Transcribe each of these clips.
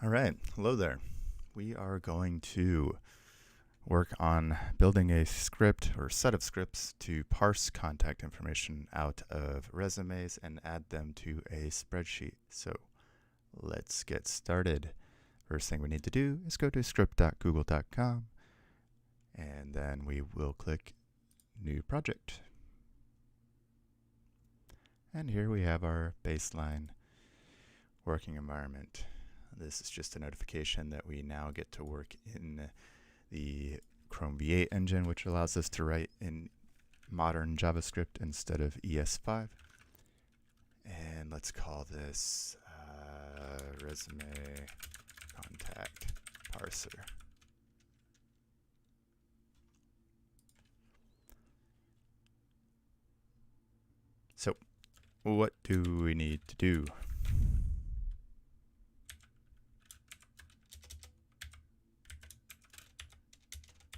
All right, hello there. We are going to work on building a script or set of scripts to parse contact information out of resumes and add them to a spreadsheet. So let's get started. First thing we need to do is go to script.google.com and then we will click New Project. And here we have our baseline working environment. This is just a notification that we now get to work in the Chrome V8 engine, which allows us to write in modern JavaScript instead of ES5. And let's call this resume contact parser. So what do we need to do?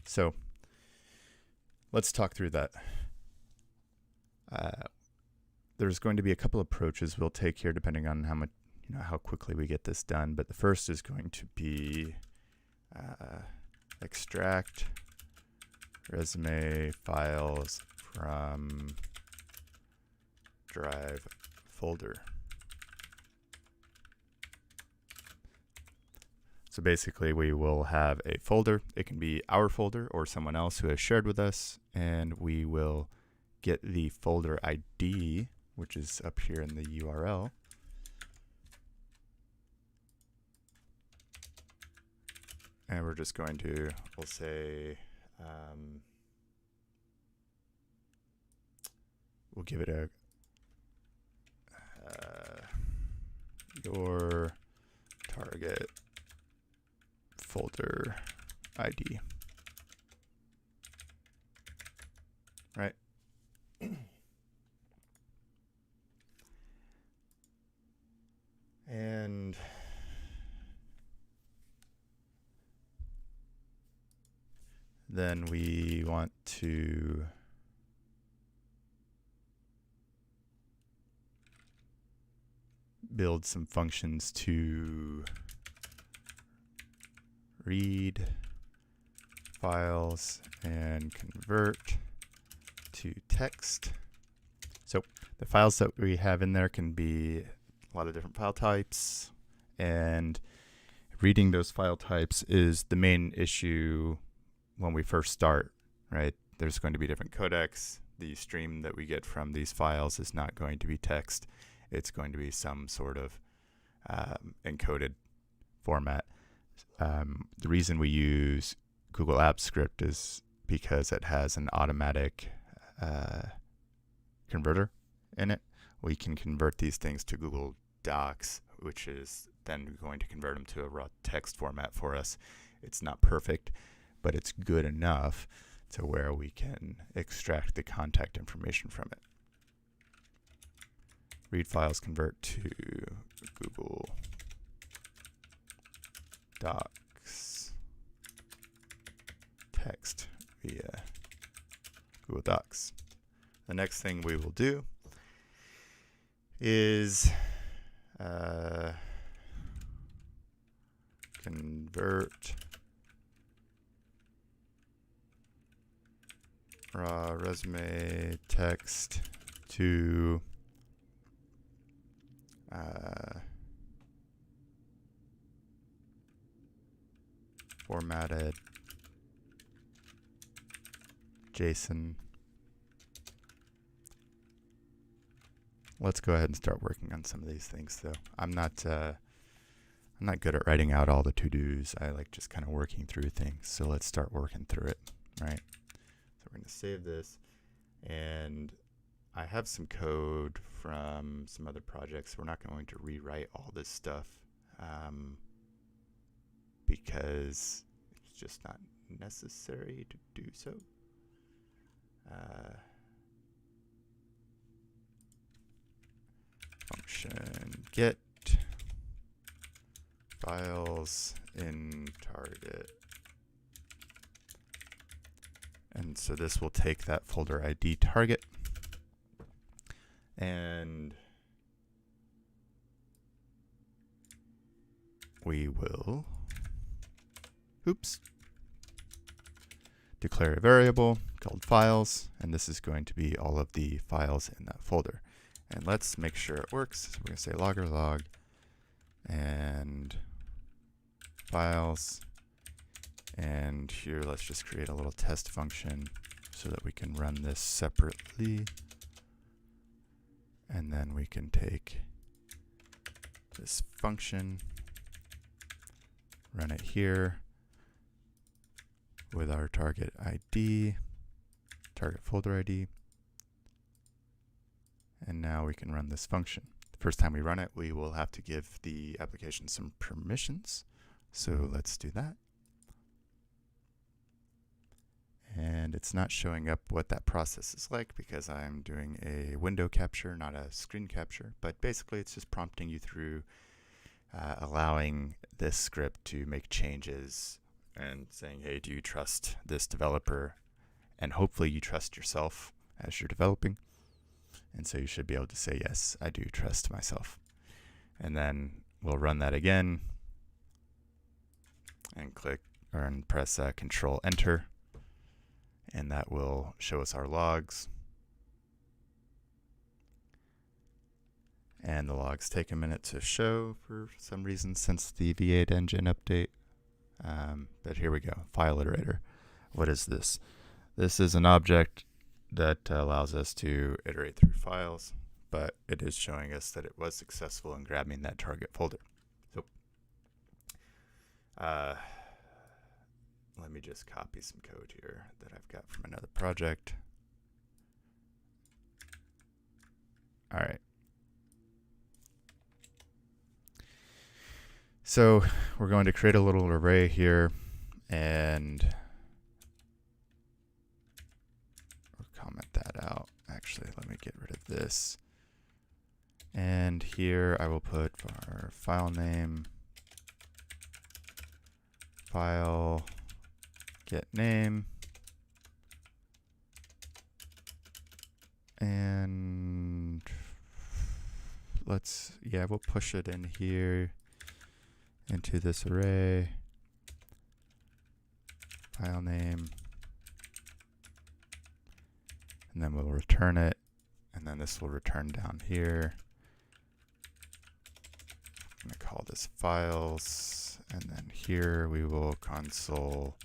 So let's talk through that. There's going to be a couple approaches we'll take here depending on how quickly we get this done. But the first is going to be extract resume files from drive folder. So basically we will have a folder. It can be our folder or someone else who has shared with us, and we will get the folder ID, which is up here in the URL. And we're just going to, we'll say, we'll give it a your target folder ID. Right? And then we want to build some functions to read files and convert to text. So the files that we have in there can be a lot of different file types, and reading those file types is the main issue when we first start, right? There's going to be different codecs. The stream that we get from these files is not going to be text. It's going to be some sort of encoded format. The reason we use Google Apps Script is because it has an automatic converter in it. We can convert these things to Google Docs, which is then going to convert them to a raw text format for us. It's not perfect, but it's good enough to where we can extract the contact information from it. Read files convert to Google Docs text via Google Docs. The next thing we will do is convert raw resume text to formatted JSON. Let's go ahead and start working on some of these things, though. I'm not good at writing out all the to-dos. I like just kind of working through things. So let's start working through it, right? So we're going to save this, and I have some code from some other projects. We're not going to rewrite all this stuff because it's just not necessary to do so. Function get files in target. And so this will take that folder ID target and we will, declare a variable called files, and this is going to be all of the files in that folder. And let's make sure it works. So we're going to say logger log and files, and here let's just create a little test function so that we can run this separately, and then we can take this function, run it here with our target ID, target folder ID, and now we can run this function. The first time we run it, we will have to give the application some permissions. So let's do that. And it's not showing up what that process is like because I'm doing a window capture, not a screen capture. But basically, it's just prompting you through allowing this script to make changes and saying, hey, do you trust this developer? And hopefully you trust yourself as you're developing. And so you should be able to say, yes, I do trust myself. And then we'll run that again and click and press Control Enter. And that will show us our logs. And the logs take a minute to show for some reason since the V8 engine update. But here we go, file iterator. What is this? This is an object that allows us to iterate through files, but it is showing us that it was successful in grabbing that target folder. So let me just copy some code here that I've got from another project. All right. So we're going to create a little array here, and we'll comment that out. Actually, let me get rid of this. And here I will put for our file name, file get name, and we'll push it in here into this array, file name, and then we'll return it, and then this will return down here. I'm going to call this files, and then here we will console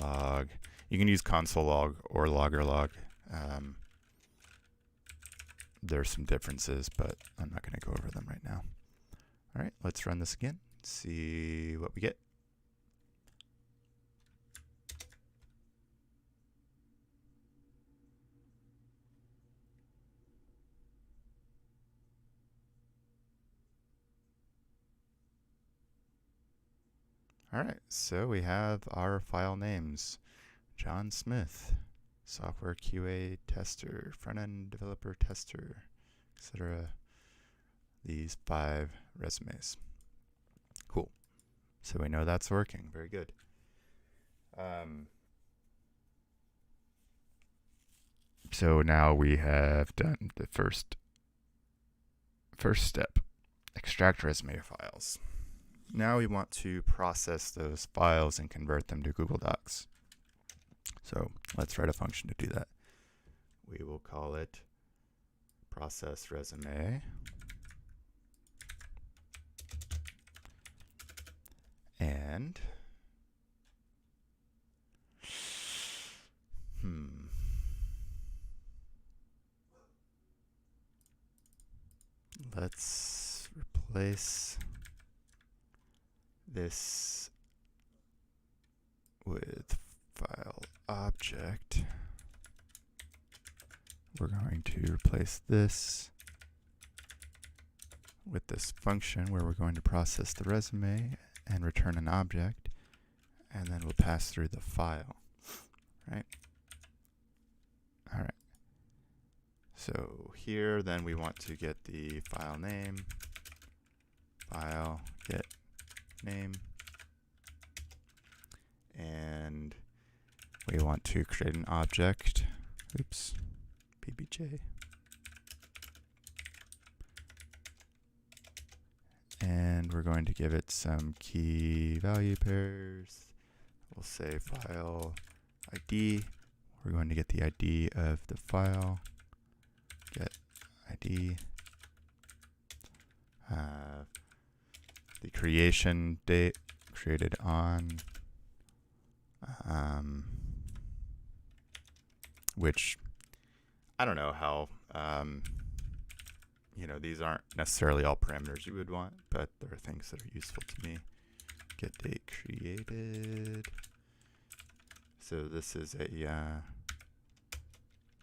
log. You can use console log or logger log. There's some differences, but I'm not going to go over them right now. All right, let's run this again. See what we get. All right, so we have our file names. John Smith, software QA tester, front-end developer tester, etc. These 5 resumes. Cool. So we know that's working. Very good. So now we have done the first step, extract resume files. Now we want to process those files and convert them to Google Docs. So let's write a function to do that. We will call it process resume. And let's replace this with file object. We're going to replace this with this function where we're going to process the resume and return an object, and then we'll pass through the file, right? All right. So here, then we want to get the file name, file get name, and we want to create an object, PBJ, And we're going to give it some key value pairs. We'll say file ID. We're going to get the ID of the file. Get ID. The creation date, created on, which I don't know how, these aren't necessarily all parameters you would want, but there are things that are useful to me. Get date created. So this is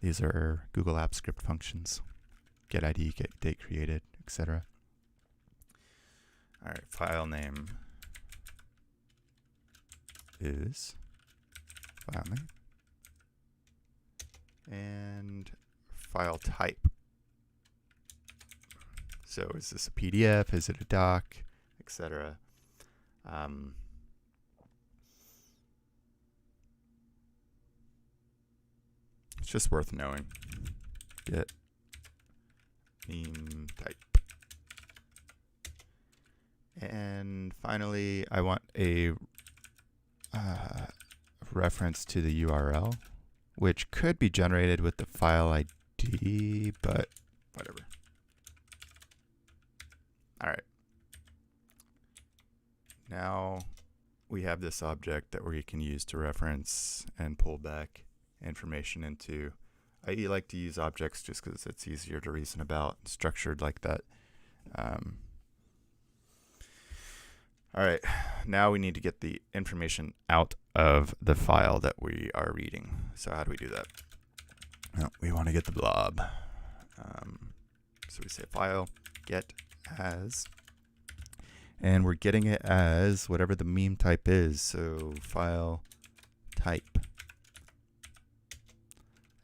these are Google Apps script functions. Get ID, get date created, etc. All right, file name is file name. And file type. So is this a PDF? Is it a doc? Etc. It's just worth knowing. Get meme type. And finally, I want a reference to the URL, which could be generated with the file ID, but whatever. All right. Now we have this object that we can use to reference and pull back information into. I like to use objects just because it's easier to reason about, structured like that. All right, now we need to get the information out of the file that we are reading. So how do we do that? Well, we want to get the blob. So we say file, get as, and we're getting it as whatever the meme type is. So file type.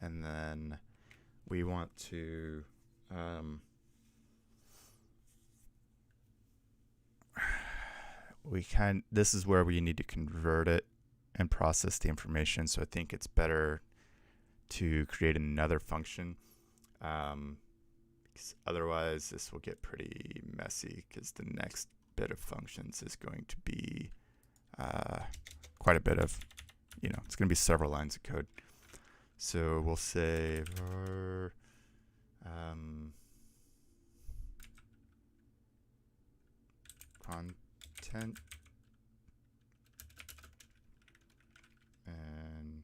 And then we want to this is where we need to convert it and process the information. So I think it's better to create another function. Because otherwise this will get pretty messy, because the next bit of functions is going to be quite a bit of, it's going to be several lines of code. So we'll say var content and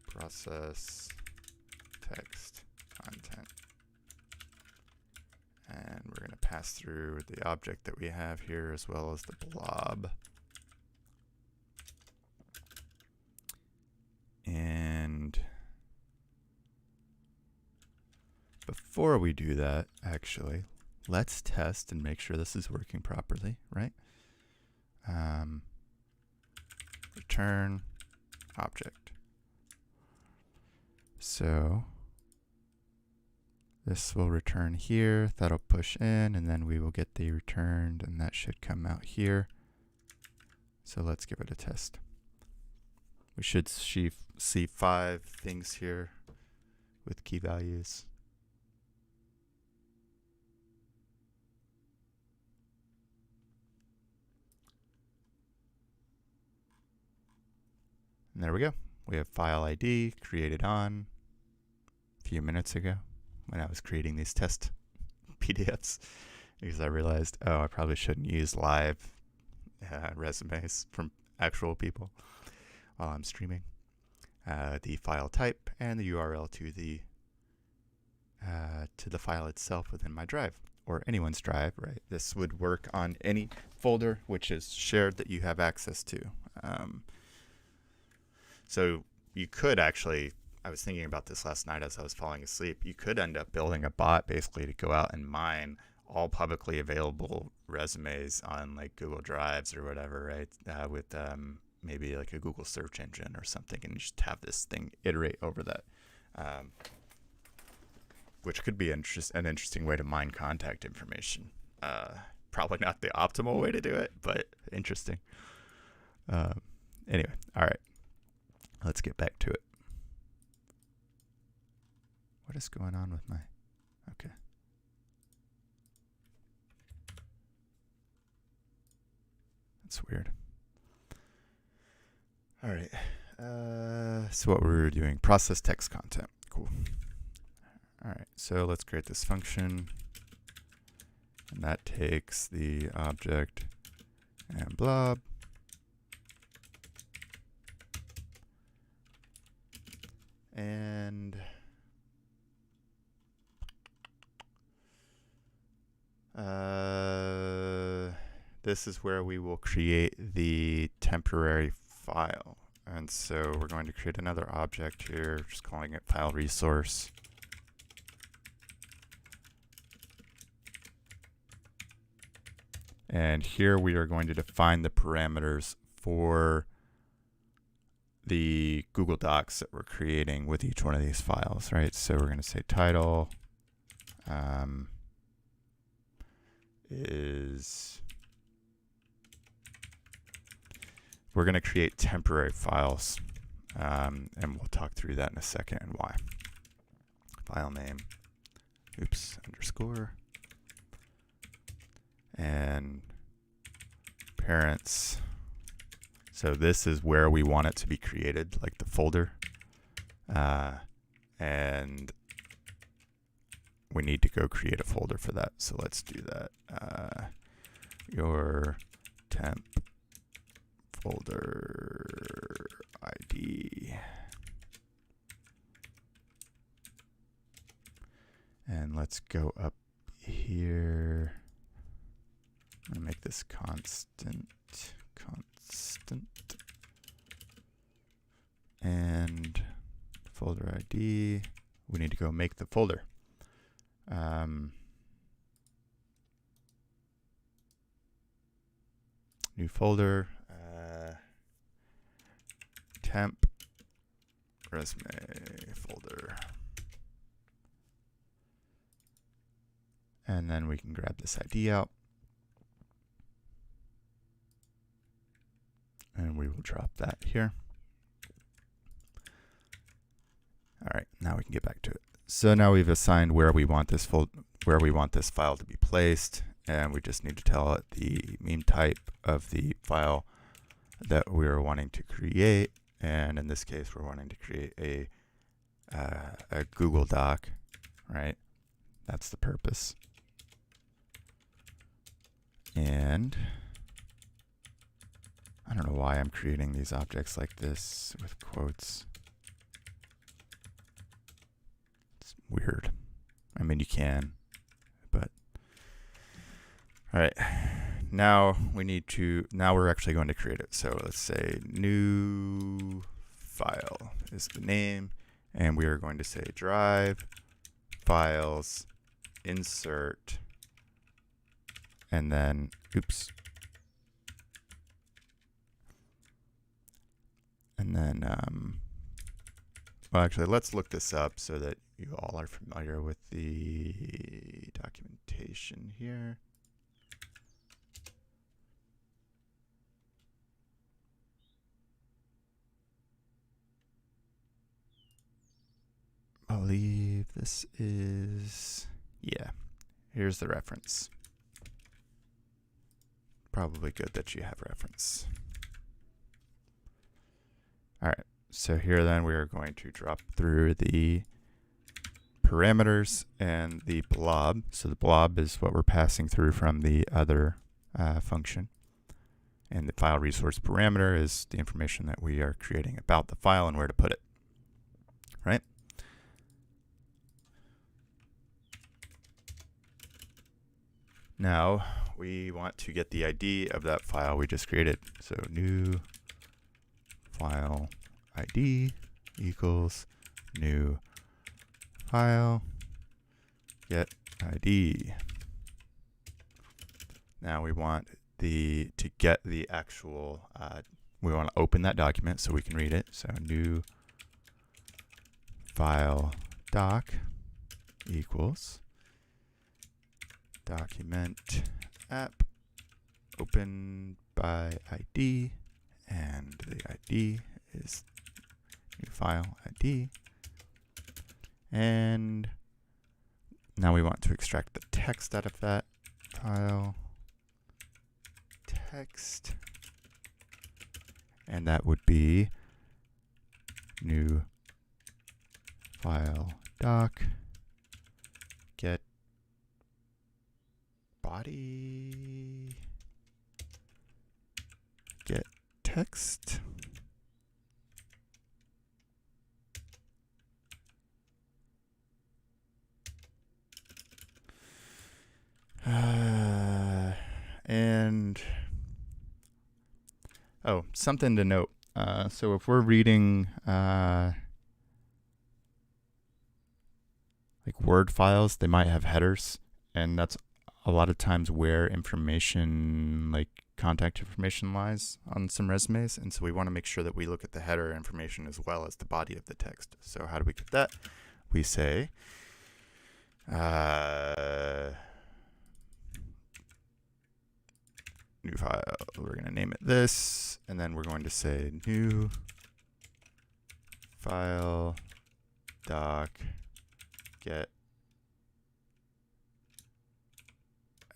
process text content. And we're going to pass through the object that we have here as well as the blob. And before we do that, actually, let's test and make sure this is working properly, right? Return object. So this will return here, that'll push in, and then we will get the returned, and that should come out here. So let's give it a test. We should see 5 things here with key values. And there we go. We have file ID created on a few minutes ago when I was creating these test PDFs, because I realized, oh, I probably shouldn't use live resumes from actual people while I'm streaming. The file type and the URL to the file itself within my drive, or anyone's drive, right? This would work on any folder which is shared that you have access to. So you could actually, I was thinking about this last night as I was falling asleep, you could end up building a bot basically to go out and mine all publicly available resumes on like Google Drives or whatever, right? With maybe like a Google search engine or something, and you just have this thing iterate over that, which could be an interesting way to mine contact information. Probably not the optimal way to do it, but interesting. Anyway, all right. Let's get back to it. What is going on with my... Okay. That's weird. All right. So what we're doing, process text content. Cool. All right. So let's create this function. And that takes the object and blob. And this is where we will create the temporary file. And so we're going to create another object here, just calling it file resource. And here we are going to define the parameters for the Google Docs that we're creating with each one of these files, right? So we're going to say title we're going to create temporary files, and we'll talk through that in a second and why. File name, underscore, and parents. So this is where we want it to be created, like the folder. And we need to go create a folder for that. So let's do that. Your temp folder ID. And let's go up here. I'm gonna make this constant. And folder ID, we need to go make the folder. New folder, temp resume folder. And then we can grab this ID out. And we will drop that here. All right, now we can get back to it. So now we've assigned where we want this file to be placed, and we just need to tell it the meme type of the file that we're wanting to create. And in this case, we're wanting to create a Google Doc, right? That's the purpose. And I don't know why I'm creating these objects like this with quotes. It's weird. I mean, you can, but all right. Now we're actually going to create it. So let's say new file is the name, and we are going to say drive files insert, and then and then well, actually, let's look this up so that you all are familiar with the documentation here. I believe this is, yeah, here's the reference. Probably good that you have reference. All right, so here then we are going to drop through the parameters and the blob. So the blob is what we're passing through from the other function. And the file resource parameter is the information that we are creating about the file and where to put it, right? Now we want to get the ID of that file we just created. So new file ID equals new file get ID. Now we want to get the actual, we want to open that document so we can read it. So new file doc equals document app open by ID, and the ID is new file ID. And now we want to extract the text out of that file. Text and that would be new file doc get body get text. And oh, something to note. So if we're reading like Word files, they might have headers, and that's a lot of times where information, like contact information, lies on some resumes. And so we want to make sure that we look at the header information as well as the body of the text. So how do we get that? We say new file, we're going to name it this, and then we're going to say new file doc get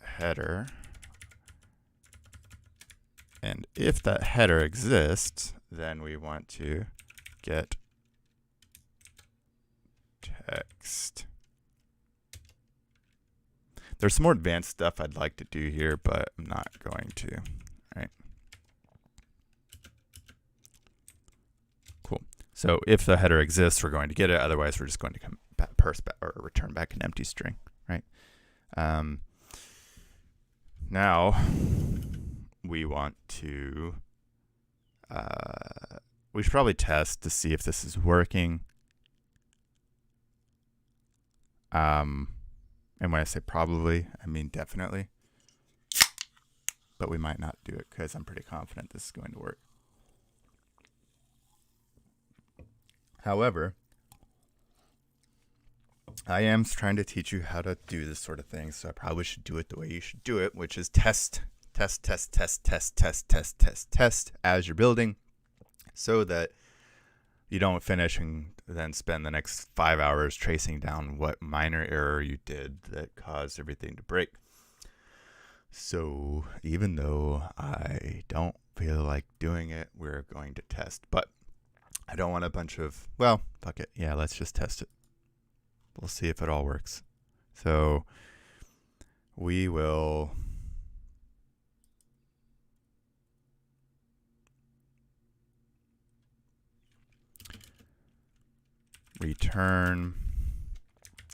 header. And if that header exists, then we want to get text. There's some more advanced stuff I'd like to do here, but I'm not going to. All right. Cool. So if the header exists, we're going to get it. Otherwise, we're just going to come back, parse back, or return back an empty string, right? Now we want to. We should probably test to see if this is working. And when I say probably, I mean definitely. But we might not do it because I'm pretty confident this is going to work. However, I am trying to teach you how to do this sort of thing, so I probably should do it the way you should do it, which is test as you're building, so that you don't finish and then spend the next 5 hours tracing down what minor error you did that caused everything to break. So even though I don't feel like doing it, we're going to test. But I don't want a bunch of, well, fuck it. Yeah, let's just test it. We'll see if it all works. So we will return.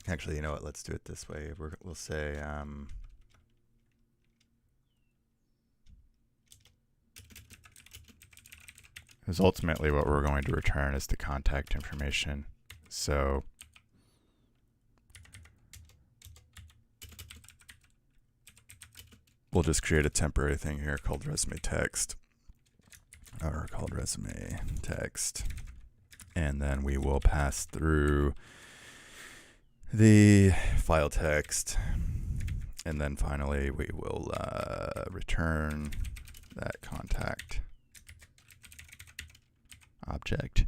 Actually, you know what? Let's do it this way. We'll say because ultimately what we're going to return is the contact information. So we'll just create a temporary thing here called resume text, or called resume text. And then we will pass through the file text. And then finally, we will return that contact object.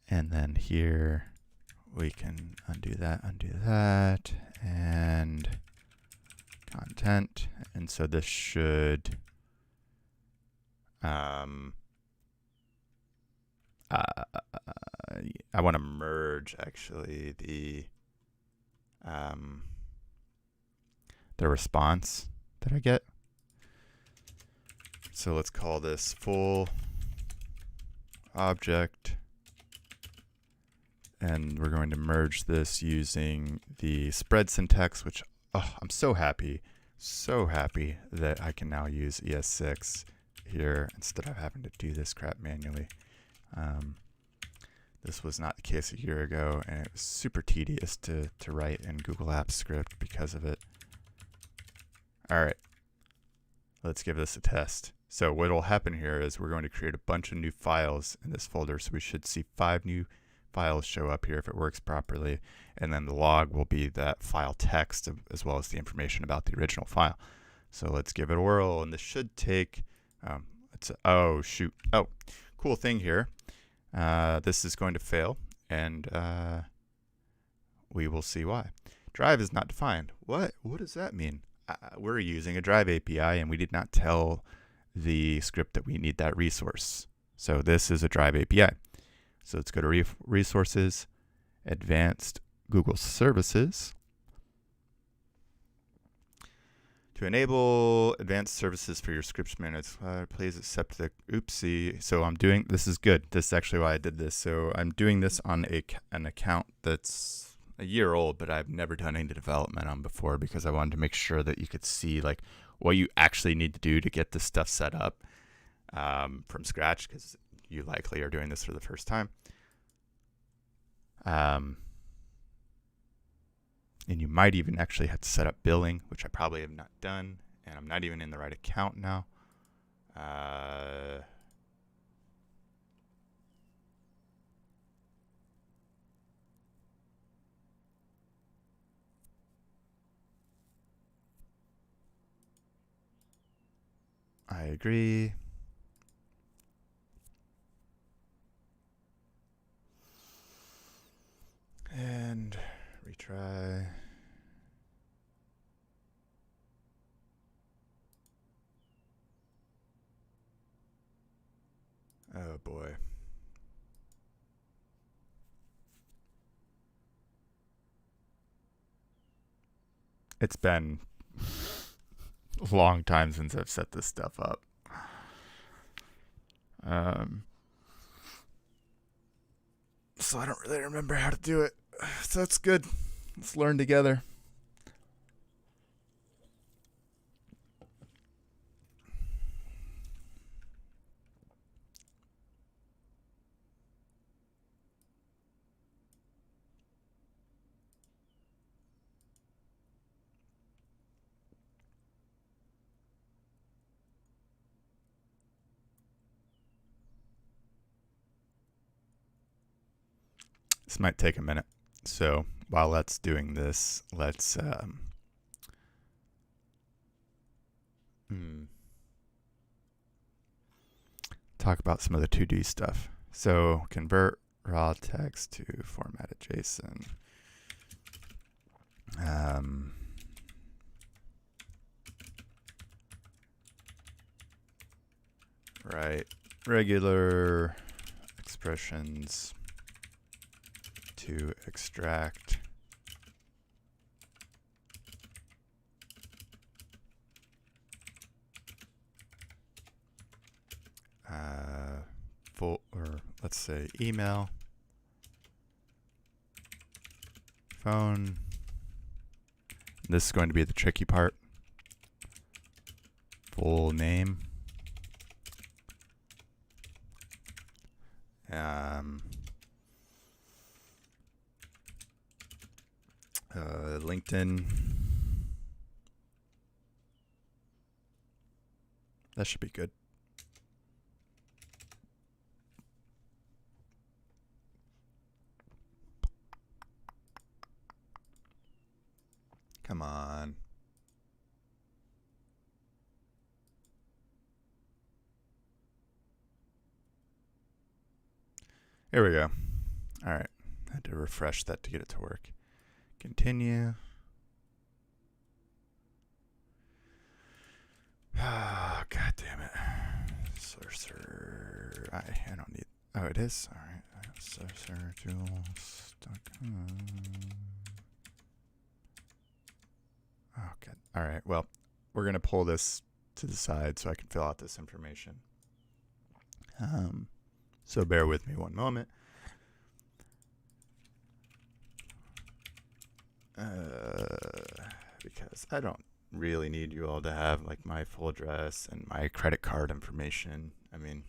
And then here, we can undo that, and content. And so this should I want to merge actually the response that I get. So let's call this full object, and we're going to merge this using the spread syntax, which I'm so happy that I can now use ES6 here instead of having to do this crap manually. This was not the case a year ago, and it was super tedious to write in Google Apps script because of it. All right, let's give this a test. So what will happen here is we're going to create a bunch of new files in this folder. So we should see 5 new files show up here if it works properly. And then the log will be that file text as well as the information about the original file. So let's give it a whirl, and this should take, oh shoot. Oh, cool thing here. This is going to fail, and we will see why. Drive is not defined. What does that mean? We're using a Drive API, and we did not tell the script that we need that resource. So this is a Drive API. So let's go to Resources, Advanced Google Services. To enable advanced services for your scripts manager, please accept the oopsie. So I'm doing, this is good. This is actually why I did this. So I'm doing this on an account that's a year old, but I've never done any development on before because I wanted to make sure that you could see like what you actually need to do to get this stuff set up from scratch, because you likely are doing this for the first time. And you might even actually have to set up billing, which I probably have not done. And I'm not even in the right account now. I agree. And retry. Oh boy. It's been a long time since I've set this stuff up. So I don't really remember how to do it. So that's good. Let's learn together. This might take a minute. So while that's doing this, let's talk about some of the 2D stuff. So convert raw text to formatted JSON. Write regular expressions to extract full, or let's say email, phone. This is going to be the tricky part. Full name. LinkedIn. That should be good. Come on. Here we go. All right. I had to refresh that to get it to work. Continue. Oh, God damn it. Sorcerer. I don't need. Oh, it is? All right. Sorcerer tools. Oh, God. All right. Well, we're going to pull this to the side so I can fill out this information. So bear with me one moment. Because I don't really need you all to have like my full address and my credit card information. I mean,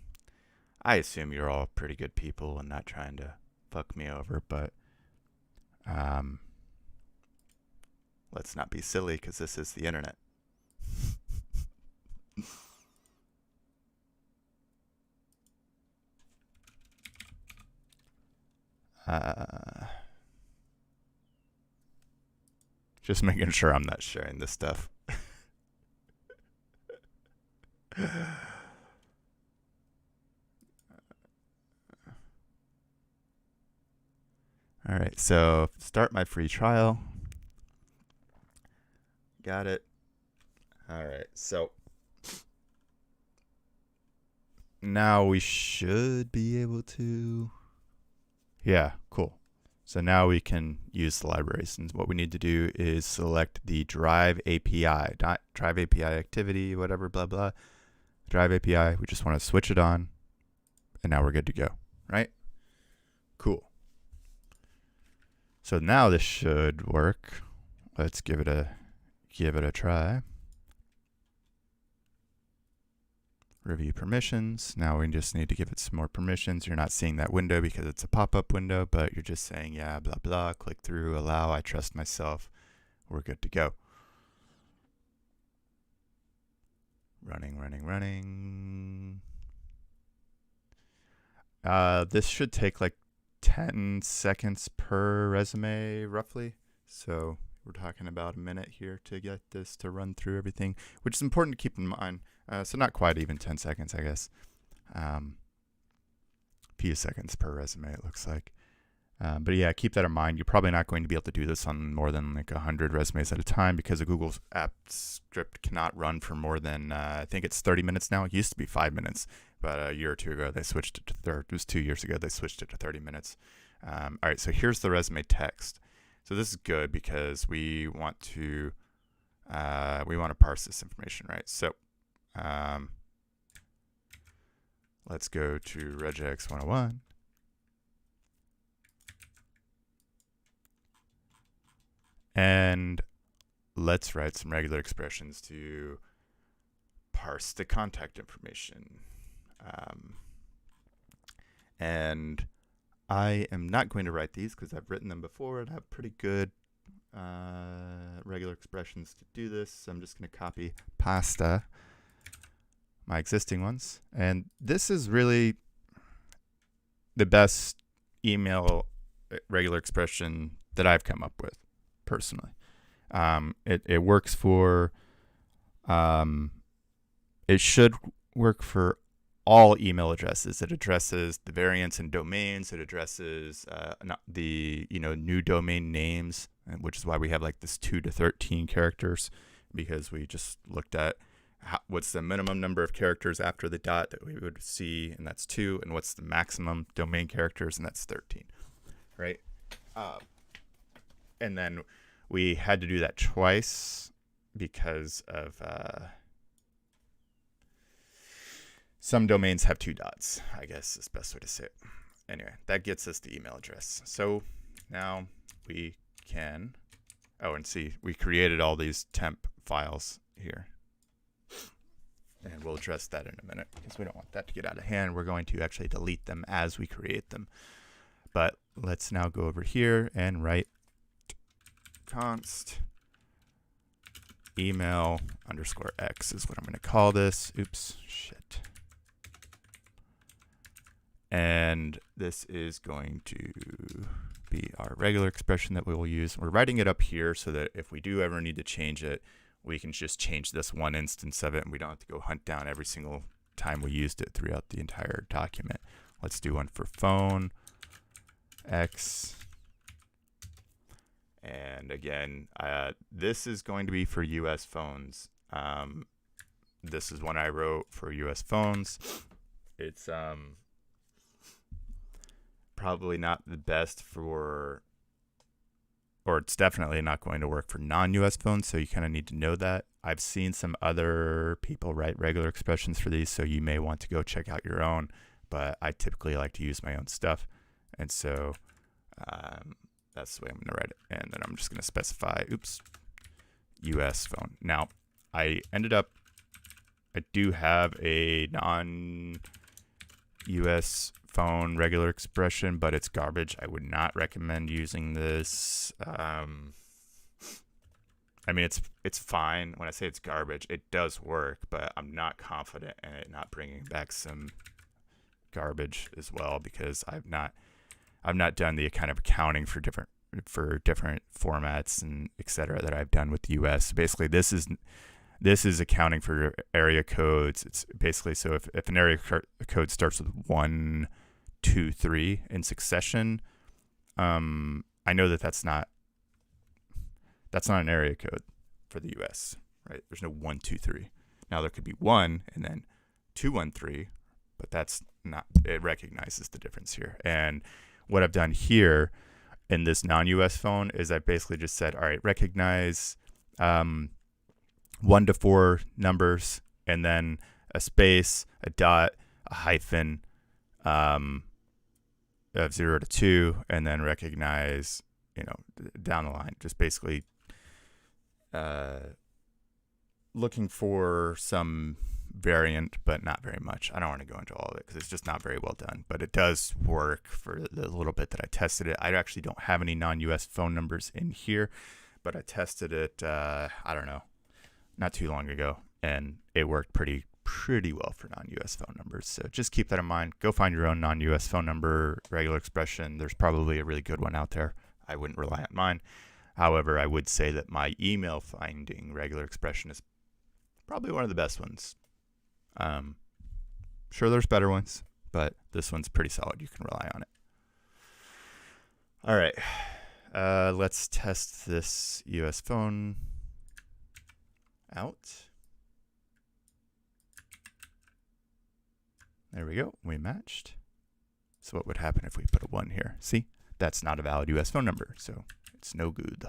I assume you're all pretty good people and not trying to fuck me over, but let's not be silly because this is the internet. Just making sure I'm not sharing this stuff. All right, so start my free trial. Got it. All right, so now we should be able to. Yeah, cool. So now we can use the libraries. And what we need to do is select the Drive API, not Drive API activity, whatever, blah, blah. Drive API, we just want to switch it on. And now we're good to go, right? Cool. So now this should work. Let's give it a try. Review permissions. Now we just need to give it some more permissions. You're not seeing that window because it's a pop-up window, but you're just saying, yeah, blah, blah, click through, allow, I trust myself. We're good to go. Running. This should take like 10 seconds per resume, roughly. So we're talking about a minute here to get this to run through everything, which is important to keep in mind. So not quite even 10 seconds, I guess. Few seconds per resume, it looks like. But yeah, keep that in mind. You're probably not going to be able to do this on more than like 100 resumes at a time because the Google app script cannot run for more than, I think it's 30 minutes now. It used to be 5 minutes, but a year or two ago, they switched it to, it was 2 years ago, they switched it to 30 minutes. All right, so here's the resume text. So this is good because we want to parse this information, right? So let's go to regex 101. And let's write some regular expressions to parse the contact information. And I am not going to write these because I've written them before and have pretty good regular expressions to do this. So I'm just going to copy pasta, my existing ones. And this is really the best email regular expression that I've come up with personally. It works for, it should work for all email addresses. It addresses the variants in domains. It addresses the new domain names, which is why we have like this 2 to 13 characters, because we just looked at what's the minimum number of characters after the dot that we would see, and that's 2, and what's the maximum domain characters, and that's 13, right? And then we had to do that twice because of some domains have 2 dots, I guess is the best way to say it. Anyway, that gets us the email address. So now we can, and see, we created all these temp files here. And we'll address that in a minute because we don't want that to get out of hand. We're going to actually delete them as we create them. But let's now go over here and write const email underscore x is what I'm going to call this. Oops, shit. And this is going to be our regular expression that we will use. We're writing it up here so that if we do ever need to change it, we can just change this one instance of it and we don't have to go hunt down every single time we used it throughout the entire document. Let's do one for phone x. And again, this is going to be for US phones. This is one I wrote for US phones. It's probably not the best for, or it's definitely not going to work for non-US phones, so you kind of need to know that. I've seen some other people write regular expressions for these, so you may want to go check out your own, but I typically like to use my own stuff. And so that's the way I'm going to write it. And then I'm just going to specify, US phone. Now, I do have a non-US phone regular expression, but it's garbage. I would not recommend using this. I mean, it's fine. When I say it's garbage, it does work, but I'm not confident in it not bringing back some garbage as well, because I've not done the kind of accounting for different formats and etc. that I've done with the US. Basically, this is accounting for area codes. It's basically, so if an area code starts with 1, 2, 3 in succession, I know that's not an area code for the US, right? There's no 1, 2, 3. Now there could be 1 and then 2, 1, 3, but that's not, it recognizes the difference here. And what I've done here in this non-US phone is I basically just said, all right, recognize 1 to 4 numbers, and then a space, a dot, a hyphen, of 0 to 2, and then recognize, down the line. Just basically looking for some variant, but not very much. I don't want to go into all of it because it's just not very well done, but it does work for the little bit that I tested it. I actually don't have any non-US phone numbers in here, but I tested it, I don't know, not too long ago, and it worked pretty well for non-US phone numbers. So just keep that in mind. Go find your own non-US phone number, regular expression. There's probably a really good one out there. I wouldn't rely on mine. However, I would say that my email finding regular expression is probably one of the best ones. Sure, there's better ones, but this one's pretty solid. You can rely on it. All right. Let's test this US phone out. There we go. We matched. So what would happen if we put a 1 here? See, that's not a valid US phone number, so it's no good.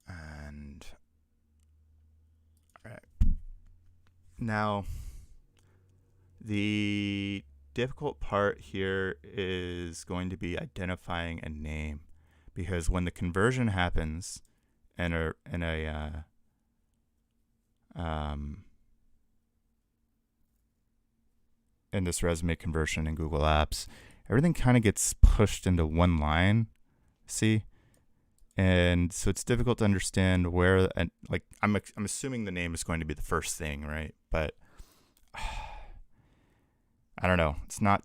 And all right. Now, the difficult part here is going to be identifying a name, because when the conversion happens in this resume conversion in Google Apps, everything kind of gets pushed into one line. See? And so it's difficult to understand where, and like I'm assuming the name is going to be the first thing, right? But I don't know. It's not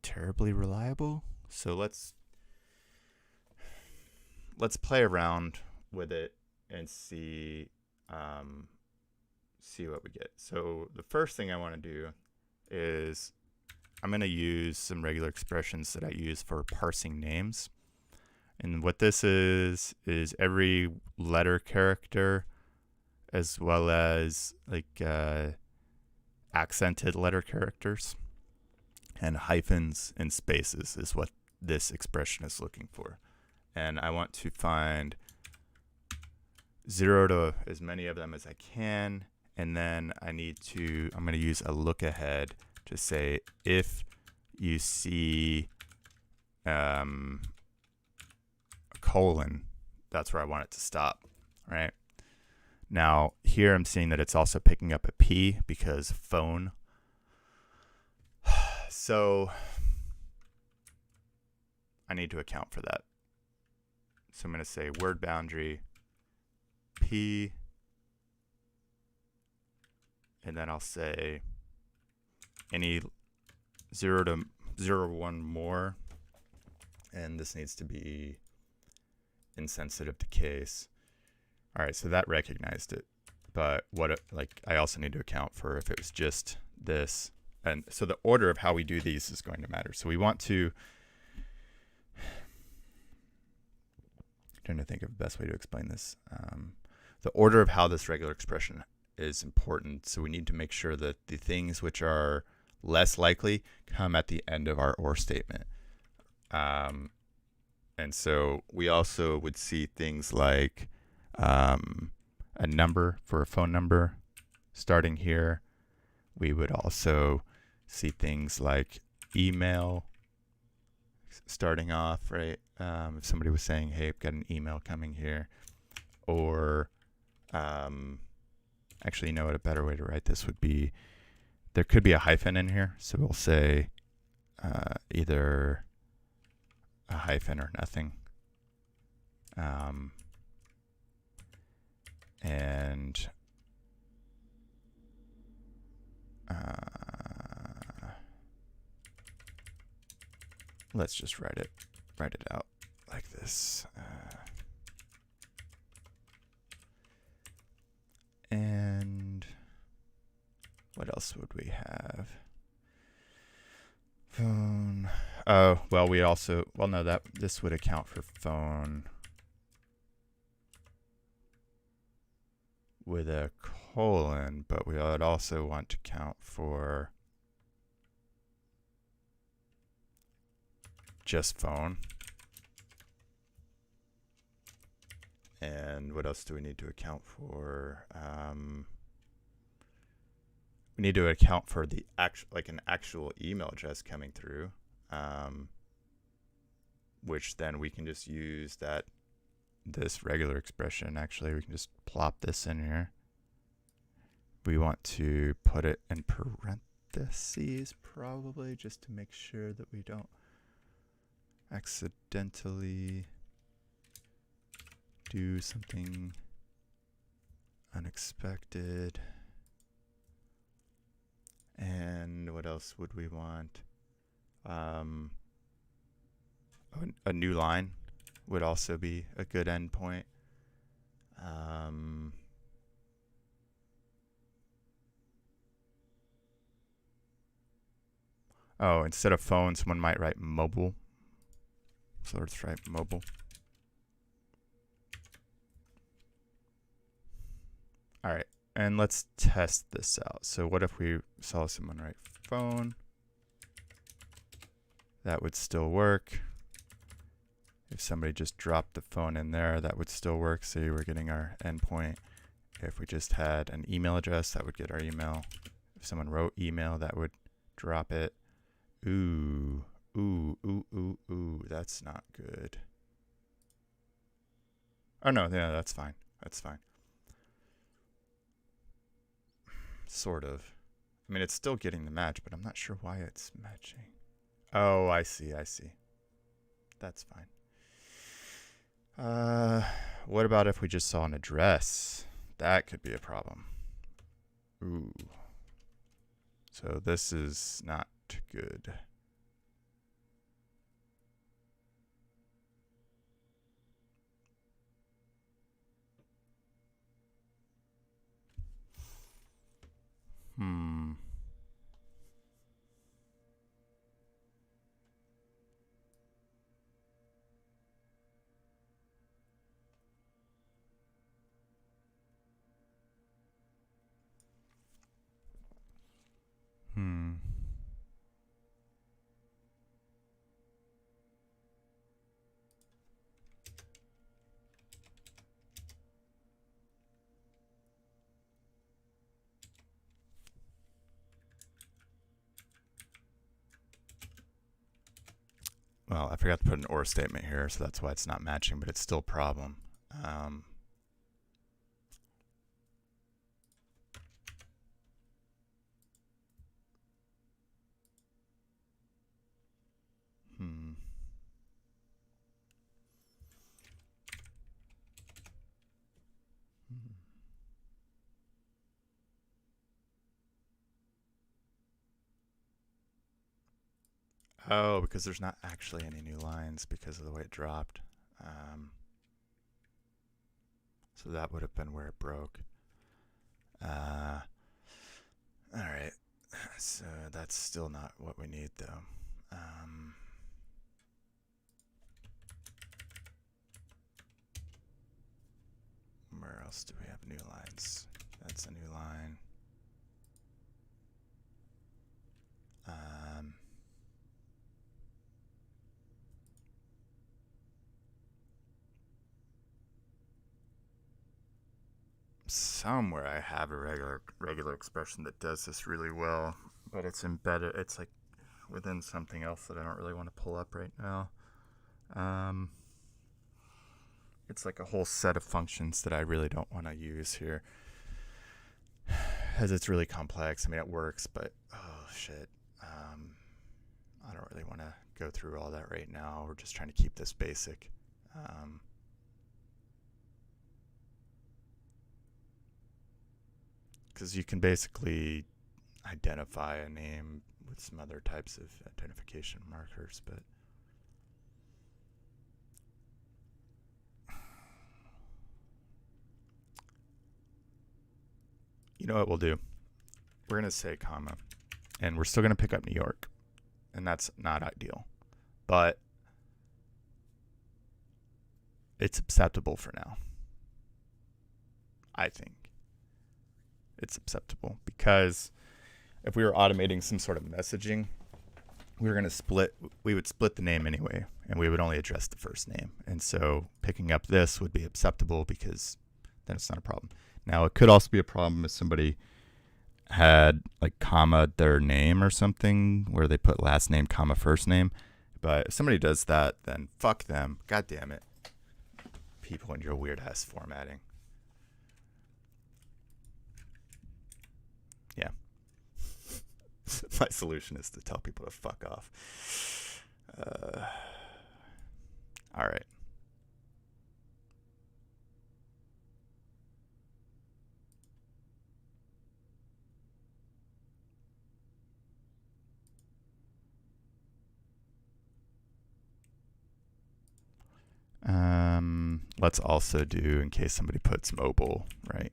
terribly reliable. So let's play around with it and see what we get. So the first thing I want to do is I'm going to use some regular expressions that I use for parsing names. And what this is every letter character as well as like accented letter characters, and hyphens and spaces is what this expression is looking for. And I want to find 0 to as many of them as I can. And then I'm going to use a look ahead to say if you see a colon, that's where I want it to stop, right? Now here I'm seeing that it's also picking up a P because phone. So I need to account for that. So I'm going to say word boundary P, and then I'll say any 0 to 1 more, and this needs to be insensitive to case. All right, so that recognized it, but I also need to account for if it was just this. And so the order of how we do these is going to matter. So we want to, trying to think of the best way to explain this. The order of how this regular expression is important. So we need to make sure that the things which are less likely come at the end of our or statement. And so we also would see things like a number for a phone number starting here. We would also see things like email starting off, right? If somebody was saying, hey, I've got an email coming here. Or actually, you know what, a better way to write this would be, there could be a hyphen in here. So we'll say either a hyphen or nothing. And let's just write it out like this. And what else would we have? Phone. Oh, well, we also, well, no, this would account for phone. with a colon, but we would also want to count for just phone. And what else do we need to account for? We need to account for the an actual email address coming through, which then we can just use this regular expression. Actually, we can just plop this in here. We want to put it in parentheses probably, just to make sure that we don't accidentally do something unexpected. And what else would we want? A new line would also be a good endpoint. Oh, instead of phone, someone might write mobile. So let's write mobile. All right, and let's test this out. So what if we saw someone write phone? That would still work. If somebody just dropped the phone in there, that would still work. See, we're getting our endpoint. If we just had an email address, that would get our email. If someone wrote email, that would drop it. Ooh, that's not good. Oh no, yeah, that's fine. That's fine. Sort of. I mean, it's still getting the match, but I'm not sure why it's matching. Oh, I see. That's fine. What about if we just saw an address? That could be a problem. Ooh. So this is not good. Well, I forgot to put an or statement here, so that's why it's not matching, but it's still a problem. Oh, because there's not actually any new lines because of the way it dropped. So that would have been where it broke. All right. So that's still not what we need, though. Where else do we have new lines? That's a new line. Somewhere I have a regular expression that does this really well, but it's embedded. It's like within something else that I don't really want to pull up right now. It's like a whole set of functions that I really don't want to use here, as it's really complex. I mean, it works, but oh shit, I don't really want to go through all that right now. We're just trying to keep this basic. Because you can basically identify a name with some other types of identification markers, but you know what we'll do? We're going to say comma, and we're still going to pick up New York, and that's not ideal, but it's acceptable for now, I think. it's acceptable, because if we were automating some sort of messaging, we would split the name anyway, and we would only address the first name. And so picking up this would be acceptable, because then it's not a problem. Now, it could also be a problem if somebody had like comma their name or something, where they put last name comma first name. But if somebody does that, then fuck them. God damn it. People in your weird ass formatting. Yeah. My solution is to tell people to fuck off. All right. Let's also do, in case somebody puts mobile, right?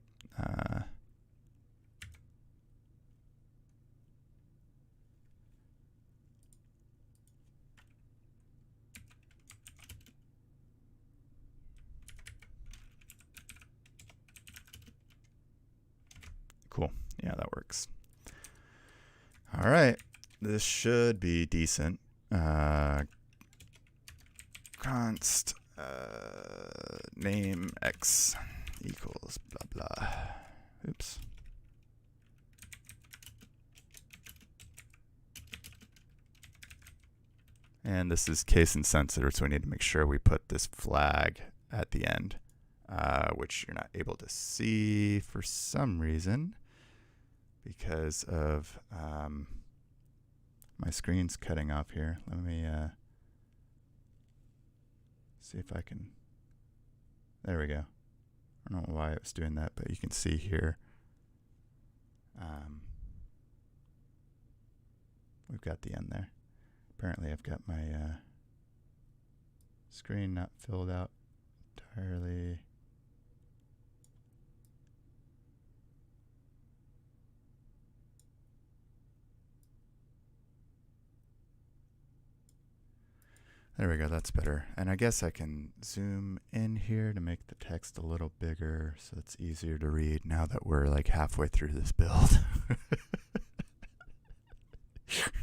Cool. Yeah, that works. All right. This should be decent. Const name x equals blah blah. Oops. And this is case insensitive, so we need to make sure we put this flag at the end, which you're not able to see for some reason because of my screen's cutting off here. Let me see if I can. There we go. I don't know why it was doing that, but you can see here. We've got the end there. Apparently I've got my screen not filled out entirely. There we go, that's better. And I guess I can zoom in here to make the text a little bigger so it's easier to read now that we're like halfway through this build.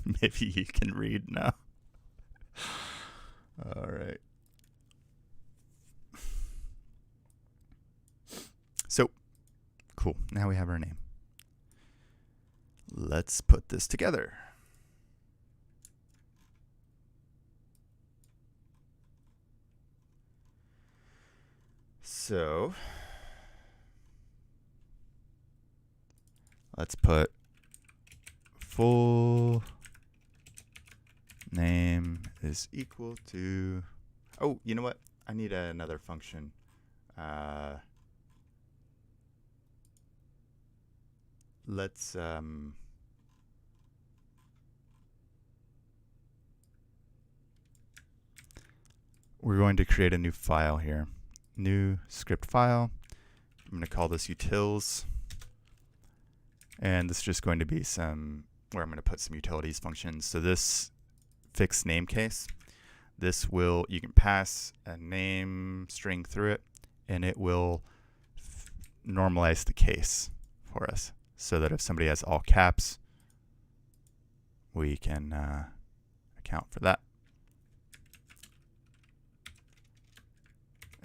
Maybe you can read now. All right. So, cool. Now we have our name. Let's put this together. So, let's put full name is equal to, oh, you know what? I need another function. Let's, we're going to create a new file here. New script file. I'm going to call this utils. And this is just going to be where I'm going to put some utilities functions. So this fixed name case, this will, you can pass a name string through it, and it will normalize the case for us, so that if somebody has all caps, we can account for that.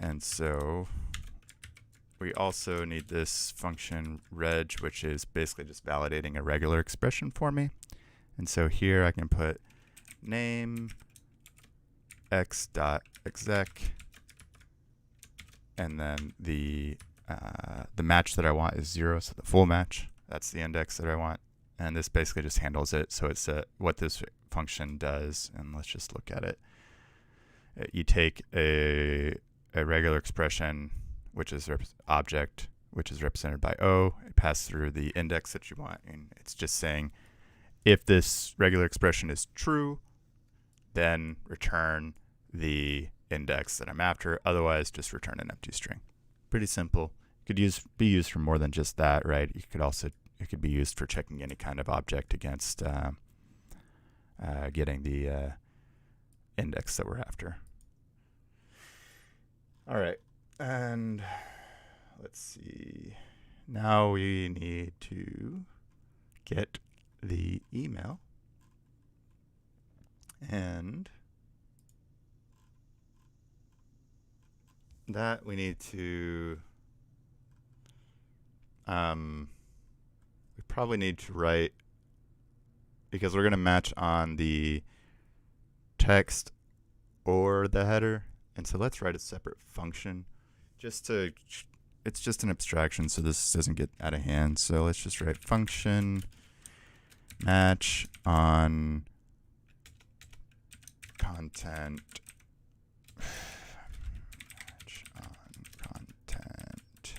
And so we also need this function reg, which is basically just validating a regular expression for me. And so here I can put name x.exec, and then the match that I want is 0, so the full match. That's the index that I want. And this basically just handles it. So it's what this function does, and let's just look at it. You take a regular expression, which is object, which is represented by O, it passes through the index that you want, and it's just saying, if this regular expression is true, then return the index that I'm after. Otherwise, just return an empty string. Pretty simple. It could be used for more than just that, right? It could be used for checking any kind of object against getting the index that we're after. All right, and let's see. now we need to get the email, and that we need to we probably need to write, because we're going to match on the text or the header, and so let's write a separate function just to, it's just an abstraction so this doesn't get out of hand. So let's just write function match on content, match on content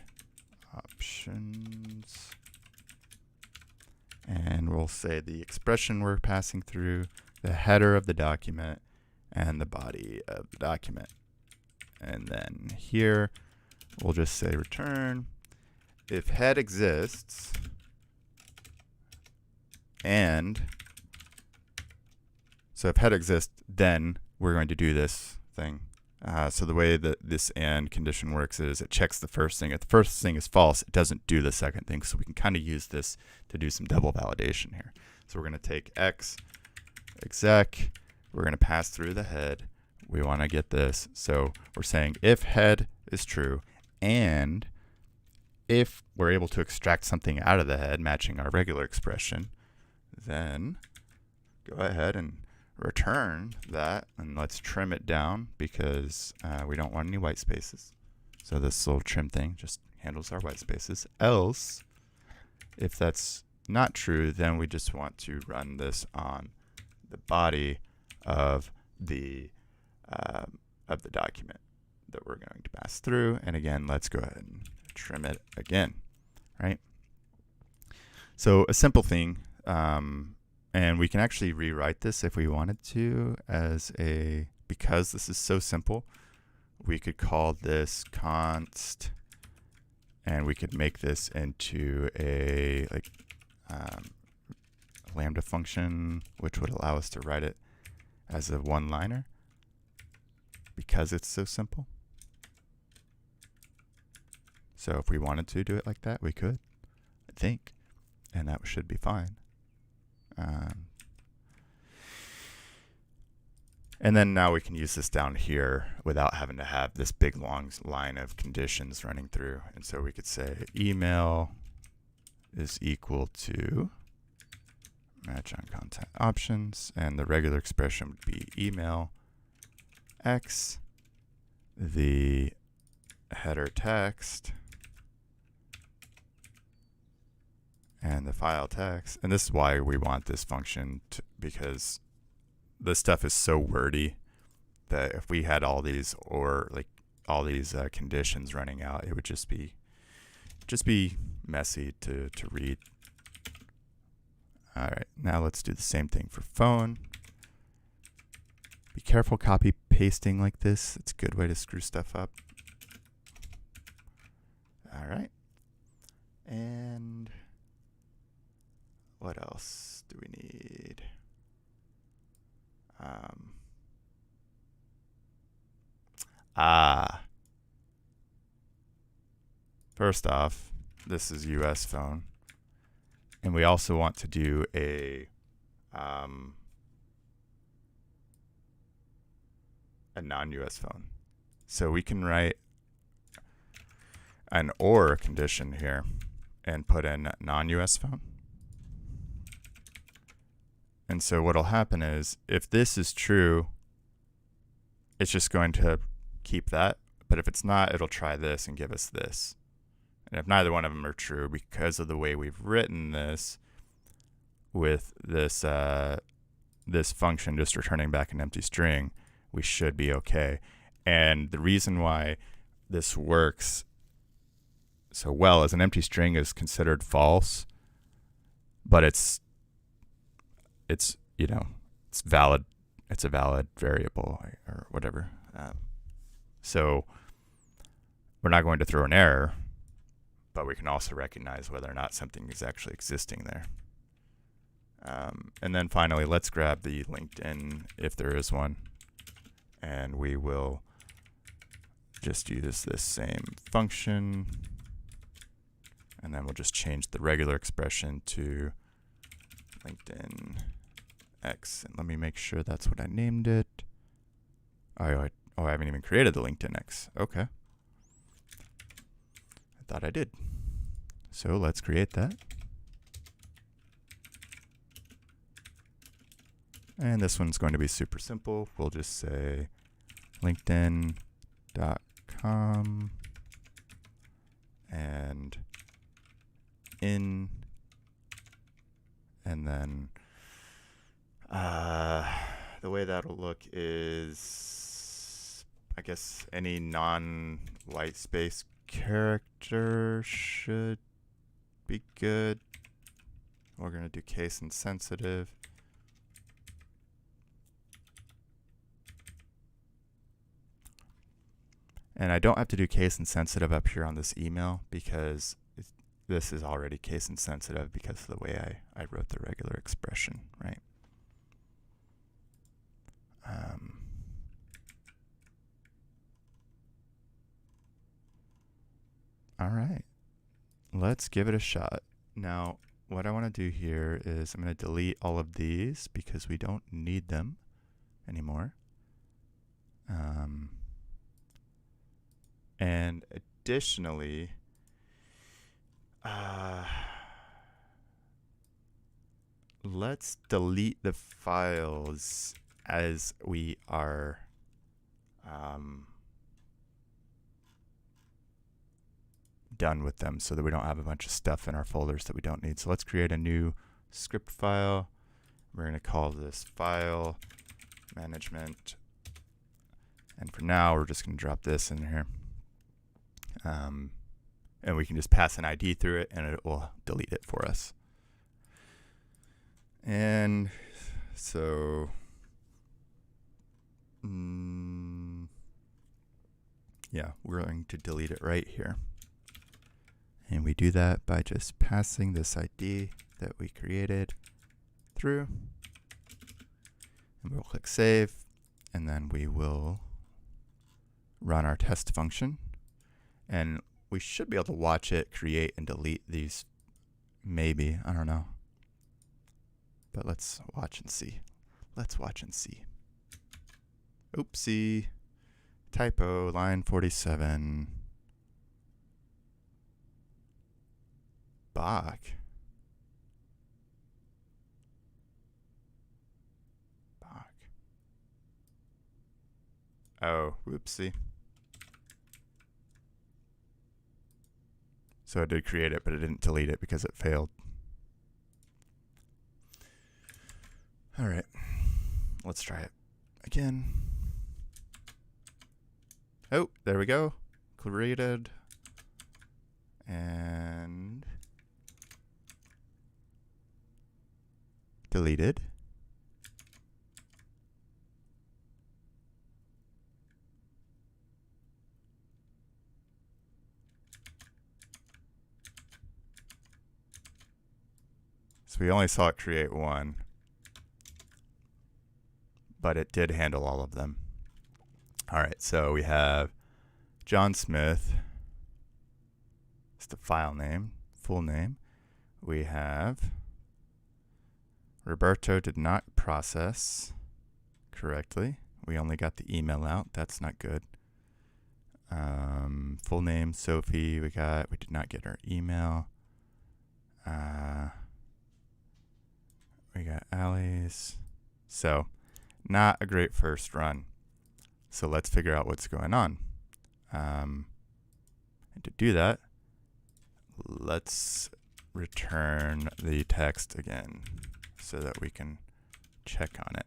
options, and we'll say the expression we're passing through, the header of the document, and the body of the document. And then here we'll just say return if head exists, and so if head exists, then we're going to do this thing. So the way that this and condition works is it checks the first thing. If the first thing is false, it doesn't do the second thing. So we can kind of use this to do some double validation here. So we're going to take x exec, we're going to pass through the head. We want to get this. So we're saying if head is true, and if we're able to extract something out of the head matching our regular expression, then go ahead and return that, and let's trim it down because we don't want any white spaces. So this little trim thing just handles our white spaces. Else, if that's not true, then we just want to run this on the body of the document that we're going to pass through. And again, let's go ahead and trim it again, right? So a simple thing, and we can actually rewrite this if we wanted to as a, because this is so simple, we could call this const, and we could make this into a lambda function, which would allow us to write it as a one-liner because it's so simple. So if we wanted to do it like that, we could, I think, and that should be fine. And then now we can use this down here without having to have this big long line of conditions running through. And so we could say email is equal to match on content options, and the regular expression would be email x, the header text, and the file text. And this is why we want this function, because this stuff is so wordy that if we had all these, or like all these conditions running out, it would just be messy to read. All right, now let's do the same thing for phone. Be careful copy pasting like this. It's a good way to screw stuff up. All right, and what else do we need? First off, this is US phone, and we also want to do a non-US phone. So we can write an or condition here and put in non-US phone. And so what'll happen is, if this is true, it's just going to keep that. But if it's not, it'll try this and give us this. And if neither one of them are true, because of the way we've written this, with this this function just returning back an empty string, we should be okay. And the reason why this works so well is an empty string is considered false, but it's you know, it's valid. It's a valid variable or whatever. So we're not going to throw an error, but we can also recognize whether or not something is actually existing there. And then finally, let's grab the LinkedIn if there is one, and we will just use this same function, and then we'll just change the regular expression to LinkedIn X. And let me make sure that's what I named it. I haven't even created the LinkedIn X. Okay. I thought I did. So let's create that. And this one's going to be super simple. We'll just say linkedin.com and in, and then the way that'll look is, I guess, any non-white space character should be good. We're going to do case insensitive. And I don't have to do case insensitive up here on this email because this is already case insensitive because of the way I wrote the regular expression, right? All right, let's give it a shot. Now, what I want to do here is I'm going to delete all of these because we don't need them anymore. And additionally, let's delete the files as we are done with them so that we don't have a bunch of stuff in our folders that we don't need. So let's create a new script file. We're going to call this file management. And for now, we're just going to drop this in here. And we can just pass an ID through it and it will delete it for us. And so, yeah, we're going to delete it right here. And we do that by just passing this ID that we created through. And we'll click save. And then we will run our test function. And we should be able to watch it create and delete these. Maybe, I don't know. But let's watch and see. Let's watch and see. Oopsie. Typo, line 47. Bach. Oh, whoopsie. So I did create it, but it didn't delete it because it failed. All right, let's try it again. Oh, there we go. Created. And deleted. So we only saw it create one, but it did handle all of them. All right, so we have John Smith. It's the file name, full name. We have Roberto did not process correctly. We only got the email out. That's not good. Full name, Sophie. We did not get her email. We got Allie's. So, not a great first run. So let's figure out what's going on. And to do that, let's return the text again so that we can check on it.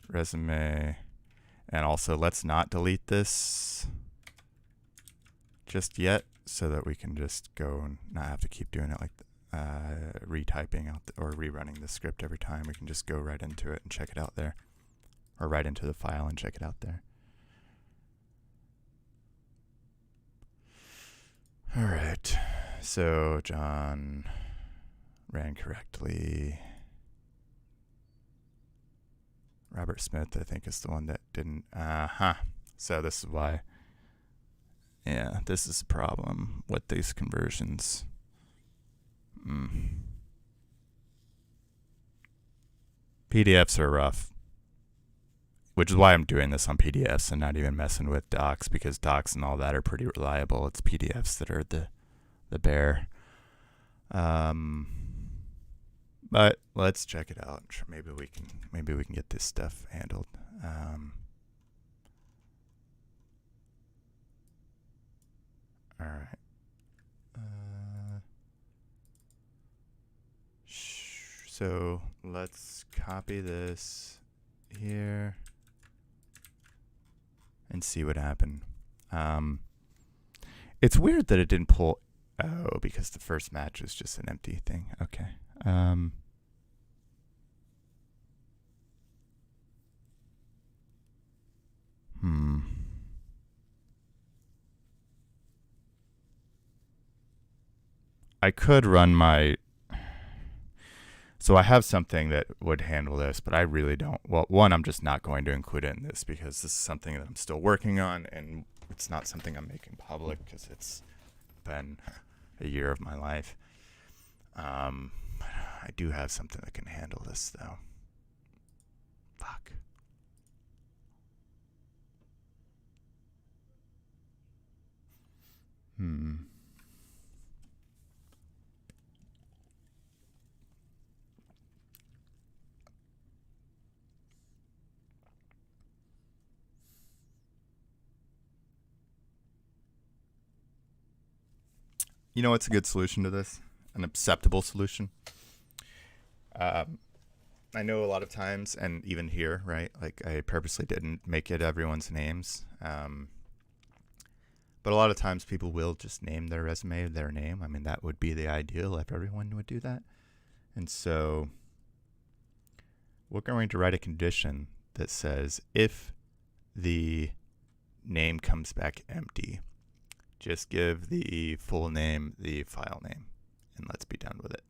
Resume. And also, let's not delete this just yet so that we can just go and not have to keep doing it like retyping out or rerunning the script every time. We can just go right into it and check it out there, or right into the file and check it out there. All right, so John ran correctly. Robert Smith, I think, is the one that didn't. So this is why. Yeah, this is a problem with these conversions. PDFs are rough, which is why I'm doing this on PDFs and not even messing with docs, because docs and all that are pretty reliable. It's PDFs that are the bear. But let's check it out. Maybe we can get this stuff handled. All right. So let's copy this here and see what happened. It's weird that it didn't pull. Oh, because the first match was just an empty thing. Okay. I could run my. So I have something that would handle this, but I really don't. Well, one, I'm just not going to include it in this because this is something that I'm still working on, and it's not something I'm making public because it's been a year of my life. I do have something that can handle this, though. Fuck. You know what's a good solution to this? An acceptable solution? I know a lot of times, and even here, right? Like I purposely didn't make it everyone's names. But a lot of times people will just name their resume their name. I mean, that would be the ideal if everyone would do that. And so we're going to write a condition that says if the name comes back empty, just give the full name the file name and let's be done with it.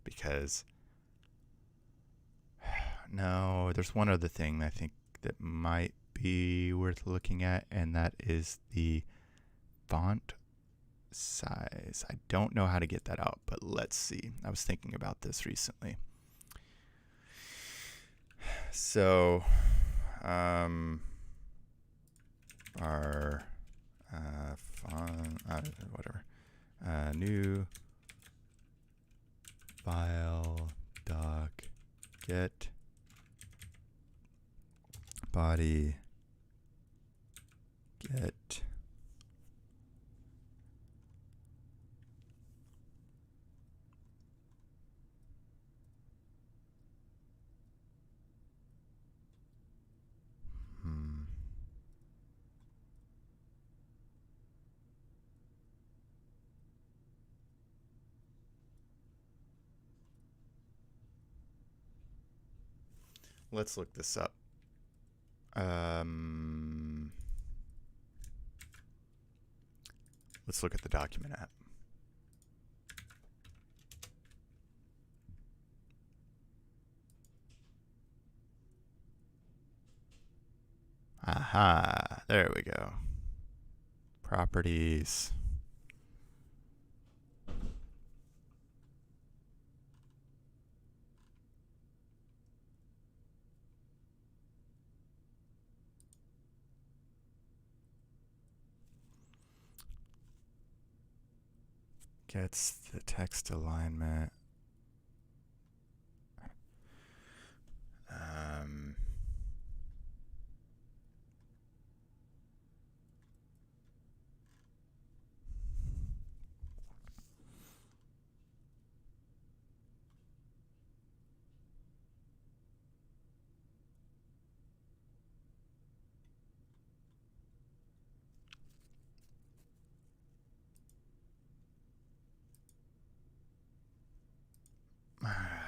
Because no, there's one other thing I think that might be worth looking at, and that is the font size. I don't know how to get that out, but let's see. I was thinking about this recently. So, our font, whatever, new file doc get body get Let's look this up. Let's look at the document app. Aha, there we go. Properties. Gets the text alignment.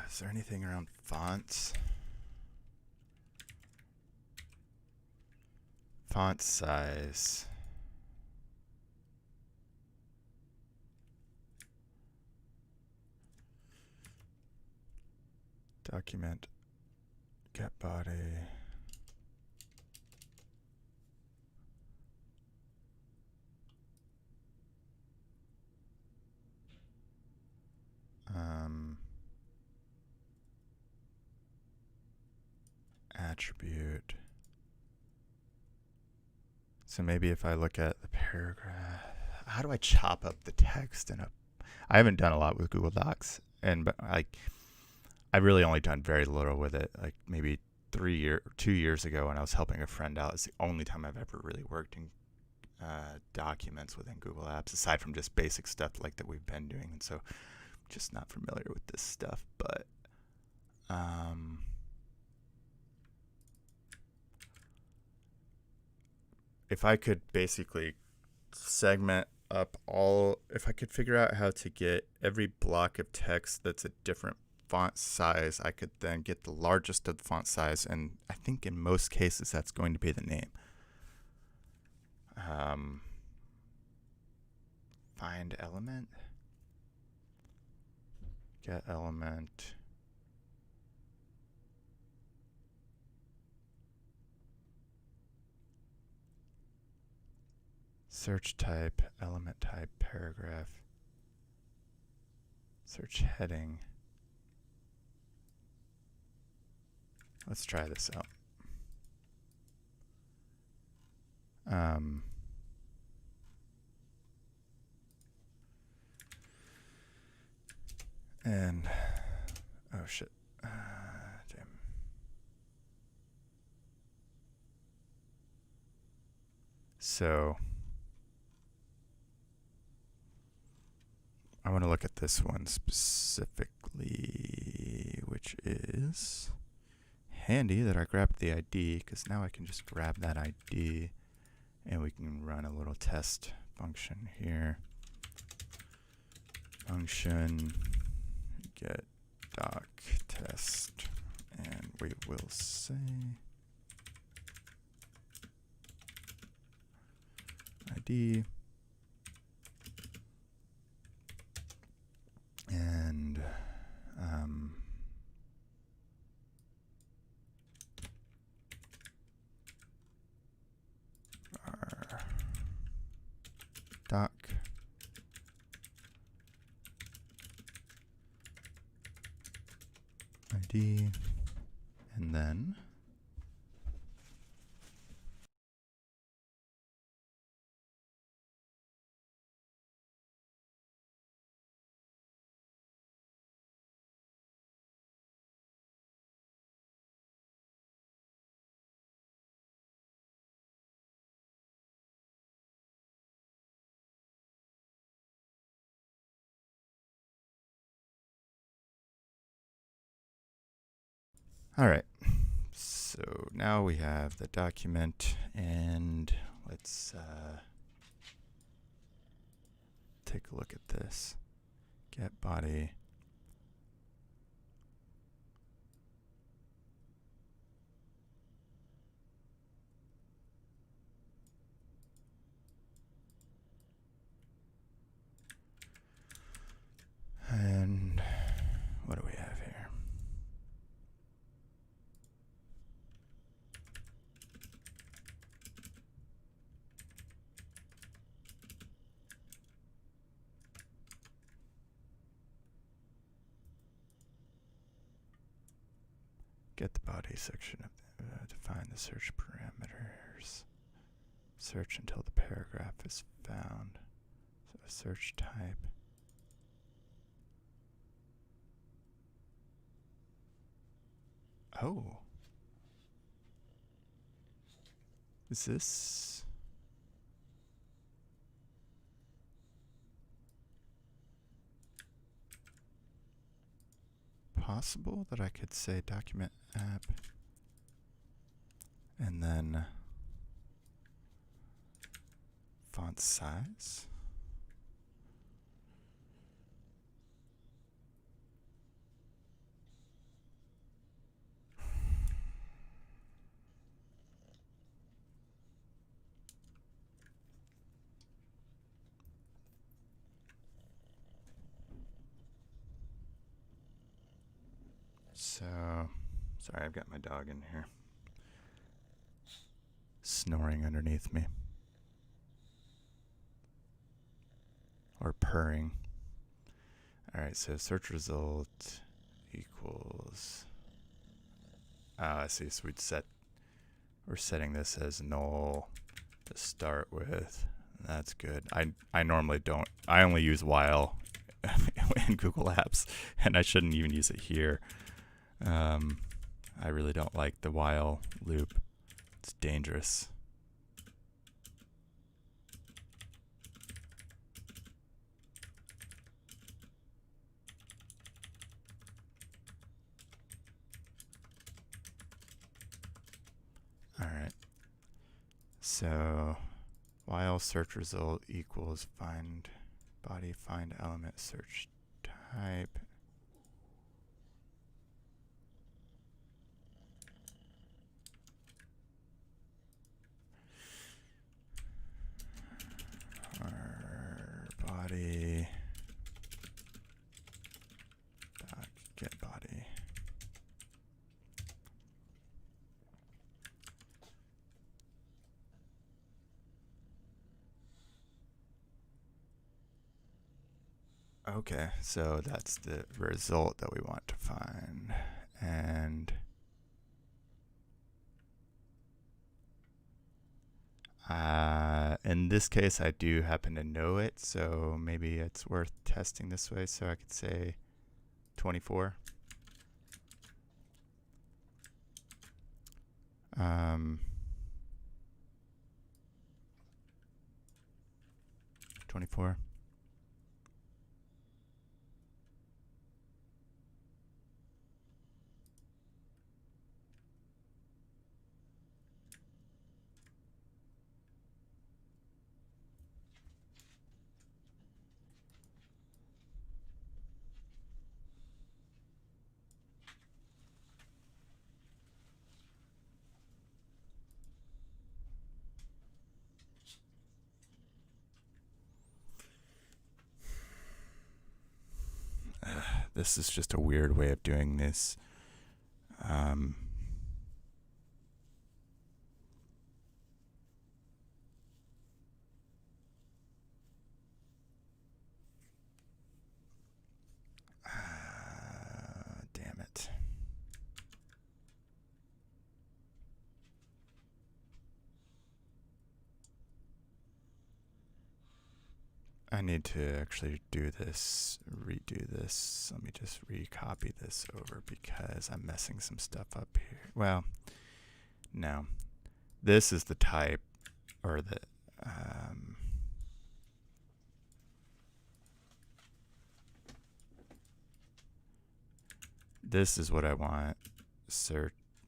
Is there anything around fonts? Font size. Document get body. attribute. So maybe if I look at the paragraph, how do I chop up the text in a? I haven't done a lot with Google Docs, but I've really only done very little with it. Like maybe 2 years ago when I was helping a friend out. It's the only time I've ever really worked in documents within Google Apps, aside from just basic stuff like that we've been doing. And so I'm just not familiar with this stuff, but if I could basically segment up if I could figure out how to get every block of text that's a different font size, I could then get the largest of the font size, and I think in most cases that's going to be the name. Find element, get element, search type, element type, paragraph, search heading. Let's try this out. And oh shit, damn. So I want to look at this one specifically, which is handy that I grabbed the ID, because now I can just grab that ID and we can run a little test function here. Function get doc test, and we will say ID and our doc ID, and then all right. So now we have the document, and let's take a look at this. Get body. And what do we have here? Get the body section of define the search parameters. Search until the paragraph is found. So search type. Oh. Is this possible that I could say document app and then font size? So, sorry, I've got my dog in here snoring underneath me. Or purring. Alright, so search result equals, I see, so we'd set we're setting this as null to start with. That's good. I normally don't. I only use while in Google Apps, and I shouldn't even use it here. I really don't like the while loop. It's dangerous. All right. So while search result equals find body, find element, search type. Our body dot get body. Okay, so that's the result that we want to find. And in this case, I do happen to know it, so maybe it's worth testing this way. So I could say 24. 24. This is just a weird way of doing this. Damn it. I need to actually do this, redo this. Let me just recopy this over because I'm messing some stuff up here. Well, no. This is the type, or the, this is what I want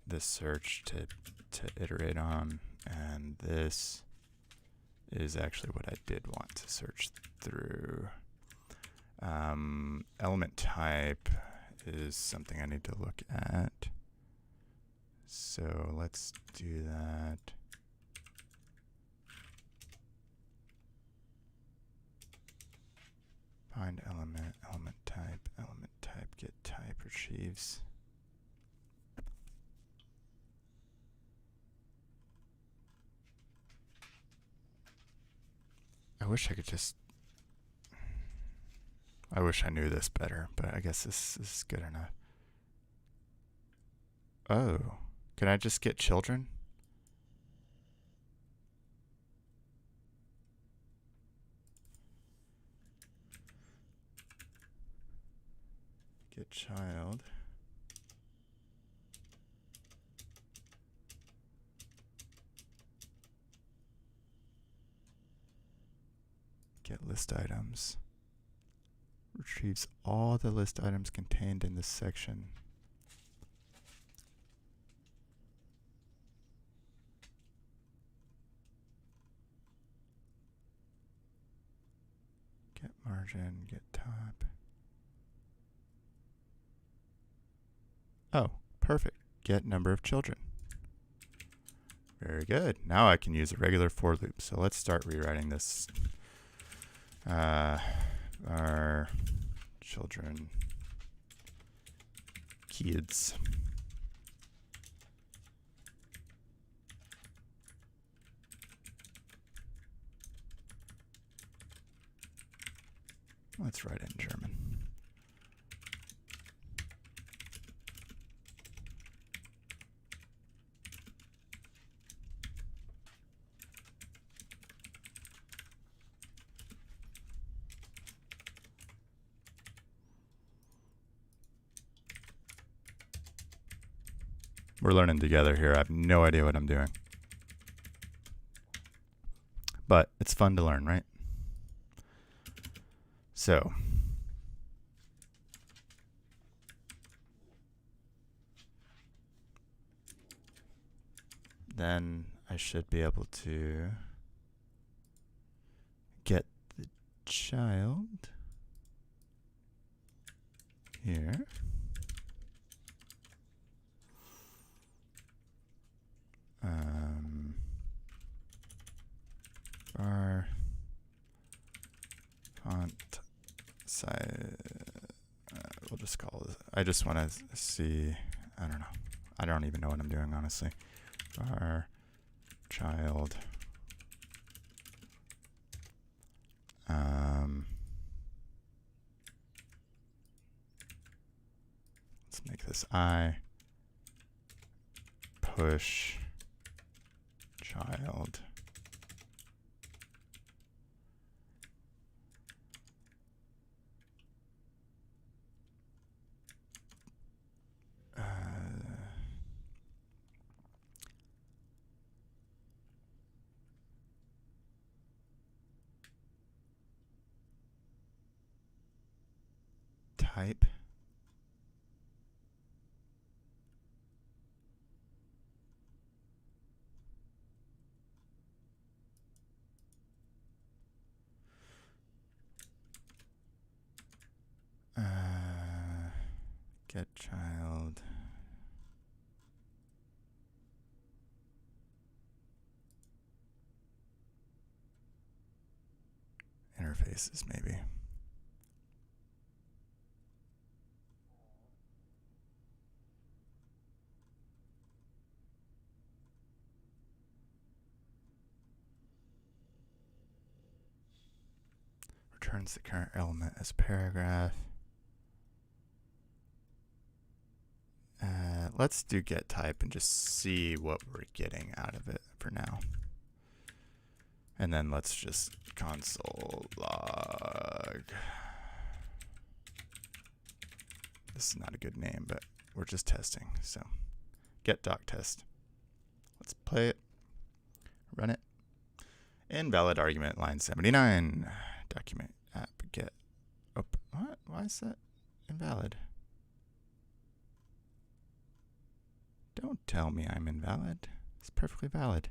this search to iterate on, and this is actually what I did want to search through. Element type is something I need to look at. So let's do that. Find element, element type, get type, retrieves. I wish I could just, I wish I knew this better, but I guess this is good enough. Oh, can I just get children? Get child. Get list items. Retrieves all the list items contained in this section. Get margin, get top. Oh, perfect. Get number of children. Very good. Now I can use a regular for loop. So let's start rewriting this. Our children, kids. Let's write it in German. We're learning together here. I have no idea what I'm doing. But it's fun to learn, right? So then I should be able to get the child here. Bar font size. We'll just call it. I just want to see. I don't know. I don't even know what I'm doing, honestly. Bar child. Let's make this I. Push child. Type. Get child. Interfaces, maybe. Returns the current element as paragraph. Let's do get type and just see what we're getting out of it for now. And then let's just console log. This is not a good name, but we're just testing. So get doc test. Let's play it. Run it. Invalid argument, line 79. Document app get. Oh, what? Why is that invalid? Don't tell me I'm invalid. It's perfectly valid.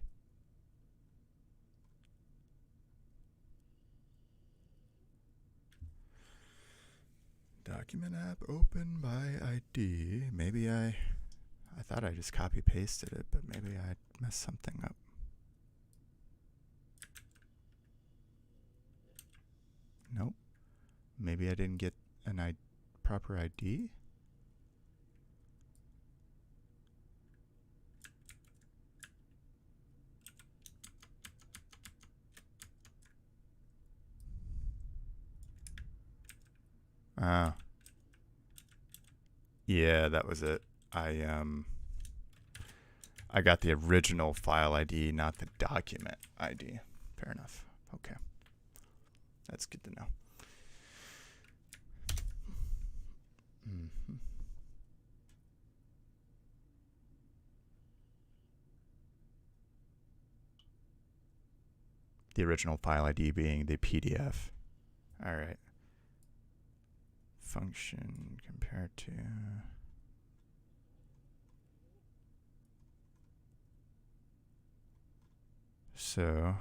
Document app open by ID. Maybe I thought I just copy pasted it, but maybe I messed something up. Nope. Maybe I didn't get an proper ID. Yeah, that was it. I got the original file ID, not the document ID. Fair enough. Okay. That's good to know. The original file ID being the PDF. All right. Function compared to. So.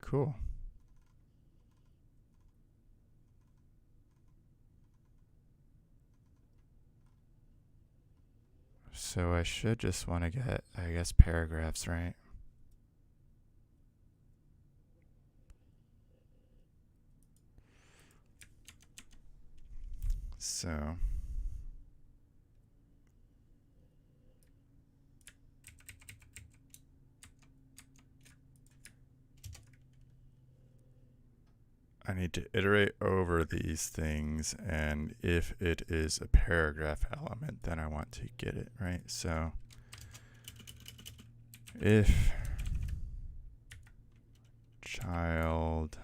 Cool. So I should just want to get, I guess, paragraphs, right? So I need to iterate over these things, and if it is a paragraph element, then I want to get it, right? So if child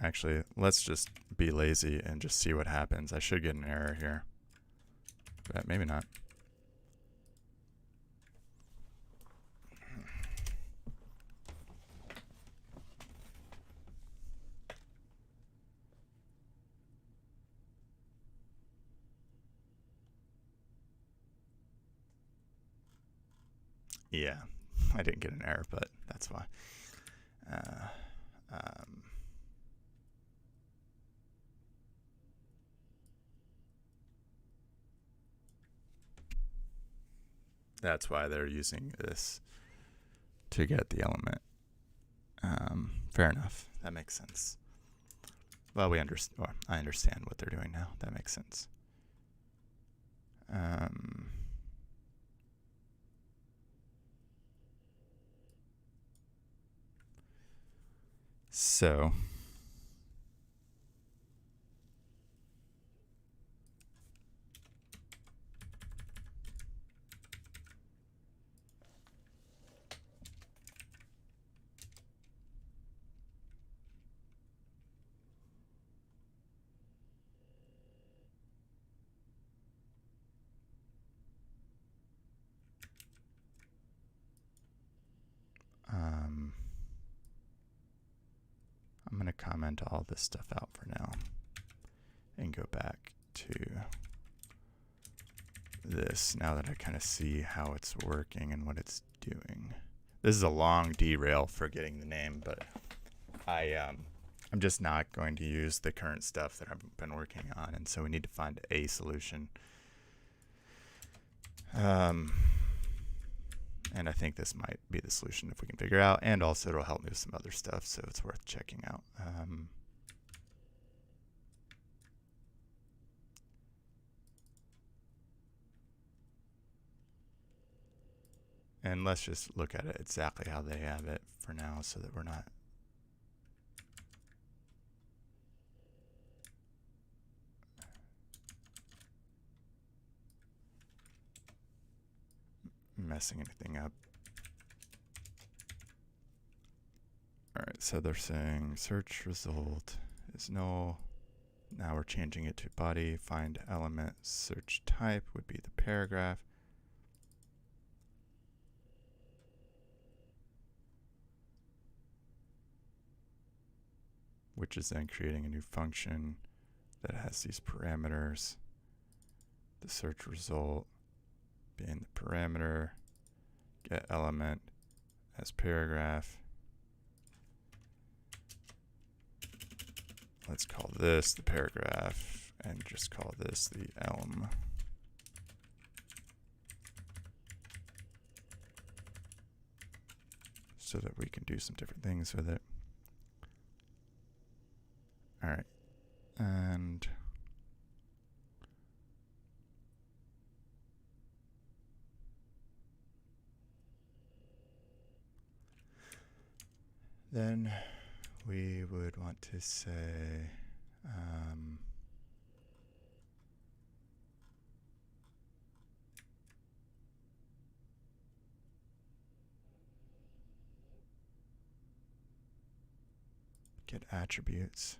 Actually, let's just be lazy and just see what happens. I should get an error here, but maybe not. Yeah, I didn't get an error, but that's why. That's why they're using this to get the element. Fair enough. That makes sense. Well, I understand what they're doing now. That makes sense. So I'm going to comment all this stuff out for now and go back to this now that I kind of see how it's working and what it's doing. This is a long derail for getting the name, but I'm just not going to use the current stuff that I've been working on, and so we need to find a solution. And I think this might be the solution if we can figure out, and also it'll help me with some other stuff, so it's worth checking out. And let's just look at it exactly how they have it for now so that we're not messing anything up. Alright, so they're saying search result is null. Now we're changing it to body, find element, search type would be the paragraph. Which is then creating a new function that has these parameters. The search result being the parameter, get element as paragraph. Let's call this the paragraph and just call this the elm. So that we can do some different things with it. All right, and then we would want to say get attributes.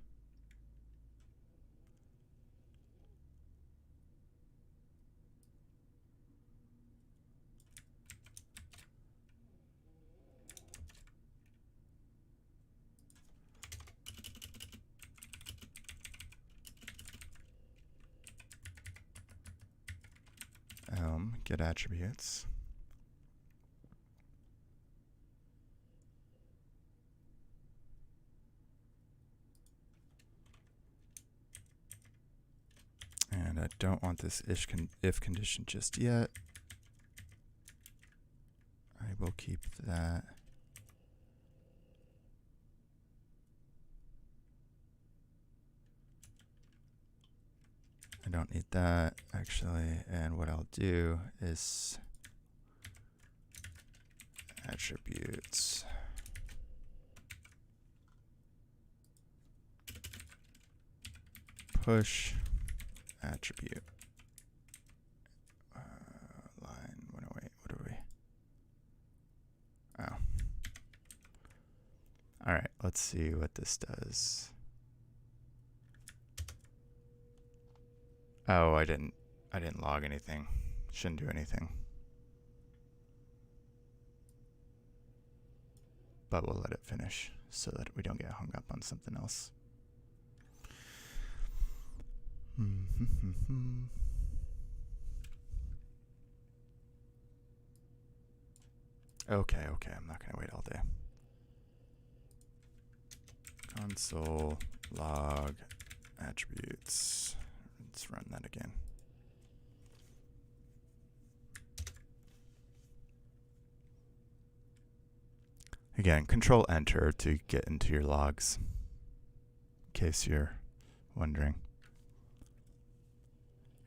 Get attributes. And I don't want this if condition just yet. I will keep that. I don't need that actually, and what I'll do is attributes push attribute line 108. What are we? Oh. All right, let's see what this does. Oh, I didn't log anything. Shouldn't do anything. But we'll let it finish so that we don't get hung up on something else. Okay, I'm not going to wait all day. Console log attributes. Let's run that again. Again, Control Enter to get into your logs, in case you're wondering.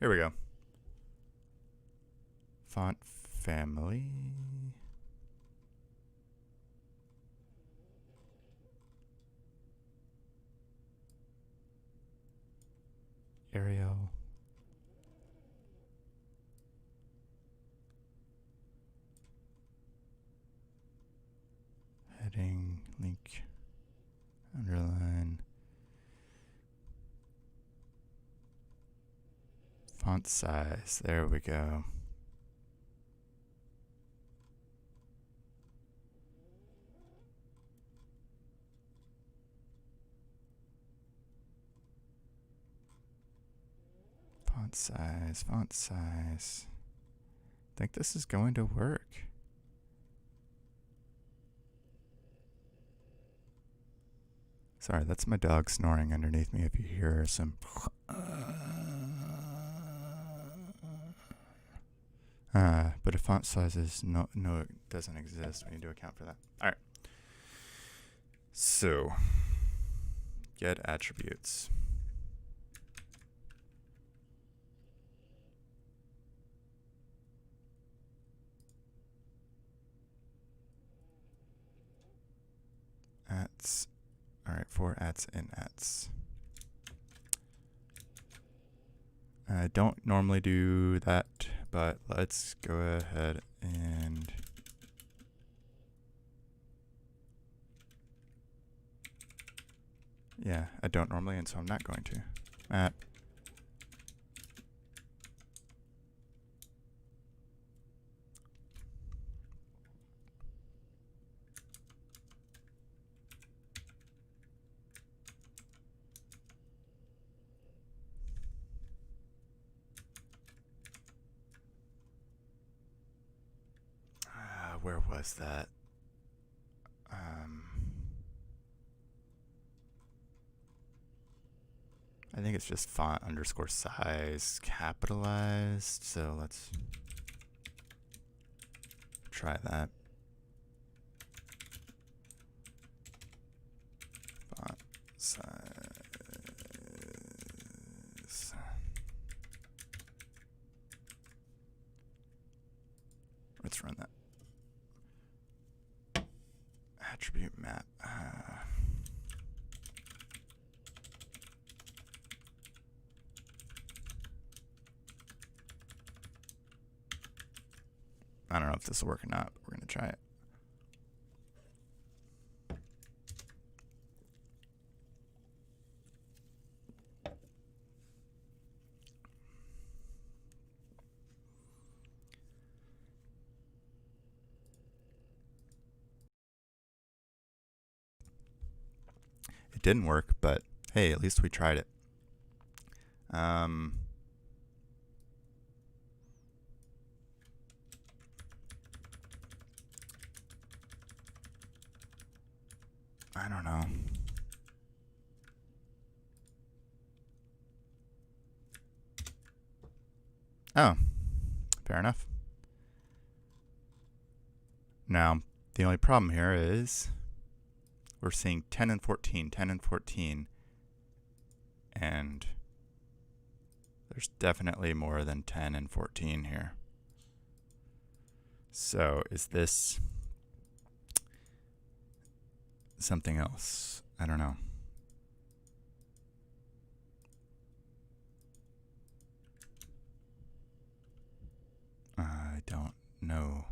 Here we go. Font family. Arial. Heading, link, underline. Font size, there we go. Font size. I think this is going to work. Sorry, that's my dog snoring underneath me if you hear some. But if font size is no, it doesn't exist. We need to account for that. All right. So, get attributes. Ats. All right, for ats in ats. I don't normally do that, but let's go ahead and yeah, I don't normally, and so I'm not going to. At where was that? I think it's just font underscore size capitalized. So let's try that. Font size. Let's run that. Attribute map. I don't know if this will work or not, but we're going to try it. It didn't work, but hey, at least we tried it. I don't know. Oh, fair enough. Now, the only problem here is we're seeing 10 and 14, 10 and 14, and there's definitely more than 10 and 14 here. So is this something else? I don't know. I don't know.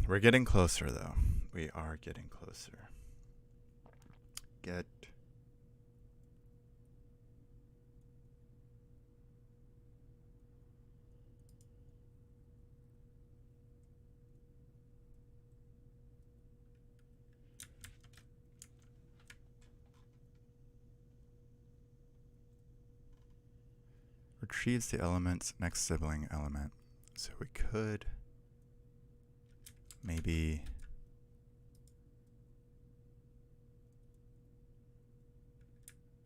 We're getting closer, though. We are getting closer. get retrieves the element's next sibling element. So we could maybe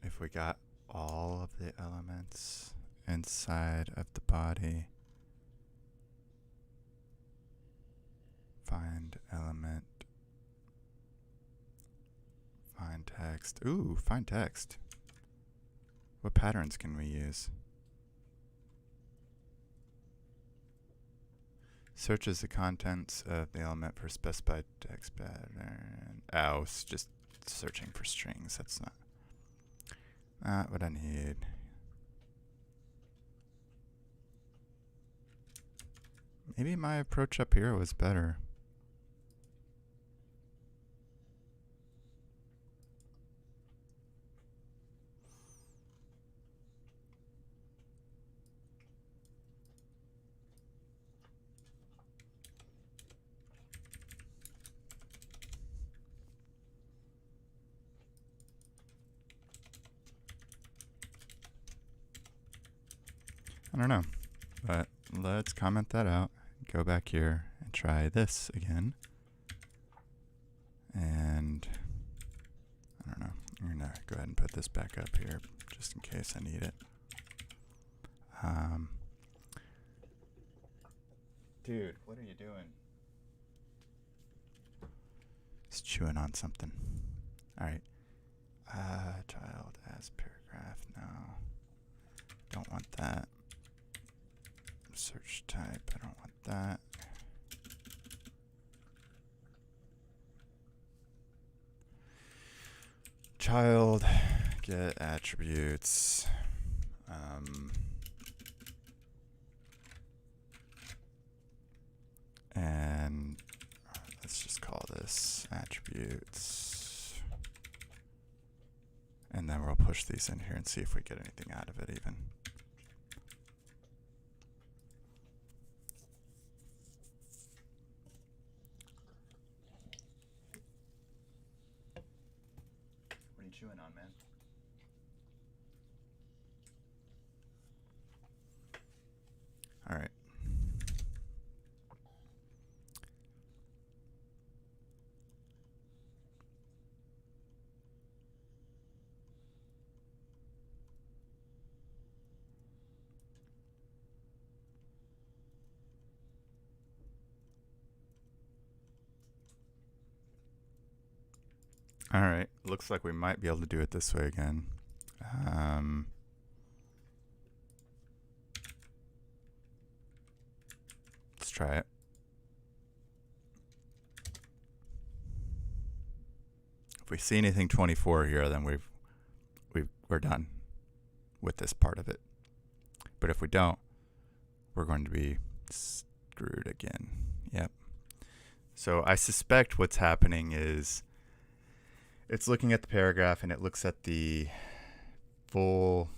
if we got all of the elements inside of the body, find element, find text. Ooh, find text. What patterns can we use? Searches the contents of the element for specified text pattern. Oh, it's just searching for strings. That's not what I need. Maybe my approach up here was better. I don't know, but let's comment that out. Go back here and try this again. And I don't know, I'm gonna go ahead and put this back up here just in case I need it. Dude, what are you doing? He's chewing on something. All right. Child as paragraph. No. Don't want that. Search type. I don't want that. Child get attributes. And let's just call this attributes. And then we'll push these in here and see if we get anything out of it even. What are you chewing on, man? All right. All right, looks like we might be able to do it this way again. Let's try it. If we see anything 24 here, then we're done with this part of it. But if we don't, we're going to be screwed again. Yep. So I suspect what's happening is it's looking at the paragraph and it looks at the full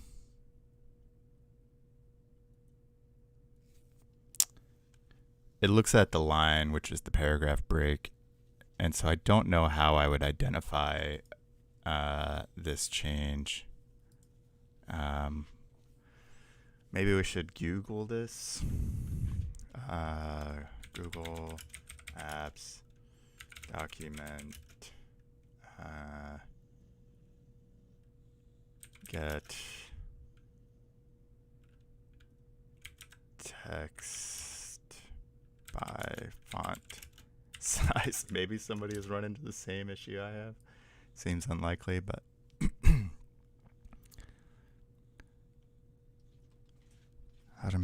it looks at the line, which is the paragraph break. And so I don't know how I would identify this change. Maybe we should Google this. Google Apps document get text by font size. Maybe somebody has run into the same issue I have. Seems unlikely, but how do I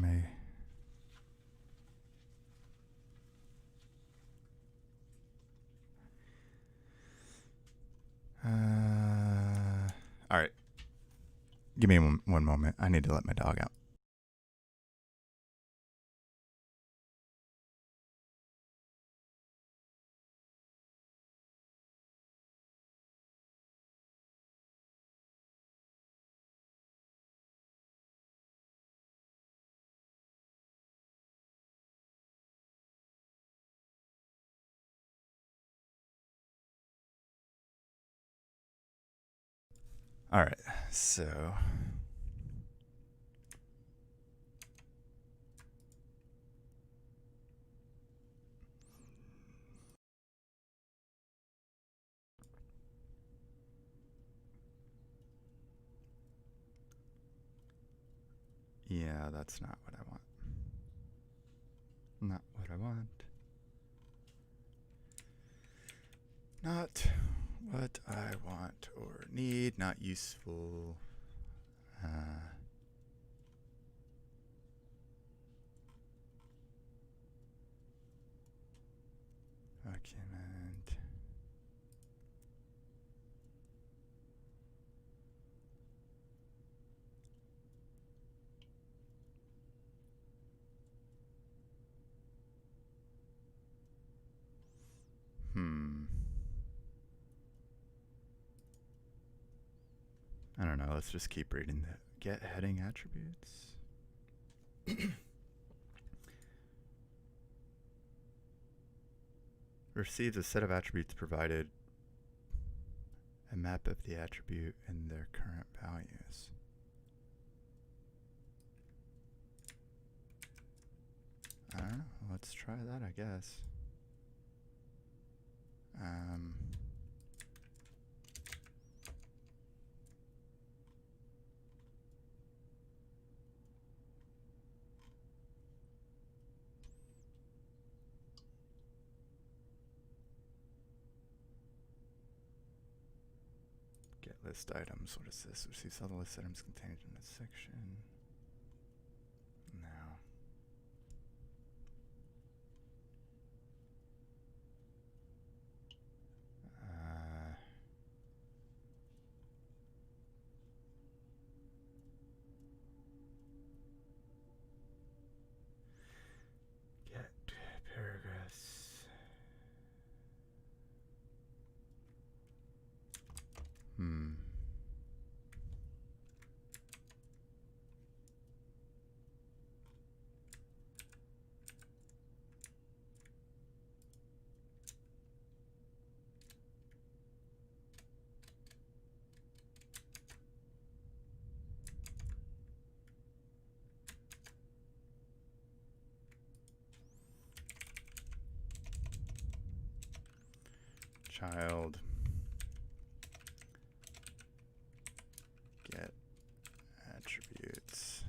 all right. Give me one moment. I need to let my dog out. All right, so yeah, that's not what I want. Not what I want. Not what I want or need. Not useful. Document. I don't know. Let's just keep reading that. Get heading attributes. Receives a set of attributes provided a map of the attribute and their current values. I don't know. Let's try that, I guess. Get list items. What is this? Receives all the list items contained in this section. No. Get paragraphs. Child. Get attributes.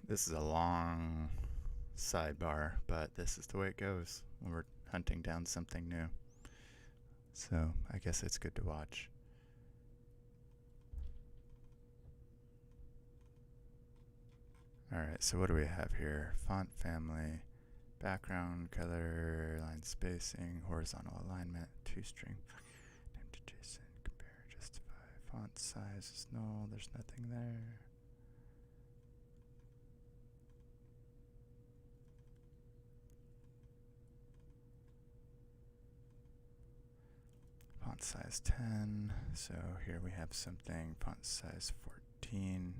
This is a long sidebar, but this is the way it goes when we're hunting down something new. So I guess it's good to watch. Alright, so what do we have here? Font family, background, color, line spacing, horizontal alignment, toString, name to JSON, compare, justify, font size is null, there's nothing there. Font size 10, so here we have something, font size 14.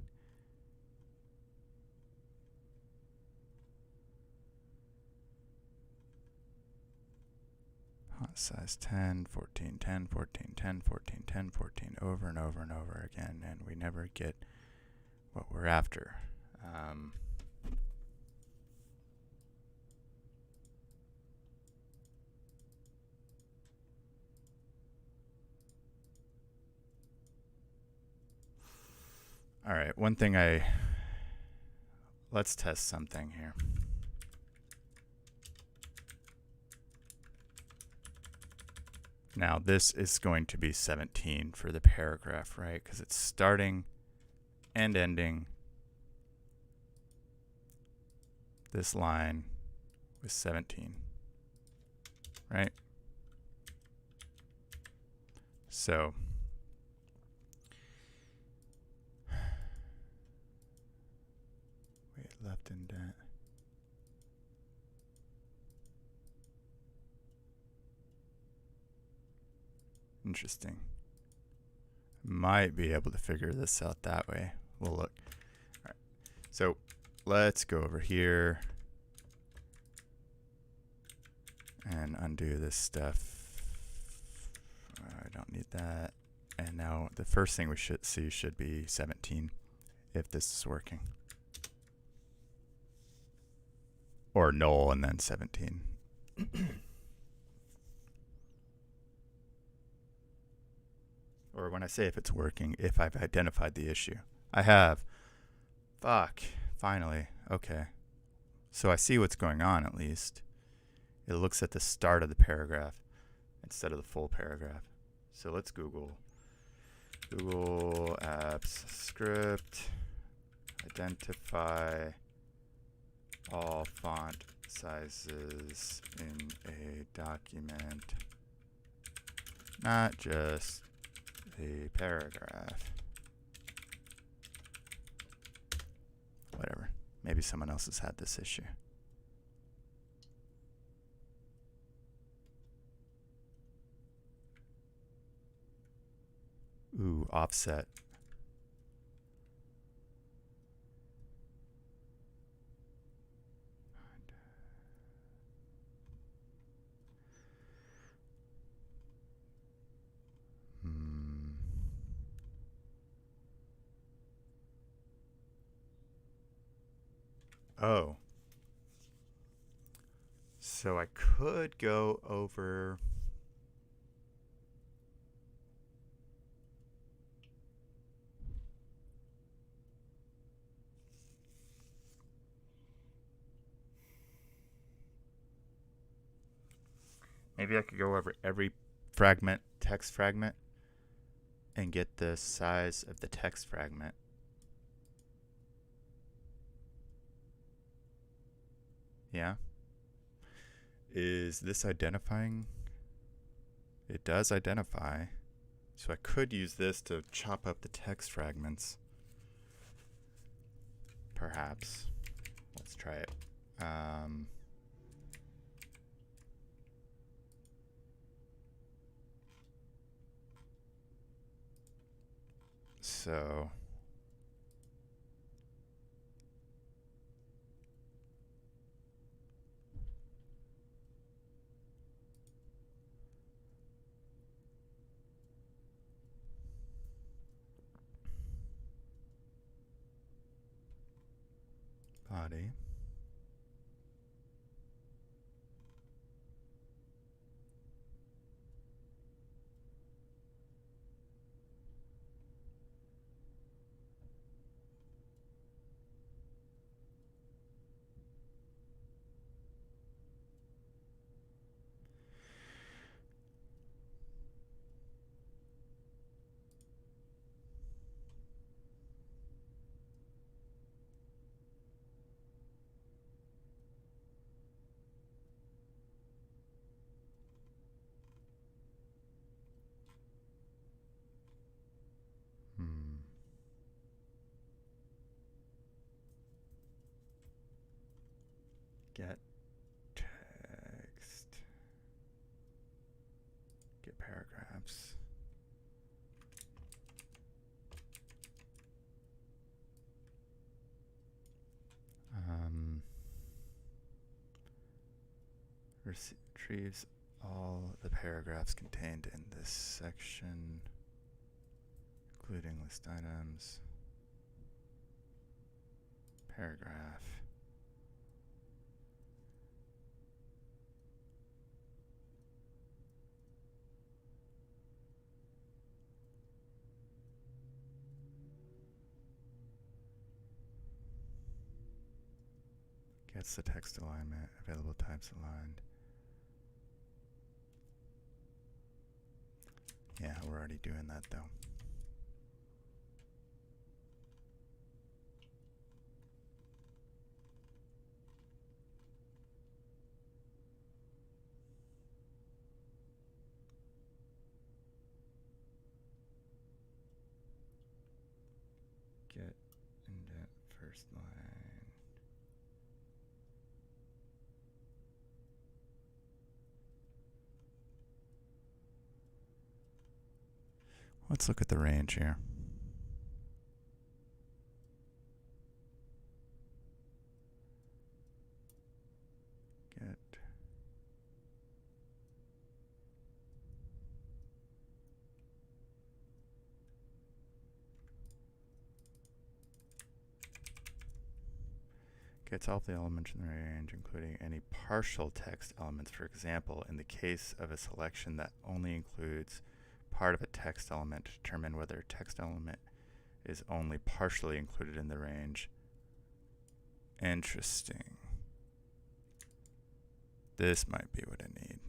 Font size 10, 14, 10, 14, 10, 14, 10, 14, over and over and over again, and we never get what we're after. All right, one thing let's test something here. Now this is going to be 17 for the paragraph, right? Because it's starting and ending this line was 17, right? So wait, left indent. Interesting. Might be able to figure this out that way. We'll look. All right. So let's go over here and undo this stuff. I don't need that. And now the first thing we should see should be 17 if this is working. Or null and then 17. Or when I say if it's working, if I've identified the issue. I have. Fuck. Finally. Okay. So I see what's going on at least. It looks at the start of the paragraph instead of the full paragraph. So let's Google apps script, identify all font sizes in a document, not just a paragraph. Whatever. Maybe someone else has had this issue. Ooh, offset. Oh. So I could go over maybe I could go over every fragment, text fragment, and get the size of the text fragment. Yeah. Is this identifying? It does identify. So I could use this to chop up the text fragments. Perhaps. Let's try it. So body. Get text. Get paragraphs. Retrieves all the paragraphs contained in this section, including list items, paragraph. Gets the text alignment, available types aligned. Yeah, we're already doing that though. First line. Let's look at the range here. Get gets all the elements in the range, including any partial text elements. For example, in the case of a selection that only includes part of a text element, to determine whether a text element is only partially included in the range. Interesting. This might be what I need.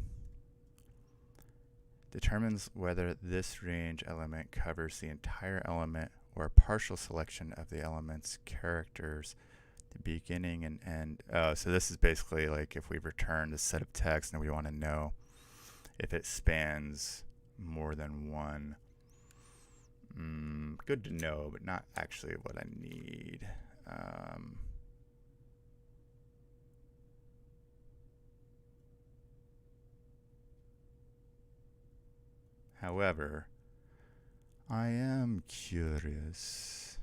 Determines whether this range element covers the entire element or a partial selection of the element's characters, the beginning and end. Oh, so this is basically like if we've returned a set of text and we want to know if it spans more than one. Good to know, but not actually what I need. However, I am curious.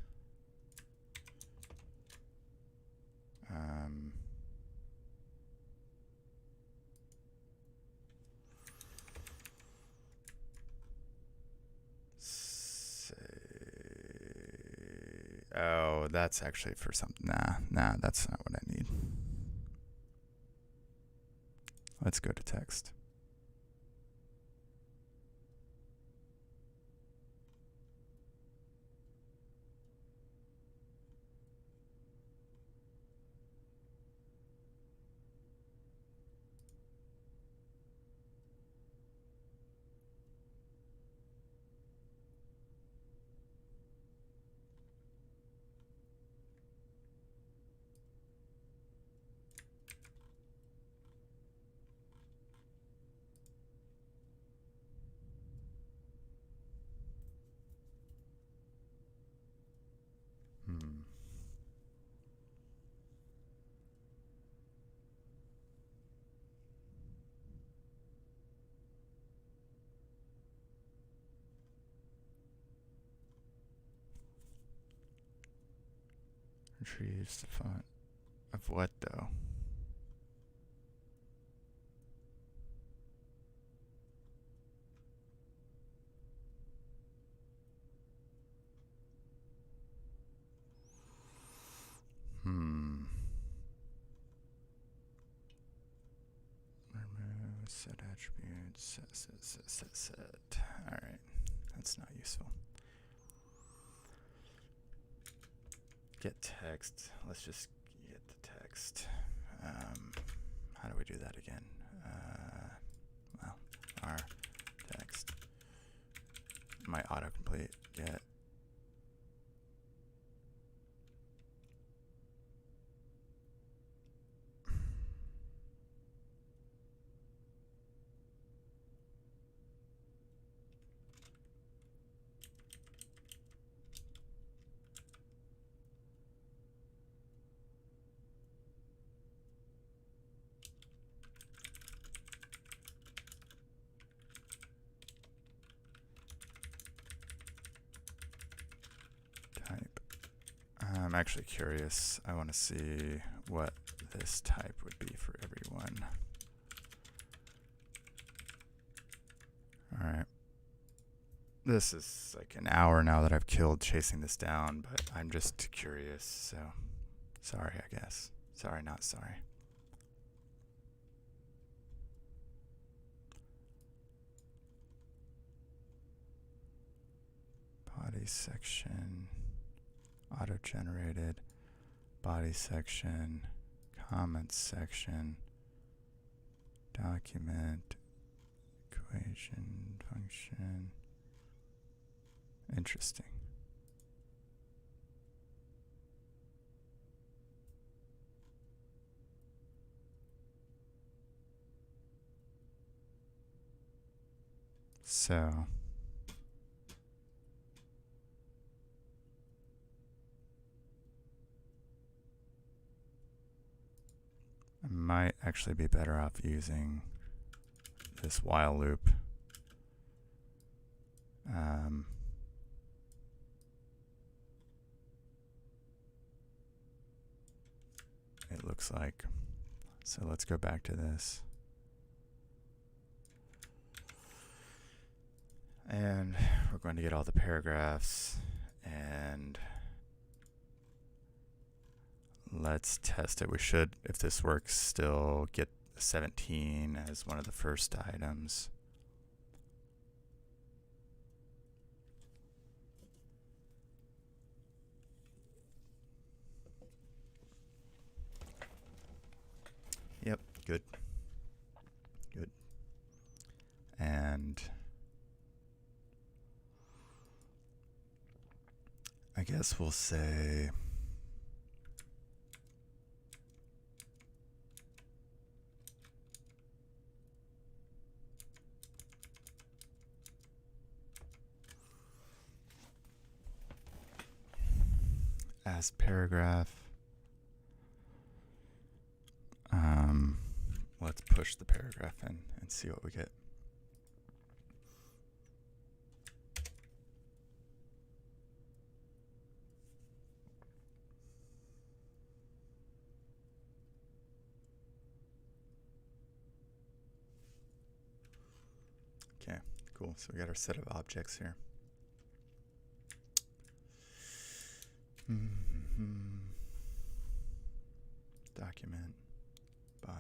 Oh, that's actually for something. Nah, that's not what I need. Let's go to text. Retrieves the font. Of what, though? Remove set attributes. Set. Alright. That's not useful. Get text. Let's just get the text. How do we do that again? Well, our text. My autocomplete. Get. I'm actually curious. I want to see what this type would be for everyone. All right. This is like an hour now that I've killed chasing this down, but I'm just curious, so sorry, I guess. Sorry, not sorry. Body section. Auto-generated, body section, comments section, document, equation, function. Interesting. So might actually be better off using this while loop. It looks like. So let's go back to this. And we're going to get all the paragraphs, and let's test it. We should, if this works, still get 17 as one of the first items. Yep, good. Good. And I guess we'll say as paragraph. Let's push the paragraph in and see what we get. Okay, cool. So we got our set of objects here. Document, body,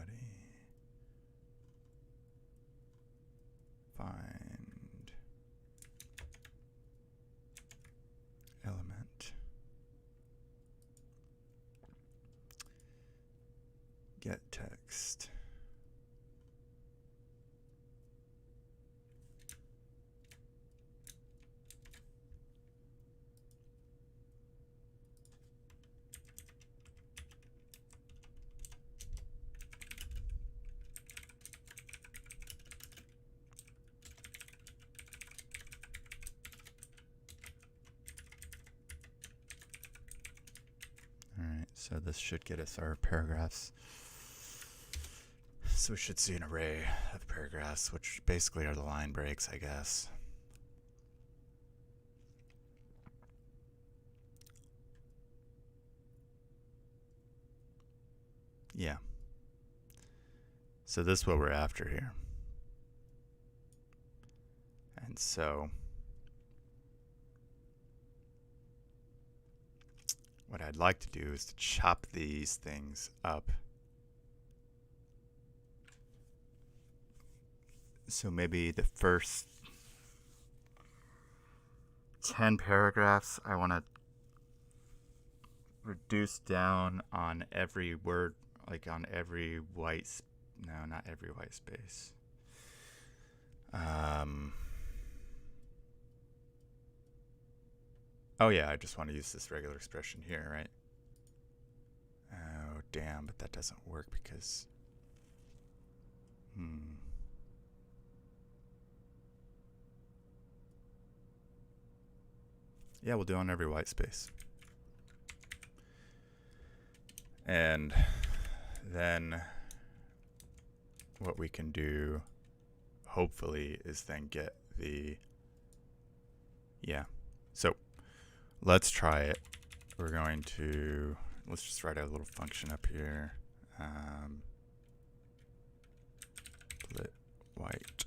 find, element, get text. So this should get us our paragraphs. So we should see an array of paragraphs, which basically are the line breaks, I guess. Yeah. So this is what we're after here. And so what I'd like to do is to chop these things up. So maybe the first 10 paragraphs, I want to reduce down on every word, like on every white, no, not every white space. Oh yeah, I just want to use this regular expression here, right? Oh damn, but that doesn't work because yeah, we'll do on every white space. And then what we can do, hopefully, is then get the, yeah. So let's try it. We're going to, let's just write a little function up here. Split white.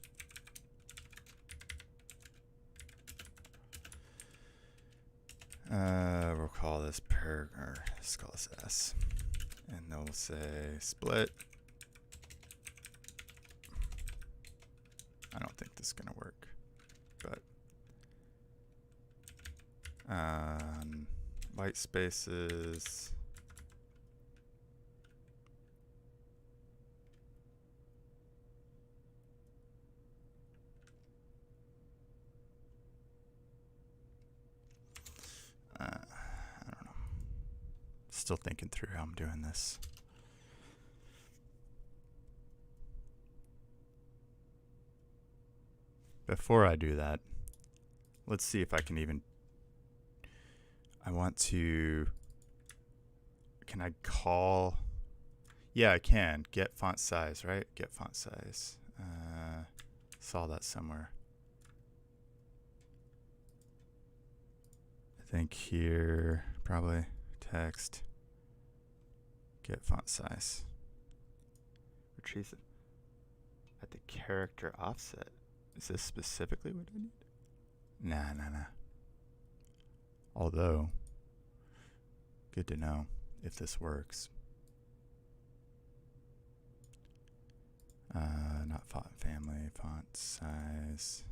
We'll call this let's call this S. And then we'll say split. I don't think this is going to work, but white spaces. I don't know. Still thinking through how I'm doing this. Before I do that, let's see if I can even, I want to, can I call, Yeah, I can. Get font size, right? Get font size. Saw that somewhere. I think here, probably text. Get font size. Retrieve it at the character offset. Is this specifically what I need? Nah. Although, good to know if this works. Not font family, font size.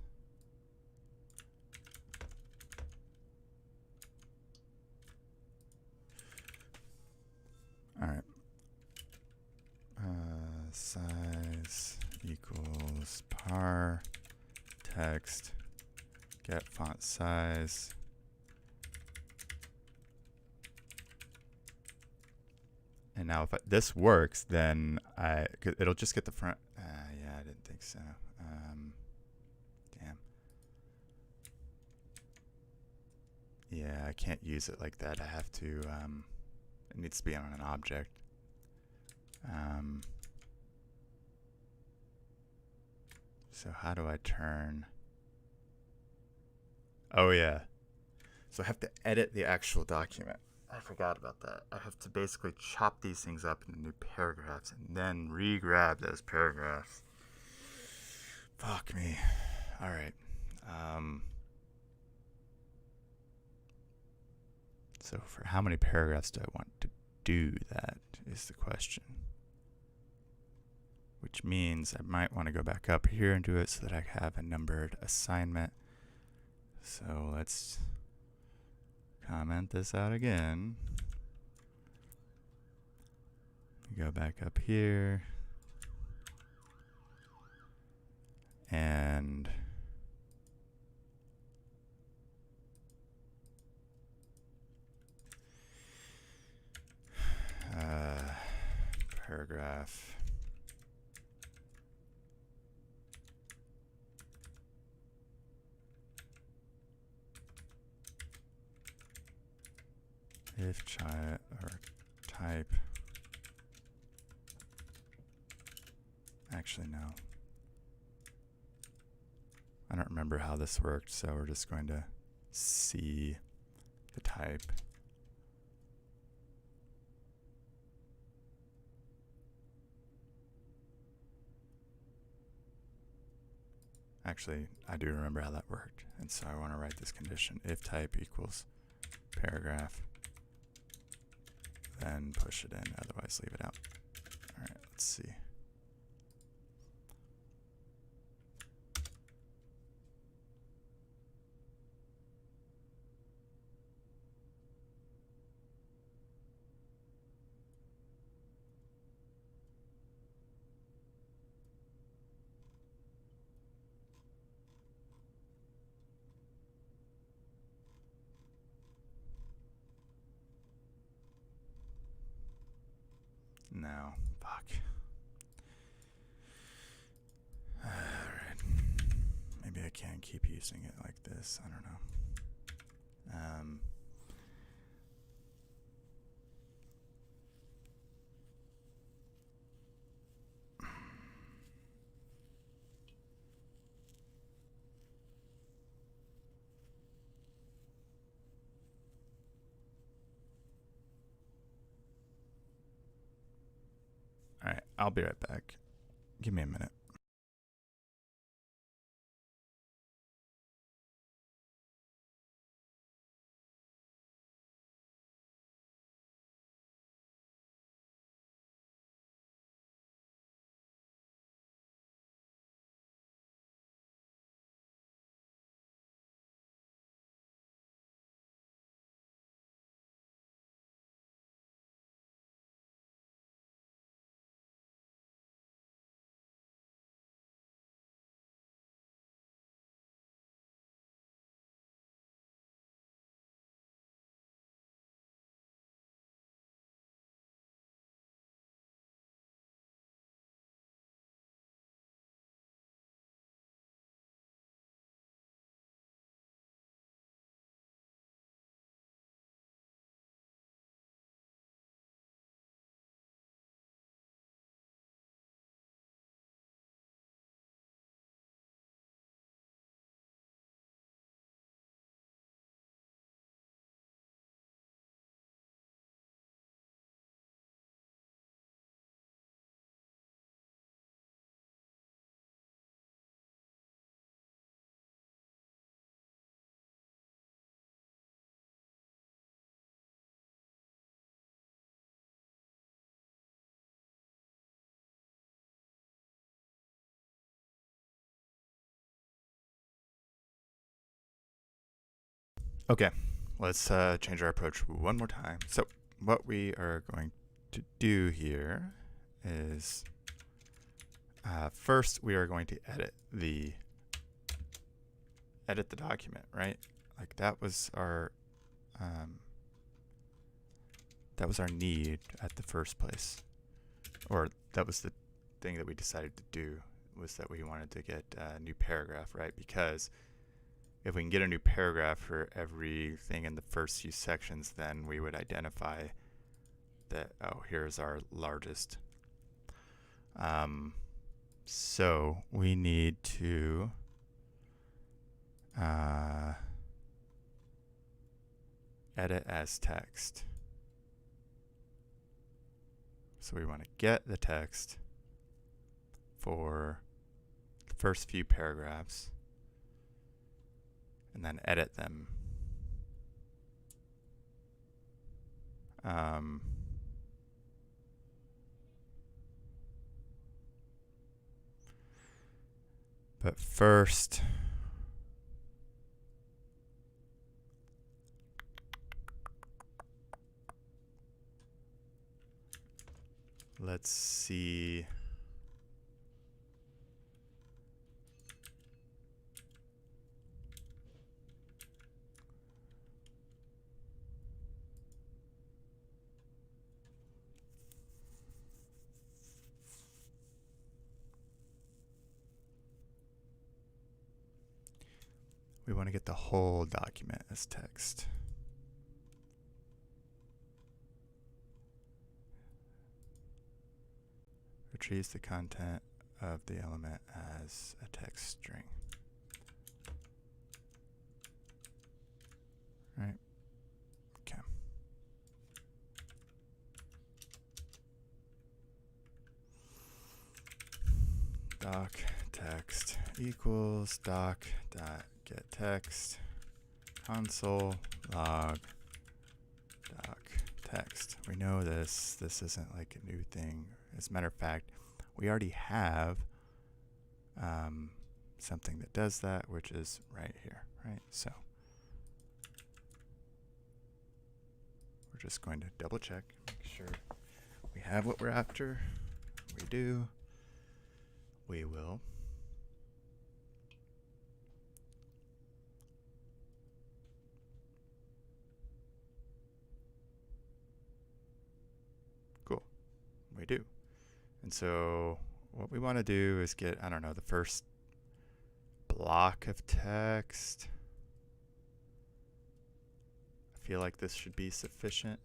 All right. Size equals par text get font size. And now if this works, then it'll just get the front. Yeah, I didn't think so. Damn. Yeah, I can't use it like that. I have to, it needs to be on an object. So how do I turn? Oh yeah. So I have to edit the actual document. I forgot about that. I have to basically chop these things up into new paragraphs and then re-grab those paragraphs. Fuck me. All right. So for how many paragraphs do I want to do that is the question. Which means I might want to go back up here and do it so that I have a numbered assignment. So let's comment this out again. Go back up here. And paragraph. If child or type. Actually, no. I don't remember how this worked, so we're just going to see the type. Actually, I do remember how that worked, and so I want to write this condition. If type equals paragraph, then push it in, otherwise leave it out. All right, let's see. No, fuck. Alright. Maybe I can keep using it like this. I don't know. Alright, I'll be right back. Give me a minute. Okay, let's change our approach one more time. So what we are going to do here is first we are going to edit the document, right? Like that was our need at the first place, or that was the thing that we decided to do, was that we wanted to get a new paragraph, right? Because if we can get a new paragraph for everything in the first few sections, then we would identify that, oh, here's our largest. So we need to edit as text. So we want to get the text for the first few paragraphs and then edit them. But first, let's see. We want to get the whole document as text. Retrieves the content of the element as a text string. Right? Okay. Doc text equals doc dot get text console log doc text. We know this. This isn't like a new thing. As a matter of fact, we already have something that does that, which is right here, right? So we're just going to double check, make sure we have what we're after. We do. We will cool. We do. And so what we want to do is get, I don't know, the first block of text. I feel like this should be sufficient.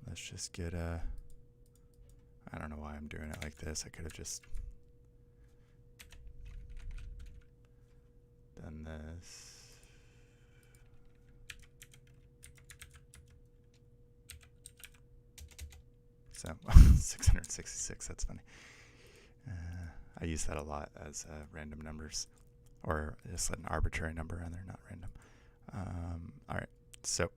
Let's just get a, I don't know why I'm doing it like this. I could have just done this. So 666, that's funny. I use that a lot as random numbers, or just an arbitrary number rather, not random. All right, so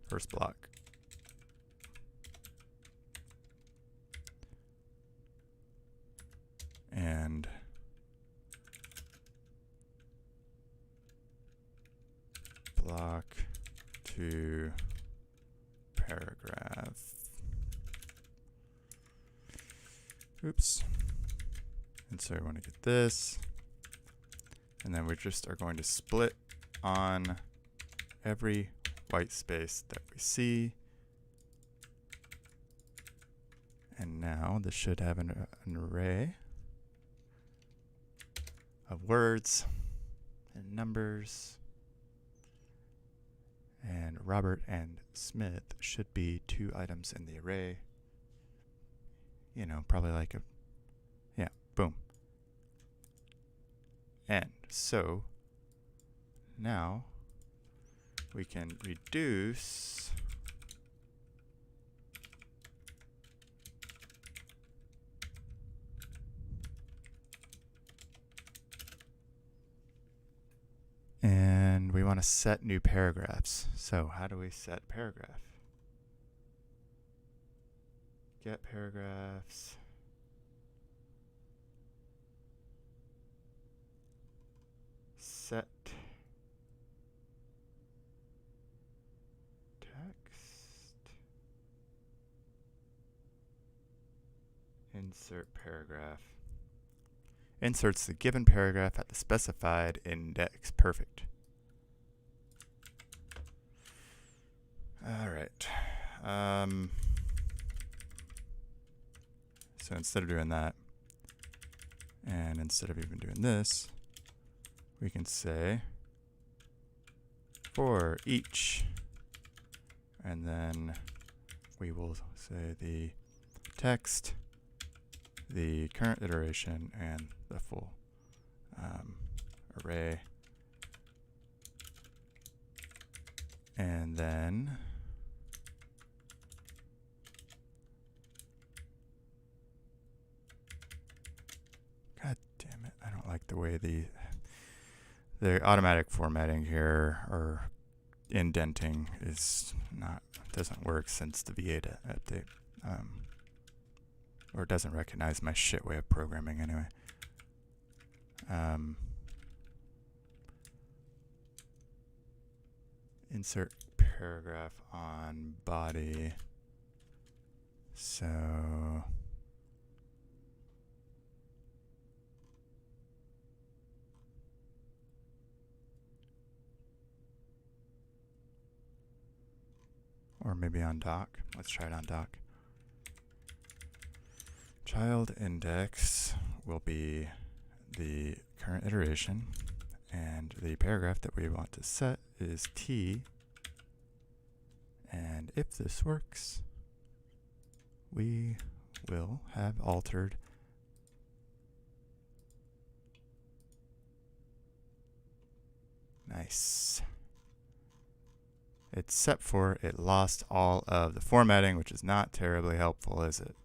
first block. And block to paragraph. Oops. And so we want to get this. And then we just are going to split on every white space that we see. And now this should have an array of words and numbers. And Robert and Smith should be 2 items in the array. You know, probably like a, yeah, boom. And so now we can reduce we want to set new paragraphs. So how do we set paragraph? Get paragraphs. Set text. Insert paragraph. Inserts the given paragraph at the specified index. Perfect. All right. So instead of doing that, and instead of even doing this, we can say for each, and then we will say the text, the current iteration, and the full array. And then God damn it, I don't like the way the automatic formatting here, or indenting, doesn't work since the V8 update. Or it doesn't recognize my shit way of programming anyway. Insert paragraph on body. So or maybe on doc. Let's try it on doc. Child index will be the current iteration, and the paragraph that we want to set is T. And if this works, we will have altered nice. Except for it lost all of the formatting, which is not terribly helpful, is it?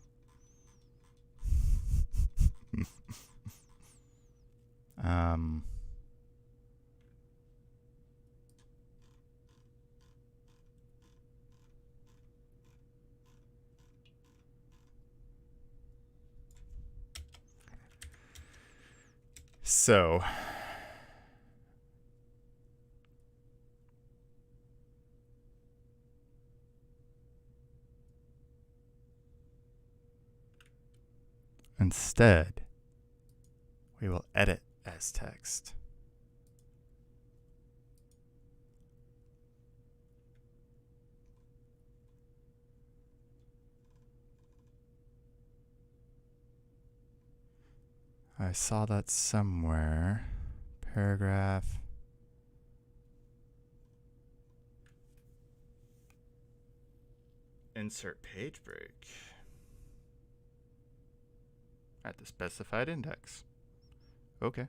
So instead, we will edit as text. I saw that somewhere. Paragraph. Insert page break at the specified index. Okay.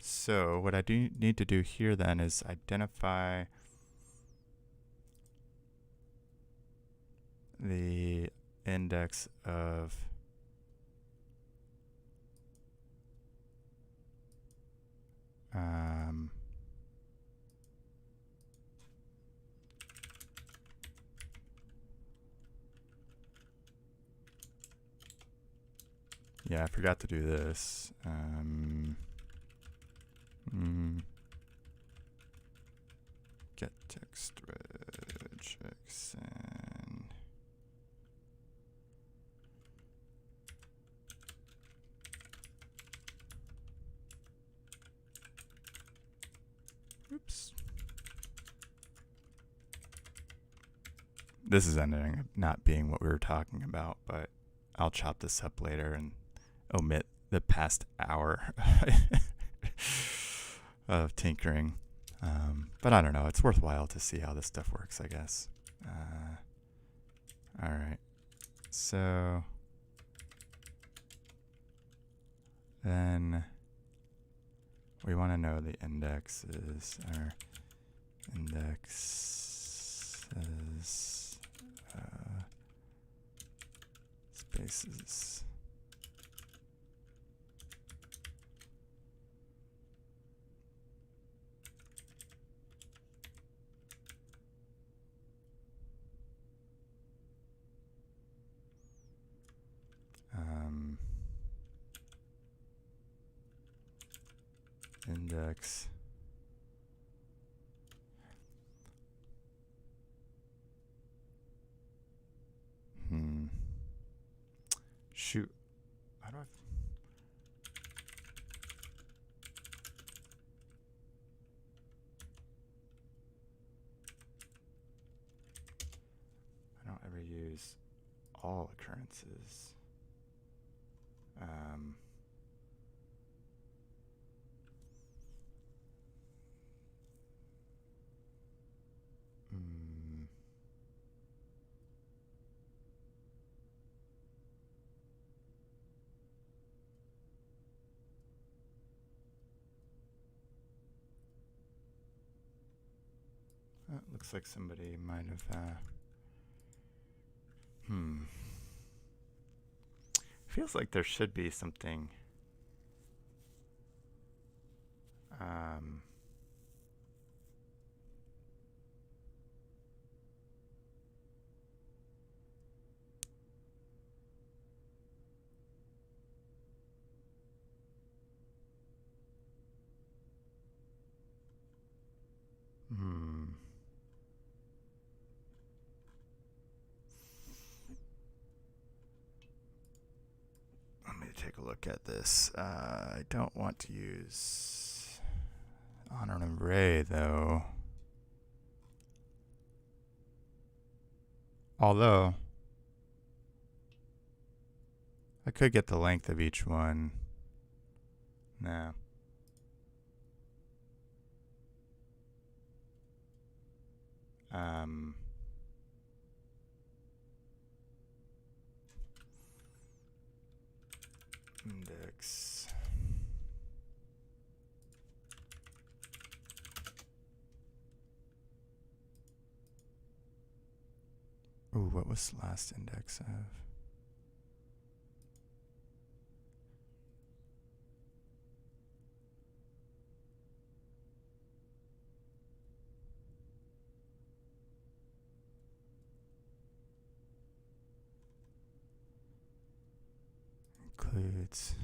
So what I do need to do here then is identify the index of yeah, I forgot to do this. Get text regex and oops. This is ending up not being what we were talking about, but I'll chop this up later and omit the past hour of tinkering. But I don't know. It's worthwhile to see how this stuff works, I guess. All right. So then we want to know the indexes. Our indexes spaces. Index. Shoot. How do I? I don't ever use all occurrences. Looks like somebody might have. Feels like there should be something. Let me take a look at this. I don't want to use on an array though. Although I could get the length of each one. No. Index. Ooh, what was the last index of? Includes.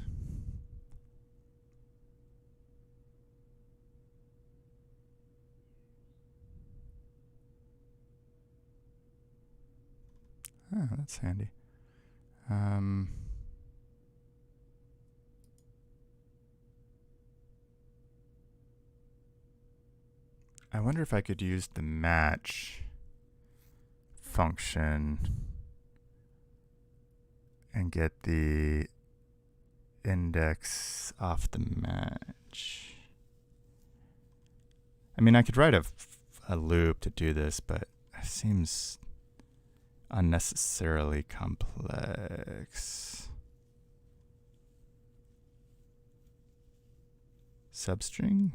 Oh, that's handy. I wonder if I could use the match function and get the index off the match. I mean, I could write a loop to do this, but it seems unnecessarily complex. Substring?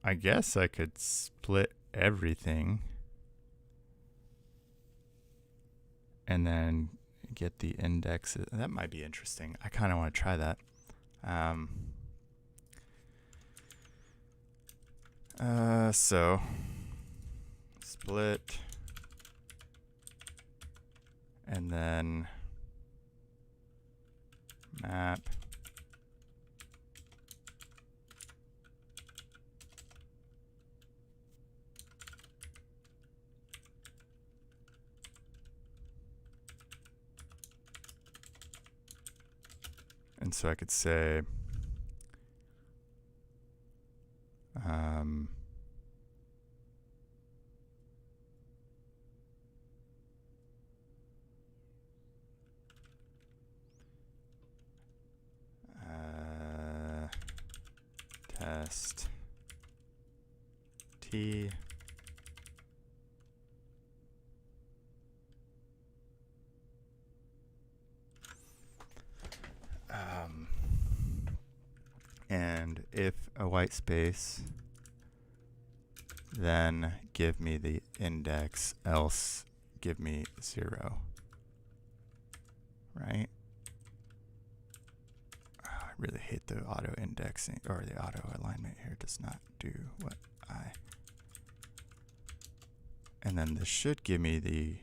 I guess I could split everything and then get the indexes. That might be interesting. I kind of want to try that. So split and then map and so I could say test T And if a white space, then give me the index, else give me 0. Right? Oh, I really hate the auto indexing, or the auto alignment here does not do what I. And then this should give me the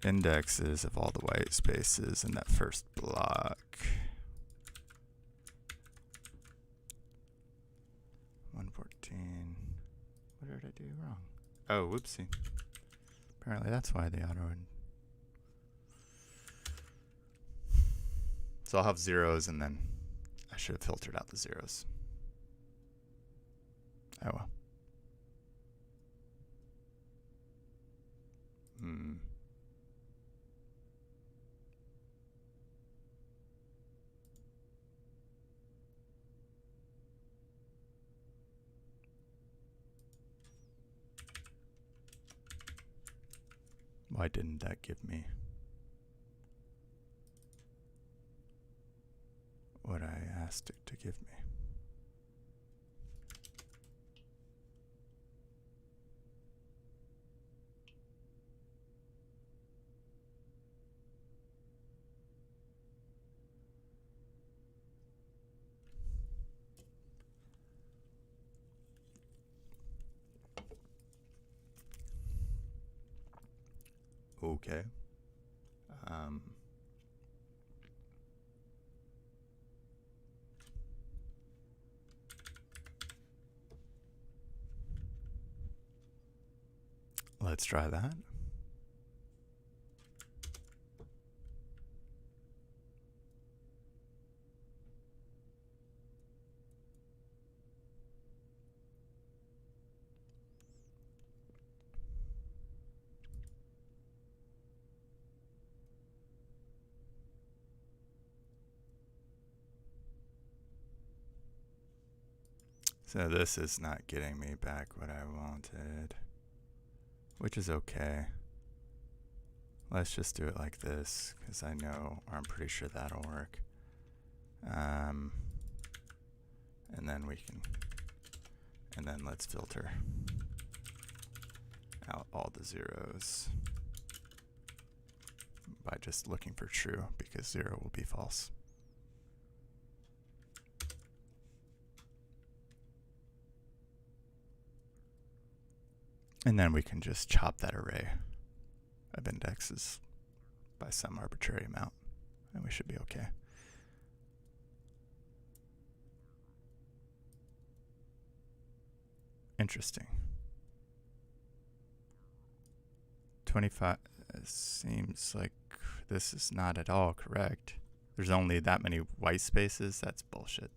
indexes of all the white spaces in that first block. 114. What did I do wrong? Oh, whoopsie. Apparently that's why the auto. So I'll have zeros, and then I should have filtered out the zeros. Oh well. Why didn't that give me what I asked it to give me? Okay. Let's try that. So this is not getting me back what I wanted, which is okay. Let's just do it like this, because I know, or I'm pretty sure that'll work. And then we can, and then let's filter out all the zeros by just looking for true, because 0 will be false. And then we can just chop that array of indexes by some arbitrary amount, and we should be okay. Interesting. 25 seems like this is not at all correct. There's only that many white spaces. That's bullshit.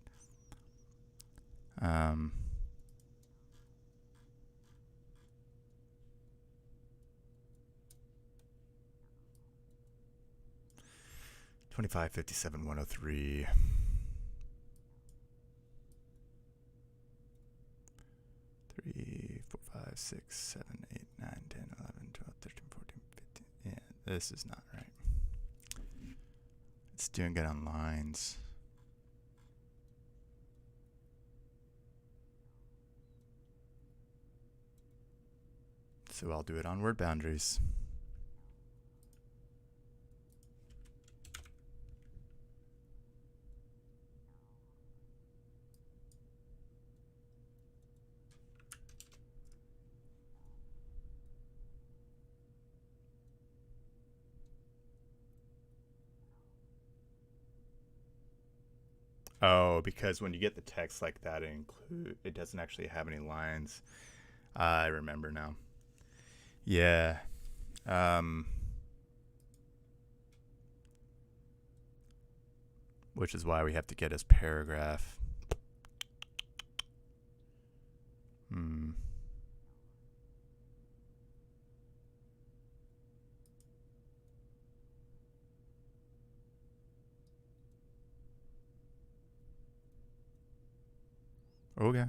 25, 57, 103. 3, 4, 5, 6, 7, 8, 9, 10, 11, 12, 13, 14, 15. Yeah, this is not right. It's doing it on lines. So I'll do it on word boundaries. Oh, because when you get the text like that, it doesn't actually have any lines. I remember now. Yeah. Which is why we have to get his paragraph. Okay.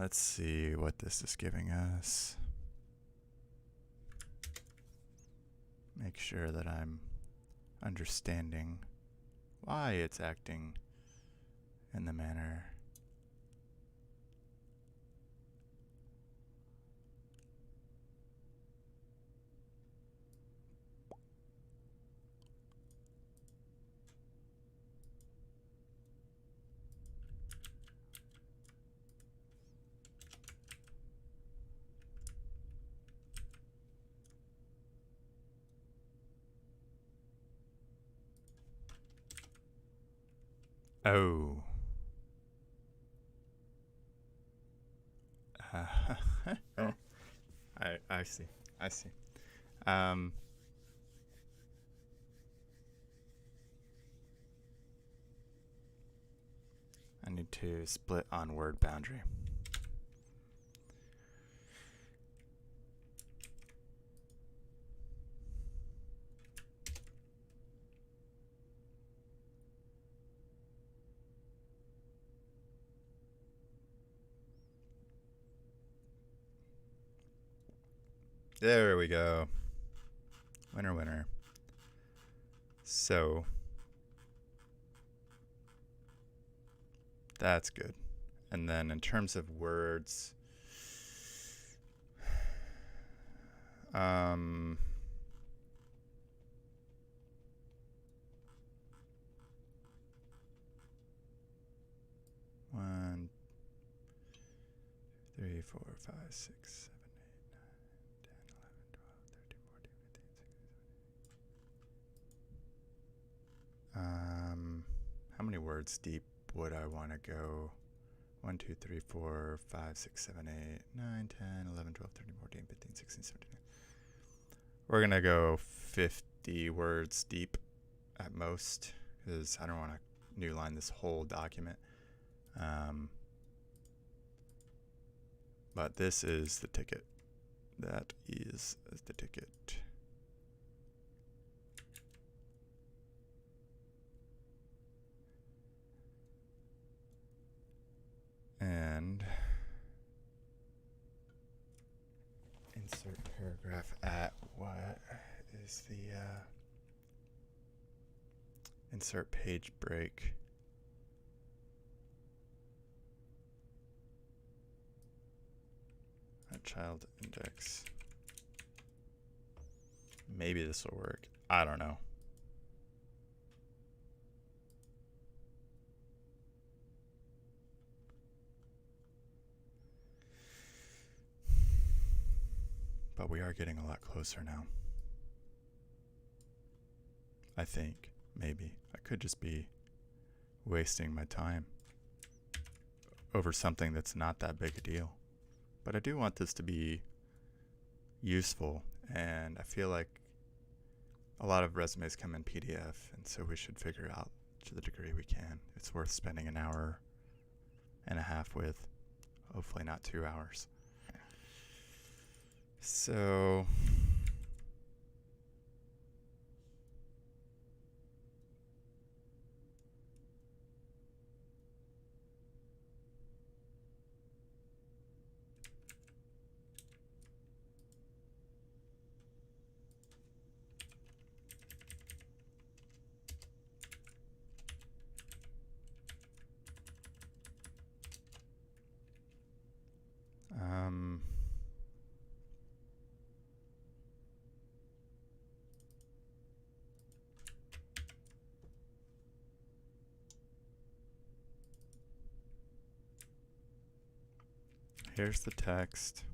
Let's see what this is giving us. Make sure that I'm understanding why it's acting in the manner. Oh. I see. I see. I need to split on word boundary. There we go. Winner, winner. So that's good. And then in terms of words, 1, 3, 4, 5, 6, 7, 8, 9, 10, 11, 12, 13, 14, 15, 16, 17. How many words deep would I want to go? 1, 2, 3, 4, 5, 6, 7, 8, 9, 10, 11, 12, 13, 14, 15, 16, 17. We're going to go 50 words deep at most, because I don't want to new line this whole document. But this is the ticket. That is the ticket. And insert paragraph at what is the insert page break. At child index. Maybe this will work. I don't know. But we are getting a lot closer now. I think, maybe. I could just be wasting my time over something that's not that big a deal. But I do want this to be useful, and I feel like a lot of resumes come in PDF, and so we should figure out to the degree we can. It's worth spending an hour and a half with, hopefully not 2 hours. So here's the text.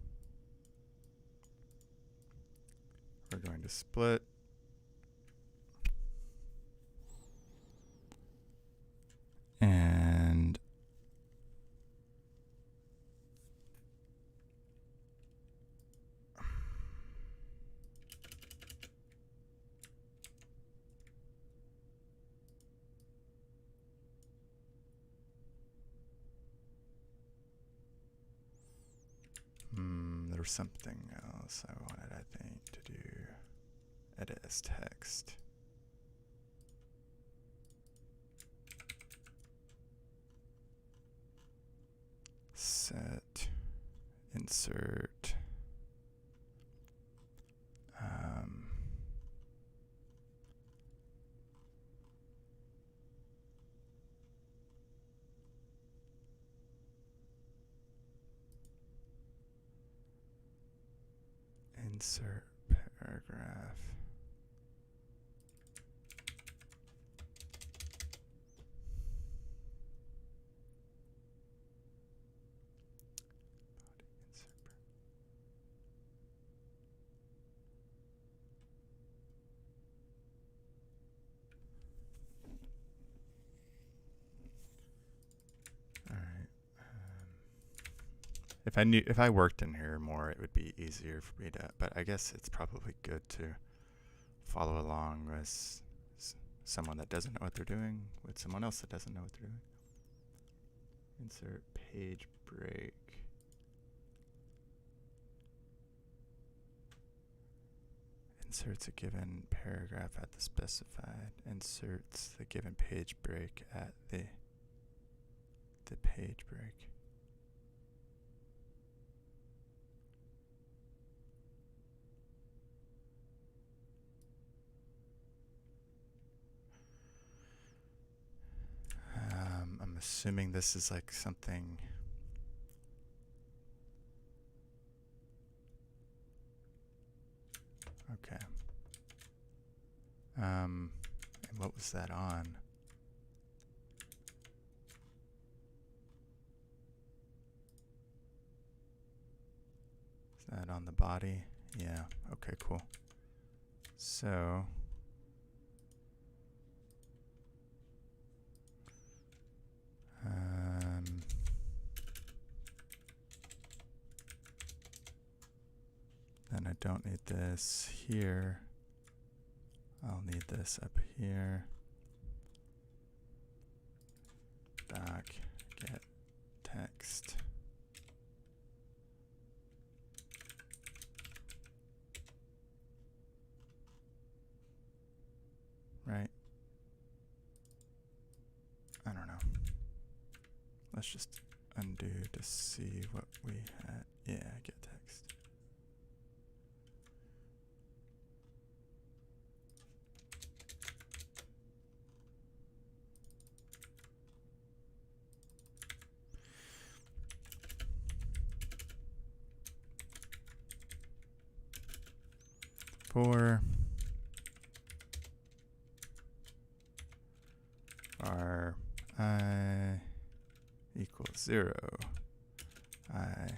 We're going to split. And there was something else I wanted, I think, to do. Edit as text. Set insert insert paragraph. If I worked in here more, it would be easier for me to, but I guess it's probably good to follow along with someone that doesn't know what they're doing with someone else that doesn't know what they're doing. Insert page break. Inserts a given paragraph at the specified. Inserts the given page break at the page break. I'm assuming this is like something. Okay. And what was that on? Is that on the body? Yeah. Okay, cool. So then I don't need this here. I'll need this up here. Doc get text. Right? I don't know. Let's just undo to see what we had. Yeah, get text. For var I equals 0, I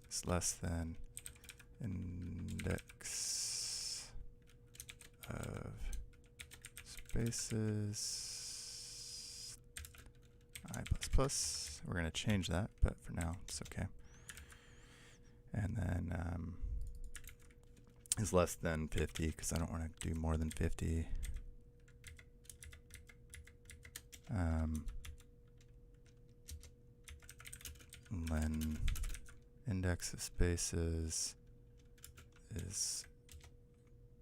is less than index of spaces I++. We're going to change that, but for now it's okay. And then is less than 50 because I don't want to do more than 50. And then index of spaces is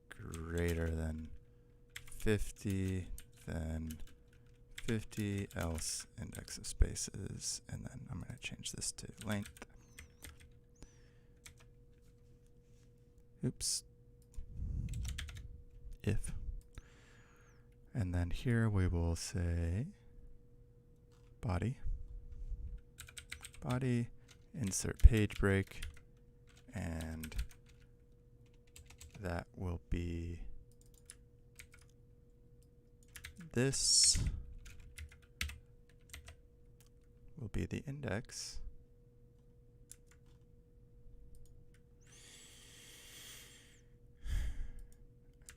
greater than 50, then 50, else index of spaces, and then I'm going to change this to length. Oops. If. And then here we will say body. Body, insert page break, and that will be this will be the index.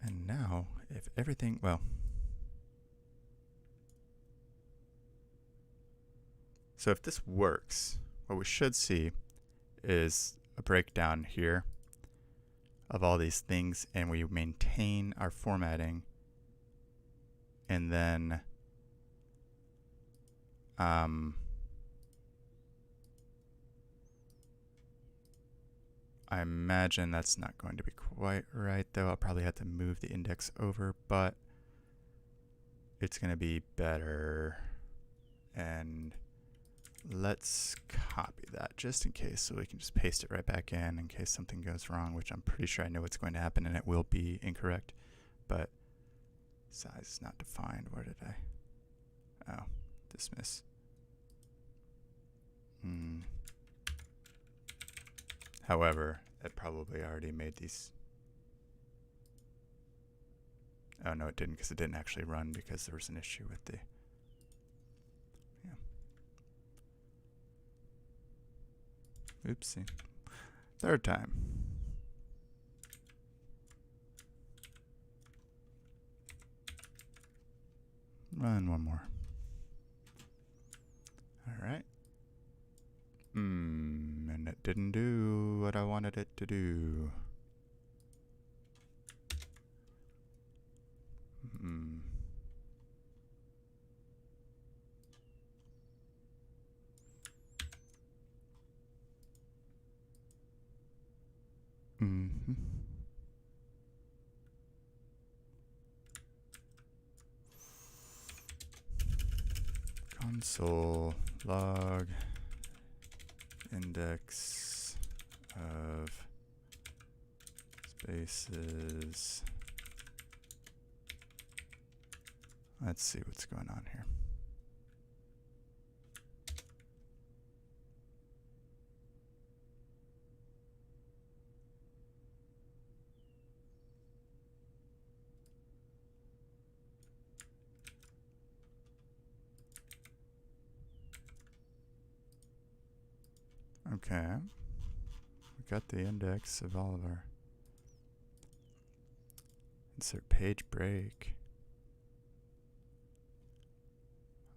And now, if everything, well, so if this works, what we should see is a breakdown here of all these things, and we maintain our formatting, and then I imagine that's not going to be quite right, though. I'll probably have to move the index over, but it's going to be better and let's copy that just in case, so we can just paste it right back in case something goes wrong, which I'm pretty sure I know what's going to happen and it will be incorrect. But size is not defined. Where did I? Oh, dismiss. However, it probably already made these. Oh no, it didn't, because it didn't actually run because there was an issue with the. Yeah. Oopsie. Third time. Run one more. All right. And it didn't do what I wanted it to do. Console log index of spaces. Let's see what's going on here. Okay, we got the index of all of our. Insert page break.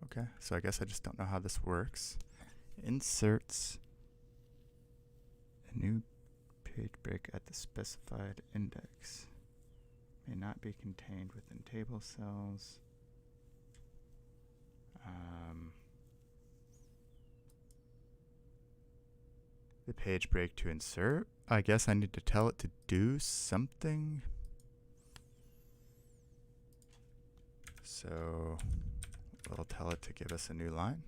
Okay, so I guess I just don't know how this works. Inserts a new page break at the specified index. May not be contained within table cells. The page break to insert. I guess I need to tell it to do something. So we'll tell it to give us a new line.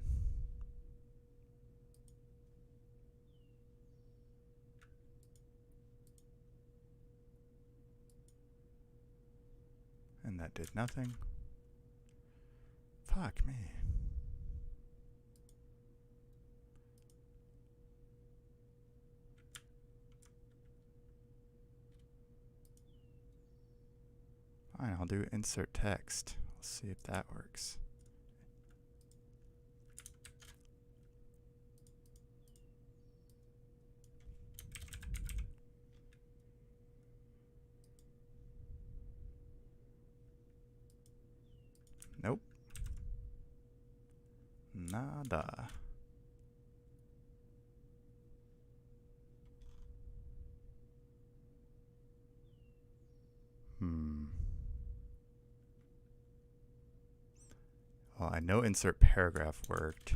And that did nothing. Fuck me. Fine, I'll do insert text. Let's see if that works. Nope. Nada. Well, I know insert paragraph worked.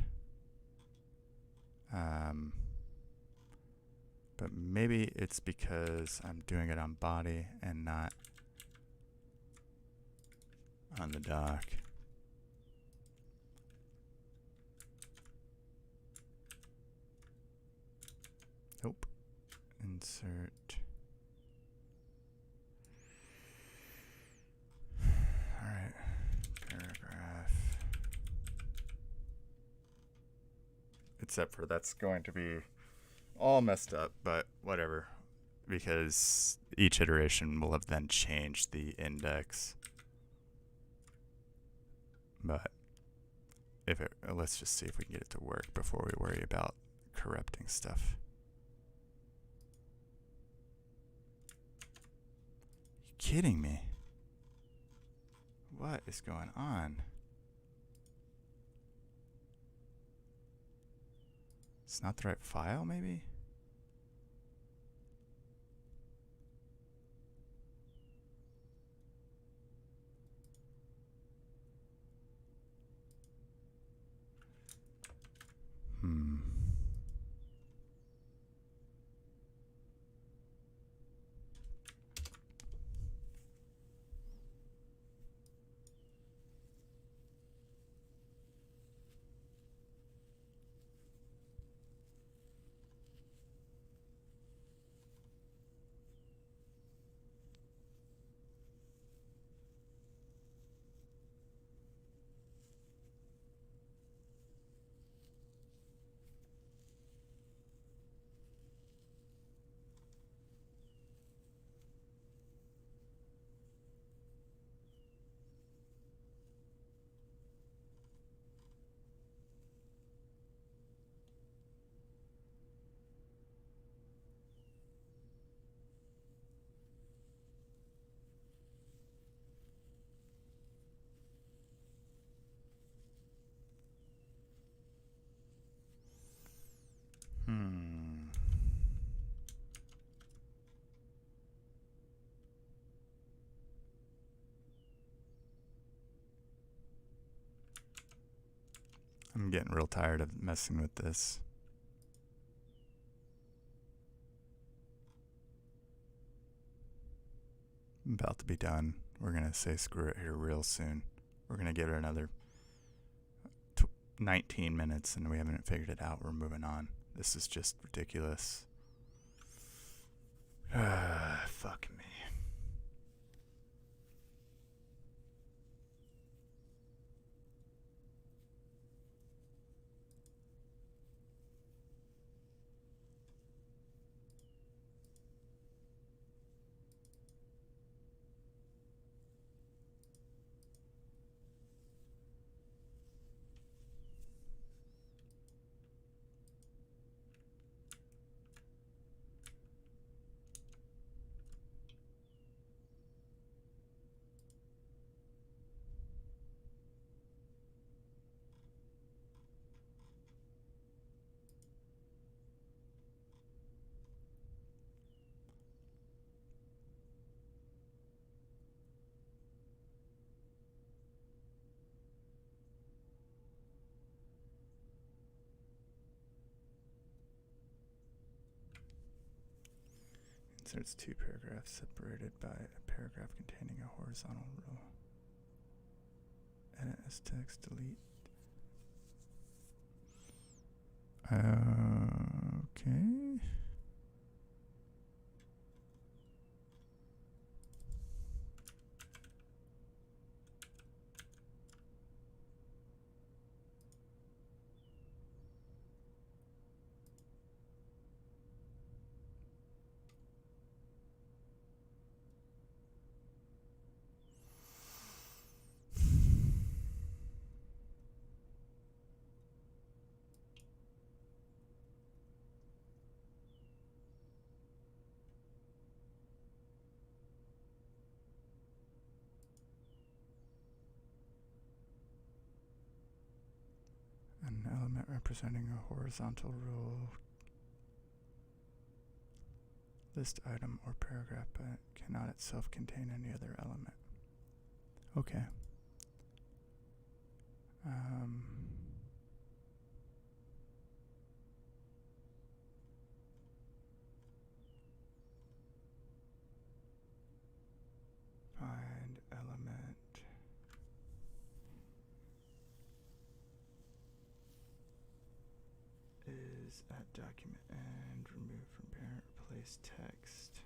But maybe it's because I'm doing it on body and not on the doc. Nope. Insert. All right. Paragraph. Except for that's going to be all messed up, but whatever. Because each iteration will have then changed the index. But if it, let's just see if we can get it to work before we worry about corrupting stuff. You kidding me? What is going on? It's not the right file, maybe? I'm getting real tired of messing with this. I'm about to be done. We're going to say screw it here real soon. We're going to give it another 19 minutes and we haven't figured it out. We're moving on. This is just ridiculous. Fuck me. Inserts two paragraphs separated by a paragraph containing a horizontal row. Edit as text, delete. Okay. An element representing a horizontal row. List item or paragraph, but cannot itself contain any other element. Okay. Find element. Is at document and remove from parent, replace text.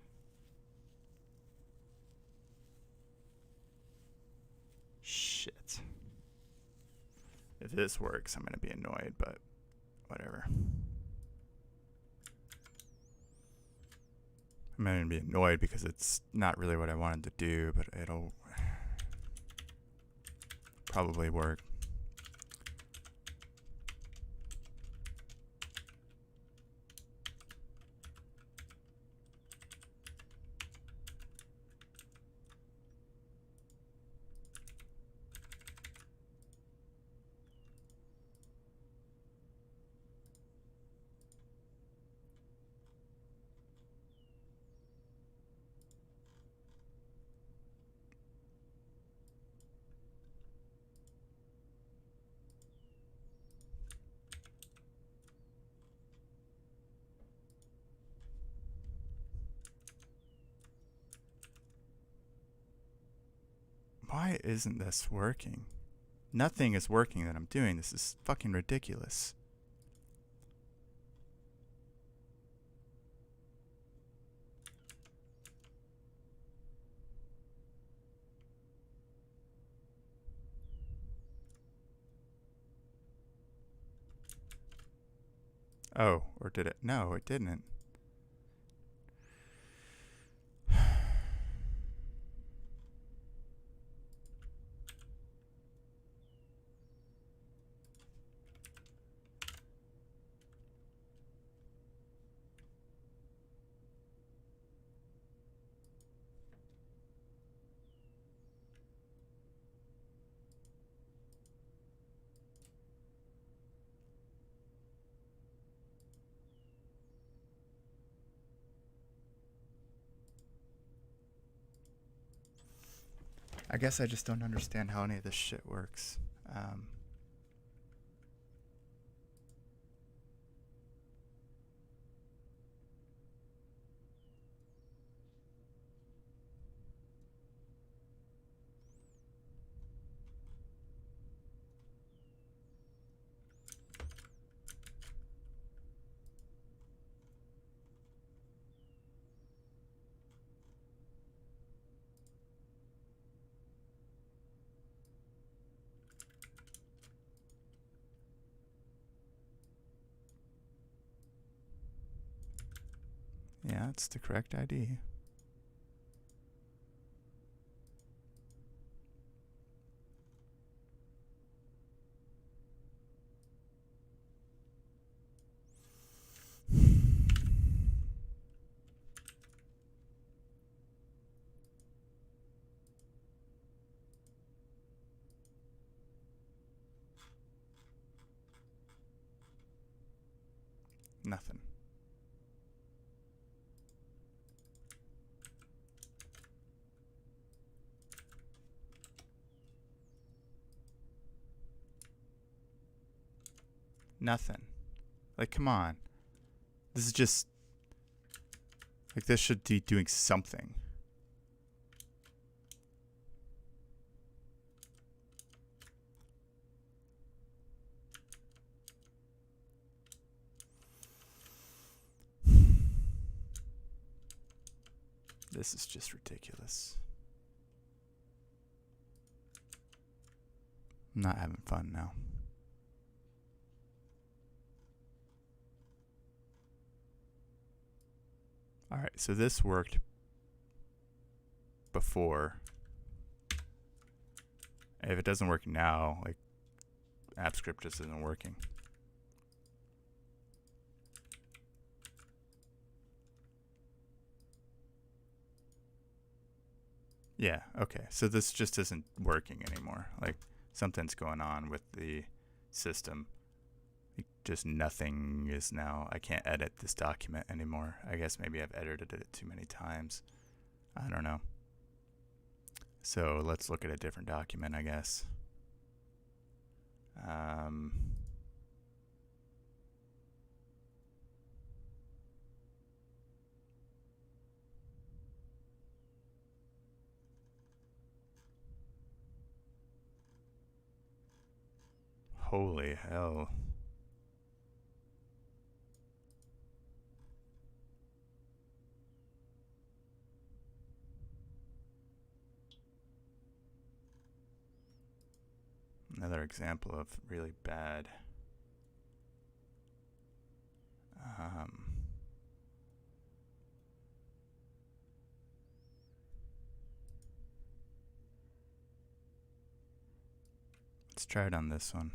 Shit. If this works, I'm going to be annoyed, but whatever. I'm going to be annoyed because it's not really what I wanted to do, but it'll probably work. Why isn't this working? Nothing is working that I'm doing. This is fucking ridiculous. Oh, or did it? No, it didn't. I guess I just don't understand how any of this shit works. Yeah, it's the correct ID. Nothing. Nothing. Like, come on. This is just... Like, this should be doing something. This is just ridiculous. I'm not having fun now. All right, so this worked before. If it doesn't work now, like AppScript just isn't working. Yeah, okay. So this just isn't working anymore. Like something's going on with the system. Like, just nothing is now. I can't edit this document anymore. I guess maybe I've edited it too many times. I don't know. So let's look at a different document, I guess. Holy hell. Another example of really bad let's try it on this one.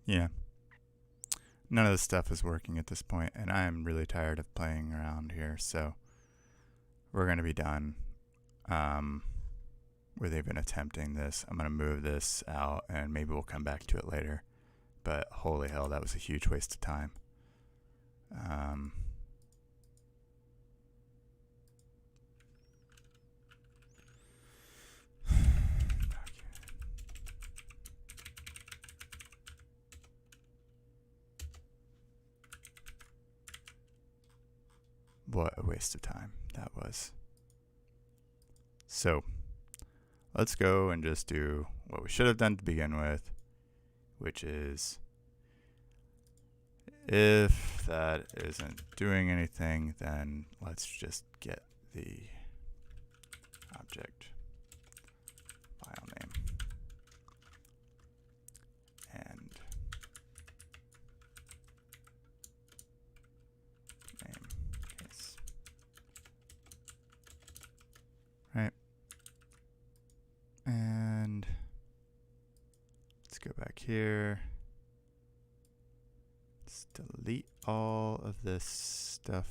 Yeah. None of this stuff is working at this point, and I am really tired of playing around here, so we're going to be done with even attempting this. I'm going to move this out, and maybe we'll come back to it later. But holy hell, that was a huge waste of time. What a waste of time that was. So let's go and just do what we should have done to begin with, which is if that isn't doing anything, then let's just get the object file name and name case. Right. And let's go back here. Let's delete all of this stuff.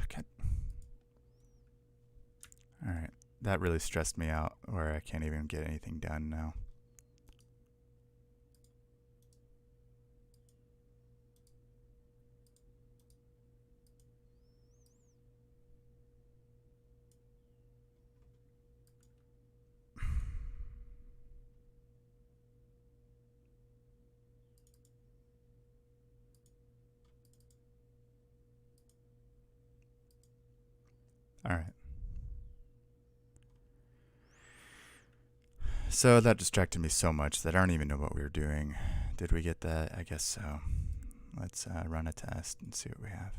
Okay. that really stressed me out where I can't even get anything done now. All right. So that distracted me so much that I don't even know what we were doing. Did we get that? I guess so. Let's run a test and see what we have.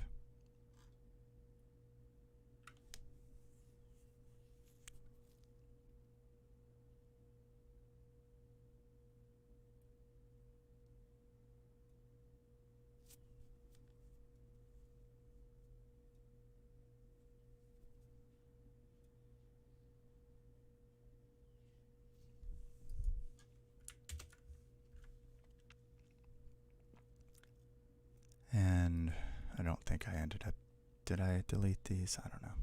And I don't think I ended up, did I delete these? I don't know.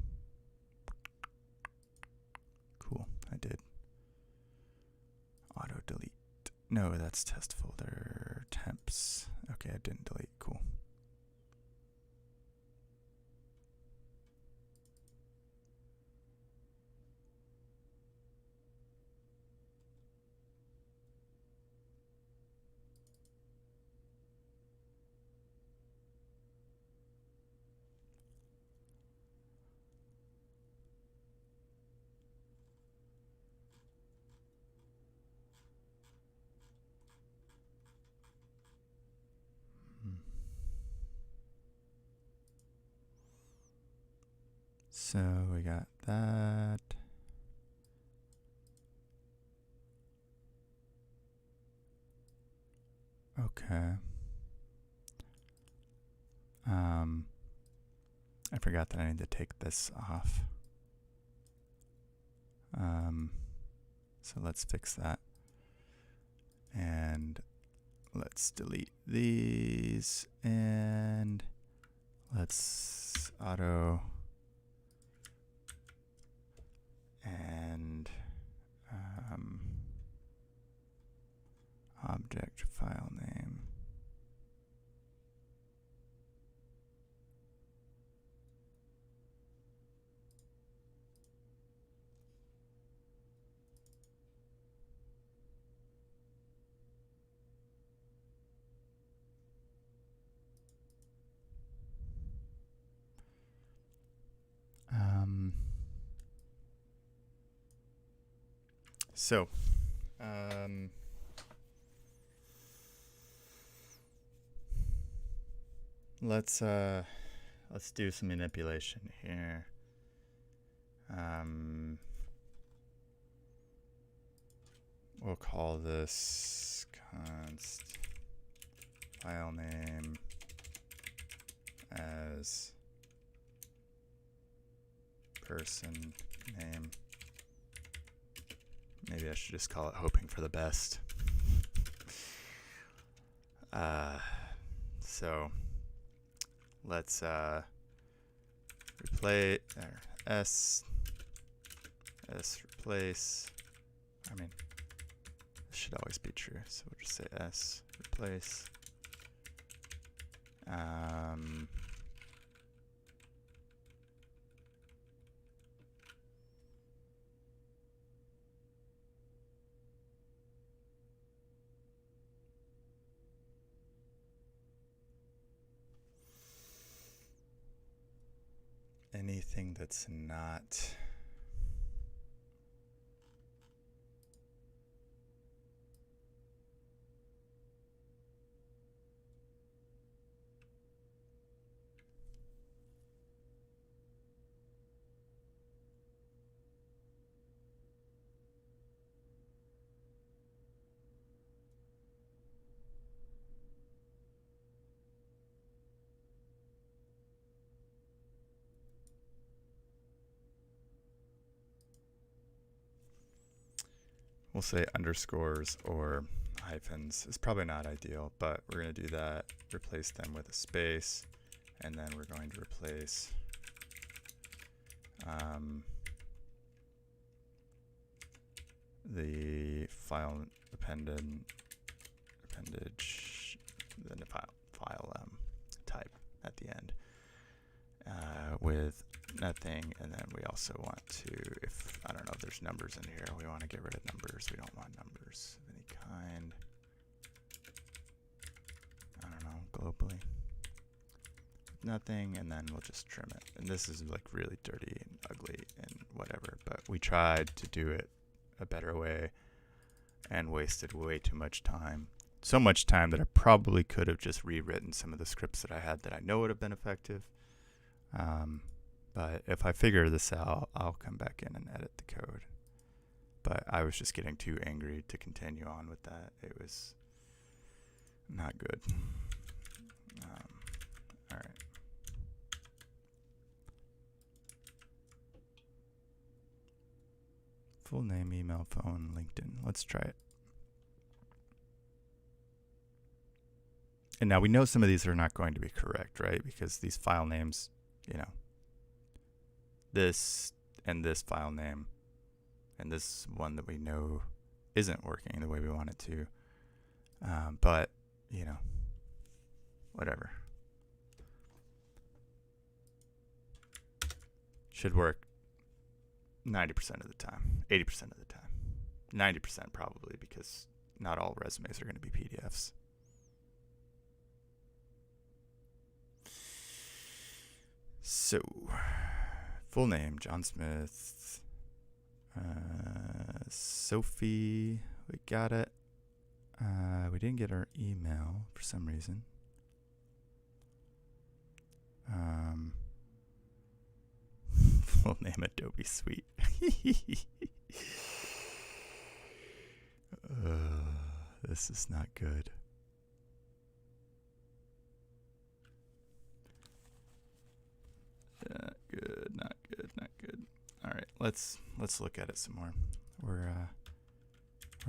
Cool, I did. Auto delete. No, that's test folder temps. Okay, I didn't delete, cool. So we got that. Okay. I forgot that I need to take this off. So let's fix that. And let's delete these and let's auto and object file name. So, let's do some manipulation here. We'll call this const file name as person name. Maybe I should just call it hoping for the best. So let's replace s replace. I mean, this should always be true, so we'll just say s replace. Anything that's not we'll say underscores or hyphens. It's probably not ideal, but we're going to do that. Replace them with a space, and then we're going to replace the file appendage, then the file type at the end with nothing. And then we also want to, if I don't know if there's numbers in here, we want to get rid of numbers. We don't want numbers of any kind. I don't know, globally. Nothing, and then we'll just trim it. And this is like really dirty and ugly and whatever, but we tried to do it a better way and wasted way too much time. So much time that I probably could have just rewritten some of the scripts that I had that I know would have been effective. But if I figure this out, I'll come back in and edit the code. But I was just getting too angry to continue on with that. It was not good. All right. Full name, email, phone, LinkedIn. Let's try it. And now we know some of these are not going to be correct, right? Because these file names, you know, this and this file name and this one that we know isn't working the way we want it to. But, you know, whatever. Should work 90% of the time, 80% of the time, 90% probably, because not all resumes are going to be PDFs. So, full name, John Smith, Sophie, we got it. We didn't get our email for some reason. Full name, Adobe Suite. This is not good. Not good, not good, not good. All right, let's look at it some more. We're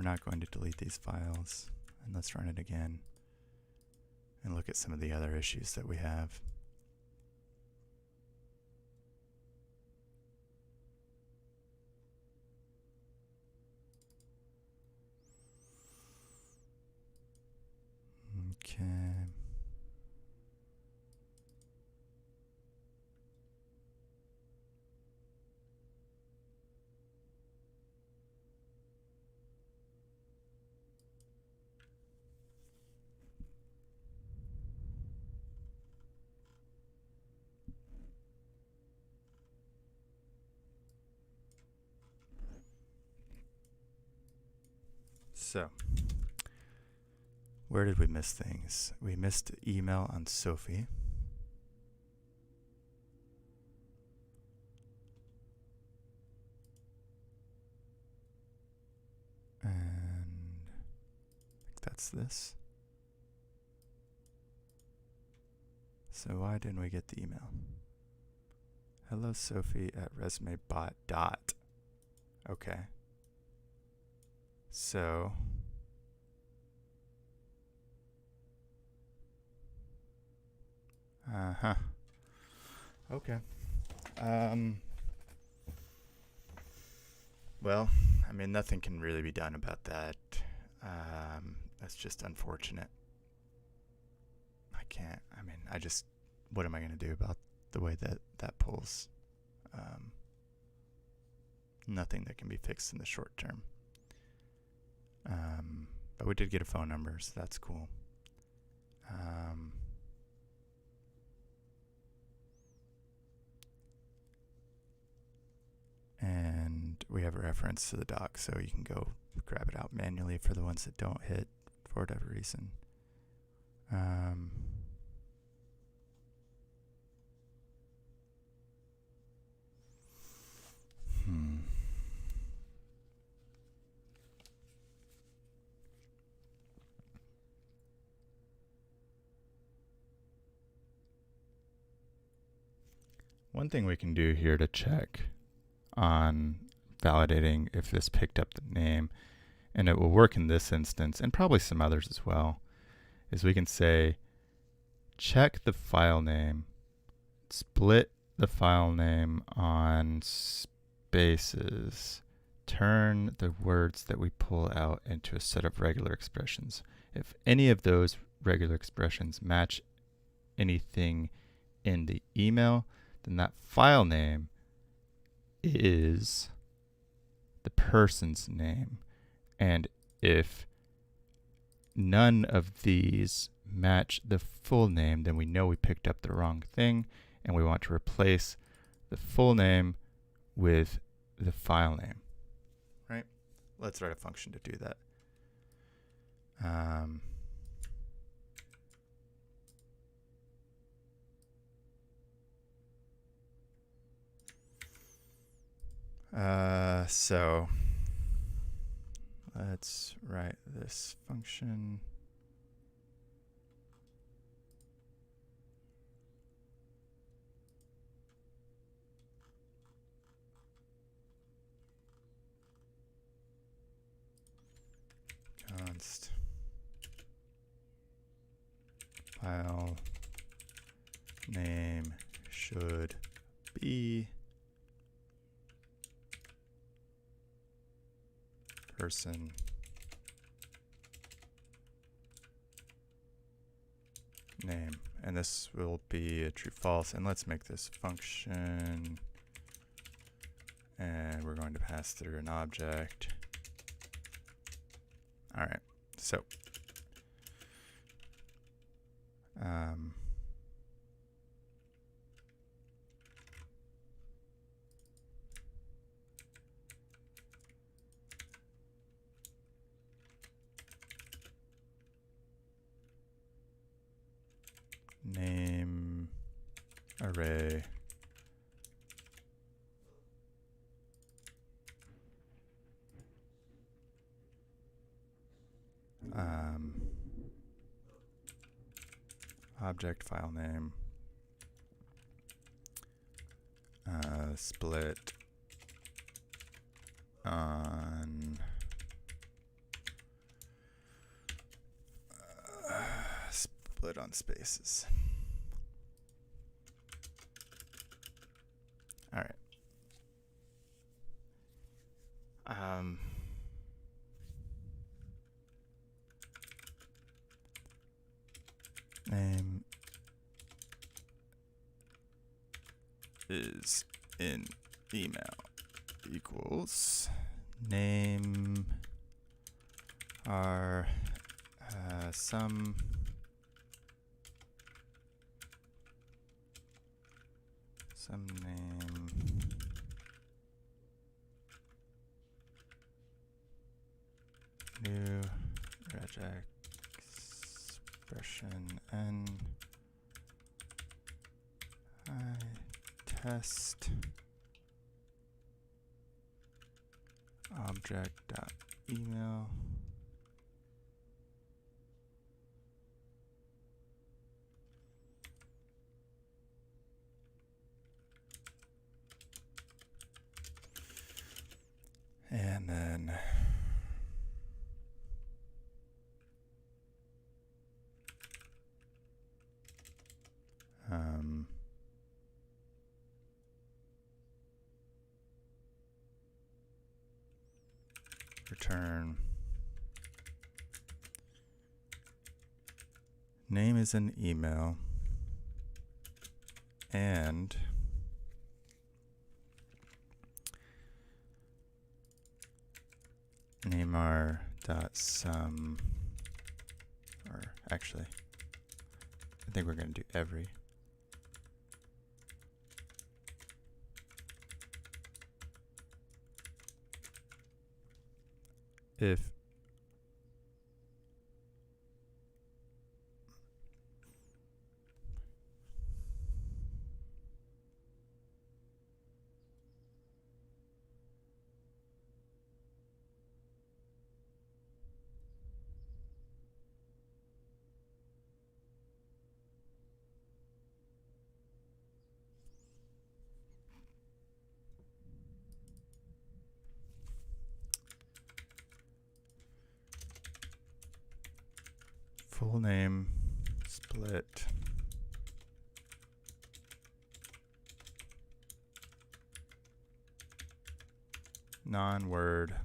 not going to delete these files, and let's run it again and look at some of the other issues that we have. Okay. So, where did we miss things? We missed email on Sophie. And I think that's this. So why didn't we get the email? Hello Sophie at resumebot dot. Okay. So okay. Well, I mean, nothing can really be done about that. That's just unfortunate. What am I going to do about the way that pulls? Nothing that can be fixed in the short term. But we did get a phone number, so that's cool. And we have a reference to the doc, so you can go grab it out manually for the ones that don't hit for whatever reason. One thing we can do here to check on validating if this picked up the name, and it will work in this instance and probably some others as well, is we can say check the file name, split the file name on spaces turn the words that we pull out into a set of regular expressions. If any of those regular expressions match anything in the email, then that file name is the person's name. And if none of these match the full name, then we know we picked up the wrong thing, and we want to replace the full name with the file name, right? Let's write a function to do that. So let's write this function. Const file name should be person name, and this will be a true false. And let's make this function, and we're going to pass through an object. All right, so name array object file name split on split on spaces. All right. Name is in email equals name are some name new regex expression n I test object.email and then return name is an email and nameR dot sum, or actually I think we're going to do every. If full name split non-word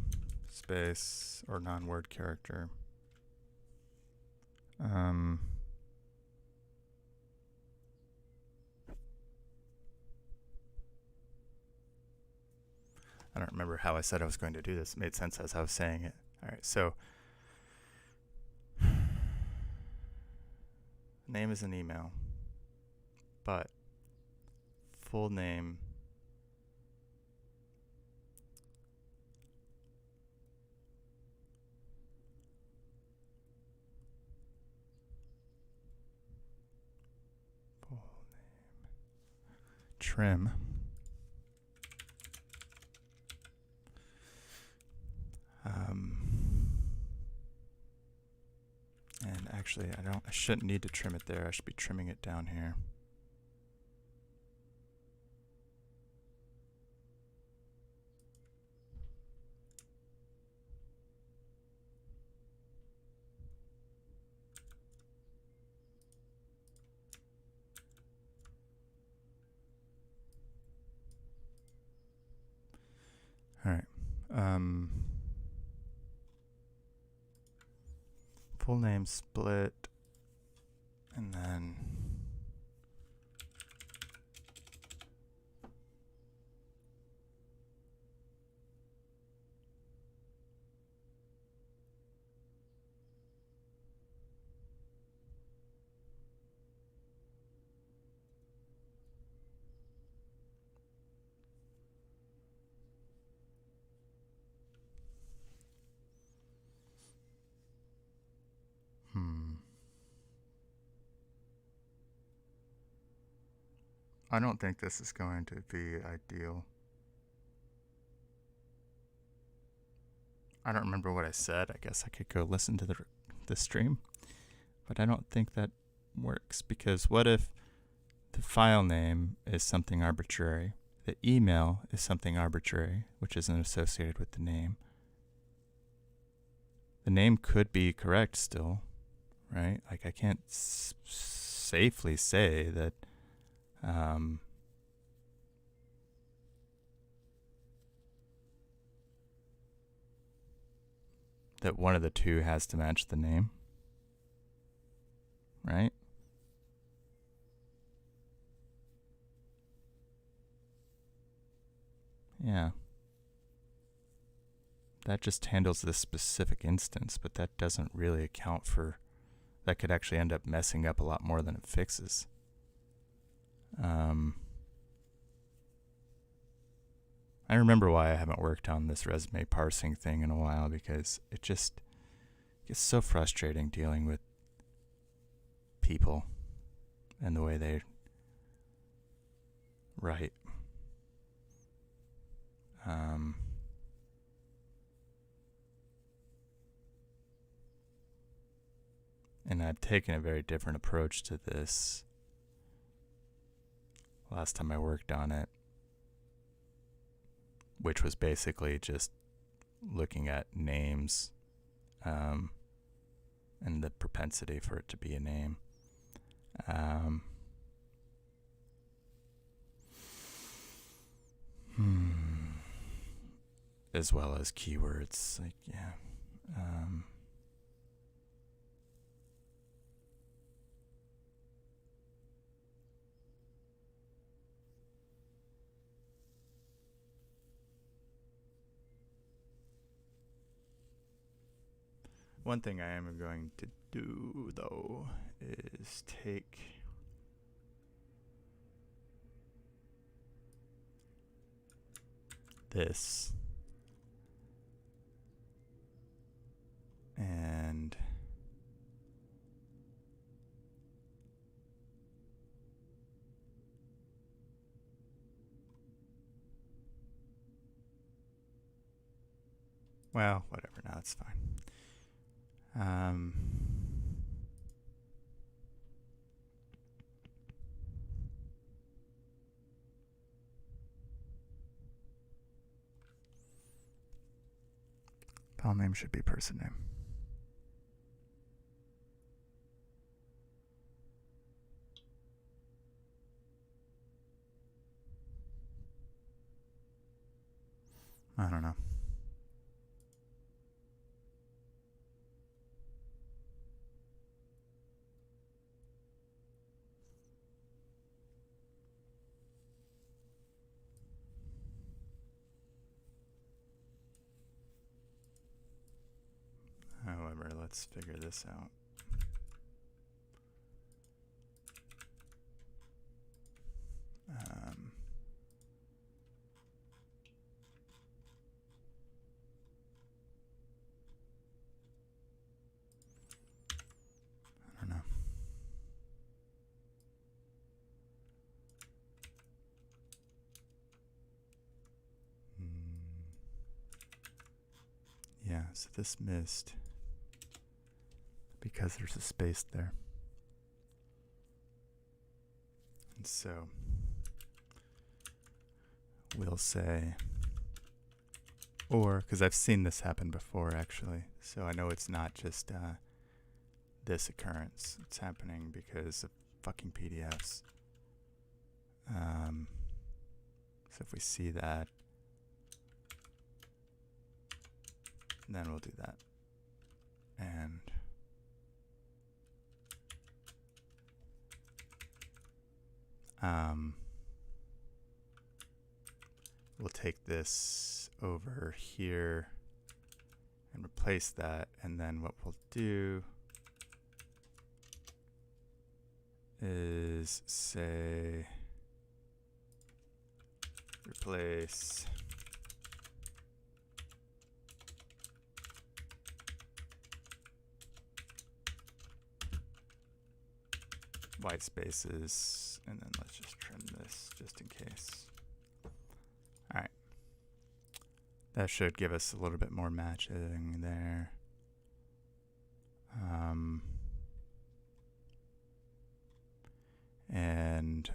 space or non-word character. I don't remember how I said I was going to do this. It made sense as I was saying it. All right, so name is an email, but full name trim and actually I shouldn't need to trim it there. I should be trimming it down here. All right. Full name split, and then I don't think this is going to be ideal. I don't remember what I said. I guess I could go listen to the stream, but I don't think that works, because what if the file name is something arbitrary, the email is something arbitrary, which isn't associated with the name. The name could be correct still, right? Like I can't safely say that that one of the two has to match the name, right? Yeah. That just handles this specific instance, but that doesn't really account for, that could actually end up messing up a lot more than it fixes. I remember why I haven't worked on this resume parsing thing in a while, because it just gets so frustrating dealing with people and the way they write. And I've taken a very different approach to this last time I worked on it, which was basically just looking at names and the propensity for it to be a name. As well as keywords, like, yeah. One thing I am going to do, though, is take this and well, whatever, now it's fine. File name should be person name. I don't know. However, let's figure this out. I don't know. Yeah, so this missed because there's a space there. And so we'll say, or, because I've seen this happen before actually, so I know it's not just this occurrence. It's happening because of fucking PDFs. So if we see that, then we'll do that. And we'll take this over here and replace that, and then what we'll do is say replace white spaces, and then let's just trim this just in case. All right, that should give us a little bit more matching there. And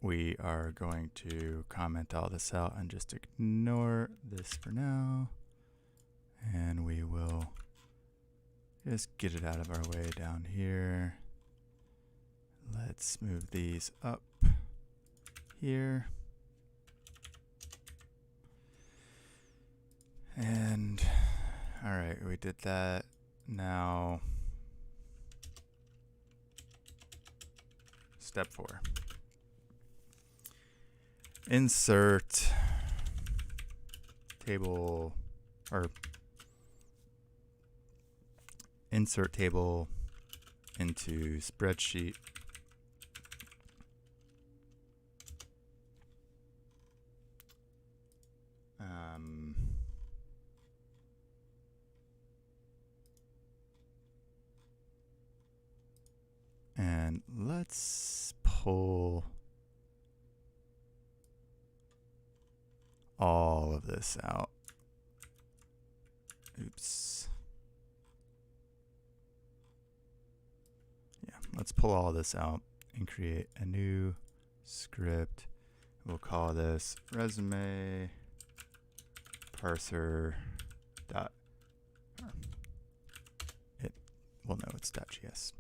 we are going to comment all this out and just ignore this for now. And we will just get it out of our way down here. Let's move these up here. And all right, we did that. Now, step 4. Insert table, or insert table into spreadsheet. And let's pull all of this out. Oops. Yeah, let's pull all this out and create a new script. We'll call this resume parser dot. We'll know it's .gs.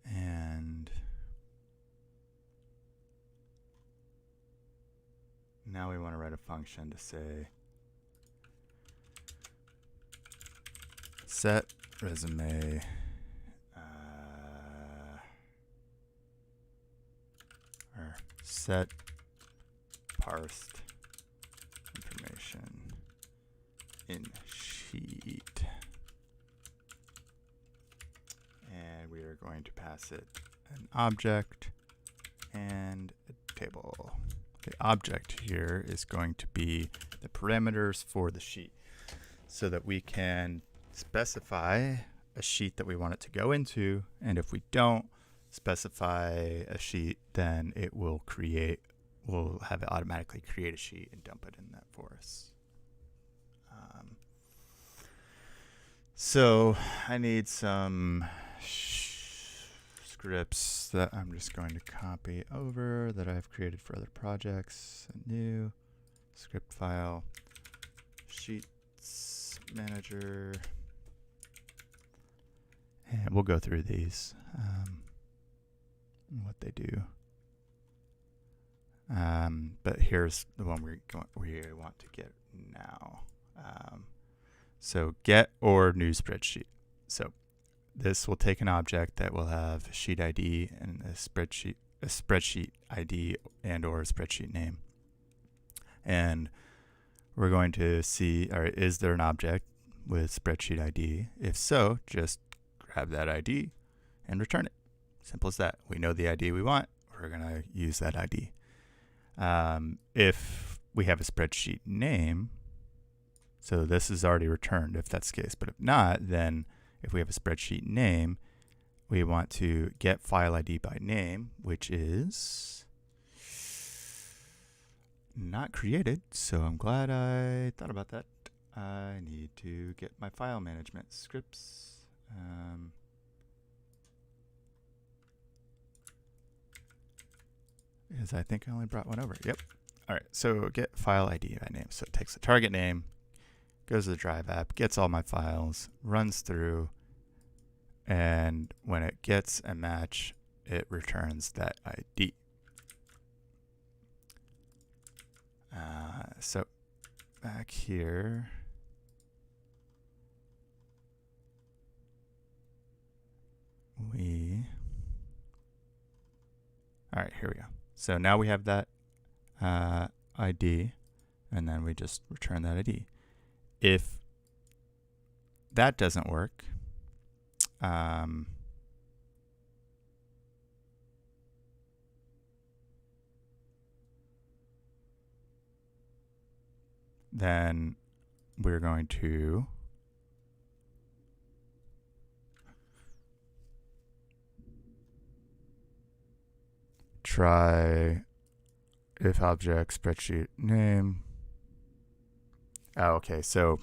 And now we want to write a function to say set resume or set parsed information in sheet. And we are going to pass it an object and a table. The object here is going to be the parameters for the sheet so that we can specify a sheet that we want it to go into. And if we don't specify a sheet, then it will we'll have it automatically create a sheet and dump it in that for us. So I need some scripts that I'm just going to copy over that I've created for other projects. A new script file, sheets manager, and we'll go through these and what they do. But here's the one we want to get now. So get or new spreadsheet. So this will take an object that will have sheet ID and a spreadsheet ID and or a spreadsheet name. And we're going to see, all right, is there an object with spreadsheet ID? If so, just grab that ID and return it. Simple as that. We know the ID we want. We're going to use that ID. If we have a spreadsheet name, so this is already returned if that's the case. But if not, then if we have a spreadsheet name, we want to get file ID by name, which is not created. So I'm glad I thought about that. I need to get my file management scripts. Because I think I only brought one over. Yep. All right. So get file ID by name. So it takes the target name, goes to the Drive app, gets all my files, runs through, and when it gets a match, it returns that ID. So back here, all right, here we go. So now we have that ID, and then we just return that ID. If that doesn't work, then we're going to try if object spreadsheet name. Oh, okay, so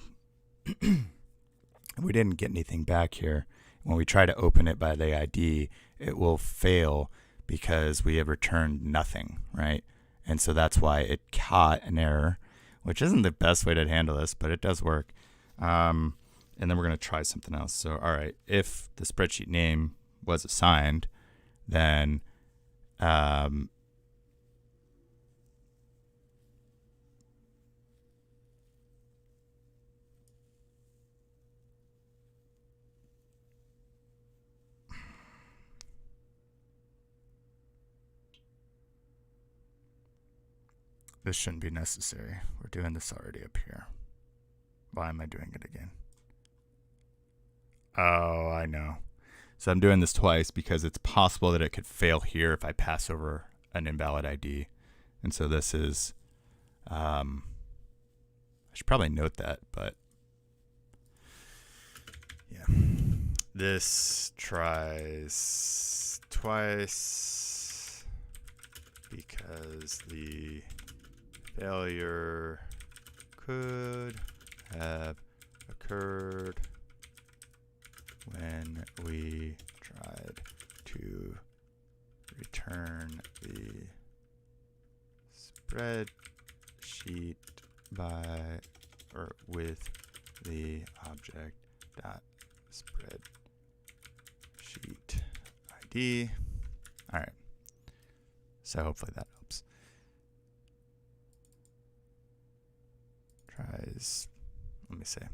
we didn't get anything back here. When we try to open it by the ID, it will fail because we have returned nothing, right? And so that's why it caught an error, which isn't the best way to handle this, but it does work. And then we're going to try something else. So, all right, if the spreadsheet name was assigned, then this shouldn't be necessary. We're doing this already up here. Why am I doing it again? Oh, I know. So I'm doing this twice because it's possible that it could fail here if I pass over an invalid ID. And so this is, I should probably note that, but yeah. This tries twice because the failure could have occurred when we tried to return the spreadsheet by or with the object dot spreadsheet ID. All right. So hopefully that helps. Tries, let me say,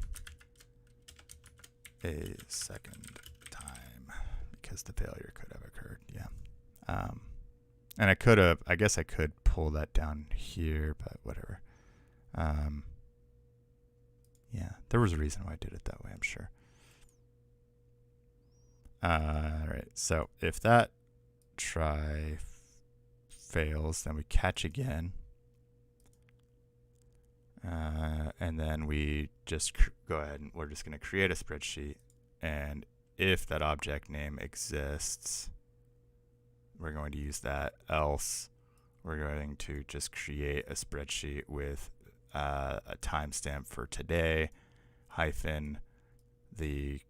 a second time because the failure could have occurred. Yeah. And I could have, I guess I could pull that down here, but whatever. Yeah, there was a reason why I did it that way, I'm sure. All right, so if that try fails, then we catch again. And then we just go ahead and we're just going to create a spreadsheet. And if that object name exists, we're going to use that. Else, we're going to just create a spreadsheet with a timestamp for today, hyphen the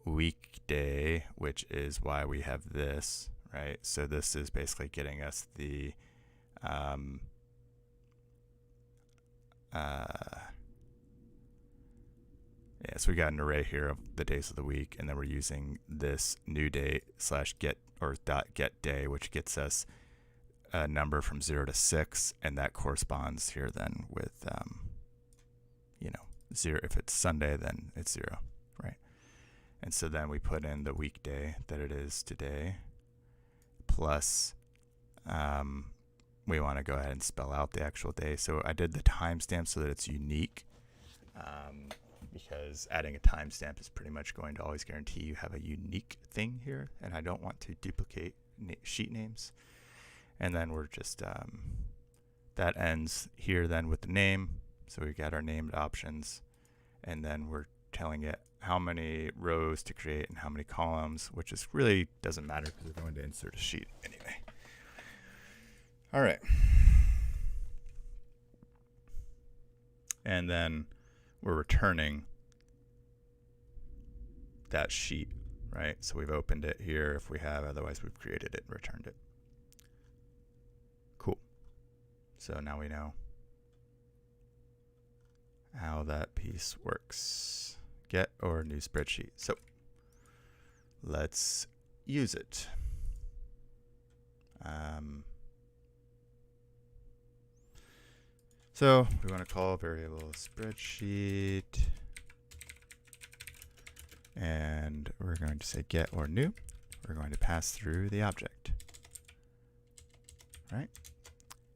weekday, which is why we have this, right? So this is basically getting us the yeah, so we got an array here of the days of the week, and then we're using this new day /get or .get day, which gets us a number from 0 to 6, and that corresponds here then with, 0. If it's Sunday, then it's 0, right? And so then we put in the weekday that it is today, plus we want to go ahead and spell out the actual day. So I did the timestamp so that it's unique, because adding a timestamp is pretty much going to always guarantee you have a unique thing here, and I don't want to duplicate sheet names. And then we're just, that ends here then with the name. So we got our named options, and then we're telling it how many rows to create and how many columns, which is really doesn't matter because we're going to insert a sheet anyway. All right. And then we're returning that sheet, right? So we've opened it here if we have, otherwise we've created it and returned it. Cool. So now we know how that piece works. Get or new spreadsheet. So let's use it. So we want to call variable spreadsheet, and we're going to say get or new. We're going to pass through the object, right?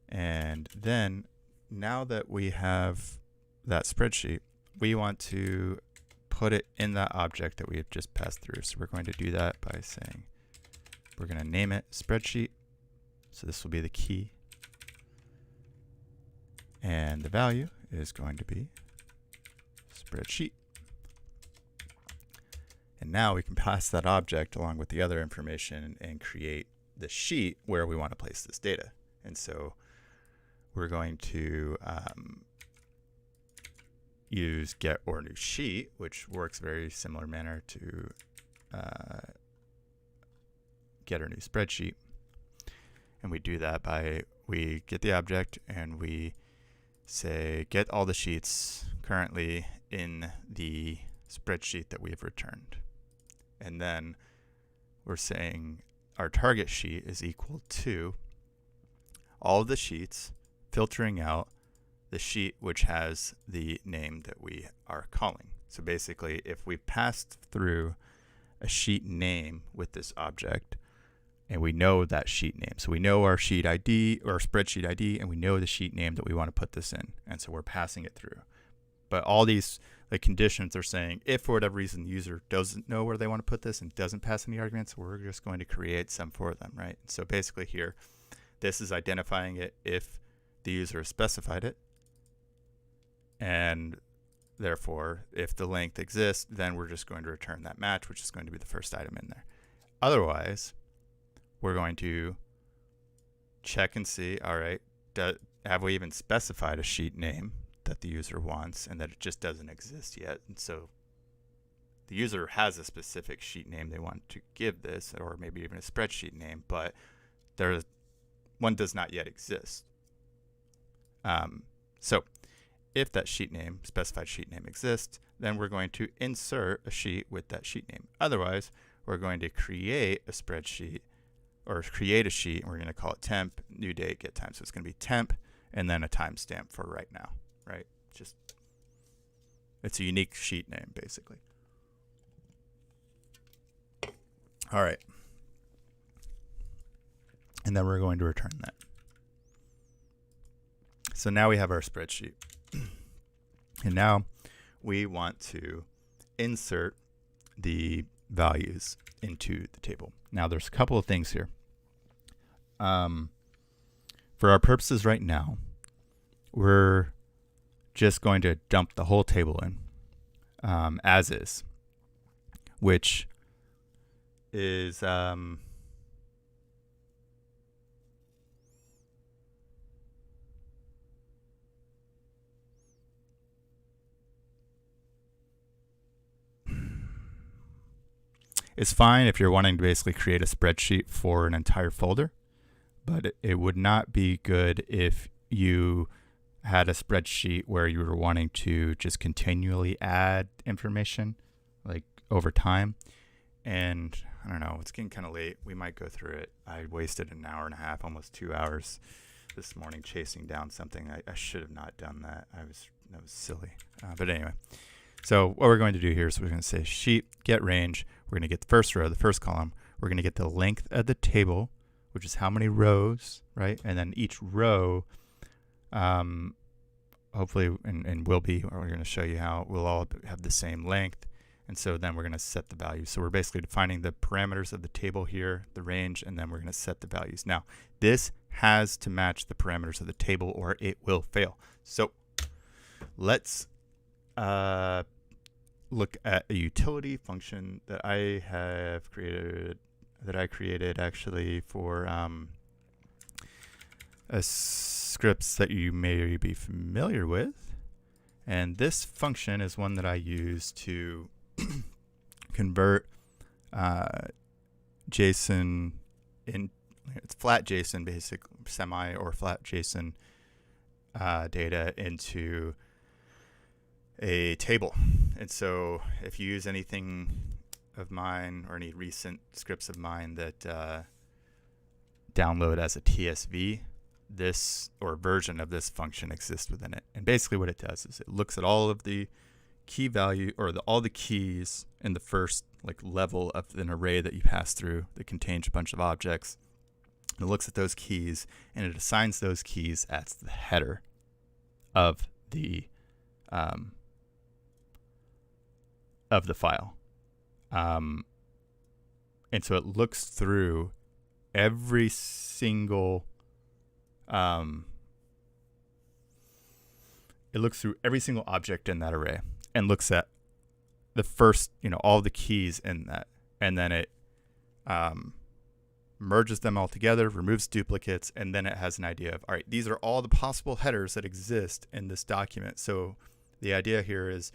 And then now that we have that spreadsheet, we want to put it in that object that we have just passed through. So we're going to do that by saying we're going to name it spreadsheet. So this will be the key. And the value is going to be spreadsheet. And now we can pass that object along with the other information and create the sheet where we want to place this data. And so we're going to use get or new sheet, which works very similar manner to get or new spreadsheet. And we do that by, we get the object and we say get all the sheets currently in the spreadsheet that we've returned. And then we're saying our target sheet is equal to all of the sheets, filtering out the sheet which has the name that we are calling. So basically, if we passed through a sheet name with this object, and we know that sheet name. So we know our sheet ID or spreadsheet ID, and we know the sheet name that we want to put this in. And so we're passing it through. But all these conditions are saying if for whatever reason the user doesn't know where they want to put this and doesn't pass any arguments, we're just going to create some for them, right? So basically here, this is identifying it if the user has specified it. And therefore, if the length exists, then we're just going to return that match, which is going to be the first item in there. Otherwise, we're going to check and see, all right, have we even specified a sheet name that the user wants and that it just doesn't exist yet? And so the user has a specific sheet name they want to give this, or maybe even a spreadsheet name, but one does not yet exist. So if that sheet name, specified sheet name exists, then we're going to insert a sheet with that sheet name. Otherwise, we're going to create a spreadsheet or create a sheet, and we're going to call it temp, new date, get time. So it's going to be temp and then a timestamp for right now, right? Just, it's a unique sheet name, basically. All right. And then we're going to return that. So now we have our spreadsheet. And now we want to insert the values into the table. Now there's a couple of things here. For our purposes right now, we're just going to dump the whole table in as is, which is it's fine if you're wanting to basically create a spreadsheet for an entire folder, but it would not be good if you had a spreadsheet where you were wanting to just continually add information like over time. And I don't know, it's getting kind of late. We might go through it. I wasted an hour and a half, almost 2 hours this morning chasing down something. I should have not done that. That was silly. But anyway, so what we're going to do here is we're going to say sheet get range. We're going to get the first row, the first column. We're going to get the length of the table, which is how many rows, right? And then each row, hopefully, and will be, or we're going to show you how we'll all have the same length. And so then we're going to set the values. So we're basically defining the parameters of the table here, the range, and then we're going to set the values. Now, this has to match the parameters of the table or it will fail. So let's look at a utility function that I have created, actually for scripts that you may be familiar with. And this function is one that I use to convert JSON it's flat JSON, basic semi or flat JSON data into a table. And so if you use anything of mine or any recent scripts of mine that download as a TSV, this or version of this function exists within it. And basically what it does is it looks at all of the key value or all the keys in the first level of an array that you pass through that contains a bunch of objects. It looks at those keys and it assigns those keys as the header of the file. And so it looks through every single object in that array and looks at the first, all the keys in that, and then it merges them all together, removes duplicates, and then it has an idea of, all right, these are all the possible headers that exist in this document. So the idea here is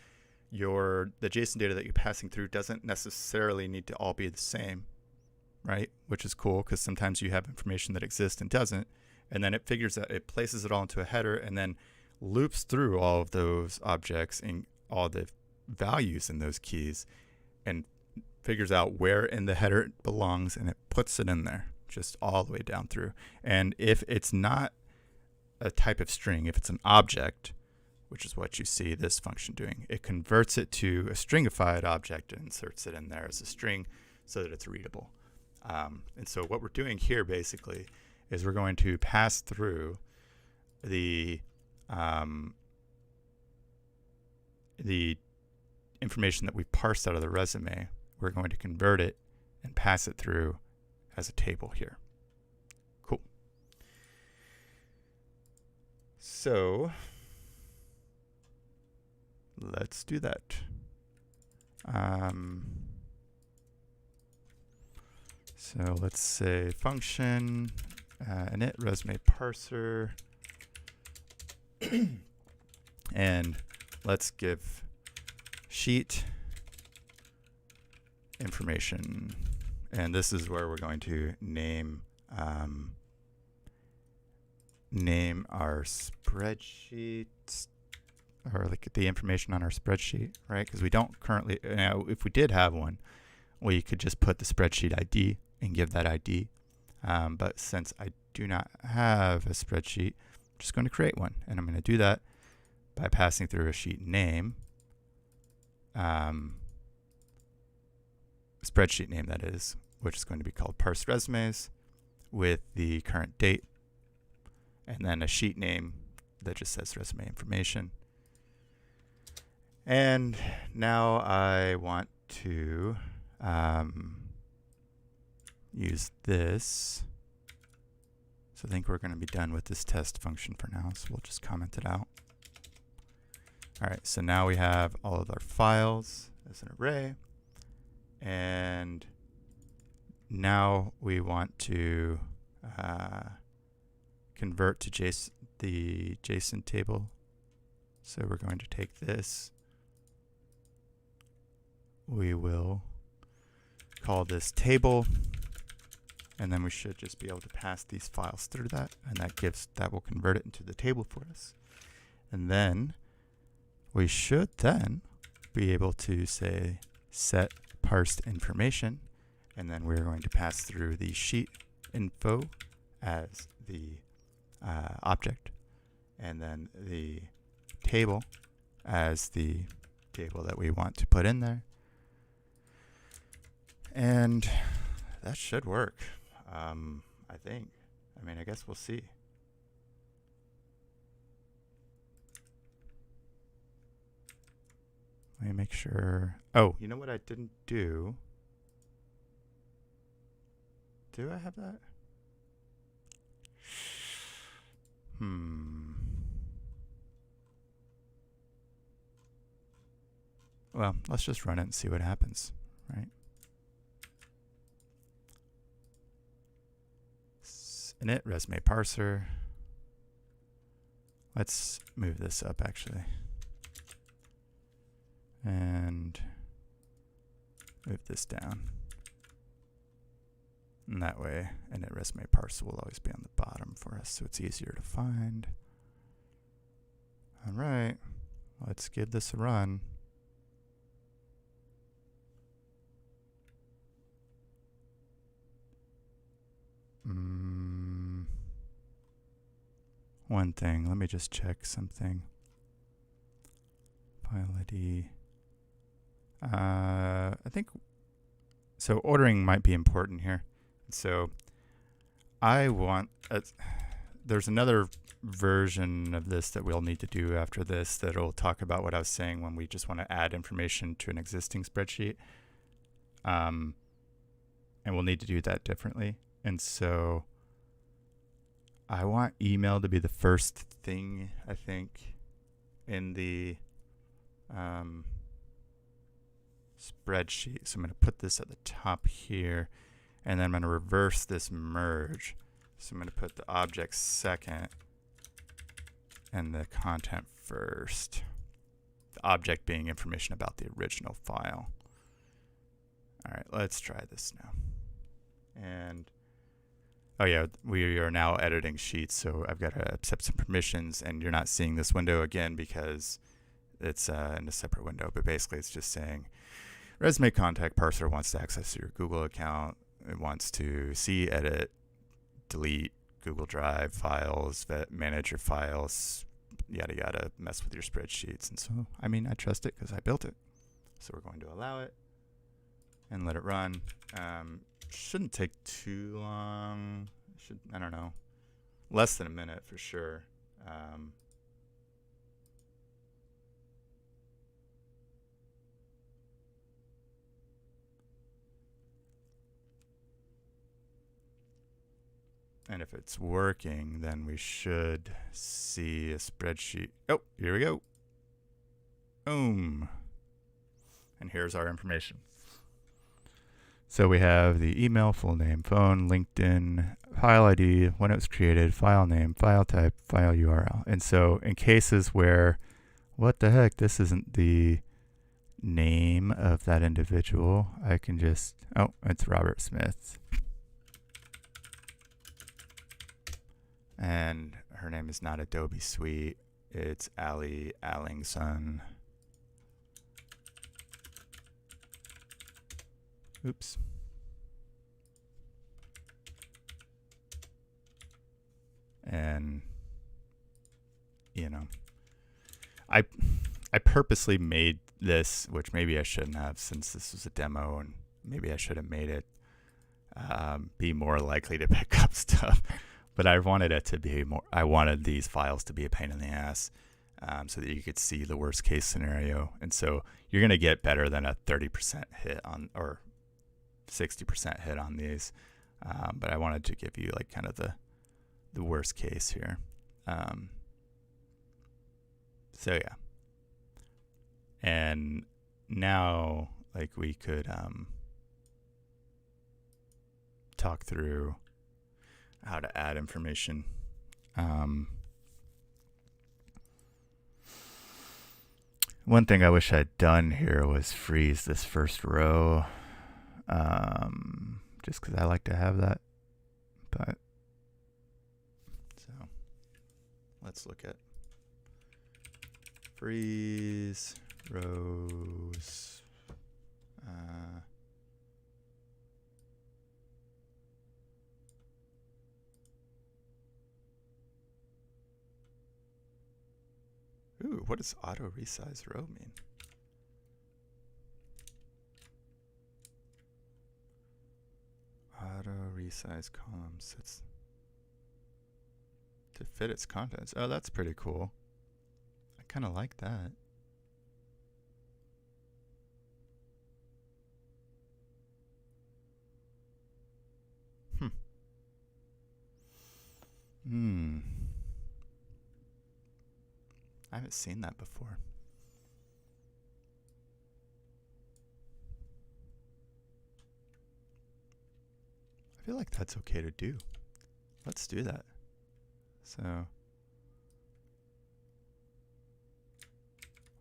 the JSON data that you're passing through doesn't necessarily need to all be the same, right? Which is cool because sometimes you have information that exists and doesn't, and then it figures that it places it all into a header and then loops through all of those objects and all the values in those keys and figures out where in the header it belongs, and it puts it in there just all the way down through. And if it's not a type of string, if it's an object, which is what you see this function doing, it converts it to a stringified object and inserts it in there as a string so that it's readable. And so what we're doing here basically is we're going to pass through the information that we parsed out of the resume. We're going to convert it and pass it through as a table here. Cool. So let's do that. So let's say function init resume parser, and let's give sheet information, and this is where we're going to name our spreadsheet, or the information on our spreadsheet, right? Because we don't currently, if we did have one, we could just put the spreadsheet ID and give that ID. But since I do not have a spreadsheet, I'm just going to create one, and I'm going to do that by passing through a sheet name, spreadsheet name that is, which is going to be called parsed resumes with the current date, and then a sheet name that just says resume information. And now I want to use this. So I think we're going to be done with this test function for now, so we'll just comment it out. All right, so now we have all of our files as an array, and now we want to convert to the JSON table. So we're going to take this. We will call this table, and then we should just be able to pass these files through that, and that will convert it into the table for us. And then we should then be able to say set parsed information, and then we're going to pass through the sheet info as the object, and then the table as the table that we want to put in there. And that should work, I think. I mean, I guess we'll see. Let me make sure. Oh, you know what I didn't do? Do I have that? Well, let's just run it and see what happens, right? Init resume parser. Let's move this up actually. And move this down. And that way, init resume parser will always be on the bottom for us, so it's easier to find. All right, let's give this a run. One thing, let me just check something. File ID. I think, so ordering might be important here. So I want, there's another version of this that we'll need to do after this that'll talk about what I was saying when we just want to add information to an existing spreadsheet. And we'll need to do that differently. And so I want email to be the first thing, I think, in the spreadsheet. So I'm going to put this at the top here, and then I'm going to reverse this merge. So I'm going to put the object second and the content first. The object being information about the original file. All right, let's try this now. And oh yeah, we are now editing sheets, so I've got to accept some permissions, and you're not seeing this window again because it's in a separate window, but basically it's just saying resume contact parser wants to access your Google account. It wants to see, edit, delete Google Drive files, manage your files, yada yada, mess with your spreadsheets. And so, I mean, I trust it because I built it. So we're going to allow it and let it run. Shouldn't take too long. I don't know, less than a minute for sure. And if it's working, then we should see a spreadsheet. Oh, here we go. Boom. And here's our information. So we have the email, full name, phone, LinkedIn, file ID, when it was created, file name, file type, file URL. And so in cases where, what the heck, this isn't the name of that individual, I can just, oh, it's Robert Smith. And her name is not Adobe Suite, it's Ali Allingson. Oops. And, you know, I purposely made this, which maybe I shouldn't have since this was a demo, and maybe I should have made it be more likely to pick up stuff. But I wanted it to be more, I wanted these files to be a pain in the ass. So that you could see the worst case scenario. And so you're going to get better than a 30% hit on, or 60% hit on these, but I wanted to give you like kind of the worst case here. So yeah, and now like we could talk through how to add information. One thing I wish I'd done here was freeze this first row. Just because I like to have that. But so let's look at freeze rows. Ooh, what does auto resize row mean? Auto resize column sets to fit its contents. Oh, that's pretty cool. I kind of like that. I haven't seen that before. I feel like that's okay to do. Let's do that. So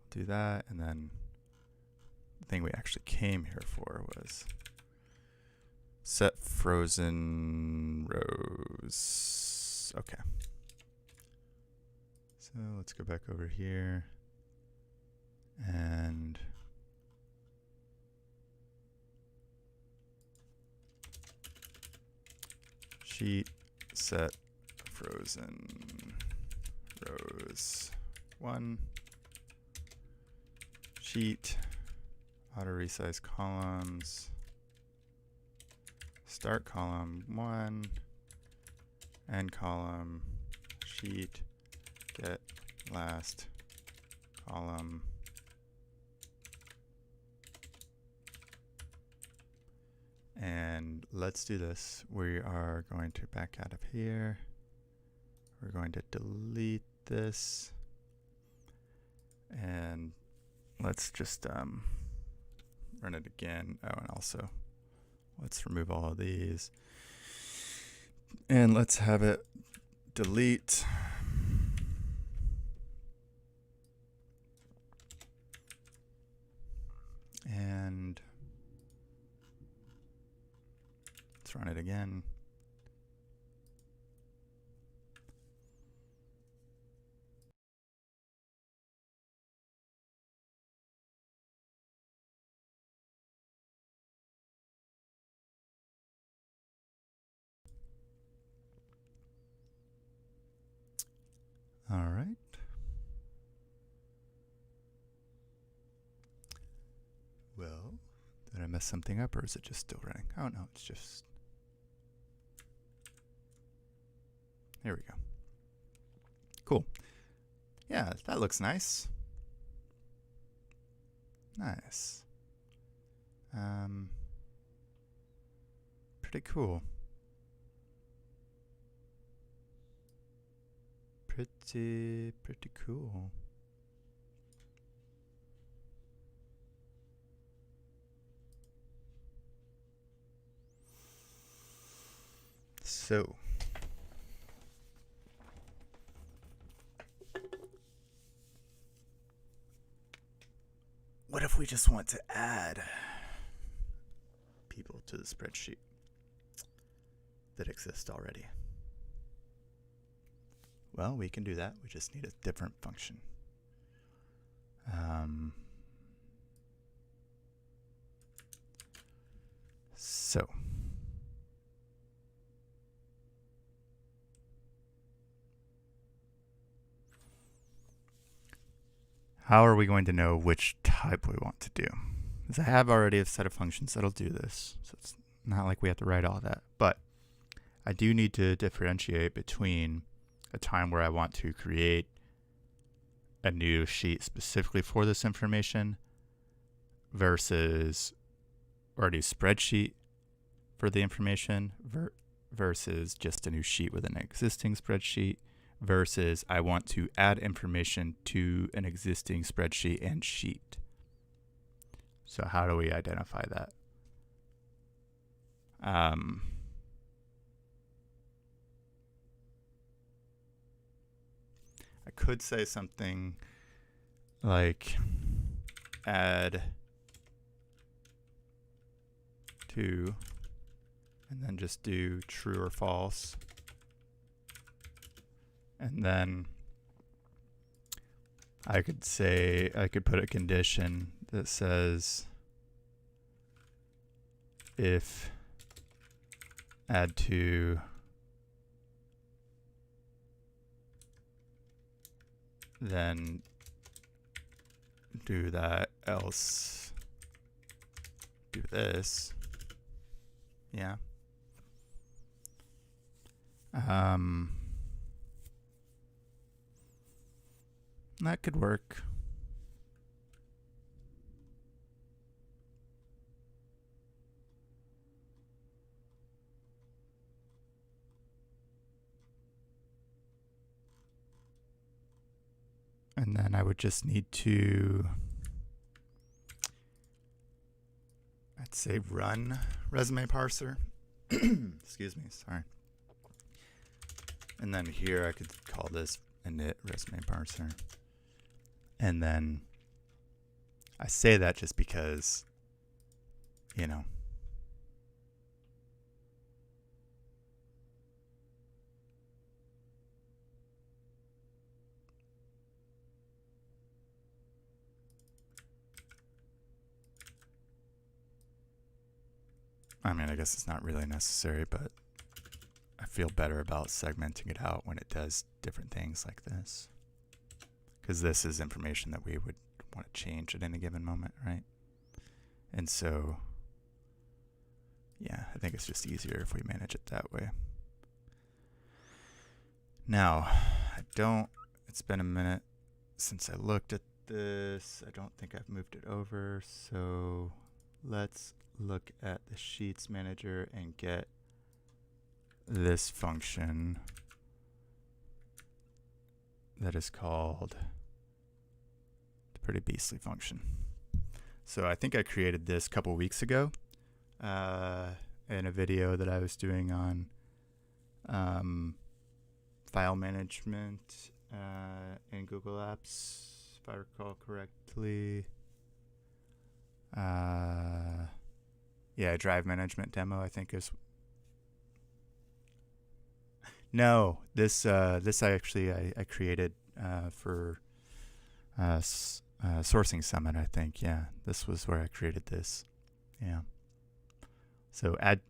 do that, and then the thing we actually came here for was set frozen rows. Okay. So let's go back over here and sheet set frozen rows 1, sheet auto resize columns, start column 1, end column, sheet get last column, and let's do this. We are going to back out of here. We're going to delete this, and let's just run it again. Oh, and also let's remove all of these, and let's have it delete and let's run it again. All right. Well, did I mess something up, or is it just still running? Oh no, it's just, there we go. Cool. Yeah, that looks nice. Nice. Pretty cool. Pretty cool. So, what if we just want to add people to the spreadsheet that exist already? Well, we can do that. We just need a different function. So, how are we going to know which type we want to do? Because I have already a set of functions that'll do this, so it's not like we have to write all that. But I do need to differentiate between a time where I want to create a new sheet specifically for this information versus, or a new spreadsheet for the information versus just a new sheet with an existing spreadsheet versus I want to add information to an existing spreadsheet and sheet. So how do we identify that? I could say something like add to, and then just do true or false. And then I could say, I could put a condition that says if add to then do that, else do this. Yeah. That could work. And then I would just need to, I'd say, run resume parser. Excuse me, sorry. And then here I could call this init resume parser. And then I say that just because, you know, I mean, I guess it's not really necessary, but I feel better about segmenting it out when it does different things like this. Because this is information that we would want to change at any given moment, right? And so, yeah, I think it's just easier if we manage it that way. Now, it's been a minute since I looked at this. I don't think I've moved it over, so let's look at the Sheets Manager and get this function that is called the pretty beastly function. So I think I created this a couple weeks ago in a video that I was doing on file management in Google Apps, if I recall correctly. Yeah, drive management demo, I think is. No, this I created for Sourcing Summit, I think. Yeah, this was where I created this. Yeah. So add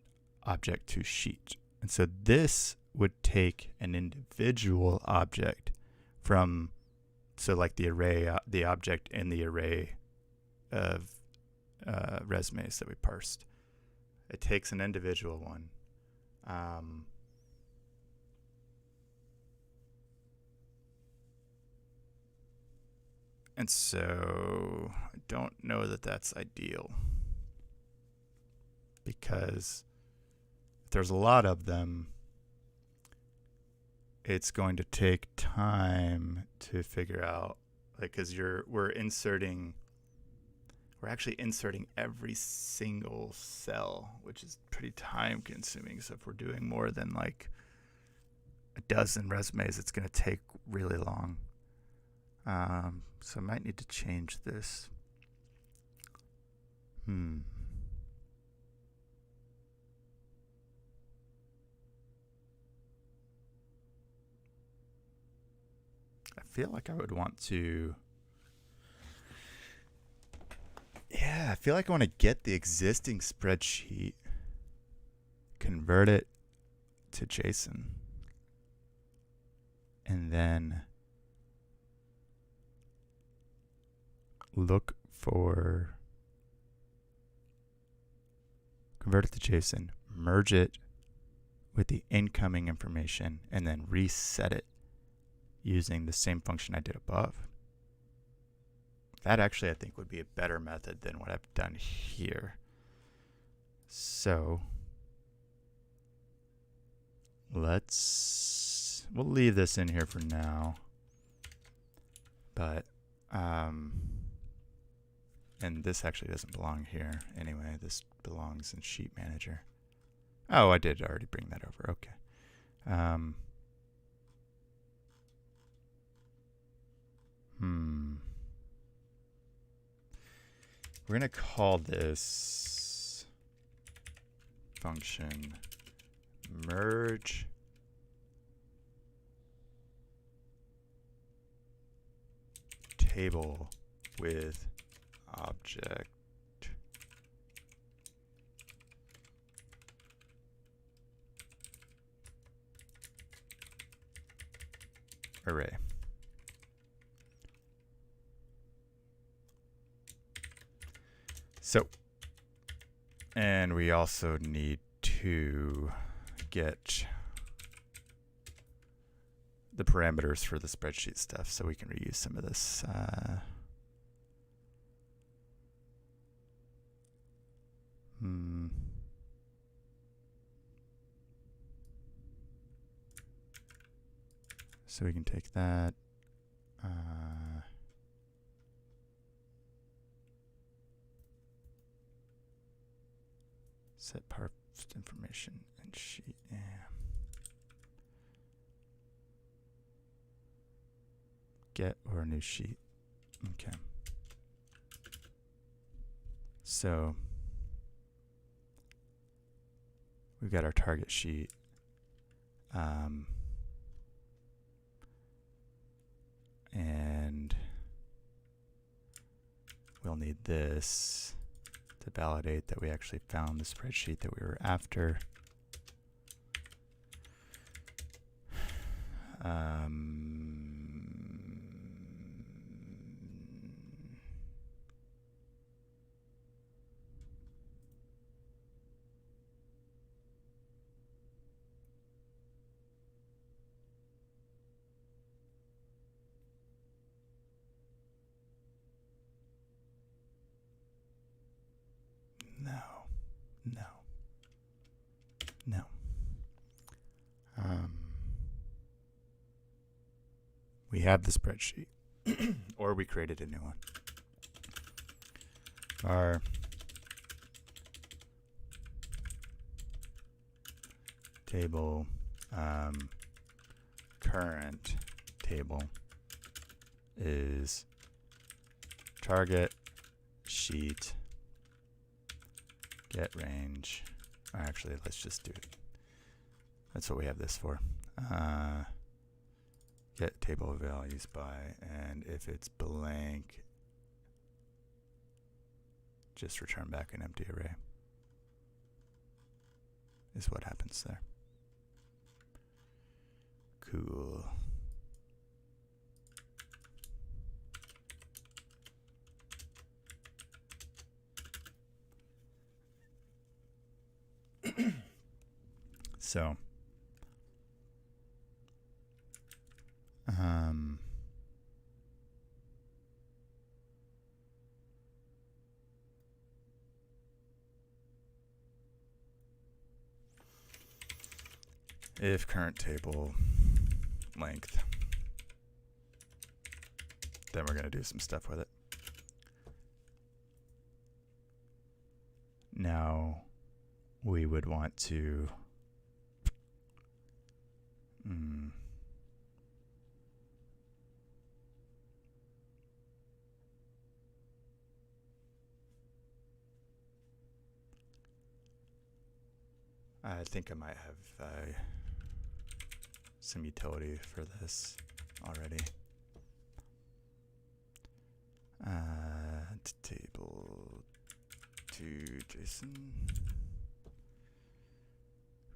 object to sheet. And so this would take an individual object from, so like the array, the object in the array of resumes that we parsed. It takes an individual one. And so I don't know that that's ideal, because if there's a lot of them, it's going to take time to figure out, like, because we're actually inserting every single cell, which is pretty time consuming. So if we're doing more than like a dozen resumes, it's going to take really long. So I might need to change this. I feel like I would want to, I feel like I want to get the existing spreadsheet, convert it to JSON, and then look for, convert it to JSON, merge it with the incoming information, and then reset it using the same function I did above. That actually, I think, would be a better method than what I've done here. So we'll leave this in here for now. But, and this actually doesn't belong here anyway. This belongs in Sheet Manager. Oh, I did already bring that over. Okay. We're going to call this function merge table with object array. So, and we also need to get the parameters for the spreadsheet stuff so we can reuse some of this. So we can take that. Set parse information and sheet. Yeah. Get or new sheet. Okay. So we've got our target sheet. And we'll need this to validate that we actually found the spreadsheet that we were after. No. We have the spreadsheet, or we created a new one. Our table, current table is target sheet get range. Actually, let's just do it. That's what we have this for. Get table values by, and if it's blank, just return back an empty array. Is what happens there. Cool. So, if current table length, then we're going to do some stuff with it. Now, we would want to I think I might have some utility for this already. Table to JSON.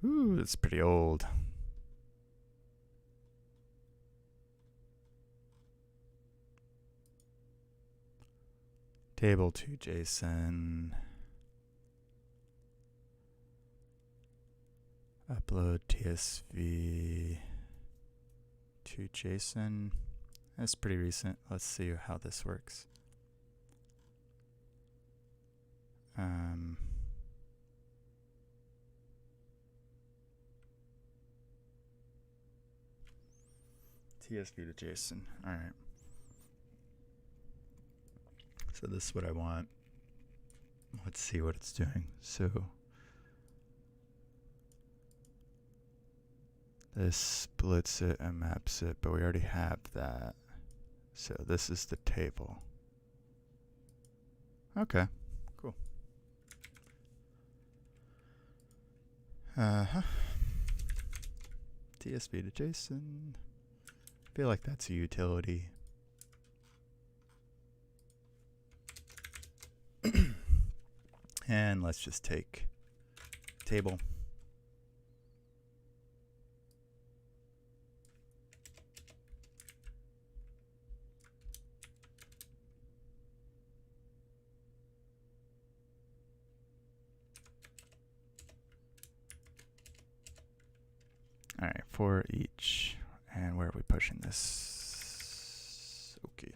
Ooh, it's pretty old. Table to JSON. Upload TSV to JSON. That's pretty recent. Let's see how this works. TSV to JSON. All right. So this is what I want. Let's see what it's doing. So this splits it and maps it, but we already have that. So this is the table. Okay, cool. TSV to JSON. I feel like that's a utility. And let's just take table. All right, for each. And where are we pushing this? Okay.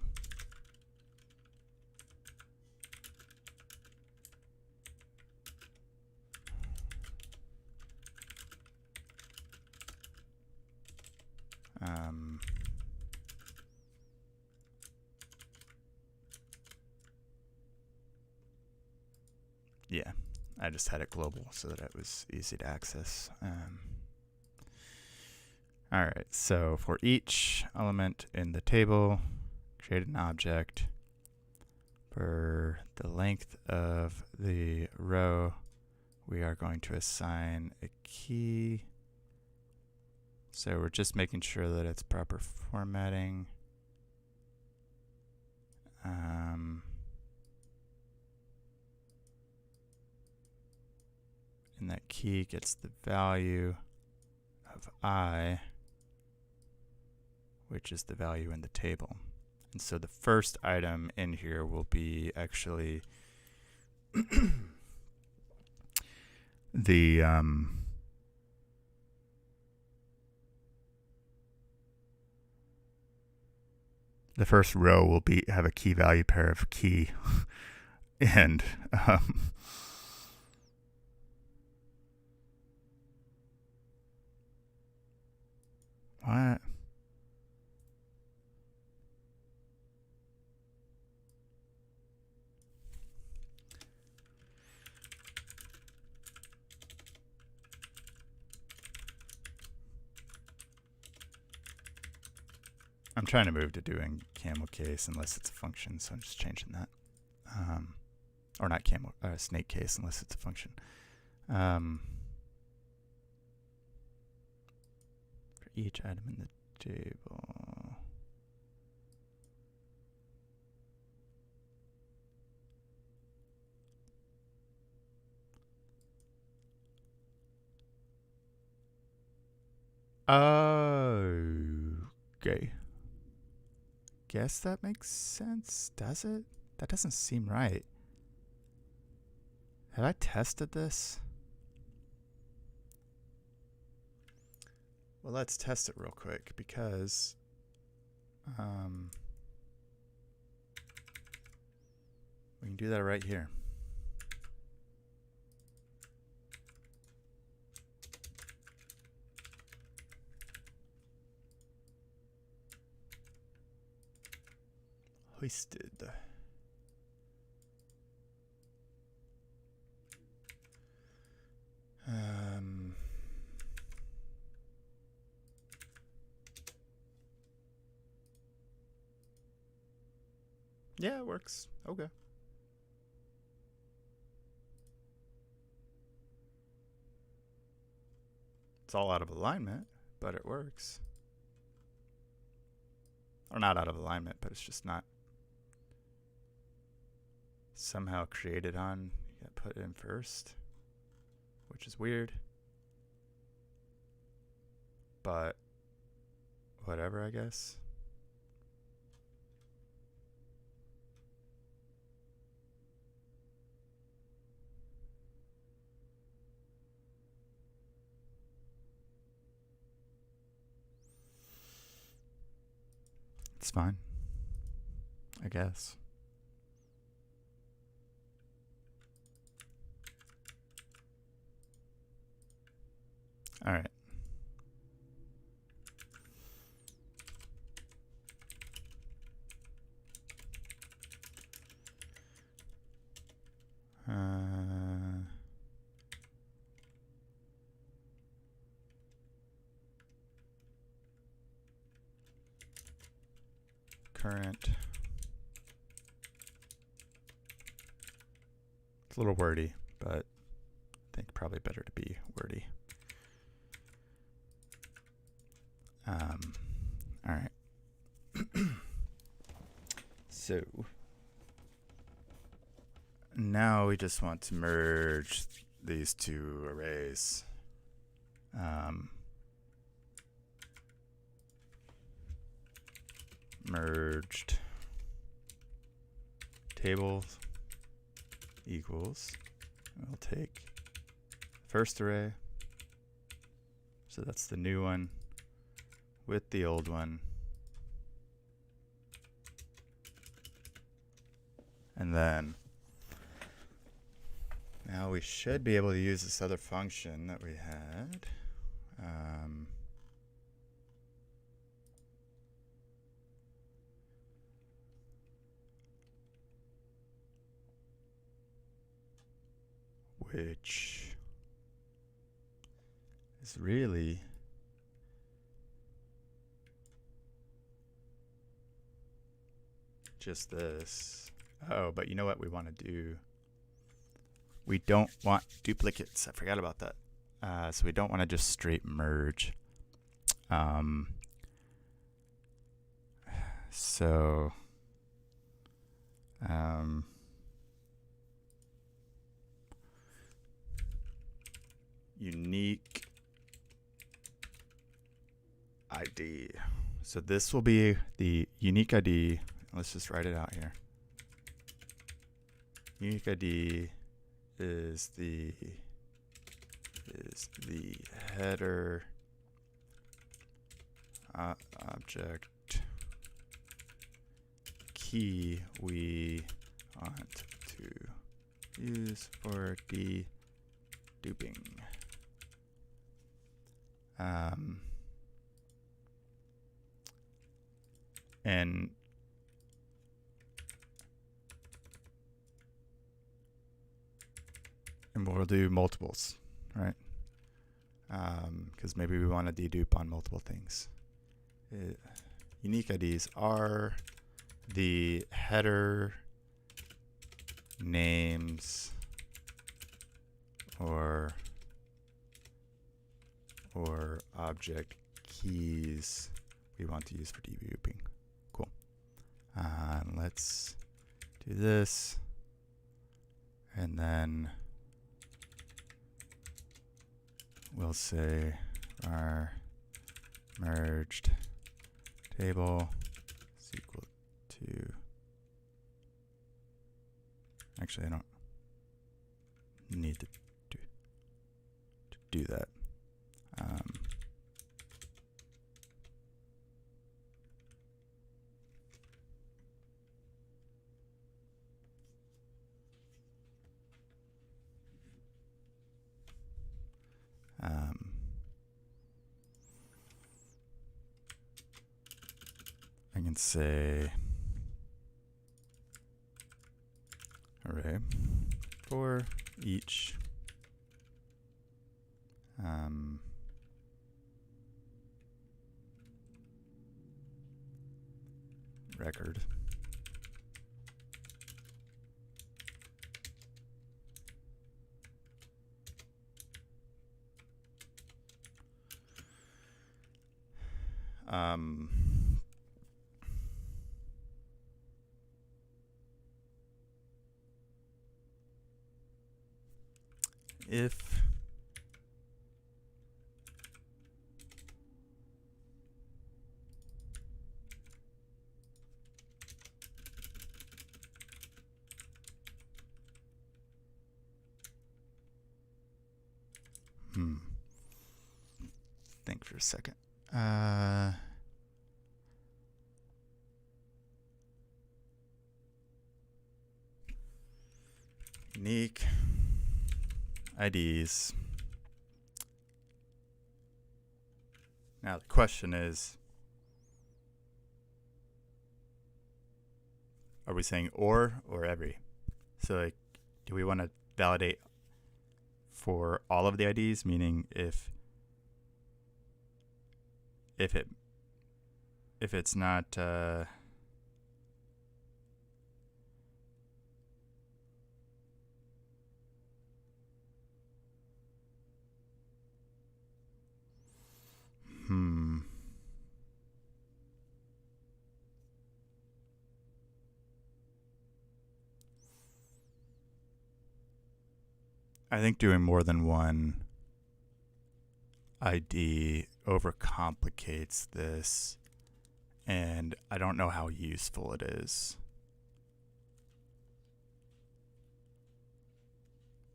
Yeah, I just had it global so that it was easy to access. All right, so for each element in the table, create an object. For the length of the row, we are going to assign a key. So we're just making sure that it's proper formatting. And that key gets the value of I, which is the value in the table. And so the first item in here will be actually the first row will have a key value pair of key and what? I'm trying to move to doing camel case unless it's a function, so I'm just changing that. Or not camel, snake case unless it's a function. For each item in the table. Okay. Guess that makes sense, does it? That doesn't seem right. Have I tested this? Well, let's test it real quick because we can do that right here. Hoisted. Yeah, it works. Okay. It's all out of alignment, but it works. Or not out of alignment, but it's just not somehow created on. You gotta put it in first, which is weird. But whatever, I guess. It's fine, I guess. All right. Current. It's a little wordy, but I think probably better to be wordy. All right. So now we just want to merge these two arrays. Merged tables equals, we'll take first array, So that's the new one with the old one. And then now we should be able to use this other function that we had. Which is really just this. Oh, but you know what we want to do? We don't want duplicates. I forgot about that. So we don't want to just straight merge. Unique ID. So this will be the unique ID. Let's just write it out here. Unique ID is the header object key we want to use for deduping. And we'll do multiples, right? Because maybe we want to dedupe on multiple things. Unique IDs are the header names or object keys we want to use for deduping. Cool. Let's do this, and then we'll say our merged table is equal to, actually I don't need to do that. I can say array for each record. If think for a second. Unique IDs. Now the question is, are we saying or every? So like, do we want to validate for all of the IDs, meaning if it's not I think doing more than one ID overcomplicates this, and I don't know how useful it is.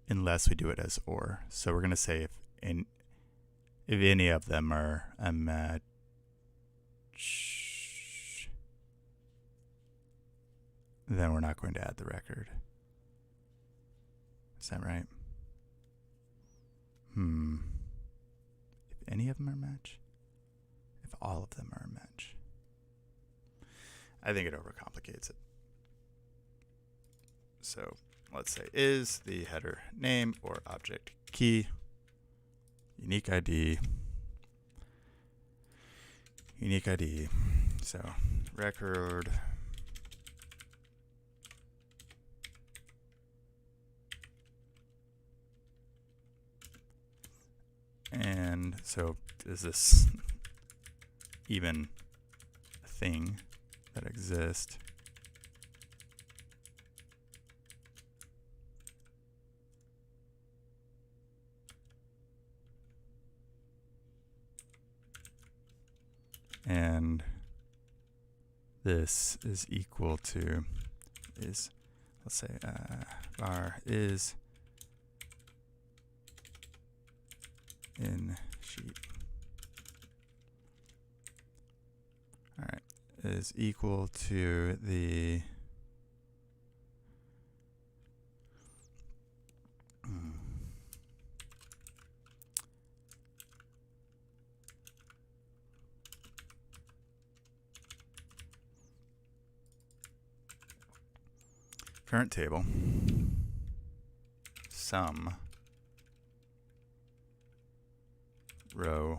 Unless we do it as or. So we're going to say If any of them are a match, then we're not going to add the record. Is that right? If any of them are a match? If all of them are a match? I think it overcomplicates it. So let's say is the header name or object key, unique ID, so record and so is this even a thing that exists? And this is equal to let's say var is in sheet. All right, is equal to the current table sum row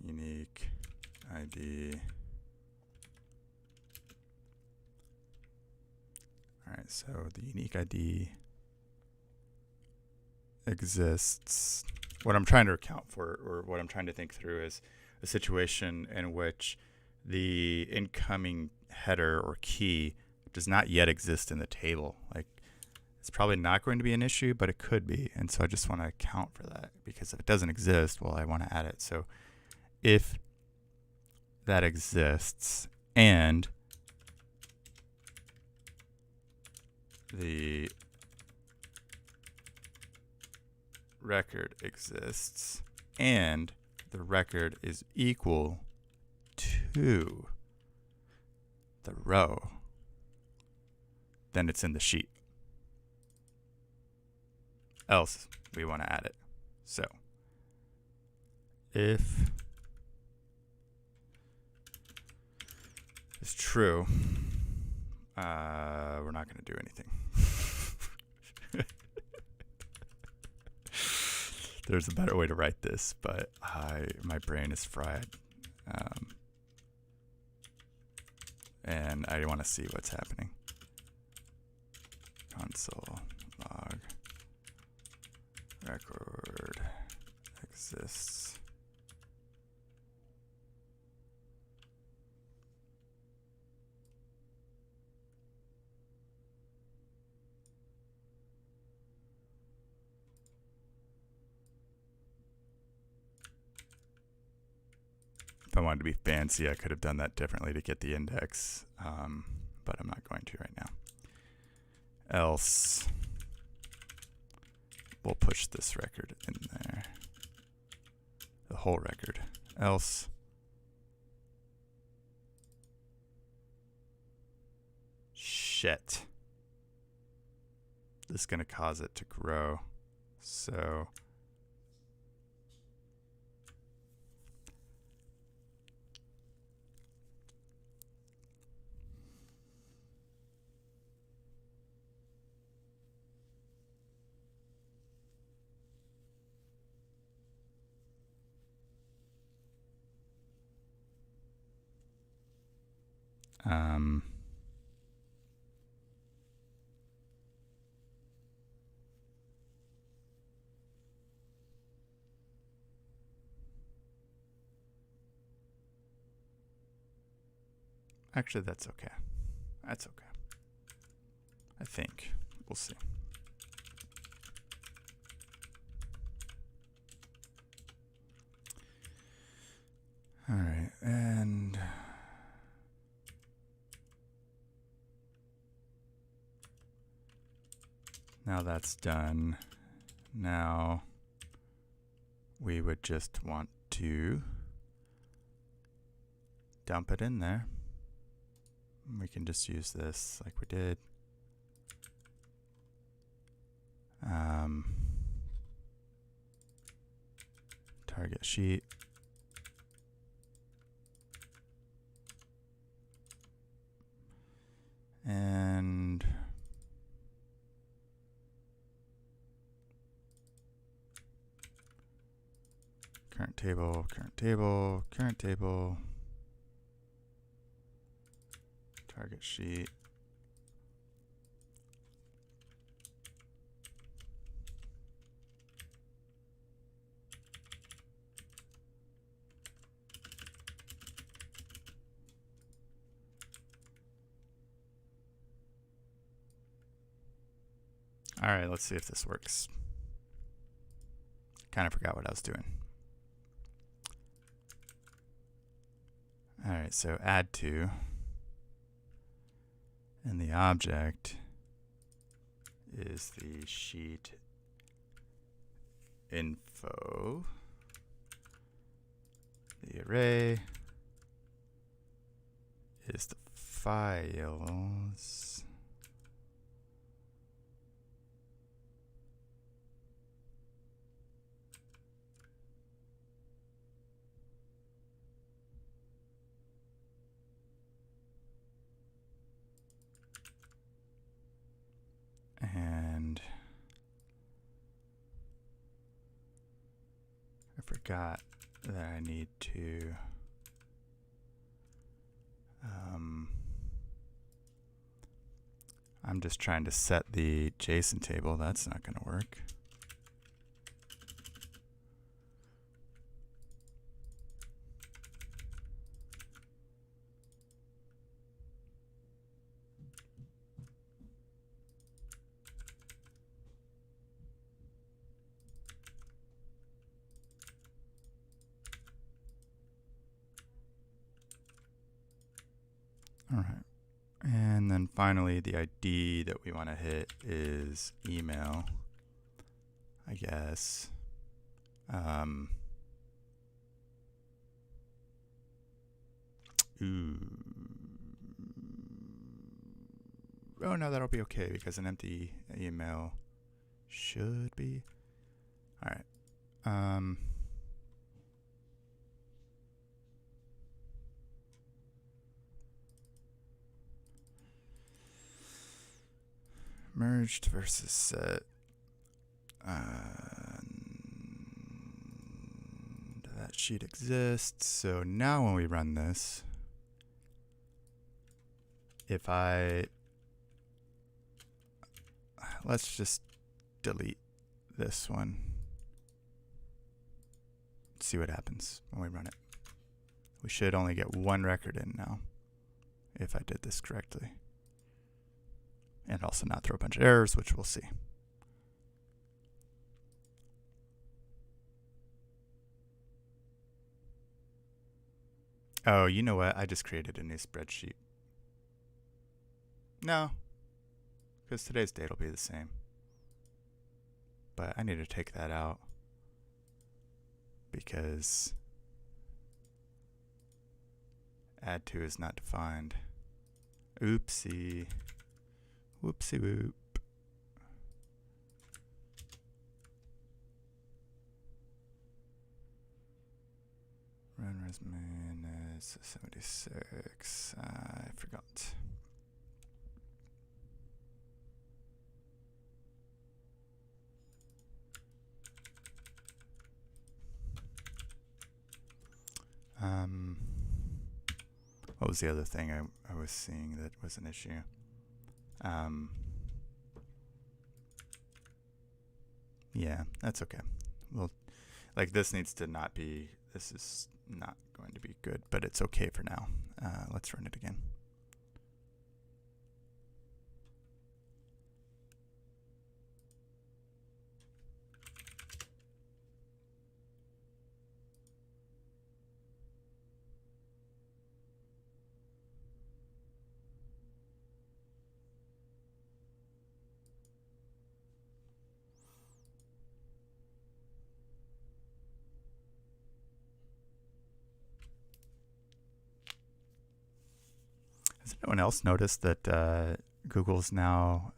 unique ID. All right, so the unique ID exists. What I'm trying to account for, or what I'm trying to think through, is a situation in which the incoming header or key does not yet exist in the table. Like, it's probably not going to be an issue, but it could be. And so I just want to account for that, because if it doesn't exist, well, I want to add it. So if that exists and the record exists and the record is equal to the row, then it's in the sheet. Else we want to add it. So if it's true, we're not going to do anything. There's a better way to write this, but my brain is fried. And I want to see what's happening. Console log record exists. If I wanted to be fancy, I could have done that differently to get the index, but I'm not going to right now. Else, we'll push this record in there, the whole record. Else, shit, this is going to cause it to grow. So actually, that's okay. That's okay. I think. We'll see. All right, and Now that's done. Now we would just want to dump it in there. We can just use this like we did. Target sheet. And current table, current table, current table, target sheet. All right, let's see if this works. Kind of forgot what I was doing. All right, so add to, and the object is the sheet info. The array is the files. And I forgot that I need to I'm just trying to set the JSON table. That's not going to work. All right. And then finally, the ID that we want to hit is email, I guess. Oh, no, that'll be okay because an empty email should be. All right. Merged versus set. That sheet exists. So now when we run this, if let's just delete this one. See what happens when we run it. We should only get one record in now, if I did this correctly. And also not throw a bunch of errors, which we'll see. Oh, you know what? I just created a new spreadsheet. No, because today's date will be the same. But I need to take that out because add to is not defined. Oopsie. Whoopsie whoop. Run resume is 76. I forgot. What was the other thing I was seeing that was an issue? Yeah, that's okay. Well, like this needs to not be, this is not going to be good, but it's okay for now. Let's run it again. Has anyone else noticed that Google's now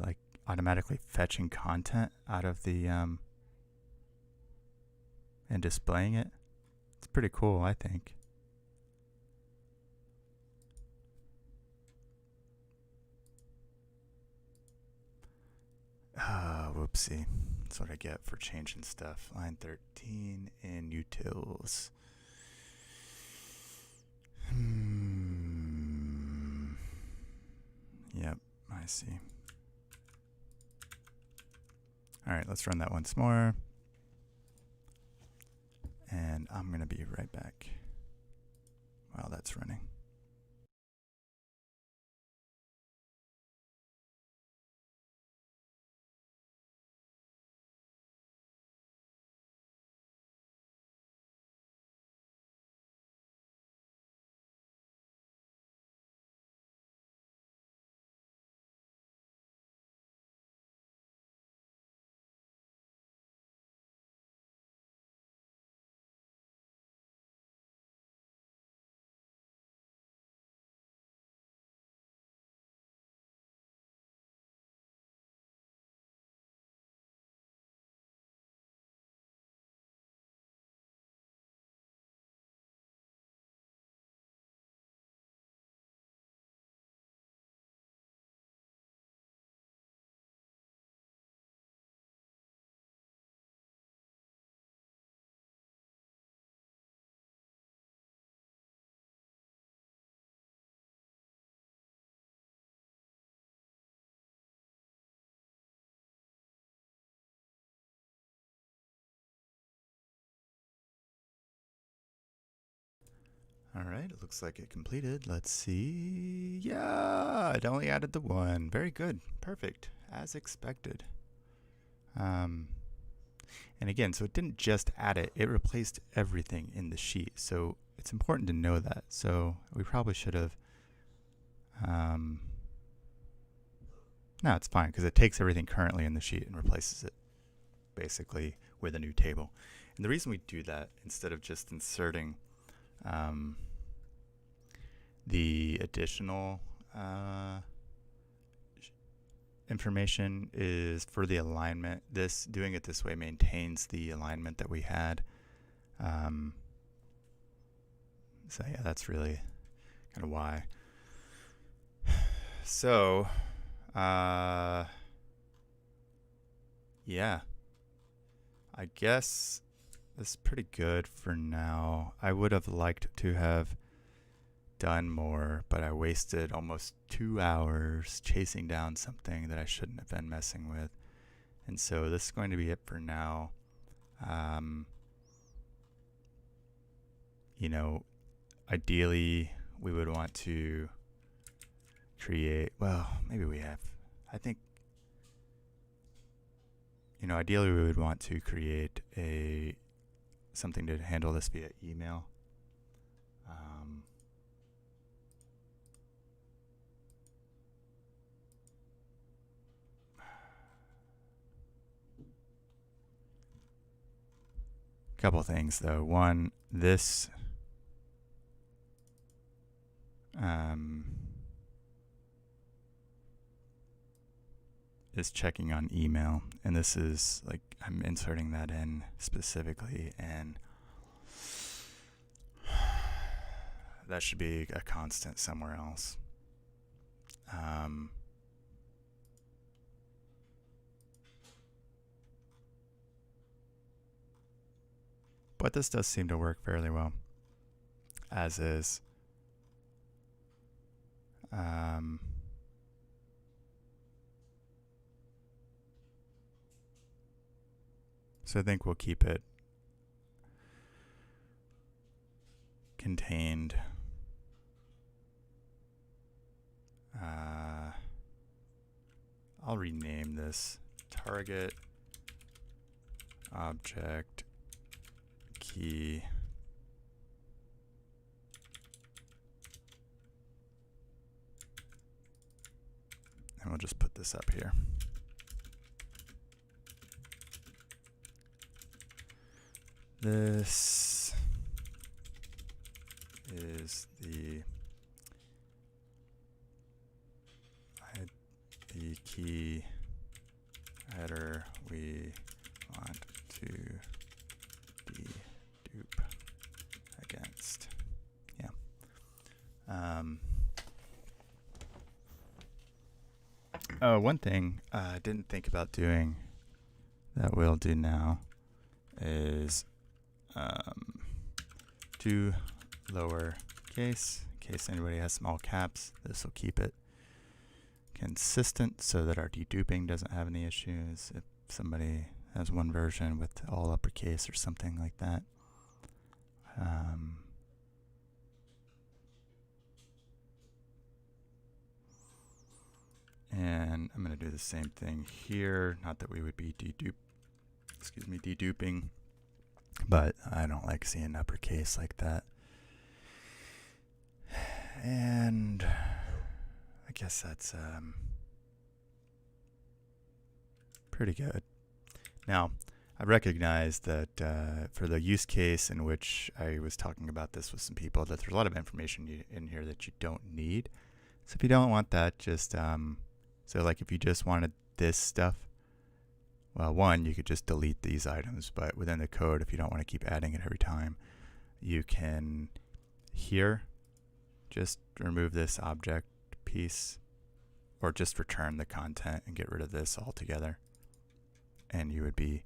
like automatically fetching content out of the and displaying it? It's pretty cool, I think. Whoopsie. That's what I get for changing stuff. Line 13 in utils. Yep, I see. All right, let's run that once more. And I'm going to be right back while that's running. All right, it looks like it completed. Let's see. Yeah, it only added the one. Very good. Perfect. As expected. And again, so it didn't just add it, it replaced everything in the sheet. So it's important to know that. So we probably should have, no, it's fine because it takes everything currently in the sheet and replaces it basically with a new table. And the reason we do that instead of just inserting the additional information is for the alignment. Doing it this way maintains the alignment that we had. So yeah, that's really kind of why. So yeah, I guess this is pretty good for now. I would have liked to have done more, but I wasted almost 2 hours chasing down something that I shouldn't have been messing with. And so this is going to be it for now. You know, ideally we would want to create, well, maybe we have, I think, you know, ideally we would want to create something to handle this via email. Couple things though. One, this is checking on email, and this is like I'm inserting that in specifically, and that should be a constant somewhere else. But this does seem to work fairly well, as is. So I think we'll keep it contained. I'll rename this target object key and we'll just put this up here. This is the key header we want to dedupe against. Yeah. Oh, one thing I didn't think about doing that we'll do now is do lower case in case anybody has small caps. This will keep it consistent so that our deduping doesn't have any issues if somebody has one version with all uppercase or something like that. And I'm going to do the same thing here. Not that we would be deduping, but I don't like seeing uppercase like that. And I guess that's pretty good. Now, I recognize that for the use case in which I was talking about this with some people, that there's a lot of information in here that you don't need. So if you don't want that, just so like if you just wanted this stuff, well, one, you could just delete these items, but within the code, if you don't want to keep adding it every time, you can here just remove this object piece or just return the content and get rid of this altogether. And you would be,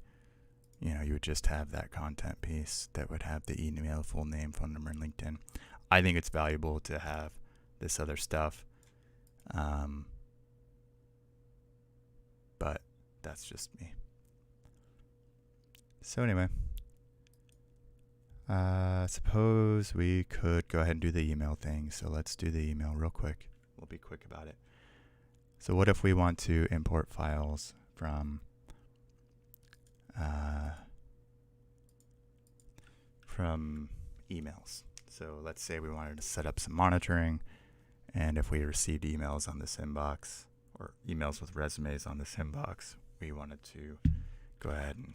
you would just have that content piece that would have the email, full name, phone number, and LinkedIn. I think it's valuable to have this other stuff. But that's just me. So anyway, suppose we could go ahead and do the email thing. So let's do the email real quick. We'll be quick about it. So what if we want to import files from emails? So let's say we wanted to set up some monitoring, and if we received emails on this inbox, or emails with resumes on this inbox, we wanted to go ahead and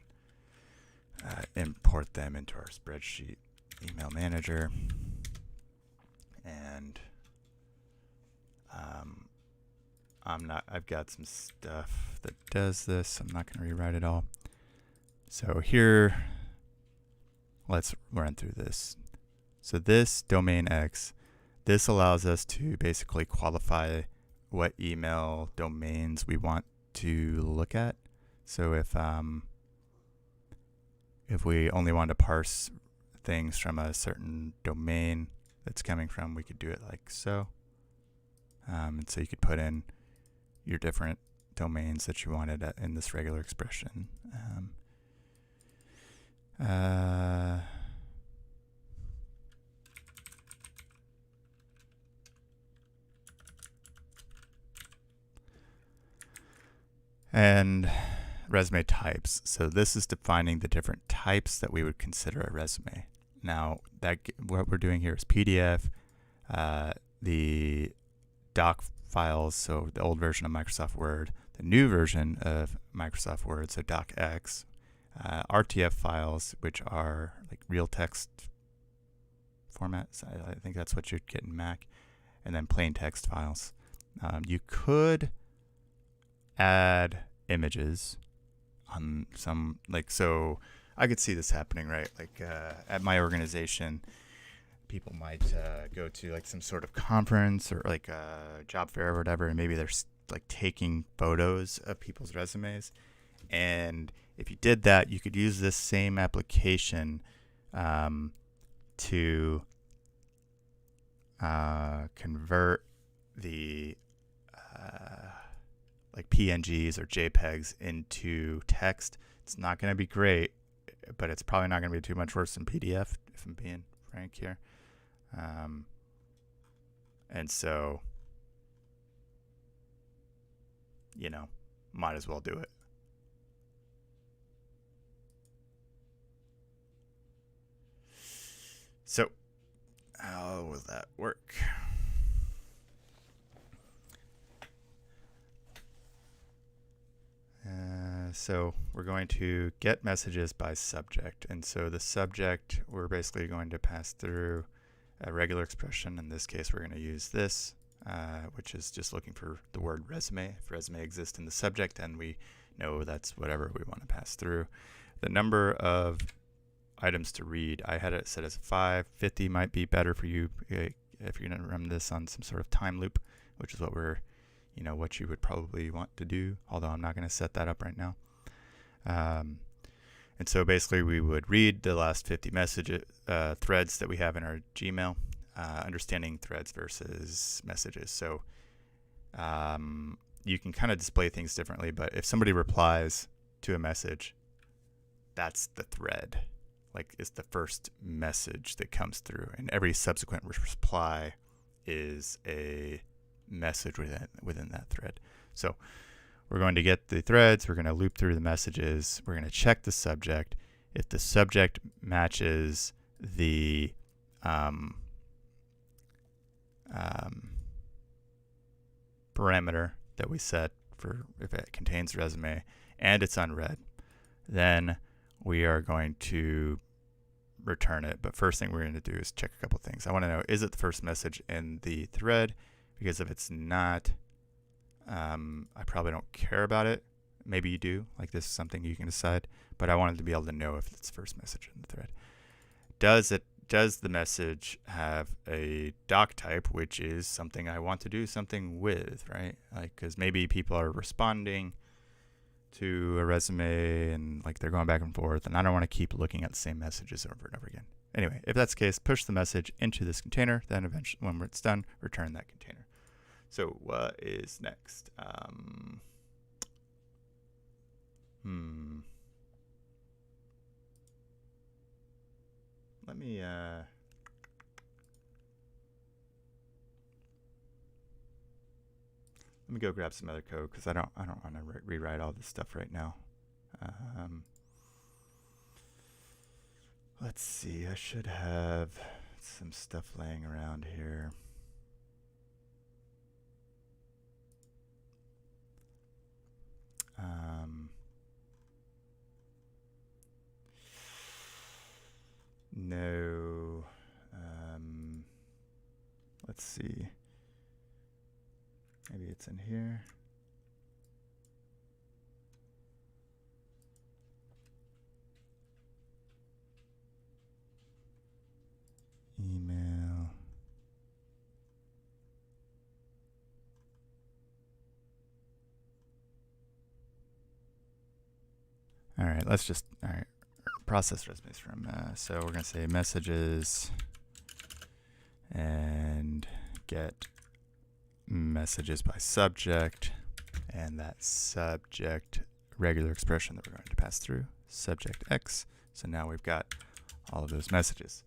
import them into our spreadsheet email manager. And I've got some stuff that does this. I'm not going to rewrite it all. So here, let's run through this. So this domain X, this allows us to basically qualify what email domains we want to look at. So if we only want to parse things from a certain domain that's coming from, we could do it like so. And so you could put in your different domains that you wanted in this regular expression. And resume types. So this is defining the different types that we would consider a resume. Now, what we're doing here is PDF, the doc files, so the old version of Microsoft Word, the new version of Microsoft Word, so docx, RTF files, which are like real text formats. I think that's what you'd get in Mac, and then plain text files. You could add images on some, so I could see this happening, right? Like at my organization, people might go to like some sort of conference or like a job fair or whatever, and maybe they're like taking photos of people's resumes. And if you did that, you could use this same application to convert the like PNGs or JPEGs into text. It's not going to be great, but it's probably not going to be too much worse than PDF, if I'm being frank here. And so, might as well do it. So, how will that work? So we're going to get messages by subject. And so the subject, we're basically going to pass through a regular expression. In this case, we're going to use this. which is just looking for the word resume. If resume exists in the subject, and we know that's whatever we want to pass through. The number of items to read, I had it set as 5. 50 might be better for you if you're going to run this on some sort of time loop, which is what what you would probably want to do, although I'm not going to set that up right now. And so basically we would read the last 50 threads that we have in our Gmail, understanding threads versus messages. So you can kind of display things differently, but if somebody replies to a message, that's the thread. Like, it's the first message that comes through, and every subsequent reply is a message within that thread. So we're going to get the threads, we're going to loop through the messages, we're going to check the subject. If the subject matches the parameter that we set for if it contains resume and it's unread, then we are going to return it. But first thing we're going to do is check a couple things. I want to know, is it the first message in the thread? Because if it's not, I probably don't care about it. Maybe you do. Like, this is something you can decide. But I wanted to be able to know if it's the first message in the thread. Does the message have a doc type, which is something I want to do something with, right? Like, because maybe people are responding to a resume and like they're going back and forth, and I don't want to keep looking at the same messages over and over again. Anyway, if that's the case, push the message into this container, then eventually when it's done, return that container. So what is next? Let me go grab some other code, because I don't want to rewrite all this stuff right now. Let's see. I should have some stuff laying around here. No. Let's see. Maybe it's in here. Email. All right, process resumes from, so we're going to say messages and get messages by subject, and that subject regular expression that we're going to pass through, subject X. So now we've got all of those messages.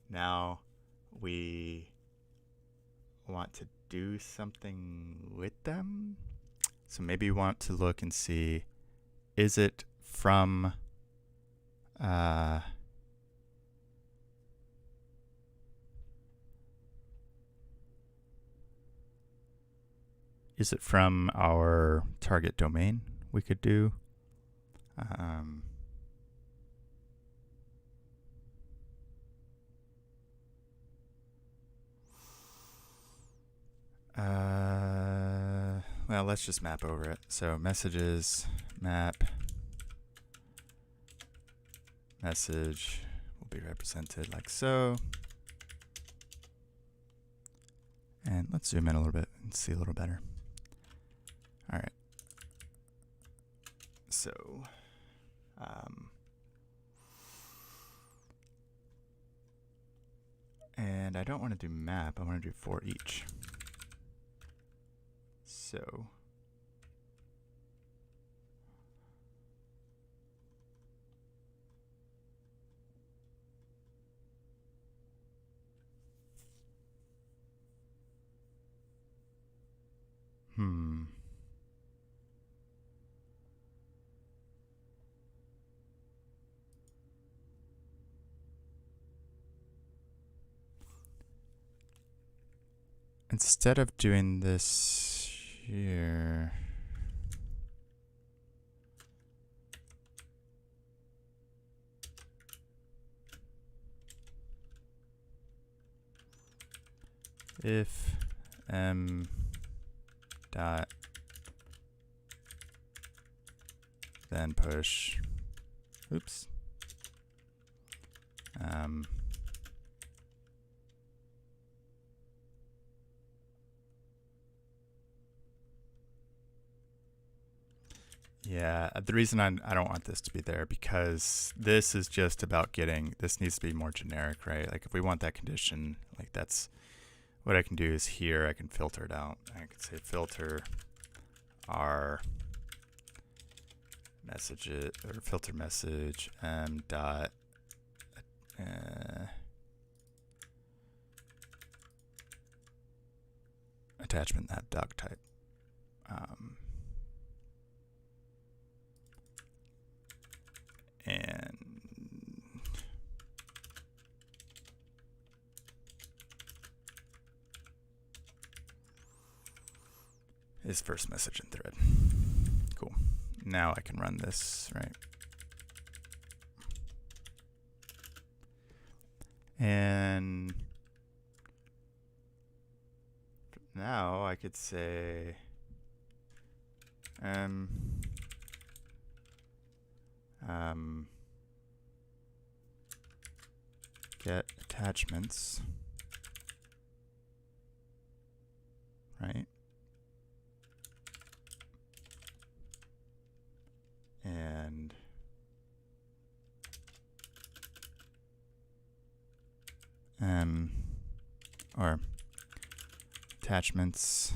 Now we want to do something with them. So maybe we want to look and see, is it from our target domain? We could do well, let's just map over it. So messages map message will be represented like so. And let's zoom in a little bit and see a little better. All right. So, and I don't want to do map. I want to do for each. So, instead of doing this here, if m dot then push, oops, yeah, the reason I don't want this to be there, because this is just about getting, this needs to be more generic, right? Like if we want that condition, like that's, what I can do is here, I can filter it out. I can say filter our message, or filter message dot attachment that doc type. And his first message in thread. Cool. Now I can run this, right? And now I could say get attachments, right? And or attachments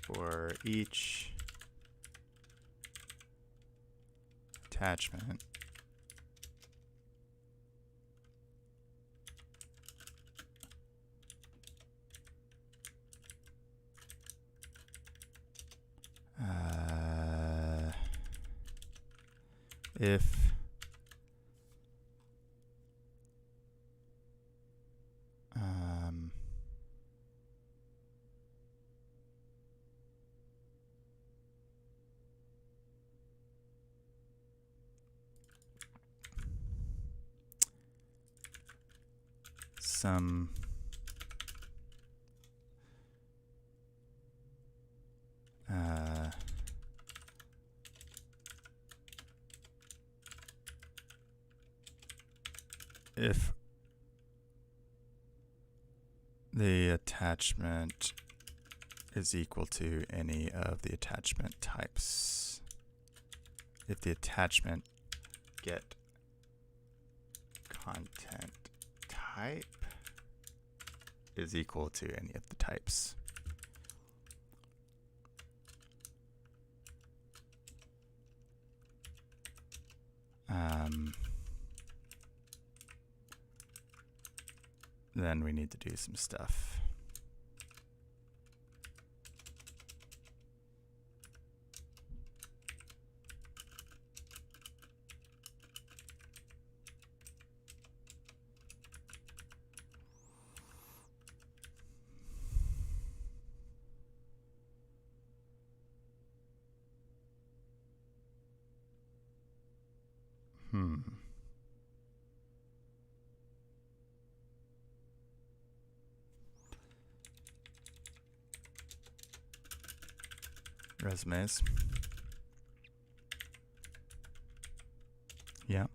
for each attachment if some if the attachment is equal to any of the attachment types. If the attachment get content type is equal to any of the types. Then we need to do some stuff. Resumes. Yeah.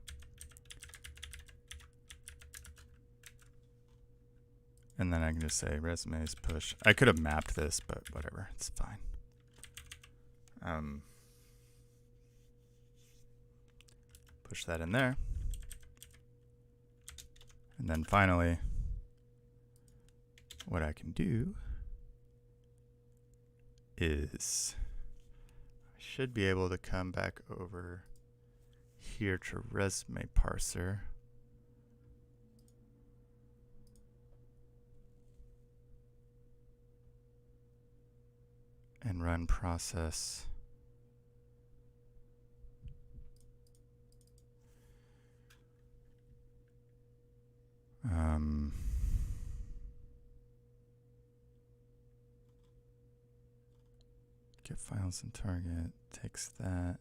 And then I can just say resumes push. I could have mapped this, but whatever, it's fine. Push that in there. And then finally, what I can do is I should be able to come back over here to resume parser. And run process. get files and target, takes that.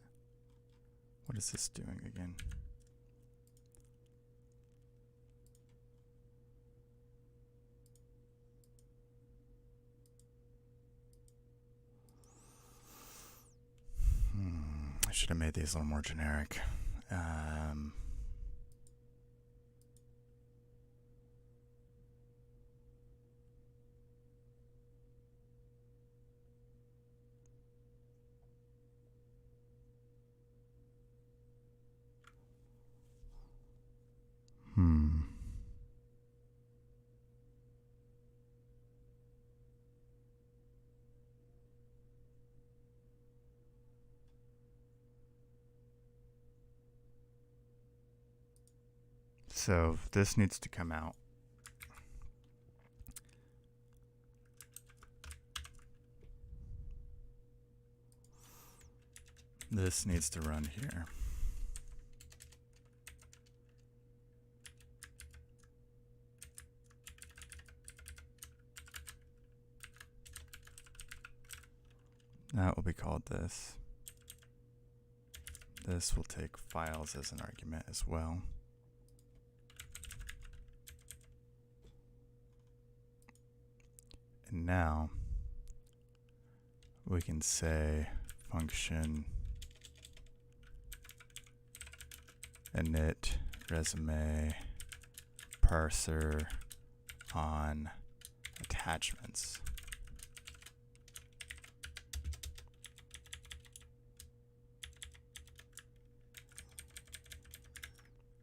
What is this doing again? I should have made these a little more generic. So this needs to come out. This needs to run here. That will be called this. This will take files as an argument as well. And now we can say function init resume parser on attachments.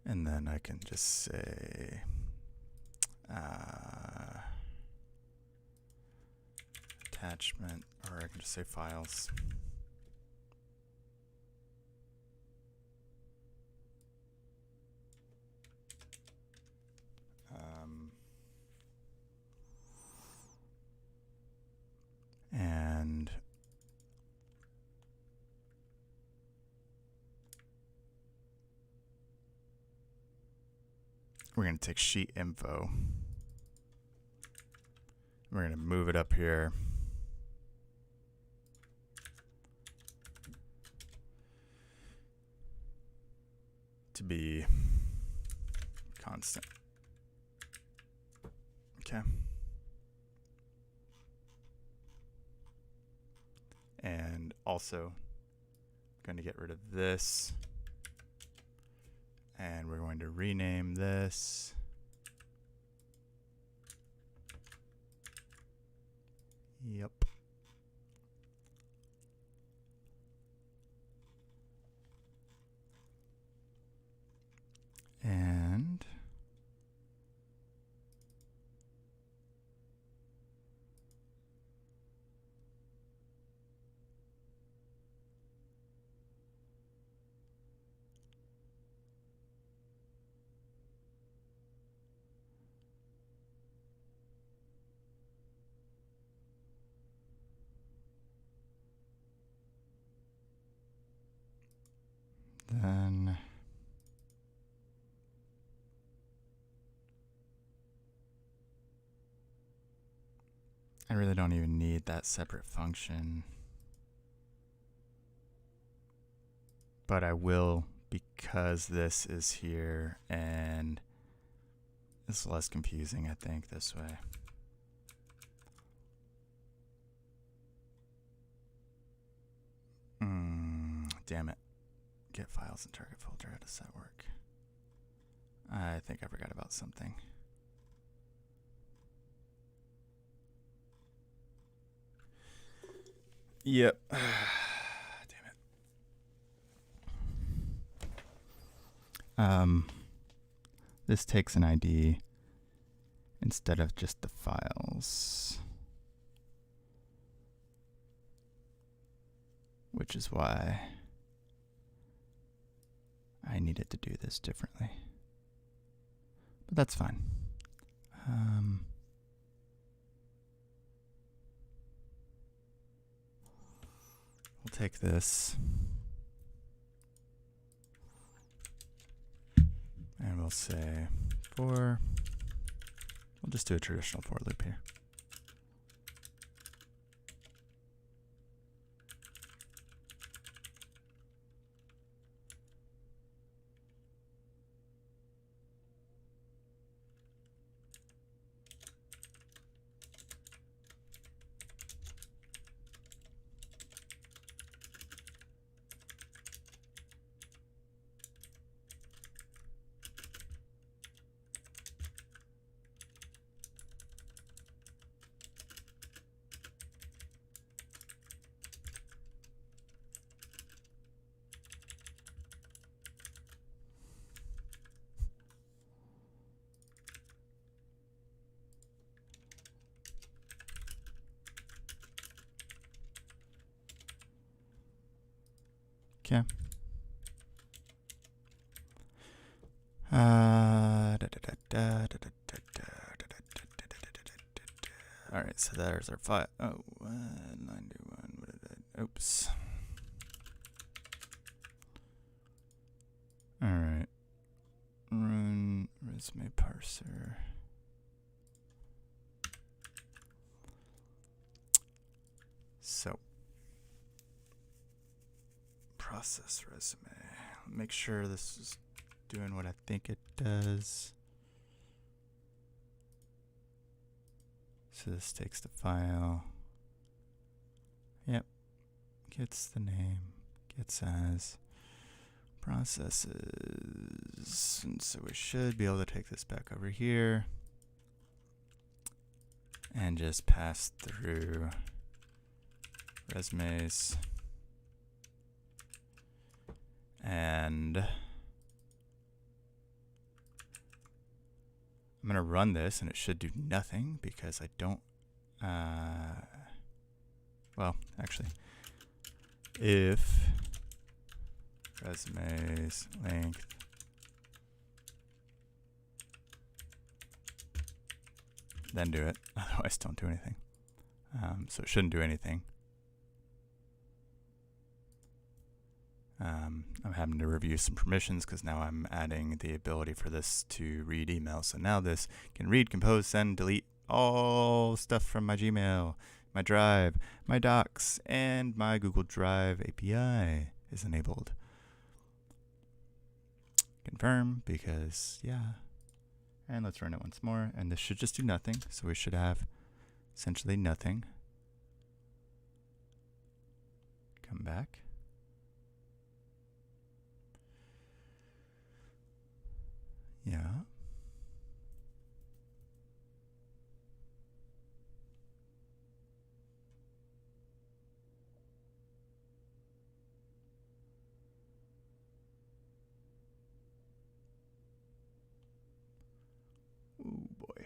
And then I can just say attachment, or I can just say files. And we're going to take sheet info. We're going to move it up here. To be constant. Okay. And also going to get rid of this. And we're going to rename this. Yep. And then I really don't even need that separate function, but I will because this is here and it's less confusing, I think, this way. Damn it. Get files in target folder. How does that work? I think I forgot about something. Yep. Damn it. This takes an ID instead of just the files, which is why I needed to do this differently. But that's fine. We'll take this and we'll say for, we'll just do a traditional for loop here. All right, so there's our file. Oh, 921. What did I? Oops. All right. Run resume parser. So, process resume. Make sure this is doing what I think it does. So this takes the file. Yep. Gets the name. Gets as processes. And so we should be able to take this back over here and just pass through resumes. And I'm going to run this, and it should do nothing because I don't, well, actually, if resumes length then do it. Otherwise, don't do anything. So it shouldn't do anything. I'm having to review some permissions because now I'm adding the ability for this to read emails. So now this can read, compose, send, delete all stuff from my Gmail, my Drive, my Docs, and my Google Drive API is enabled. Confirm because, yeah. And let's run it once more. And this should just do nothing. So we should have essentially nothing. Come back. Yeah. Oh boy.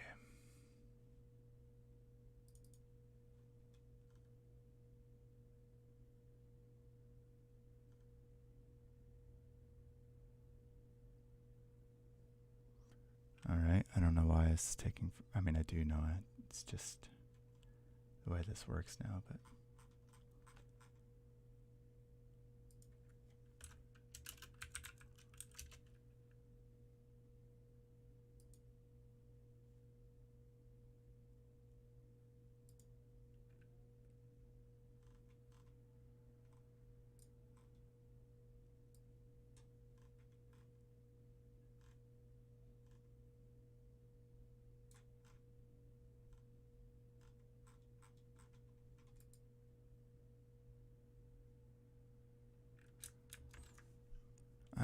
All right. I don't know why it's taking. I mean, I do know it. It's just the way this works now, but.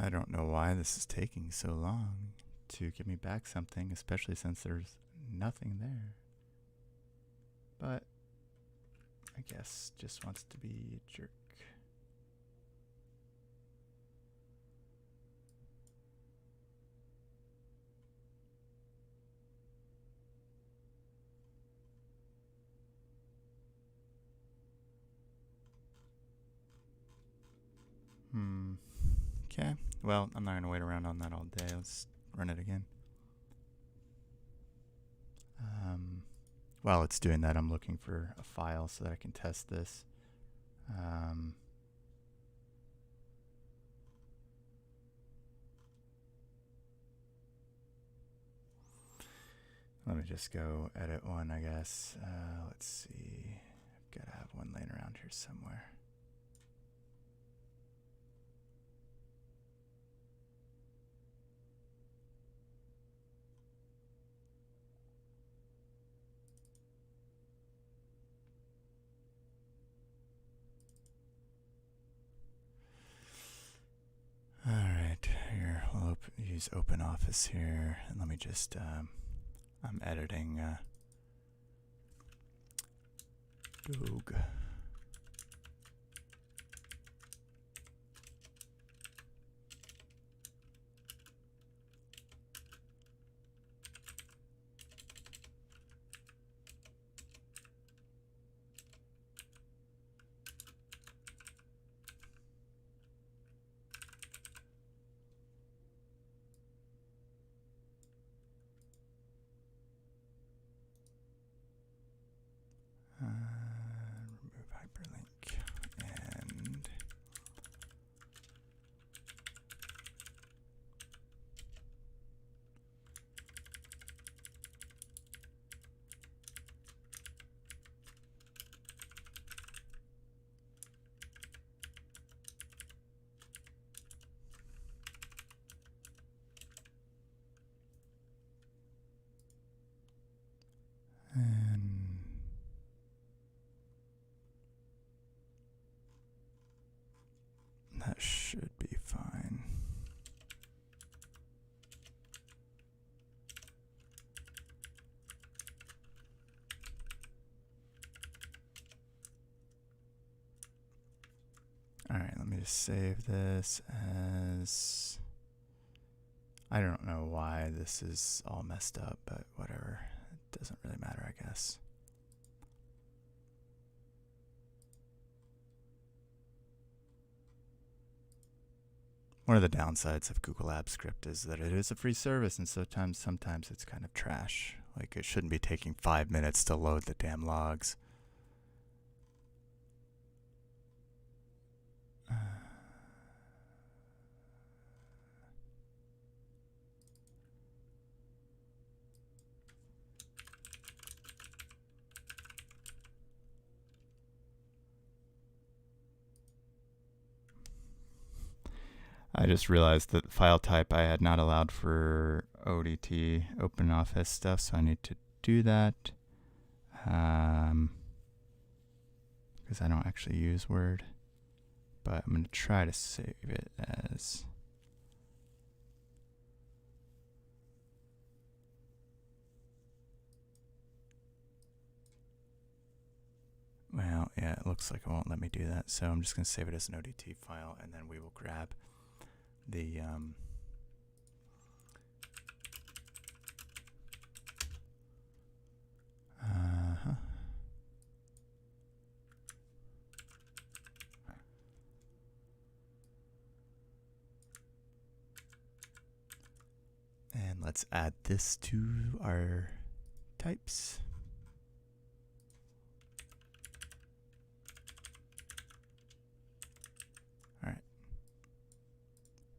I don't know why this is taking so long to give me back something, especially since there's nothing there. But I guess just wants to be a jerk. Okay. Well, I'm not going to wait around on that all day. Let's run it again. While it's doing that, I'm looking for a file so that I can test this. Let me just go edit one, I guess. Let's see. I've got to have one laying around here somewhere. All right, here we'll use Open Office here, and let me just. I'm editing Doug. hyperlink and that should be fine. All right, let me just save this as, I don't know why this is all messed up, but whatever. It doesn't really matter, I guess. One of the downsides of Google Apps Script is that it is a free service, and sometimes it's kind of trash. Like, it shouldn't be taking 5 minutes to load the damn logs. I just realized that the file type I had not allowed for ODT, OpenOffice stuff, so I need to do that. Because I don't actually use Word. But I'm going to try to save it as... Well, yeah, it looks like it won't let me do that, so I'm just going to save it as an ODT file, and then we will grab the and let's add this to our types. All right.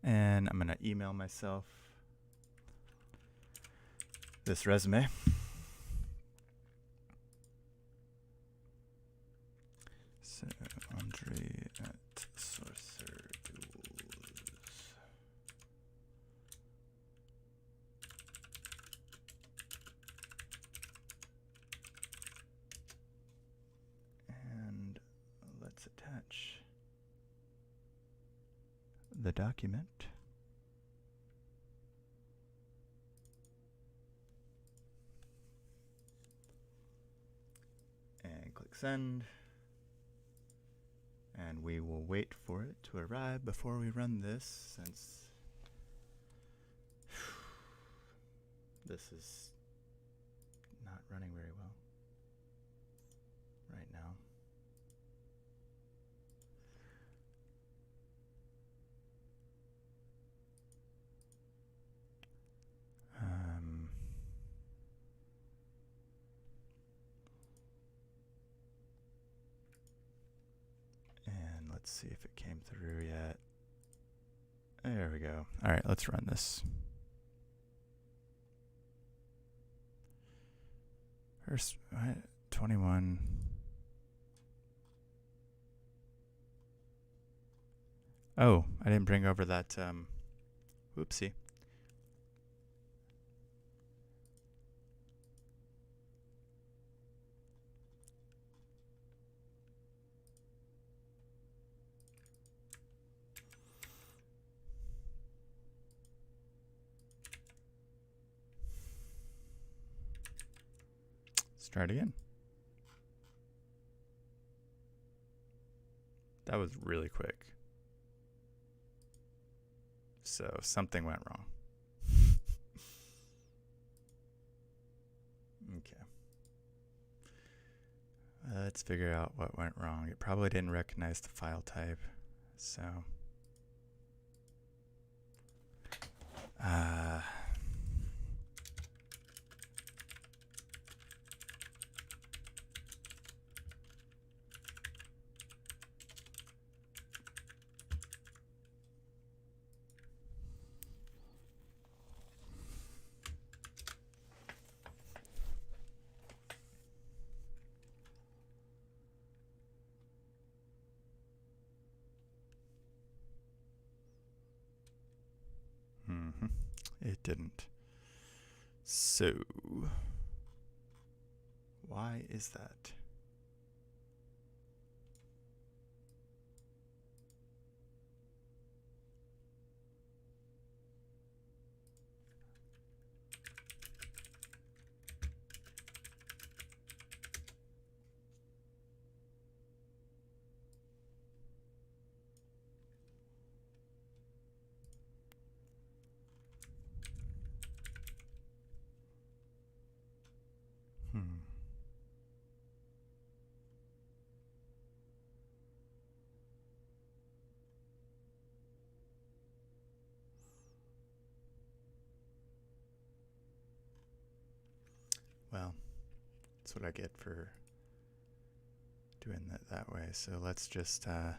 And I'm going to email myself this resume. So, Andre at Sorcerer Tools. And let's attach the document. And click send. And we will wait for it to arrive before we run this, since this is not running very well right now. And let's see if it came through yet. There we go. All right, let's run this. First, 21. Oh, I didn't bring over that, whoopsie. Let's try it again. That was really quick. So something went wrong. Okay. Let's figure out what went wrong. It probably didn't recognize the file type. So It didn't. So, why is that? Well, that's what I get for doing that way. So let's just I'll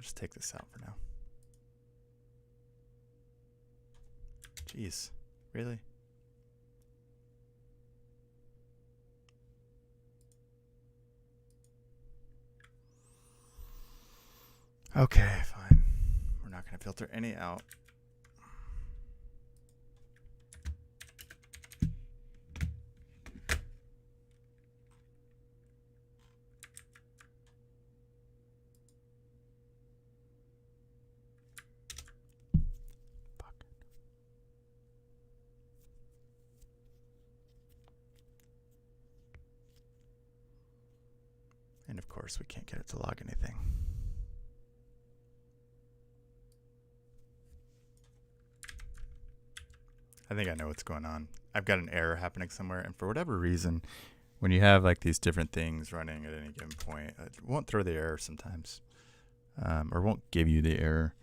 just take this out for now. Jeez, really? Okay, fine. We're not going to filter any out. And of course, we can't get it to log anything. I think I know what's going on. I've got an error happening somewhere, and for whatever reason, when you have like these different things running at any given point, it won't throw the error sometimes, or won't give you the error.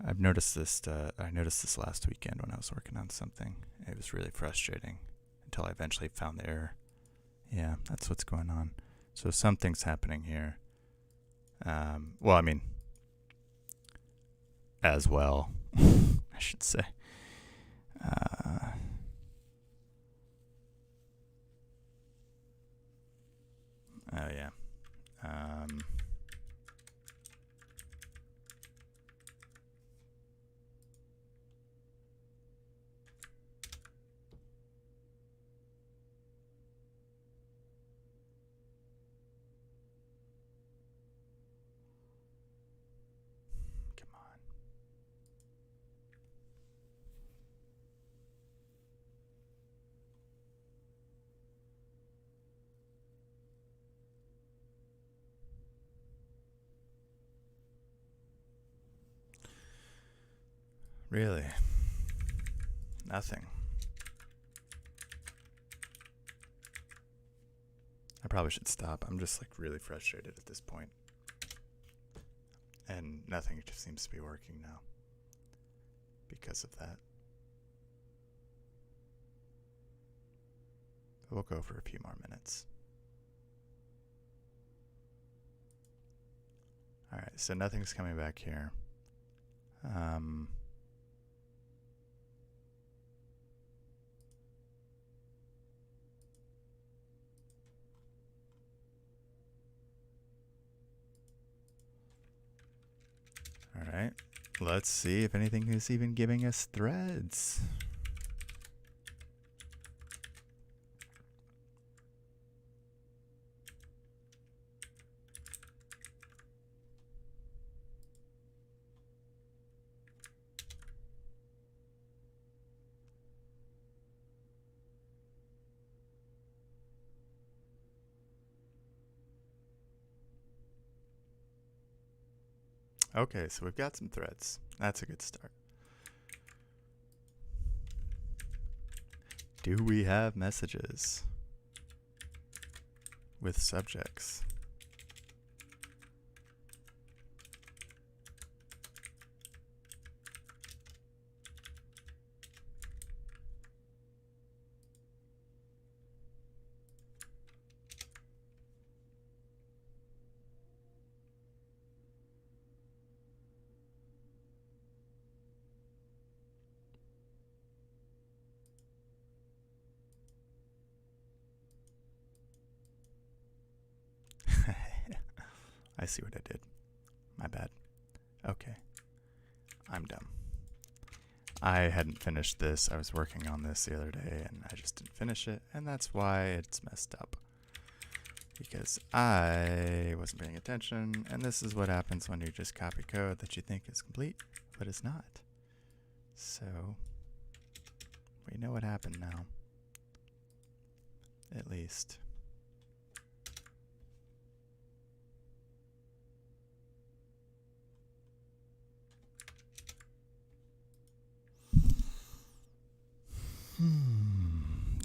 I've noticed this. I noticed this last weekend when I was working on something. It was really frustrating until I eventually found the error. Yeah, that's what's going on. So something's happening here. Well, I mean, as well, I should say. Oh yeah. Come on. Really? Nothing. I probably should stop. I'm just like really frustrated at this point. And nothing just seems to be working now because of that. We'll go for a few more minutes. All right, so nothing's coming back here. All right, let's see if anything is even giving us threads. Okay, so we've got some threads. That's a good start. Do we have messages with subjects? I see what I did. My bad. Okay. I'm dumb. I hadn't finished this. I was working on this the other day and I just didn't finish it, and that's why it's messed up. Because I wasn't paying attention, and this is what happens when you just copy code that you think is complete, but it's not. So, we know what happened now. At least.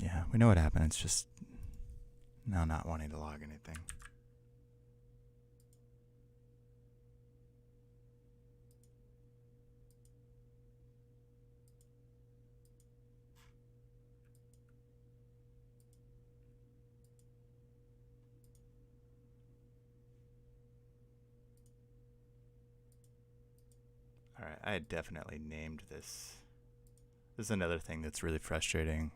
Yeah, we know what happened. It's just now not wanting to log anything. All right, I definitely named this. This is another thing that's really frustrating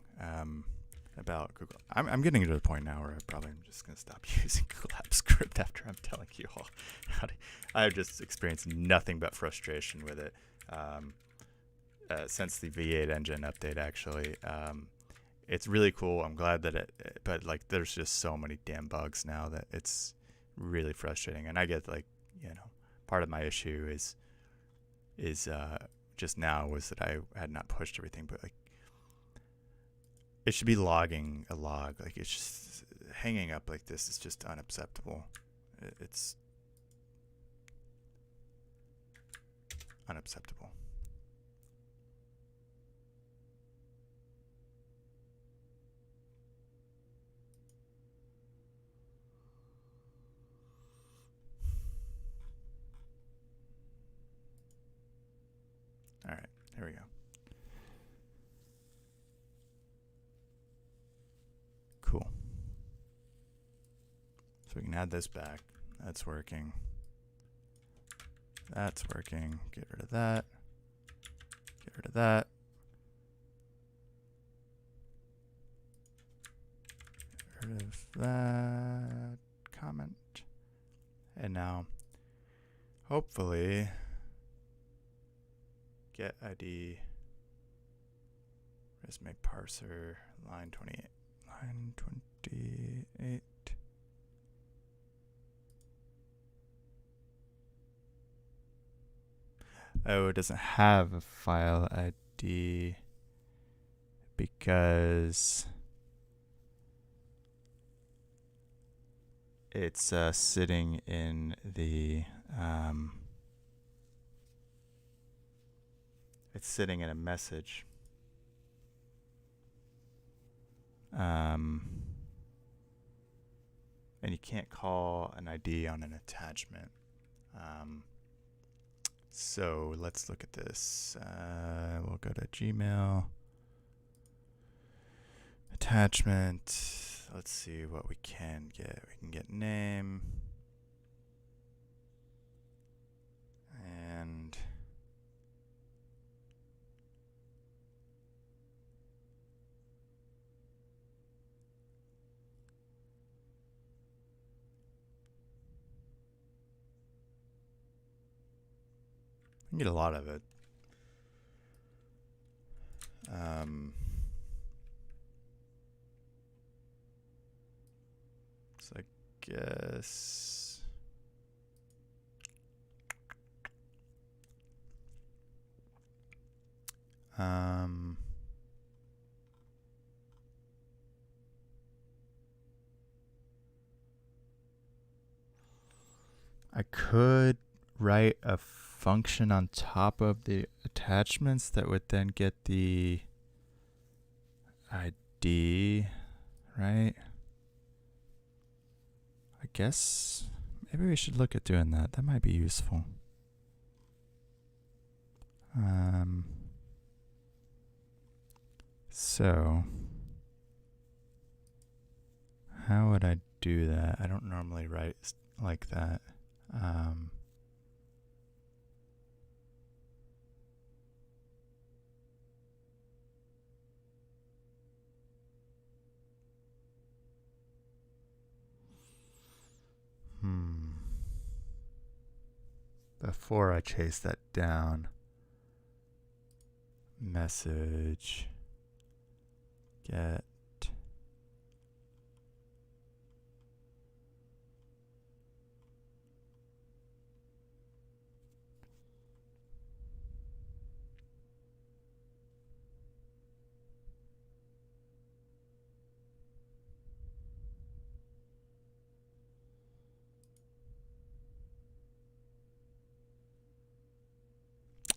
about Google. I'm getting to the point now where I probably am just going to stop using Google Apps Script after I'm telling you all how to. I've just experienced nothing but frustration with it since the V8 engine update, actually. It's really cool. I'm glad that but like there's just so many damn bugs now that it's really frustrating. And I get like, part of my issue is just now was that I had not pushed everything, but like it should be logging a log. Like it's just hanging up like this is just unacceptable. It's unacceptable. All right, here we go. Cool. So we can add this back. That's working. That's working. Get rid of that. Get rid of that. Get rid of that comment. And now, hopefully, get ID resume parser line 28. Line 28. Oh, it doesn't have a file ID because it's sitting in the it's sitting in a message. And you can't call an ID on an attachment. So let's look at this. We'll go to Gmail. Attachment. Let's see what we can get. We can get name. And we can get a lot of it. So I guess I could write a function on top of the attachments that would then get the ID, right? I guess maybe we should look at doing that. That might be useful. So how would I do that? I don't normally write like that. before I chase that down, message get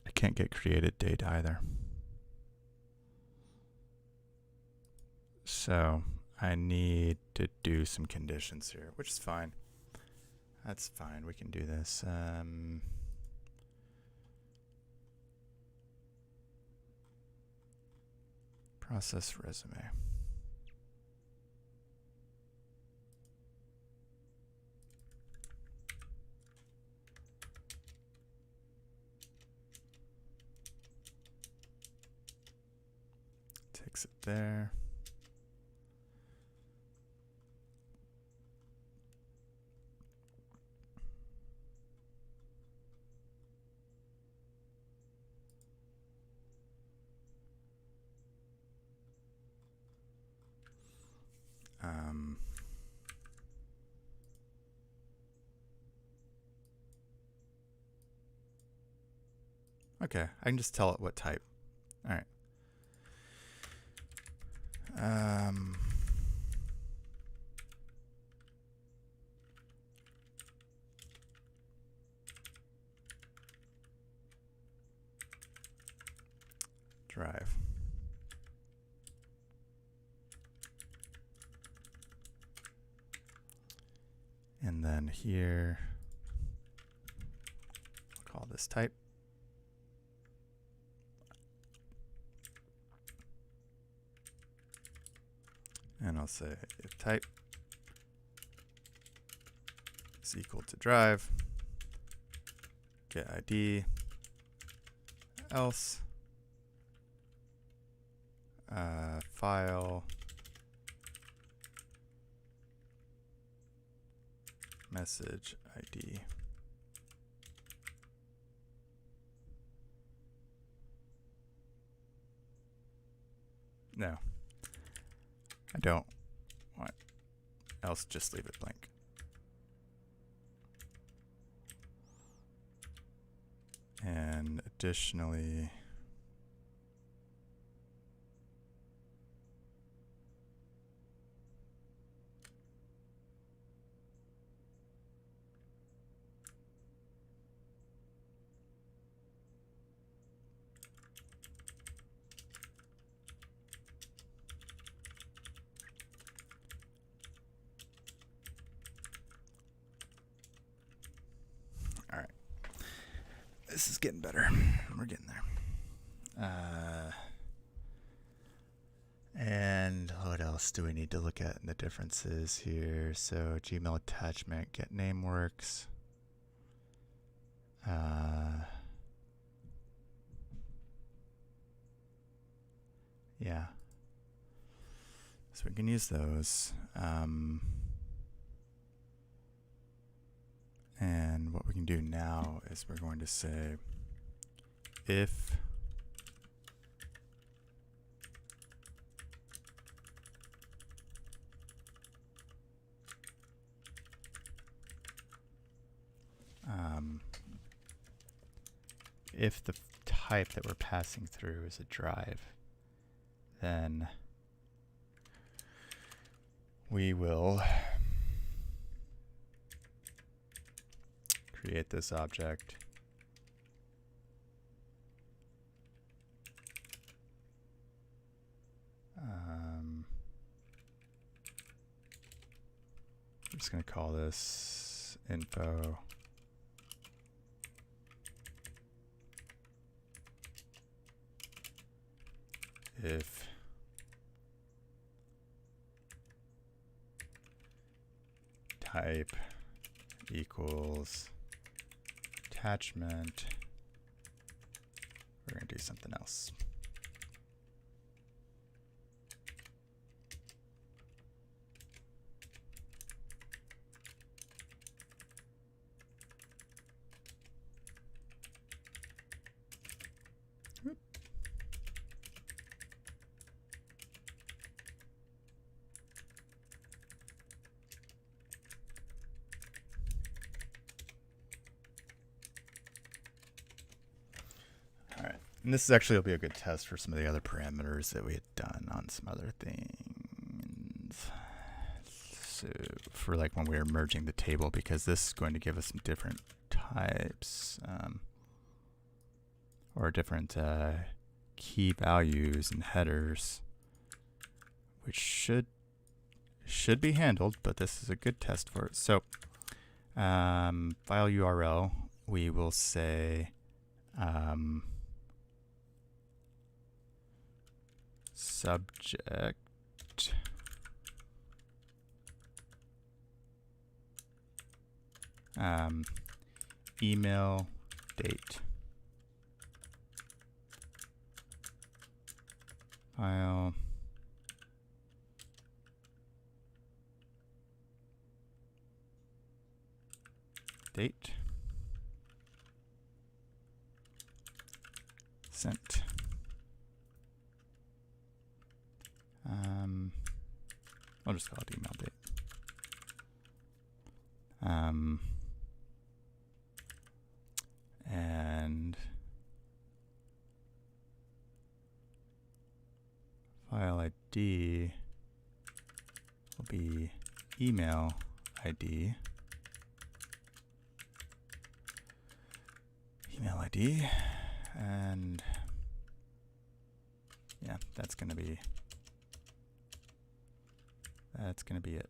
I can't get created date either. So I need to do some conditions here, which is fine. That's fine. We can do this. Process resume. Takes it there. Okay, I can just tell it what type. All right. Drive. And then here, I'll call this type. And I'll say if type is equal to drive, get ID, else, file, message ID. No, I don't want, else just leave it blank. And additionally, all right, this is getting better. We're getting there. And what else do we need to look at in the differences here? So Gmail attachment, get name works. Yeah. So we can use those. And what we can do now is we're going to say if the type that we're passing through is a drive, then we will create this object. I'm just going to call this info. If type equals attachment, we're going to do something else. And this actually will be a good test for some of the other parameters that we had done on some other things. So for like when we were merging the table, because this is going to give us some different types or different key values and headers, which should be handled, but this is a good test for it. So file URL, we will say subject email date file date sent. I'll just call it email date. And file ID will be email ID. Email ID, and yeah, that's gonna be it.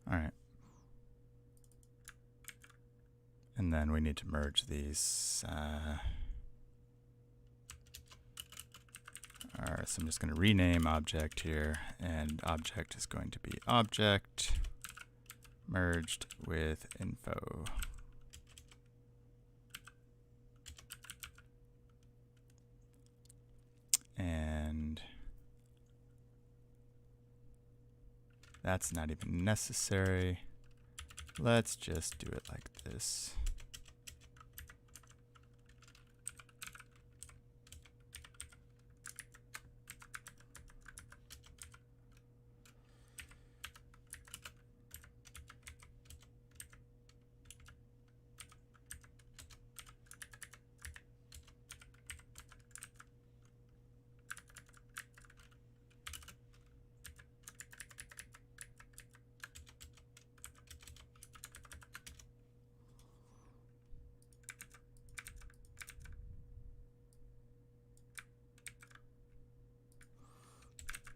All right. And then we need to merge these. Alright, so I'm just going to rename object here, and object is going to be object merged with info. And that's not even necessary. Let's just do it like this.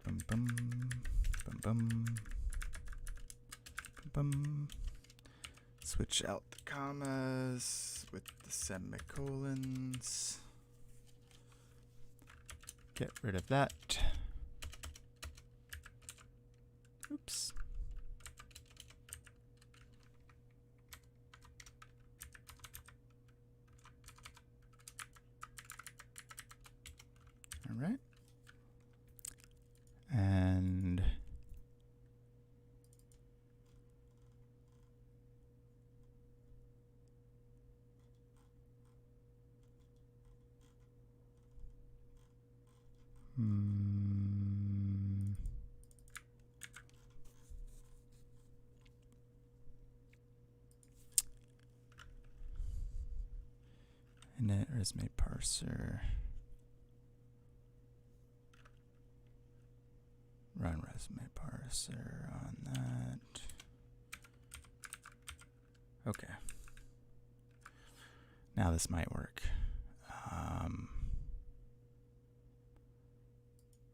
Bum, bum, bum, bum, bum. Switch out the commas with the semicolons. Get rid of that. Oops. All right. And init resume parser. Run resume parser on that. Okay. Now this might work.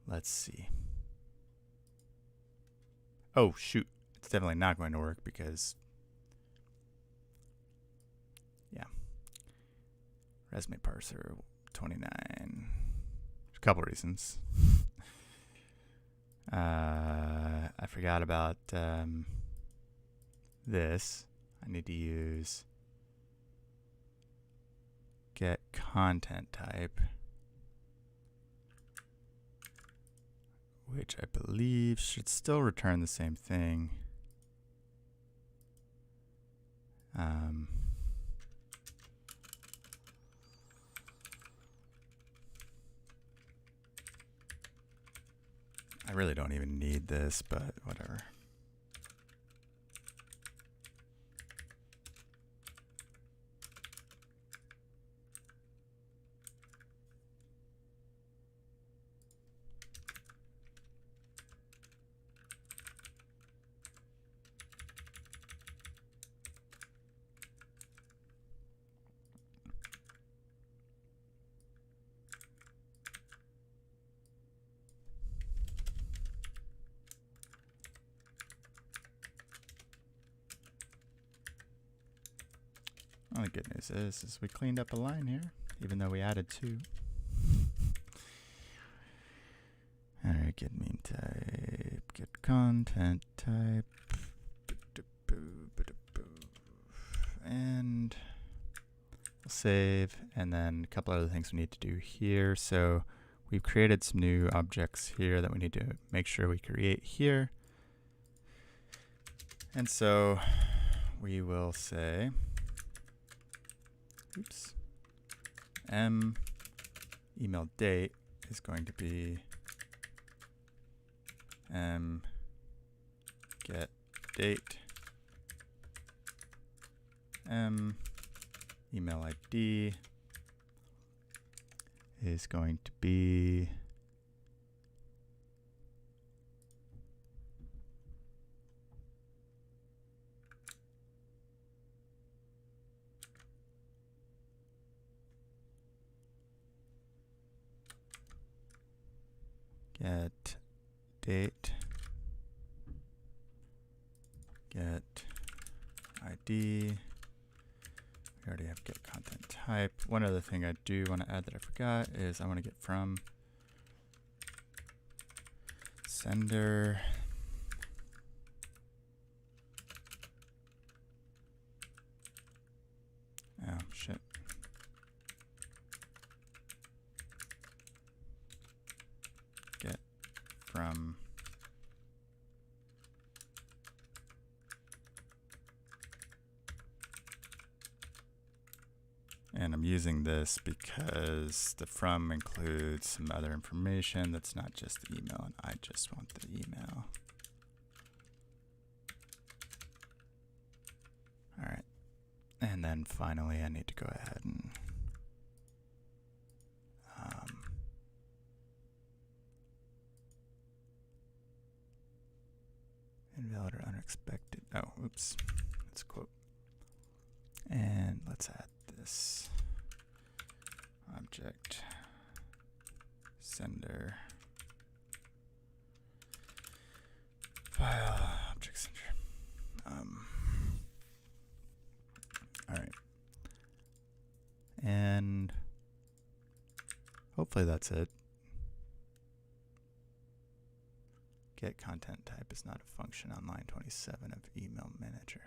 Let's see. Oh, shoot. It's definitely not going to work because, yeah. Resume parser 29. There's a couple reasons. I forgot about this. I need to use get content type, which I believe should still return the same thing. I really don't even need this, but whatever. Well, the good news is we cleaned up a line here, even though we added 2. Alright, get mean type, get content type, and we'll save, and then a couple other things we need to do here. So we've created some new objects here that we need to make sure we create here. And so we will say, oops, email date is going to be get date, email ID is going to be get date, get ID. We already have get content type. One other thing I do want to add that I forgot is I want to get from sender oh shit. Get from and I'm using this because the from includes some other information that's not just the email, and I just want the email. All right. And then finally, I need to go ahead and invalid or unexpected. Oh, oops. Let's quote. And let's add this object sender file object sender. All right. And hopefully that's it. Get content type is not a function on line 27 of email manager.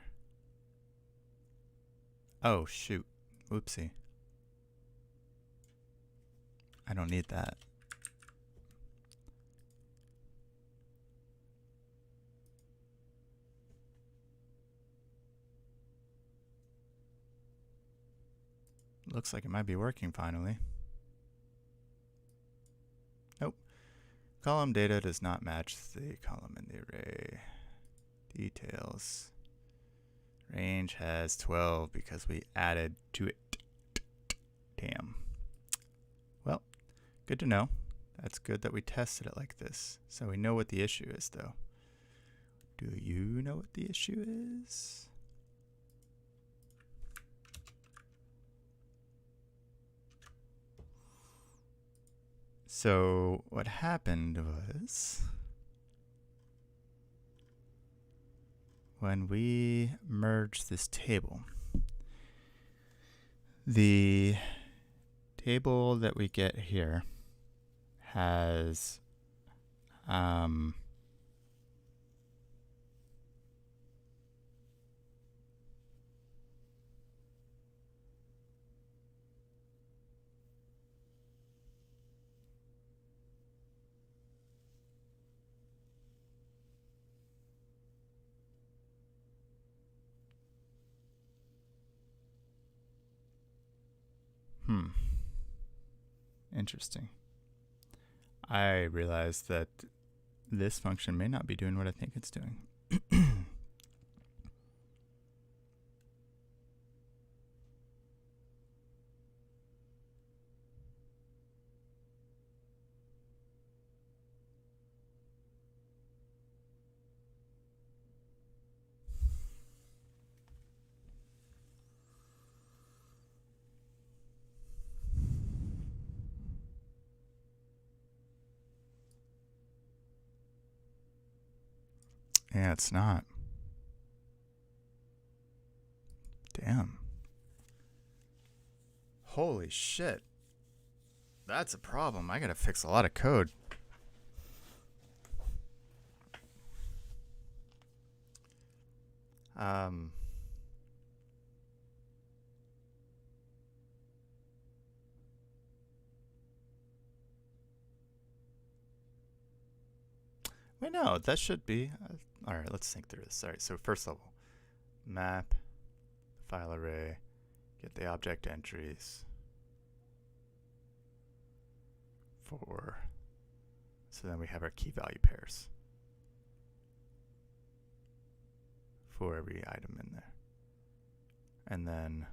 Oh, shoot. Whoopsie. I don't need that. Looks like it might be working finally. Nope. Column data does not match the column in the array. Details. Range has 12 because we added to it. Damn. Well, good to know. That's good that we tested it like this. So we know what the issue is, though. Do you know what the issue is? So what happened was when we merged this table, the table that we get here has interesting. I realized that this function may not be doing what I think it's doing. Yeah, it's not. Damn. Holy shit. That's a problem. I gotta fix a lot of code. Wait, no, that should be. All right, let's think through this. All right, so first level, map, file array, get the object entries for, so then we have our key value pairs for every item in there. And then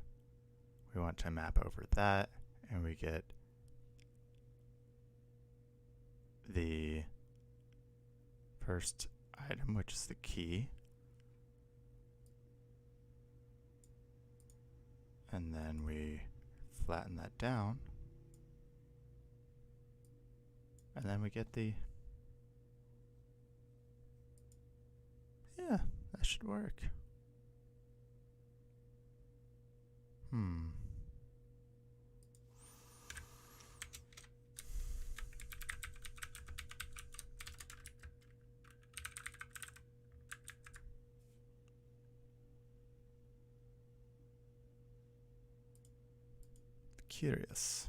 we want to map over that, and we get the first item, which is the key. And then we flatten that down. And then we get the, yeah, that should work. Curious.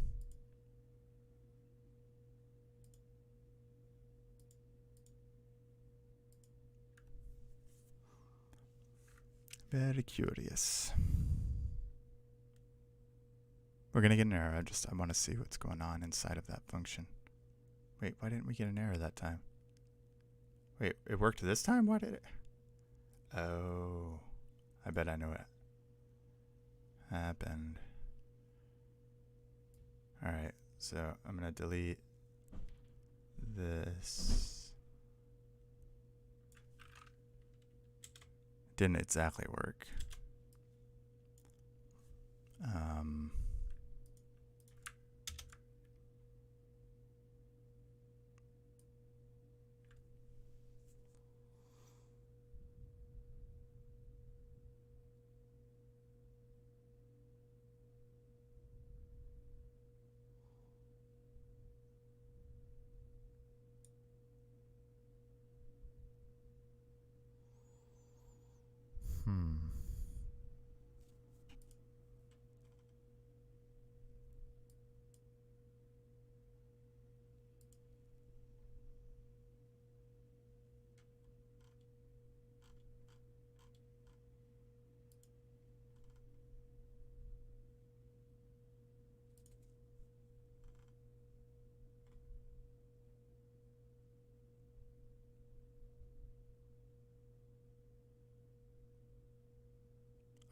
Very curious. We're going to get an error. I want to see what's going on inside of that function. Wait, why didn't we get an error that time? Wait, it worked this time? Why did it? Oh, I bet I know what happened. All right, so I'm going to delete this. Didn't exactly work.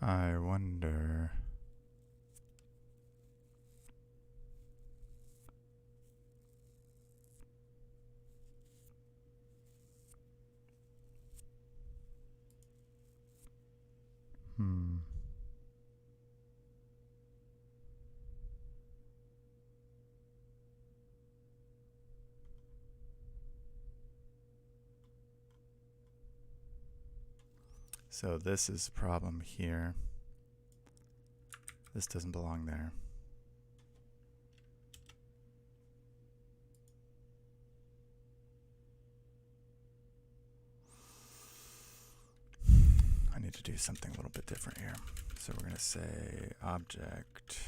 I wonder. So this is a problem here. This doesn't belong there. I need to do something a little bit different here. So we're going to say object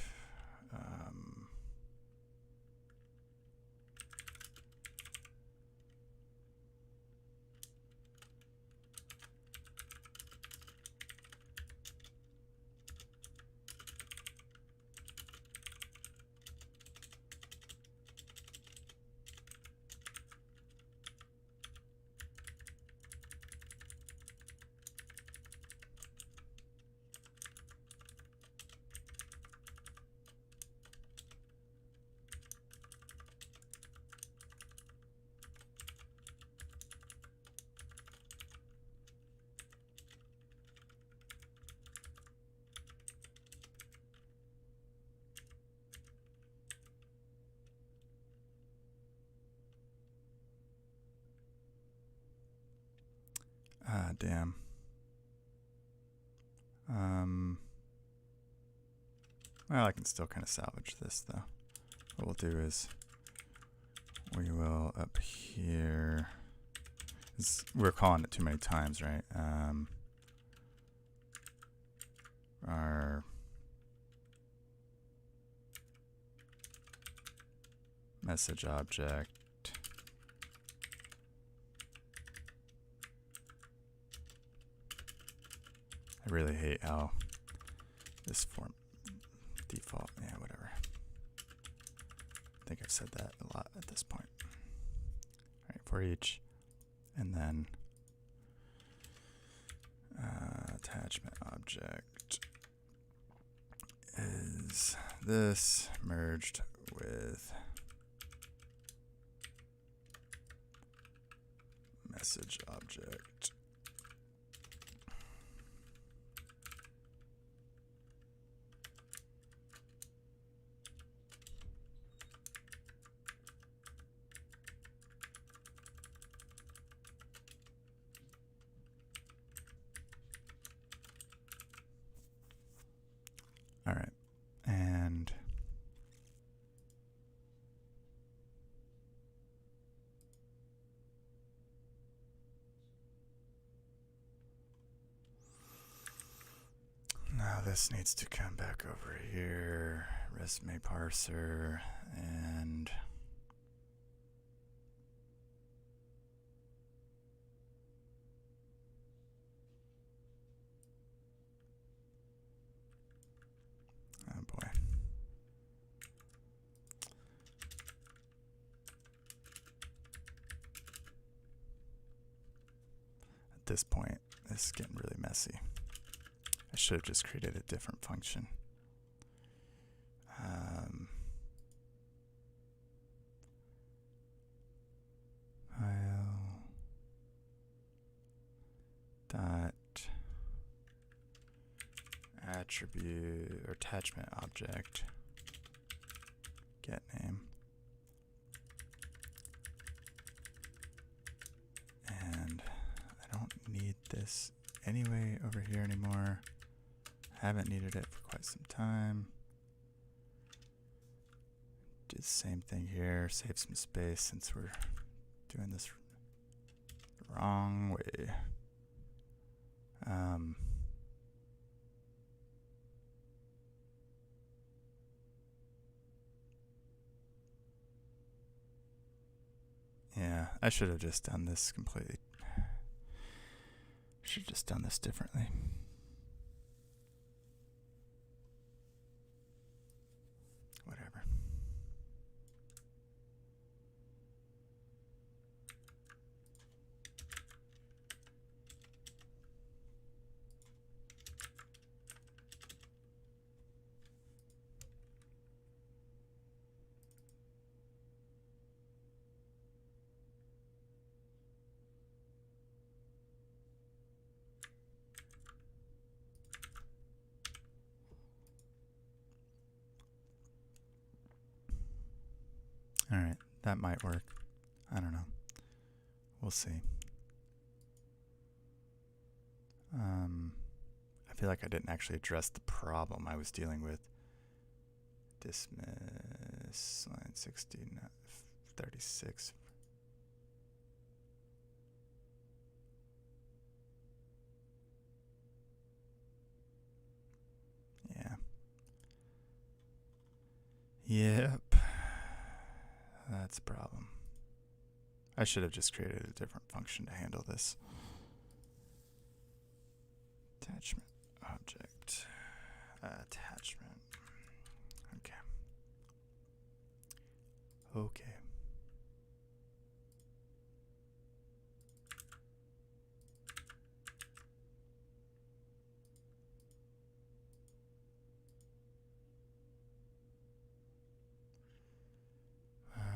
damn. Well, I can still kind of salvage this though. What we'll do is we will up here. We're calling it too many times, right? Our message object. I really hate how this form default, yeah, whatever. I think I've said that a lot at this point. All right, for each, and then attachment object is this merged with message object. All right, and now this needs to come back over here, resume parser, and oh boy. At this point, this is getting really messy. I should have just created a different function. File dot attribute or attachment object get name, and I don't need this anyway over here anymore. Haven't needed it for quite some time. Do the same thing here, save some space since we're doing this the wrong way. Yeah, I should have just done this completely. Should have just done this differently. Whatever. All right, that might work. I don't know. We'll see. I feel like I didn't actually address the problem I was dealing with. Dismiss line 16, 36. Yeah. Yep. That's a problem. I should have just created a different function to handle this. Attachment object. Attachment. Okay. Okay.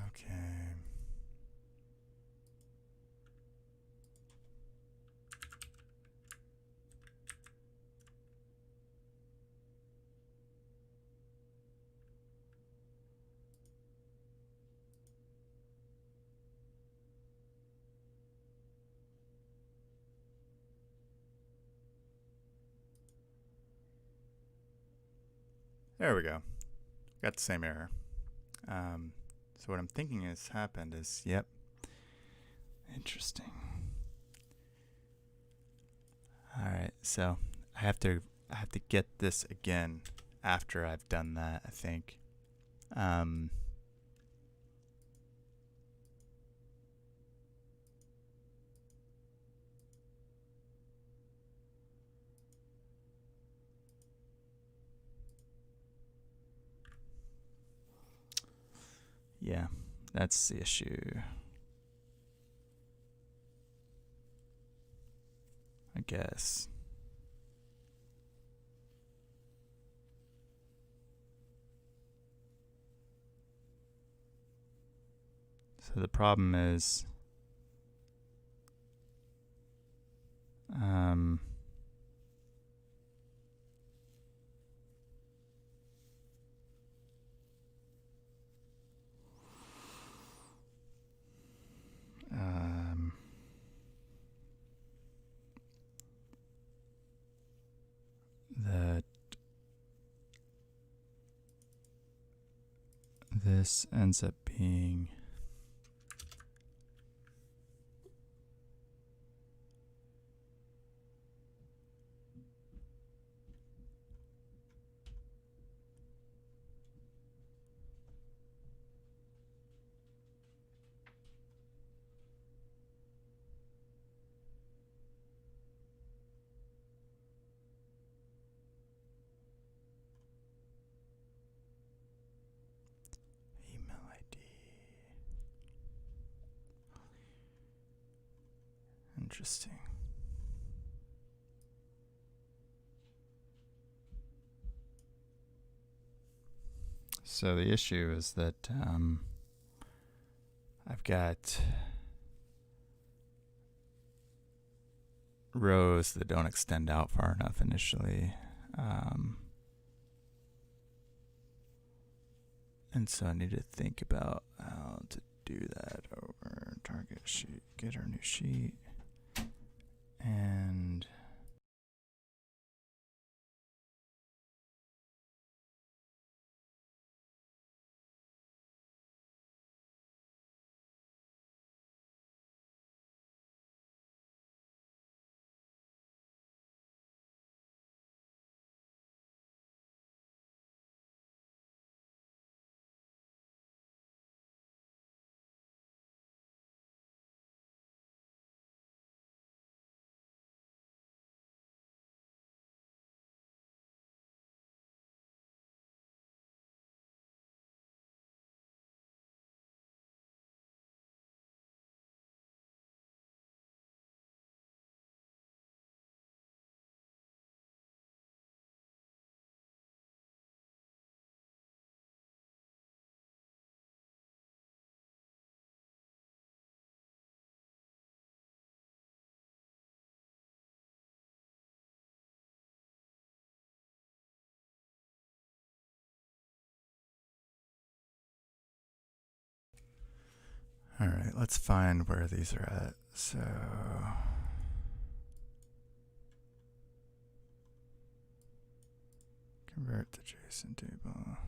Okay. There we go. Got the same error. So what I'm thinking has happened is, yep, interesting. All right, so I have to get this again after I've done that, I think. Yeah, that's the issue, I guess. So the problem is, that this ends up being email ID. Interesting. So the issue is that I've got rows that don't extend out far enough initially. And so I need to think about how to do that over target sheet, get our new sheet, and all right, let's find where these are at. So convert the JSON table.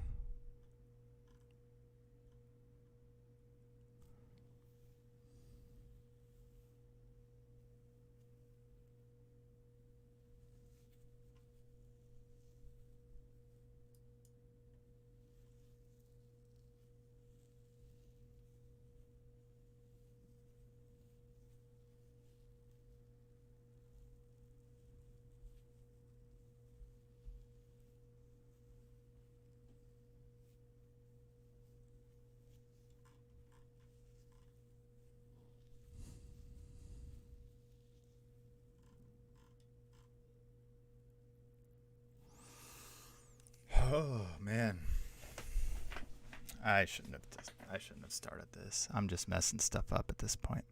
Oh man, I shouldn't have started this. I'm just messing stuff up at this point.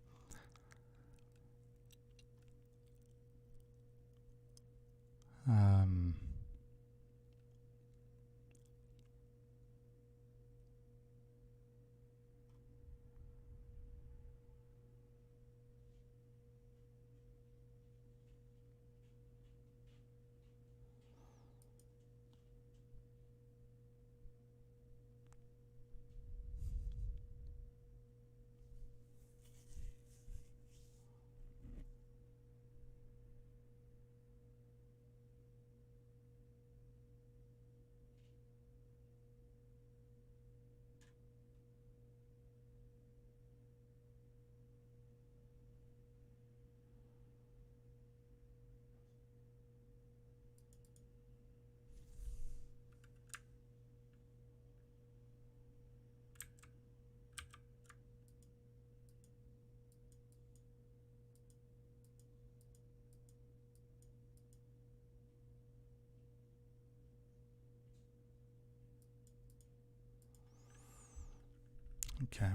Okay.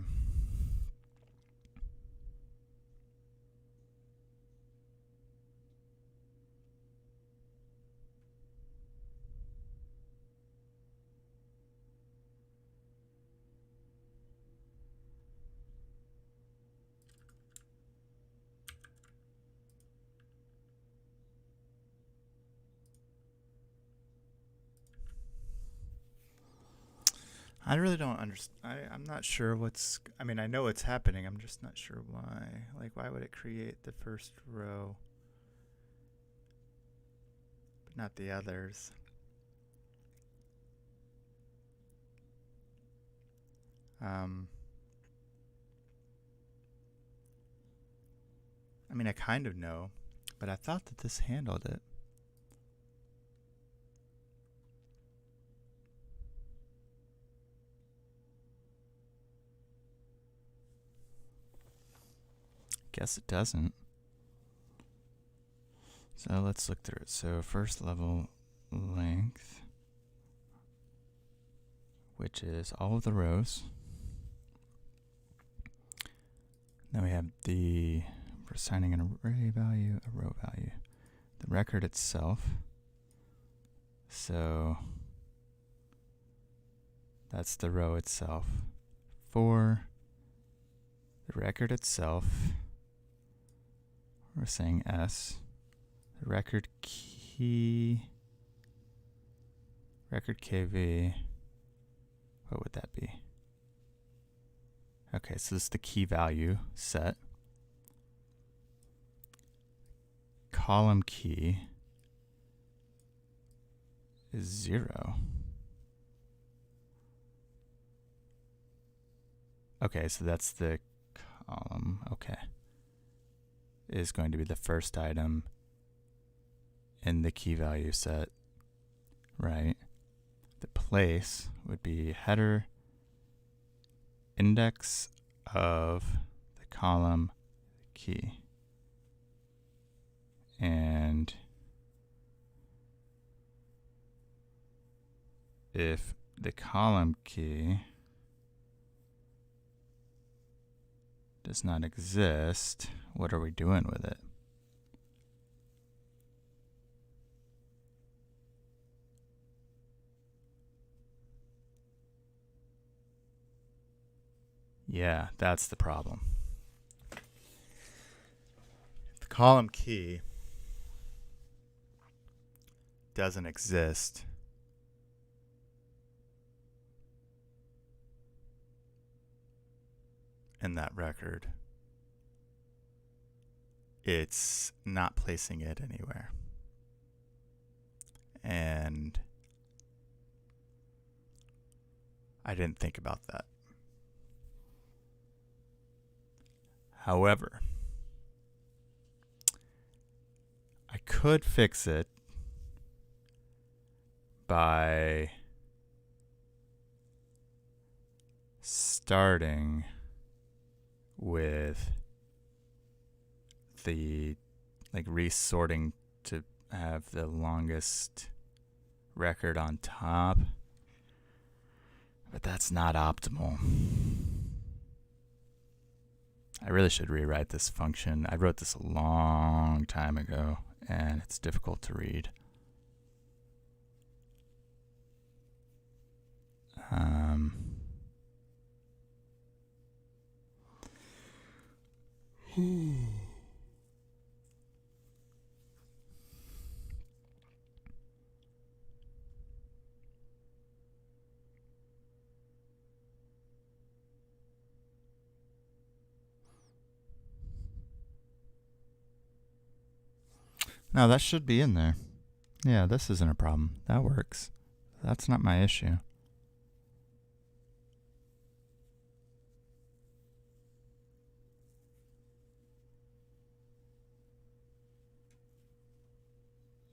I really don't understand. I'm not sure what's. I mean, I know what's happening. I'm just not sure why. Like, why would it create the first row, but not the others? I mean, I kind of know, but I thought that this handled it. Guess it doesn't. So let's look through it. So first level length, which is all of the rows. Then we have we're assigning an array value, a row value. The record itself. So that's the row itself. For the record itself, we're saying S. The record key, record KV, what would that be? Okay, so this is the key value set. Column key is 0. Okay, so that's the column. Okay. Is going to be the first item in the key value set, right? The place would be header index of the column key. And if the column key does not exist, what are we doing with it? Yeah, that's the problem. If the column key doesn't exist, in that record, it's not placing it anywhere. And I didn't think about that. However, I could fix it by starting with the resorting to have the longest record on top, but that's not optimal. I really should rewrite this function. I wrote this a long time ago, and it's difficult to read. No, that should be in there. Yeah, this isn't a problem. That works. That's not my issue.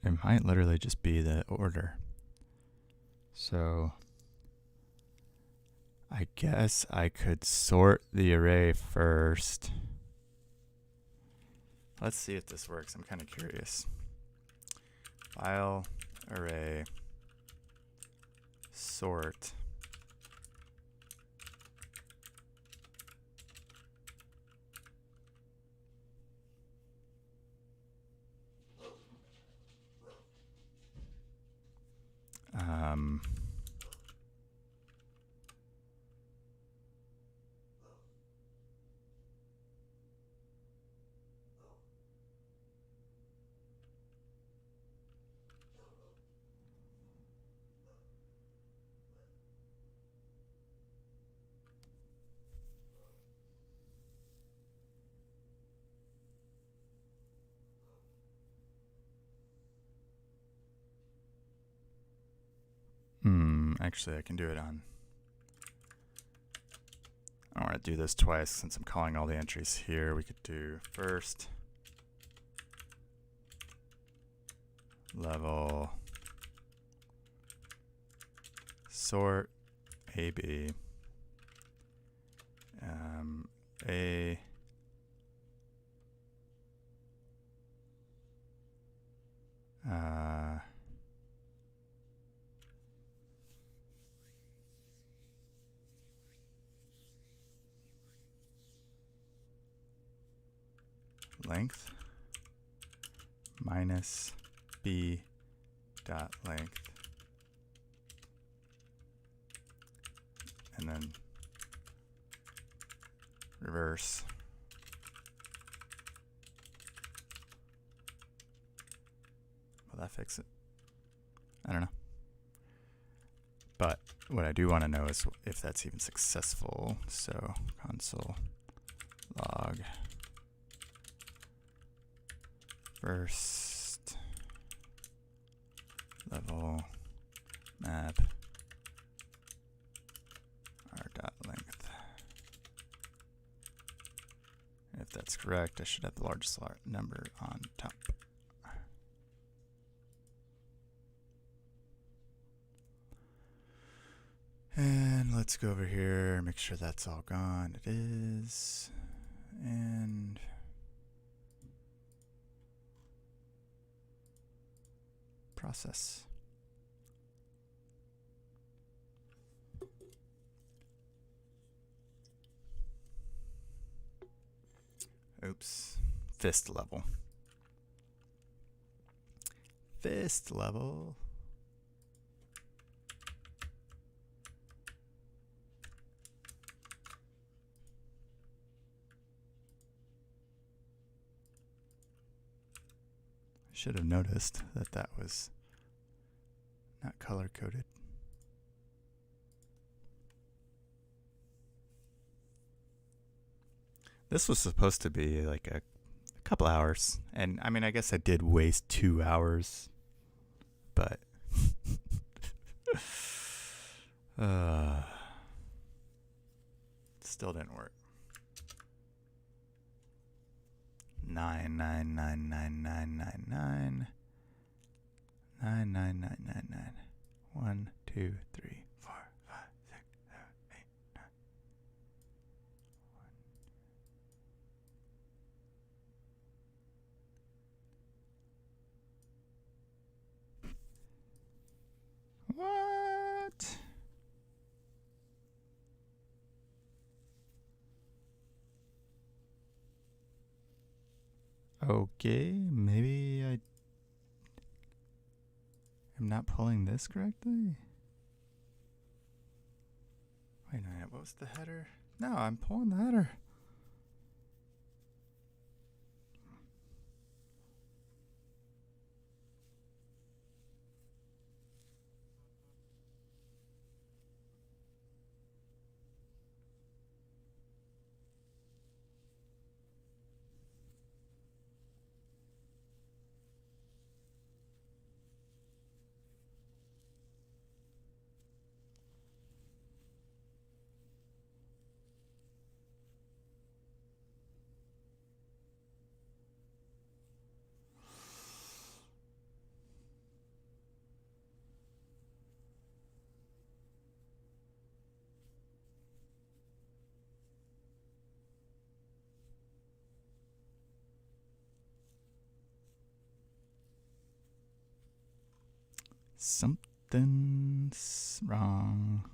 It might literally just be the order. So I guess I could sort the array first. Let's see if this works. I'm kind of curious. File, array, sort. Actually, I can do it on. I don't want to do this twice since I'm calling all the entries here. We could do first level sort AB A length minus B dot length, and then reverse. Will that fix it? I don't know. But what I do want to know is if that's even successful. So console log first level map r dot length. And if that's correct, I should have the largest number on top. And let's go over here, make sure that's all gone. It is. And process. Oops. Fist level. Fist level. Should have noticed that that was not color coded. This was supposed to be like a couple hours, and I mean, I guess I did waste 2 hours, but still didn't work. 9999999 99999 1 2 3 4 5 6 7 8 9 What? Okay, maybe I am not pulling this correctly. Wait a minute, what was the header? No, I'm pulling the header. Something's wrong.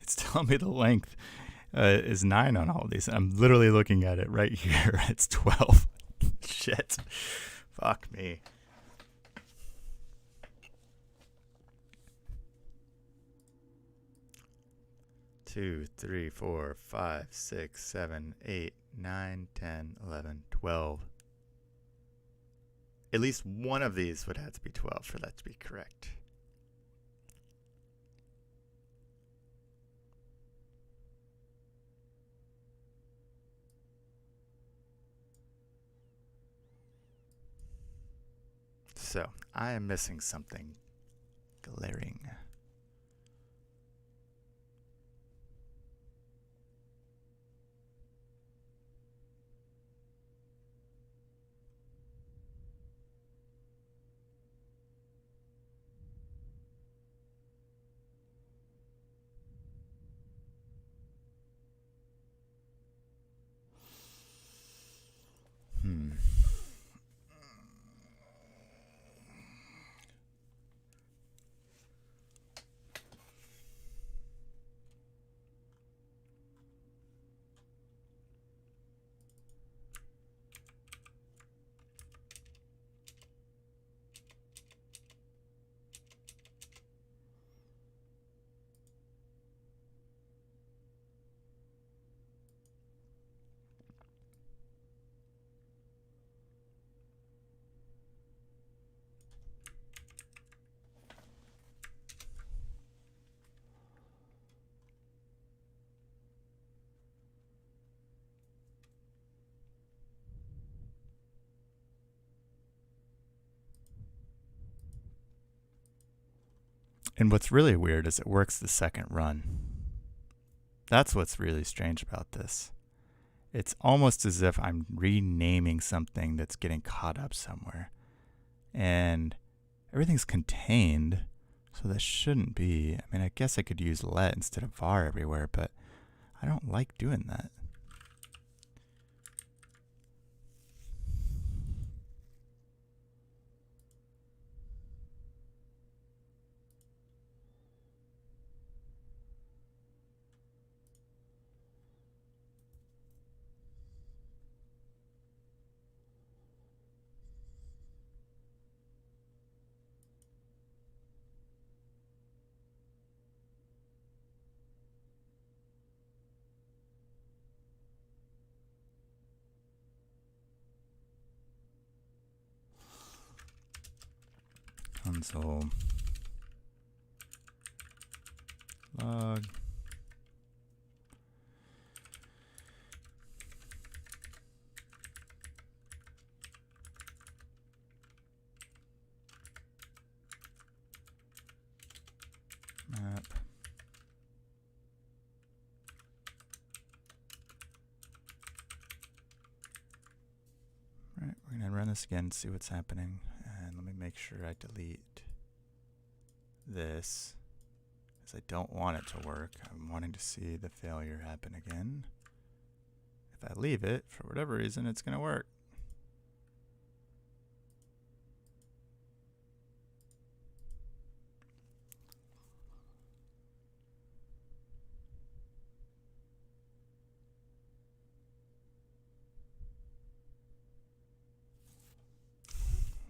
It's telling me the length is 9 on all of these. I'm literally looking at it right here. It's 12. Shit. Fuck me. Two, 3, 4, 5, 6, 7, 8, 9, 10, 11, 12. At least one of these would have to be 12 for that to be correct. So, I am missing something glaring. And what's really weird is it works the second run. That's what's really strange about this. It's almost as if I'm renaming something that's getting caught up somewhere. And everything's contained, so that shouldn't be. I mean, I guess I could use let instead of var everywhere, but I don't like doing that. Console log map. All right, we're going to run this again, see what's happening. And let me make sure I delete this, because I don't want it to work. I'm wanting to see the failure happen again. If I leave it, for whatever reason, it's going to work.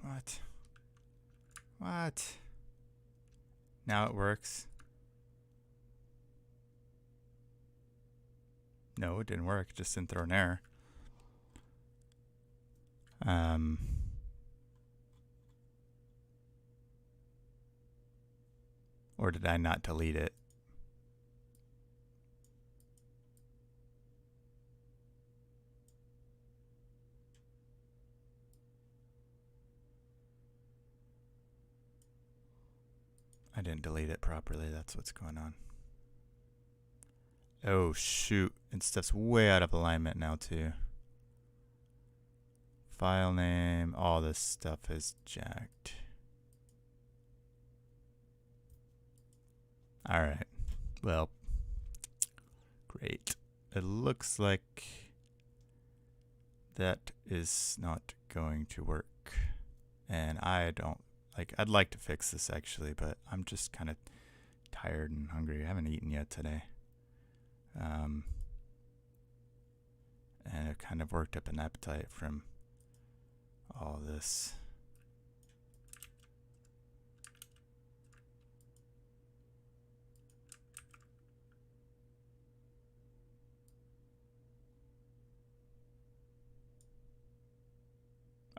What? What? Now it works. No, it didn't work. It just didn't throw an error. Or did I not delete it? I didn't delete it properly. That's what's going on. Oh shoot, and stuff's way out of alignment now too. File name, all this stuff is jacked. Alright, well, great. It looks like that is not going to work. And I don't, I'd like to fix this actually, but I'm just kind of tired and hungry. I haven't eaten yet today. And I've kind of worked up an appetite from all this.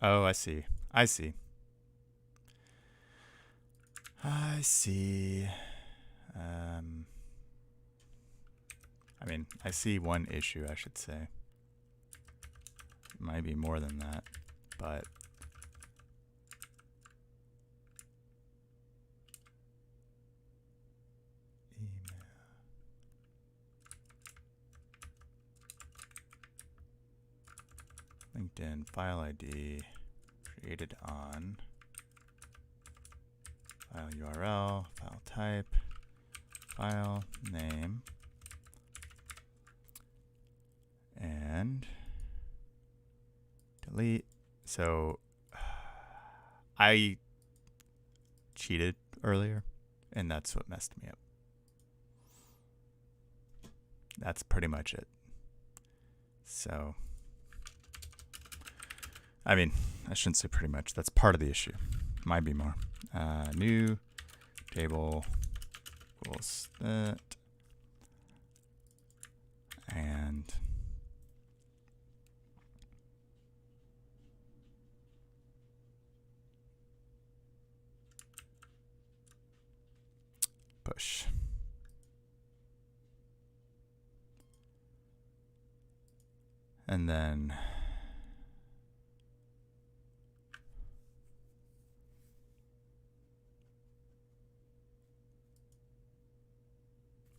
Oh, I see. I see. I see. I mean, I see one issue, I should say. It might be more than that, but LinkedIn file ID created on file URL, file type, file name, and delete. So I cheated earlier, and that's what messed me up. That's pretty much it. So, I mean, I shouldn't say pretty much. That's part of the issue. Might be more. New table equals that. And push. And then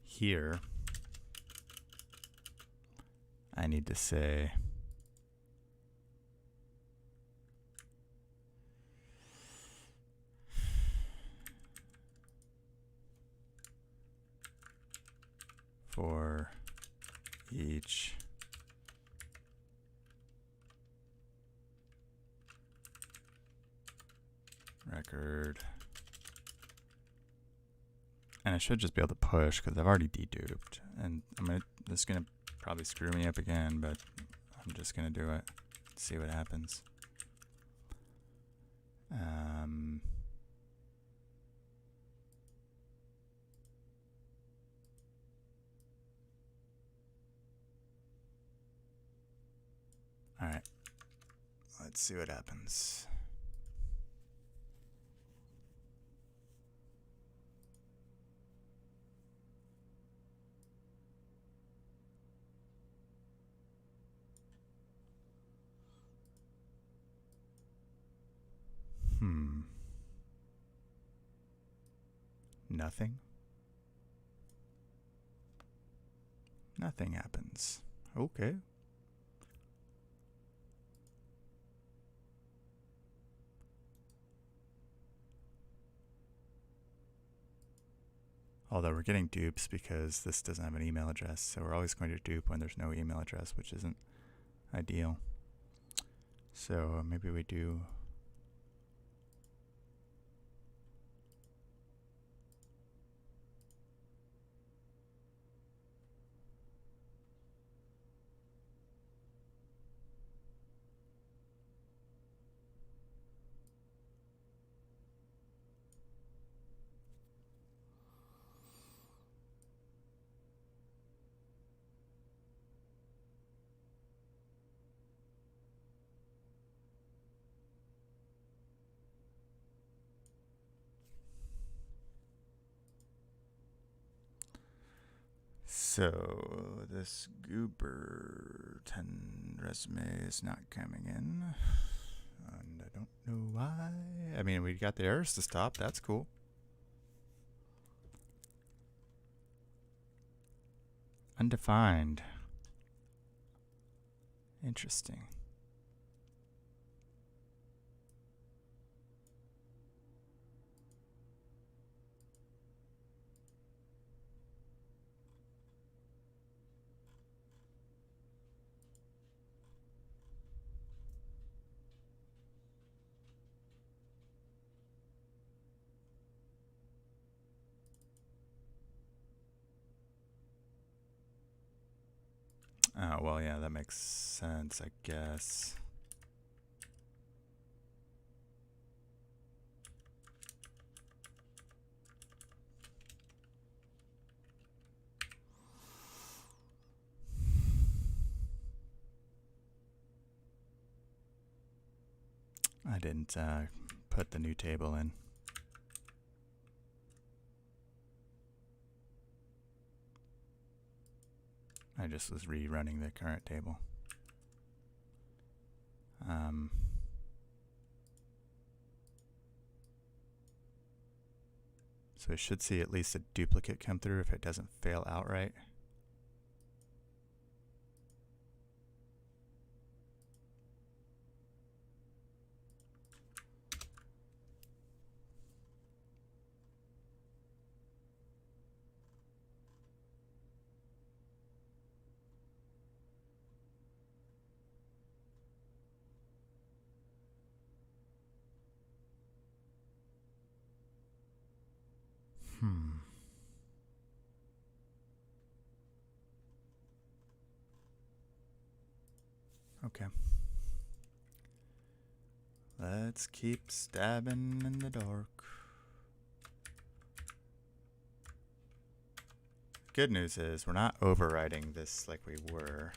here, I need to say for each record. And I should just be able to push because I've already deduped. And this is gonna probably screw me up again, but I'm just gonna do it. See what happens. All right, let's see what happens. Nothing. Nothing happens. Okay. Although we're getting dupes because this doesn't have an email address, so we're always going to dupe when there's no email address, which isn't ideal. So maybe we do so this Goober 10 resume is not coming in, and I don't know why. I mean, we got the errors to stop. That's cool. Undefined. Interesting. Oh, well, yeah, that makes sense, I guess. I didn't put the new table in. I just was rerunning the current table. So we should see at least a duplicate come through if it doesn't fail outright. Okay. Let's keep stabbing in the dark. Good news is we're not overriding this like we were.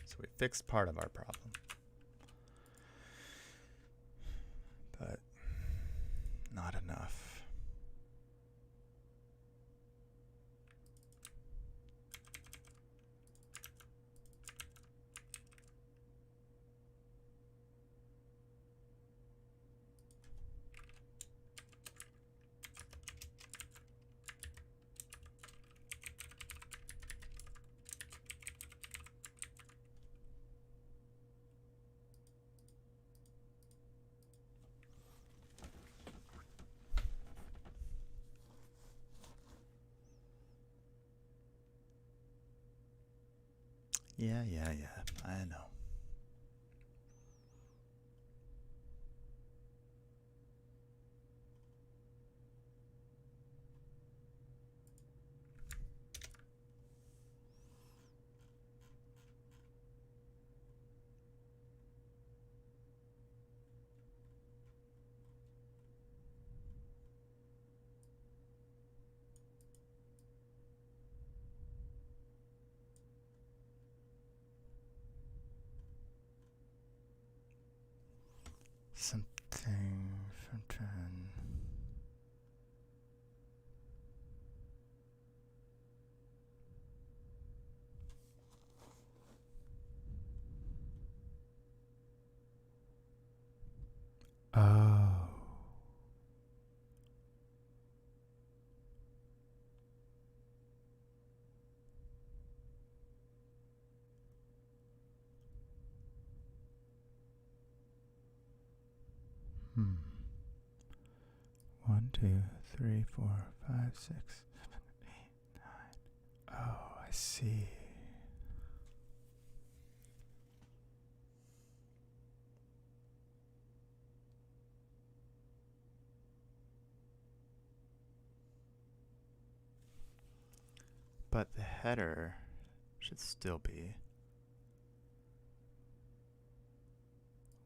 So we fixed part of our problem. But not enough. Yeah, I know. Something from 10. Oh. Hmm. 1, 2, 3, 4, 5, 6, 7, 8, 9. Oh, I see. But the header should still be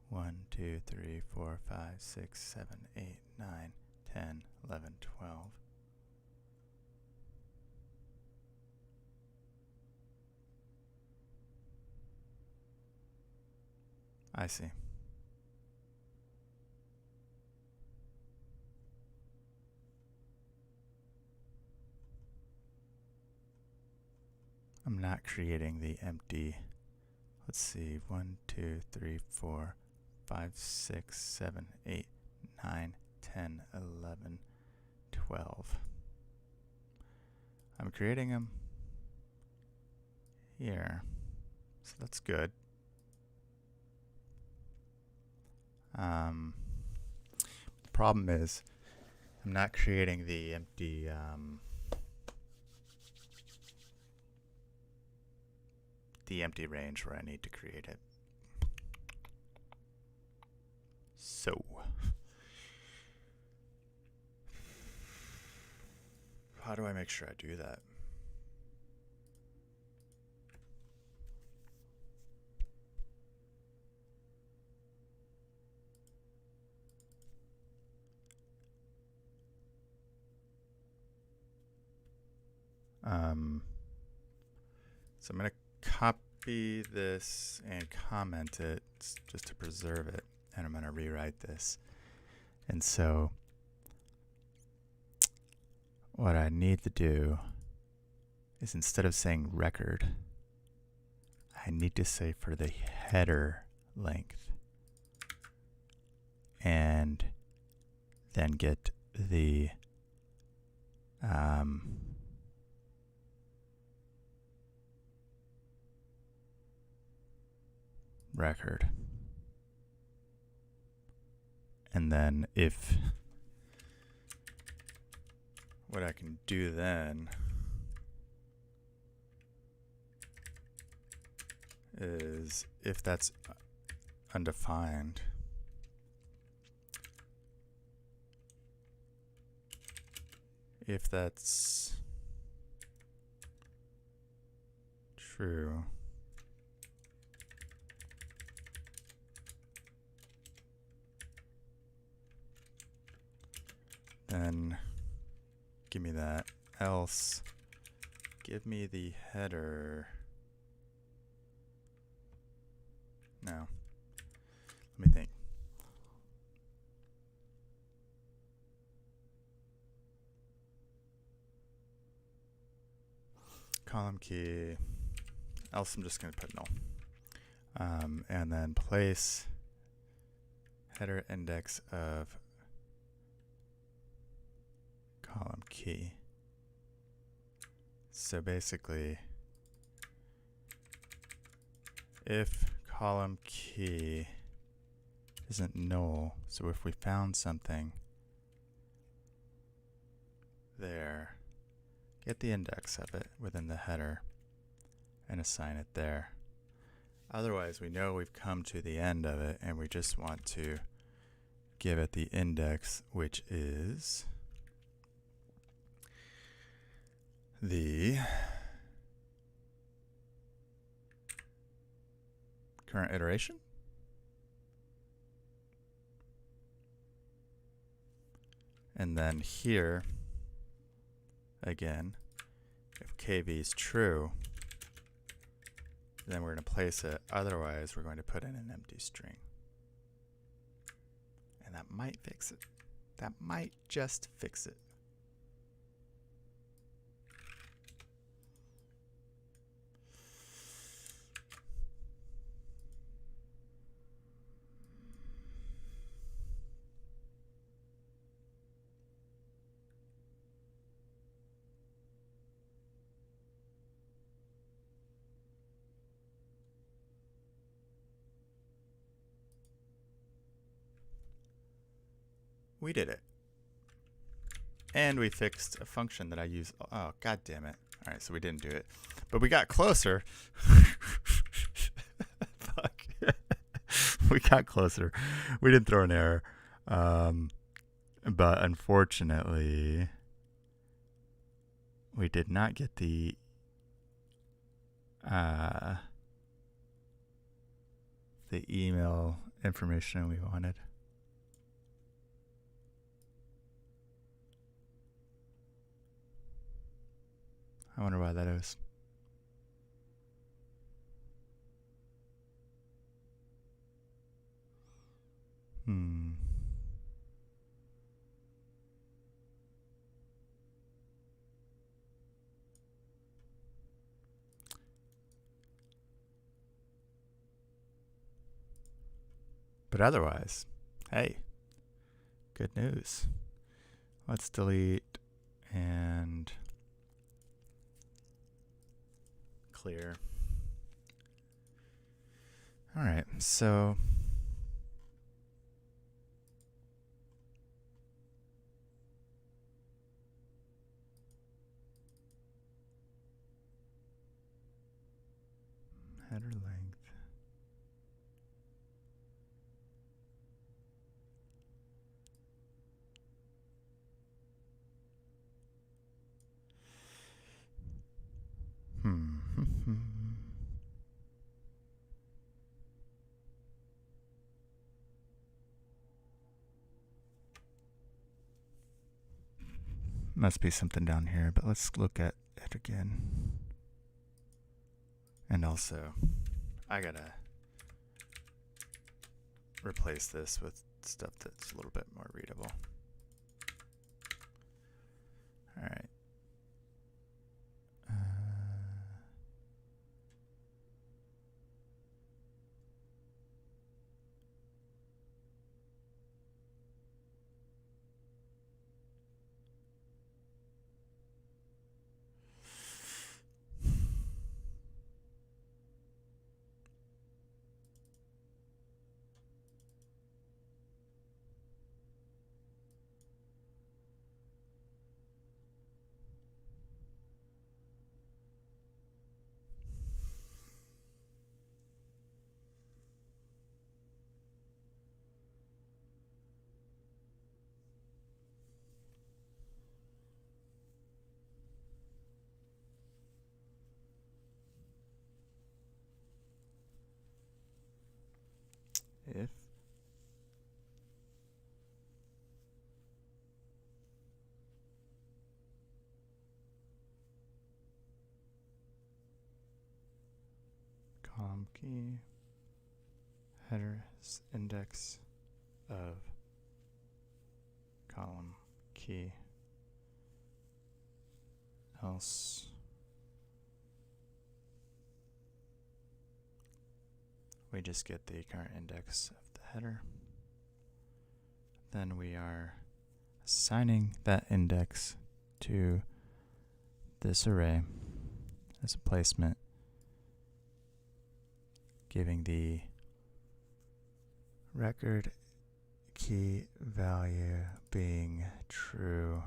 1, 2, 3, 4, 5, 6, 7, 8, 9, 10, 11, 12. I see. I'm not creating the empty. Let's see. 1, 2, 3, 4, 5, 6, 7, 8, 9, 10, 11, 12. I'm creating them here. So that's good. The problem is I'm not creating the empty range where I need to create it. So how do I make sure I do that? So I'm going to copy this and comment it just to preserve it, and I'm going to rewrite this. And so what I need to do is, instead of saying record, I need to say for the header length, and then get the record. And then if what I can do then is, if that's undefined, if that's true, then give me that. Else, give me the header. No. Let me think. Column key. Else I'm just going to put null. And then place header index of column key. So basically, if column key isn't null, so if we found something there, get the index of it within the header and assign it there. Otherwise, we know we've come to the end of it, and we just want to give it the index, which is the current iteration. And then here, again, if kv is true, then we're going to place it. Otherwise, we're going to put in an empty string. And that might fix it. That might just fix it. We did it. And we fixed a function that I use. Oh, god damn it. All right, so we didn't do it. But we got closer. Fuck. We got closer. We didn't throw an error. But unfortunately, we did not get the email information we wanted. I wonder why that is. But otherwise, hey, good news. Let's delete and clear. All right, so header length. Must be something down here, but let's look at it again. And also, I gotta replace this with stuff that's a little bit more readable. All right. If column key header is index of column key, else we just get the current index of the header. Then we are assigning that index to this array as a placement, giving the record key value being true.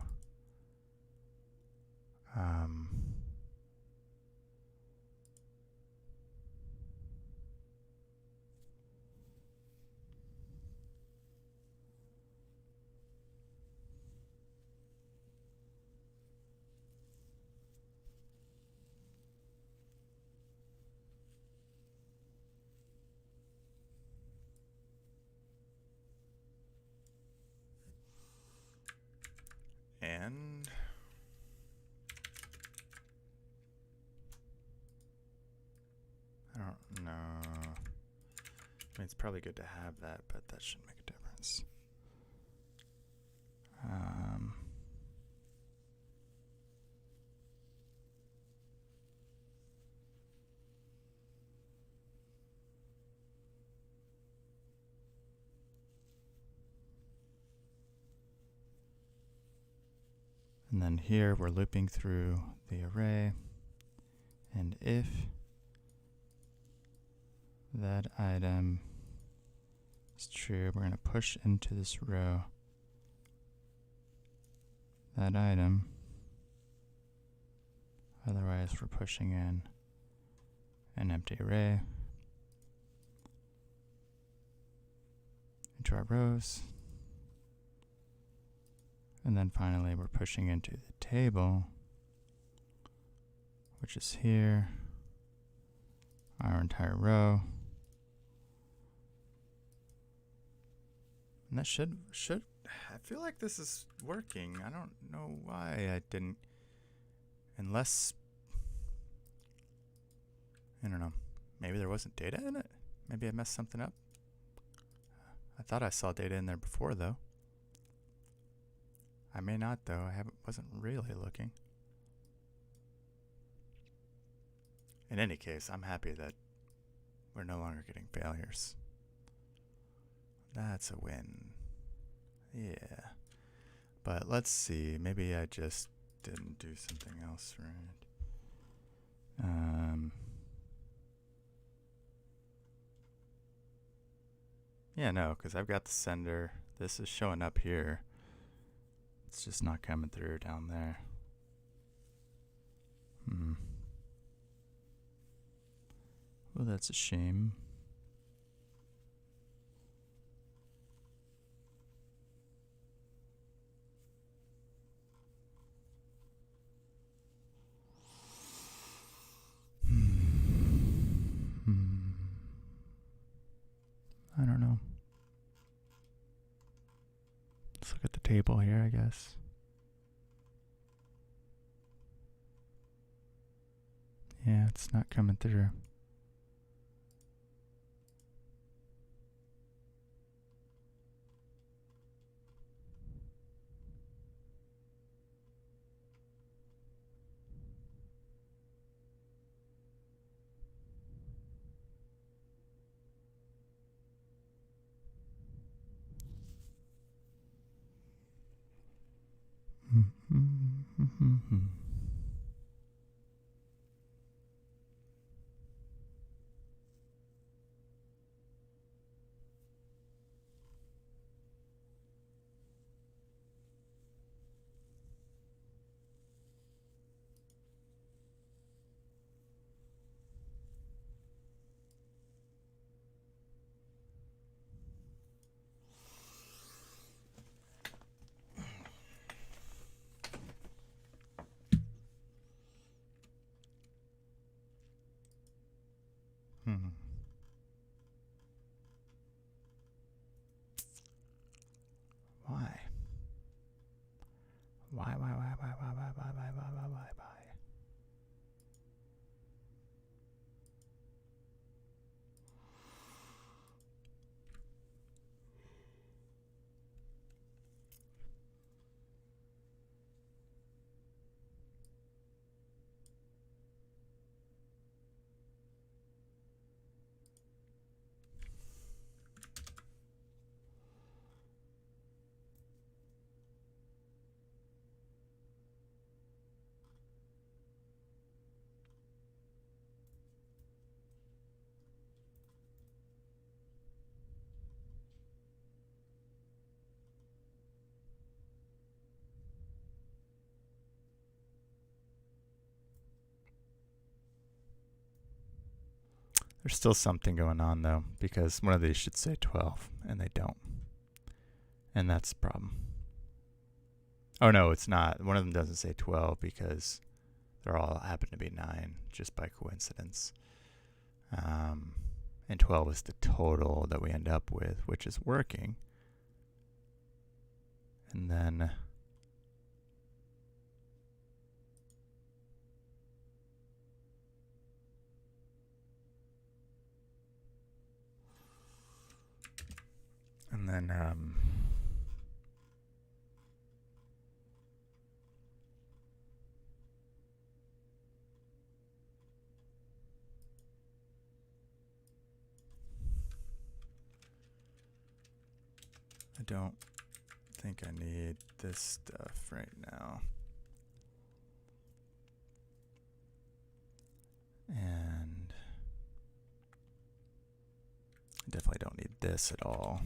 And I don't know. I mean, it's probably good to have that, but that shouldn't make a difference. And then here we're looping through the array, and if that item is true, we're going to push into this row that item. Otherwise, we're pushing in an empty array into our rows. And then finally, we're pushing into the table, which is here, our entire row. And that should, I feel like this is working. I don't know why I didn't, unless, I don't know, maybe there wasn't data in it? Maybe I messed something up? I thought I saw data in there before, though. I may not, though. I wasn't really looking. In any case, I'm happy that we're no longer getting failures. That's a win. Yeah. But let's see. Maybe I just didn't do something else right. Yeah, no, because I've got the sender. This is showing up here. It's just not coming through down there. Well, that's a shame. I don't know. Let's look at the table here, I guess. Yeah, it's not coming through. Why? Why? There's still something going on though, because one of these should say 12 and they don't. And that's the problem. Oh no, it's not. One of them doesn't say 12 because they're all happen to be 9 just by coincidence. And 12 is the total that we end up with, which is working. And then I don't think I need this stuff right now. And I definitely don't need this at all.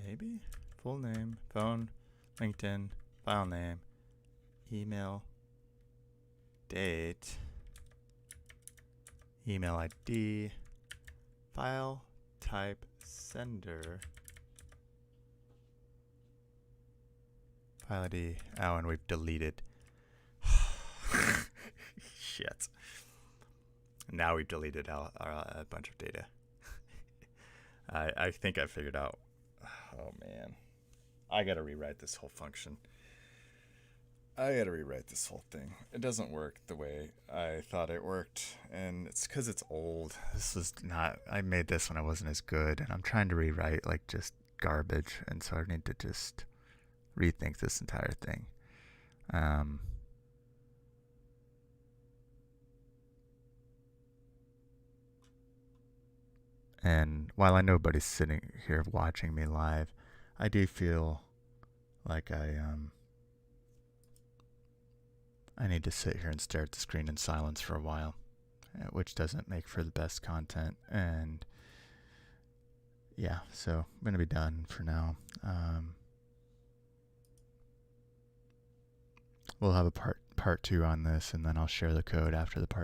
Maybe full name, phone, LinkedIn, file name, email, date, email ID, file type, sender, file ID. Oh, and we've deleted. Shit. Now we've deleted a bunch of data. I think I figured out. Oh man, I gotta rewrite this whole function. I gotta rewrite this whole thing. It doesn't work the way I thought it worked, and it's because it's old. This was not. I made this when I wasn't as good, and I'm trying to rewrite like just garbage, and so I need to just rethink this entire thing. And while I know nobody's sitting here watching me live, I do feel like I need to sit here and stare at the screen in silence for a while, which doesn't make for the best content. And yeah, so I'm going to be done for now. We'll have a part 2 on this, and then I'll share the code after the part